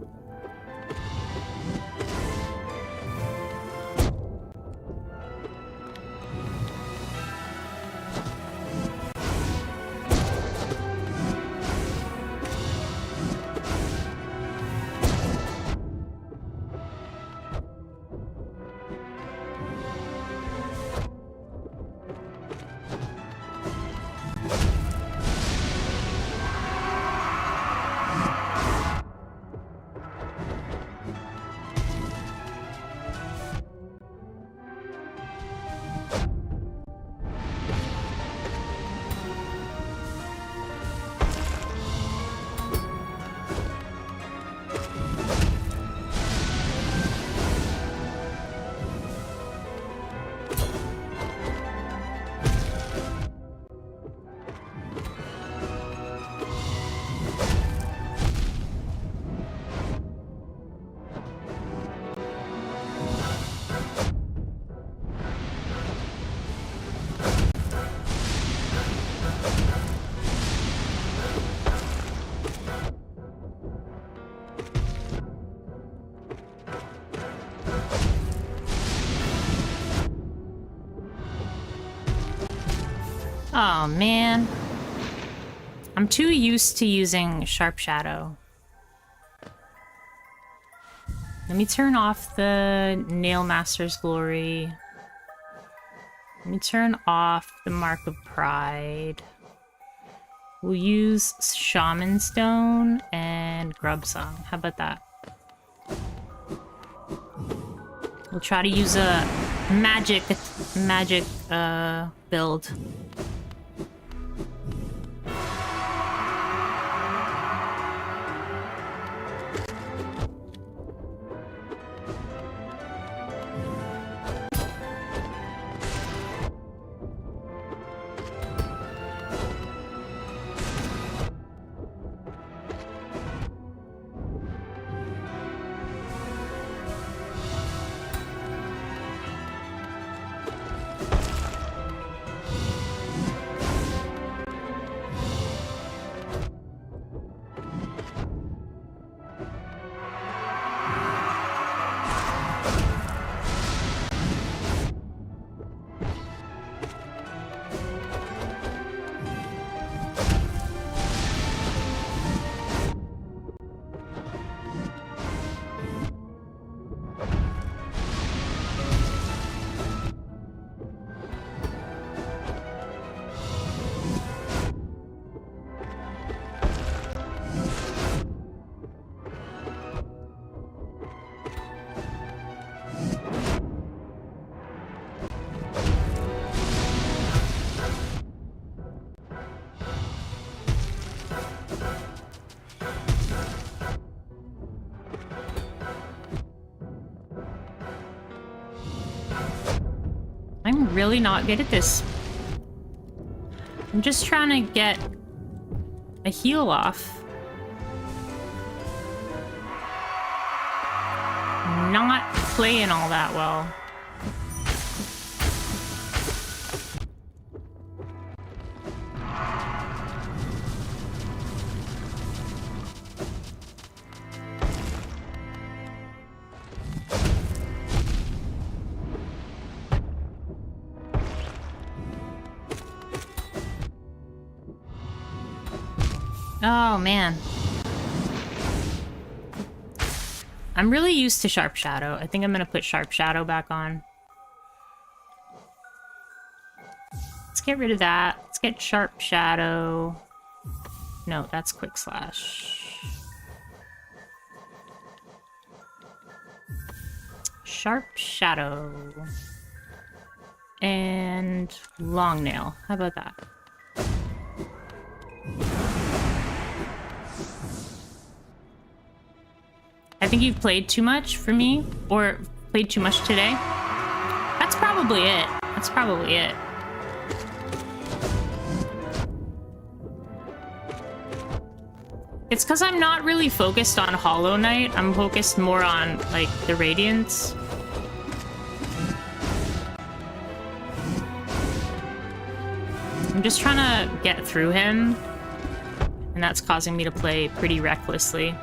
Oh, man. I'm too used to using Sharp Shadow. Let me turn off the Nail Master's Glory. Let me turn off the Mark of Pride. We'll use Shaman Stone and Grub Song. How about that? We'll try to use a magic build. I'm really not good at this. I'm just trying to get a heal off. Not playing all that well. Oh, man. I'm really used to Sharp Shadow. I think I'm gonna put Sharp Shadow back on. Let's get rid of that. Let's get Sharp Shadow. No, that's Quick Slash. Sharp Shadow. And Long Nail. How about that? I think you've played too much for me, or played too much today. That's probably it. That's probably it. It's because I'm not really focused on Hollow Knight. I'm focused more on, like, the Radiance. I'm just trying to get through him, and that's causing me to play pretty recklessly.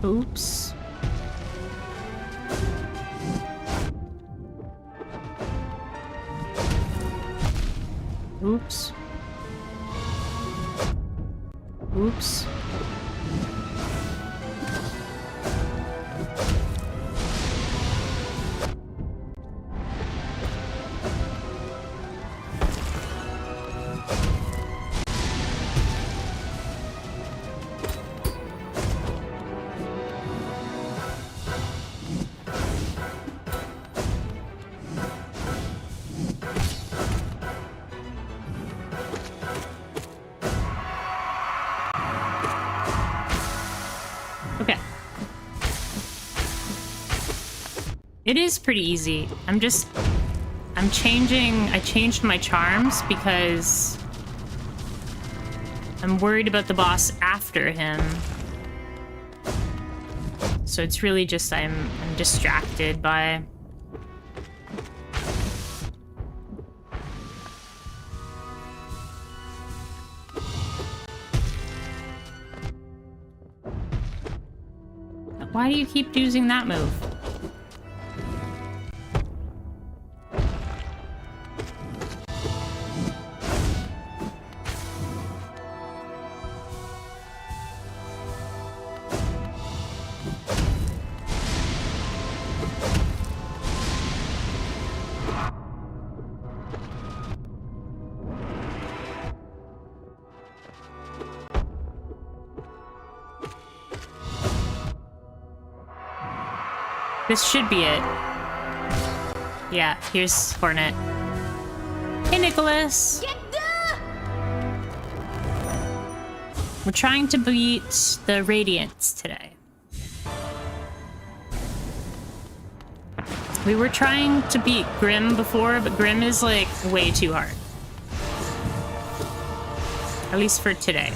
Oops. Oops. Oops. It is pretty easy. I changed my charms because I'm worried about the boss after him. So it's really just I'm distracted by... Why do you keep using that move? This should be it. Yeah, here's Hornet. Hey, Nicholas! We're trying to beat the Radiants today. We were trying to beat Grim before, but Grim is, like, way too hard. At least for today.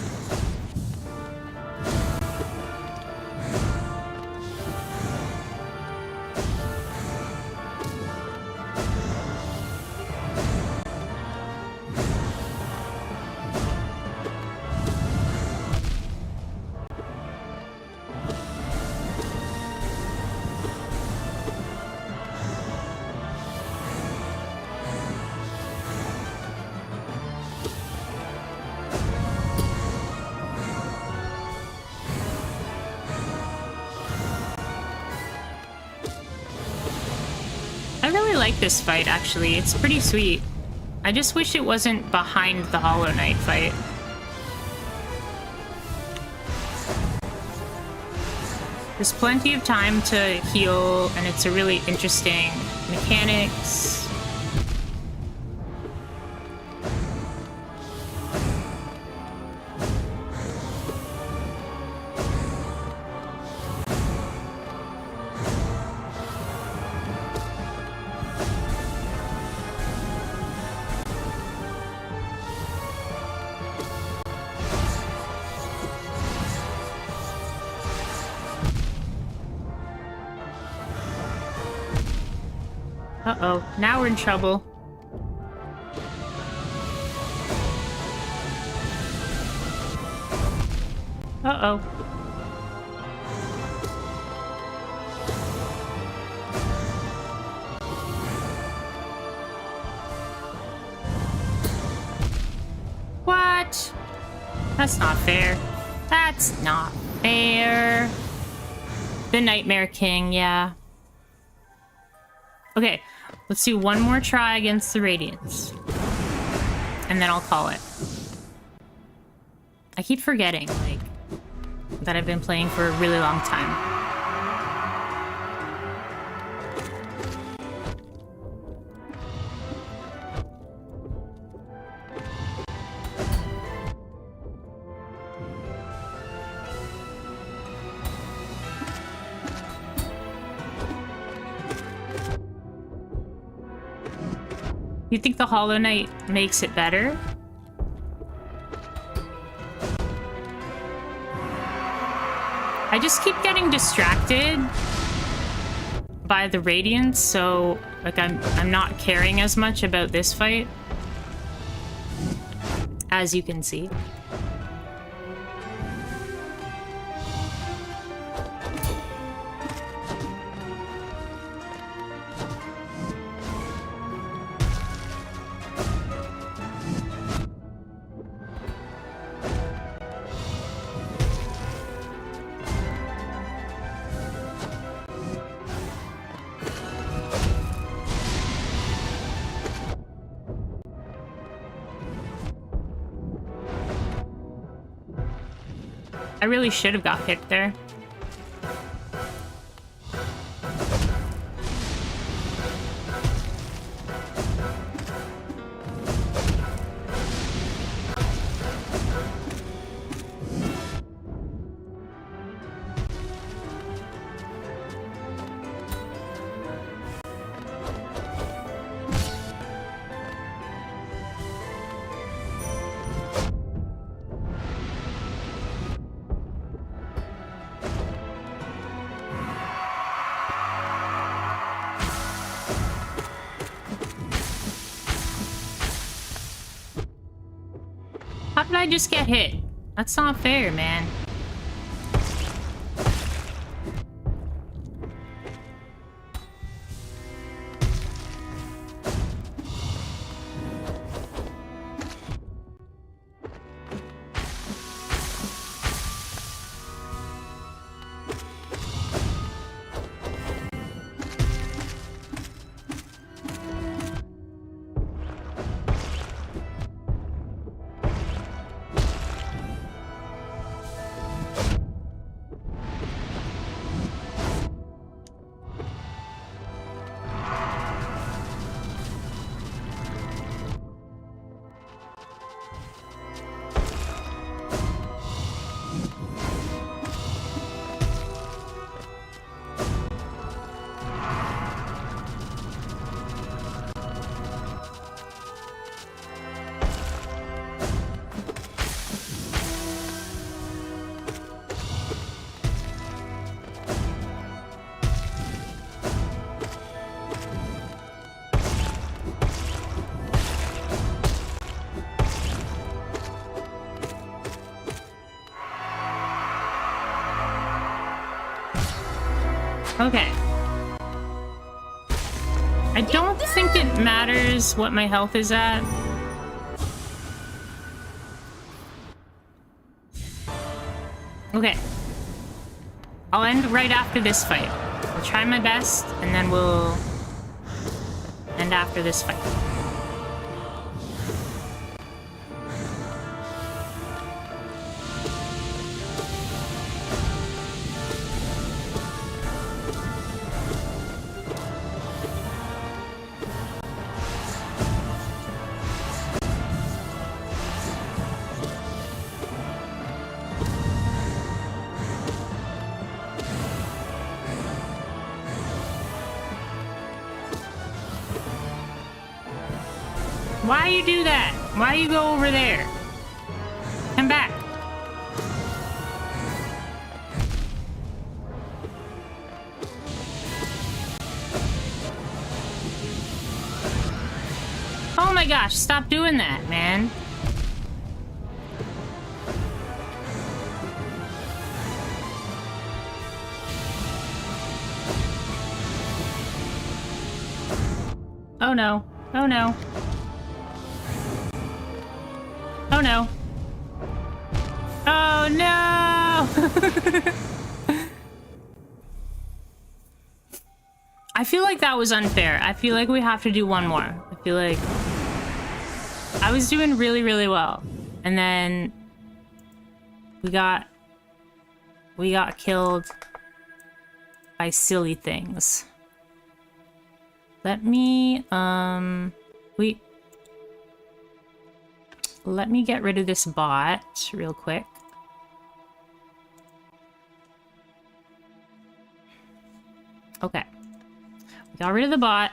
I really like this fight, actually. It's pretty sweet. I just wish it wasn't behind the Hollow Knight fight. There's plenty of time to heal, and it's a really interesting mechanics. Uh-oh, now we're in trouble. Uh-oh. What? That's not fair. That's not fair. The Nightmare King, yeah. Okay, let's do one more try against the Radiants. And then I'll call it. I keep forgetting, like, that I've been playing for a really long time. You think the Hollow Knight makes it better? I just keep getting distracted by the Radiance, so like I'm not caring as much about this fight, as you can see. I really should have got hit there. How did I just get hit? That's not fair, man. Okay. I don't think it matters what my health is at. Okay. I'll end right after this fight. I'll try my best, and then we'll end after this fight. Why you do that? Why you go over there? Come back. my gosh, stop doing that, man. Oh no. Oh no. Oh no. Oh no! I feel like that was unfair. I feel like we have to do one more. I feel like I was doing really, really well. And then we got killed by silly things. Let me let me get rid of this bot real quick. Okay. We got rid of the bot.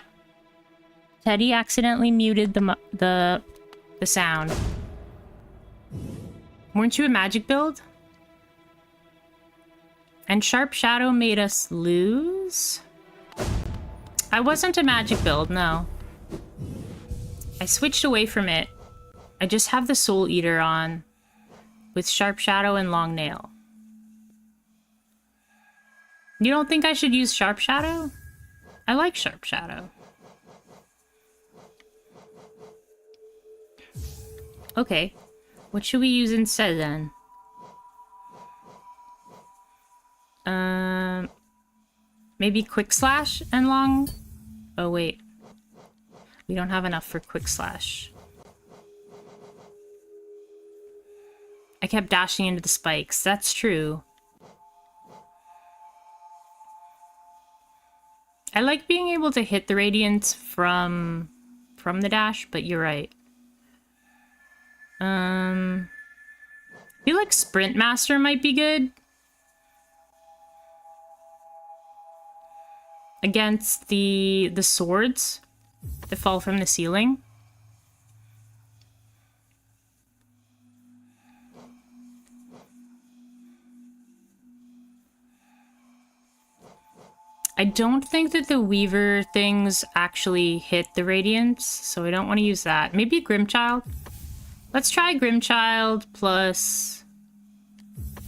Teddy accidentally muted the sound. Weren't you a magic build? And Sharp Shadow made us lose? I wasn't a magic build, no. I switched away from it. I just have the Soul Eater on with Sharp Shadow and Long Nail. You don't think I should use Sharp Shadow? I like Sharp Shadow. Okay. What should we use instead then? Maybe Quick Slash and Long... Oh, wait. We don't have enough for Quick Slash. I kept dashing into the spikes. That's true. I like being able to hit the radiance from the dash, but you're right. I feel like Sprint Master might be good. Against the swords that fall from the ceiling. I don't think that the Weaver things actually hit the radiance, so I don't want to use that. Maybe Grimchild? Let's try Grimchild plus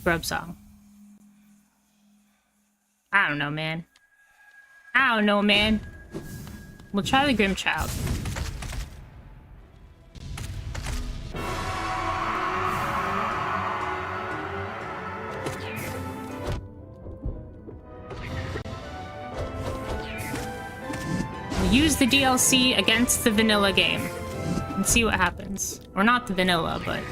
Grub Song. I don't know, man. I don't know, man. We'll try the Grimchild. We'll use the DLC against the vanilla game and see what happens. Or not the vanilla, but...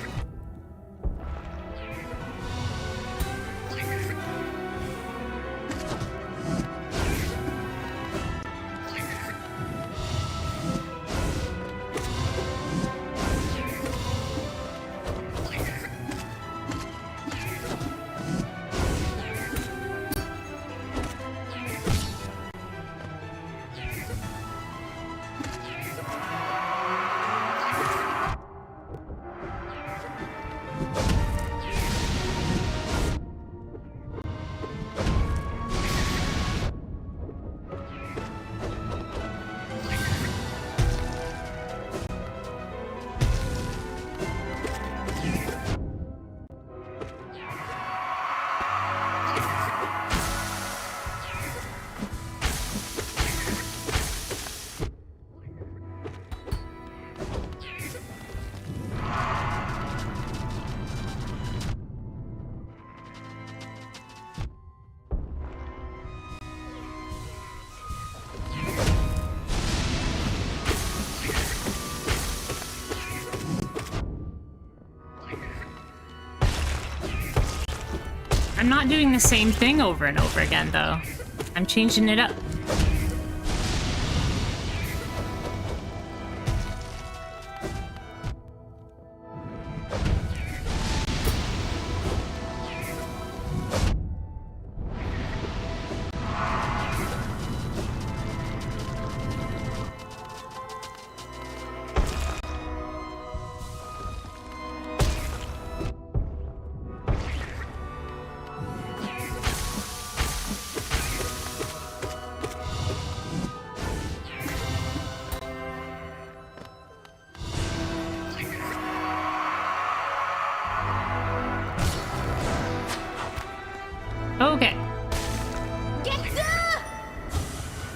I'm not doing the same thing over and over again, though. I'm changing it up.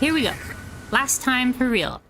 Here we go. Last time for real.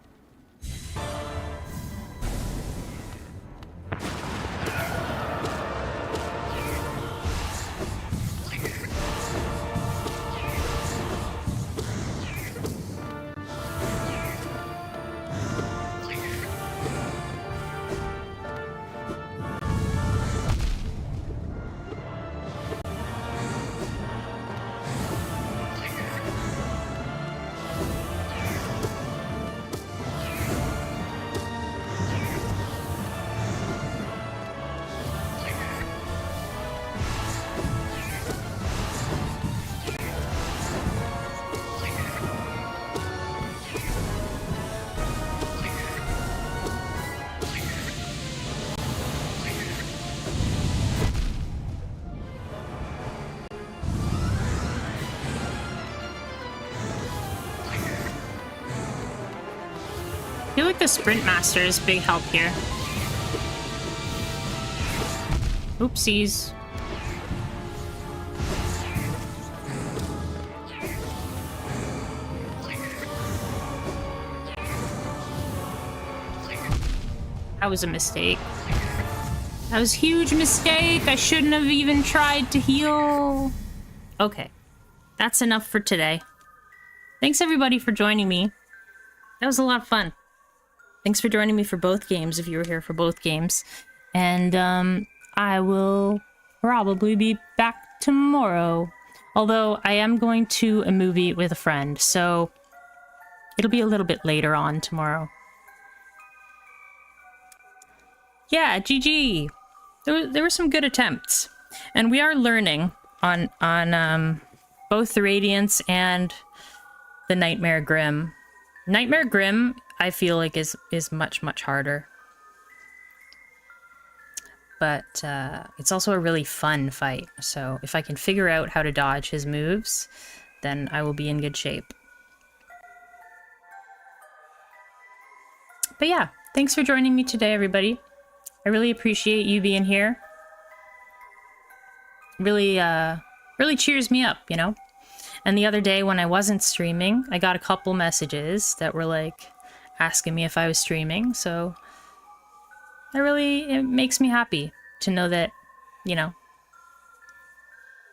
I feel like the Sprint Master is big help here. Oopsies. That was a mistake. That was a huge mistake. I shouldn't have even tried to heal. Okay. That's enough for today. Thanks everybody for joining me. That was a lot of fun. Thanks for joining me for both games, if you were here for both games. And, I will probably be back tomorrow. Although, I am going to a movie with a friend, so it'll be a little bit later on tomorrow. Yeah, GG! There were some good attempts. And we are learning on both the Radiance and the Nightmare Grim. Nightmare Grim, I feel like, is much, much harder. But it's also a really fun fight. So if I can figure out how to dodge his moves, then I will be in good shape. But yeah, thanks for joining me today, everybody. I really appreciate you being here. Really, really cheers me up, you know? And the other day when I wasn't streaming, I got a couple messages that were like asking me if I was streaming. So it makes me happy to know that, you know,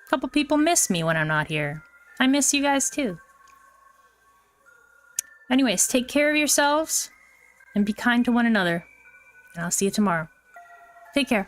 a couple people miss me when I'm not here. I miss you guys too. Anyways, take care of yourselves and be kind to one another. And I'll see you tomorrow. Take care.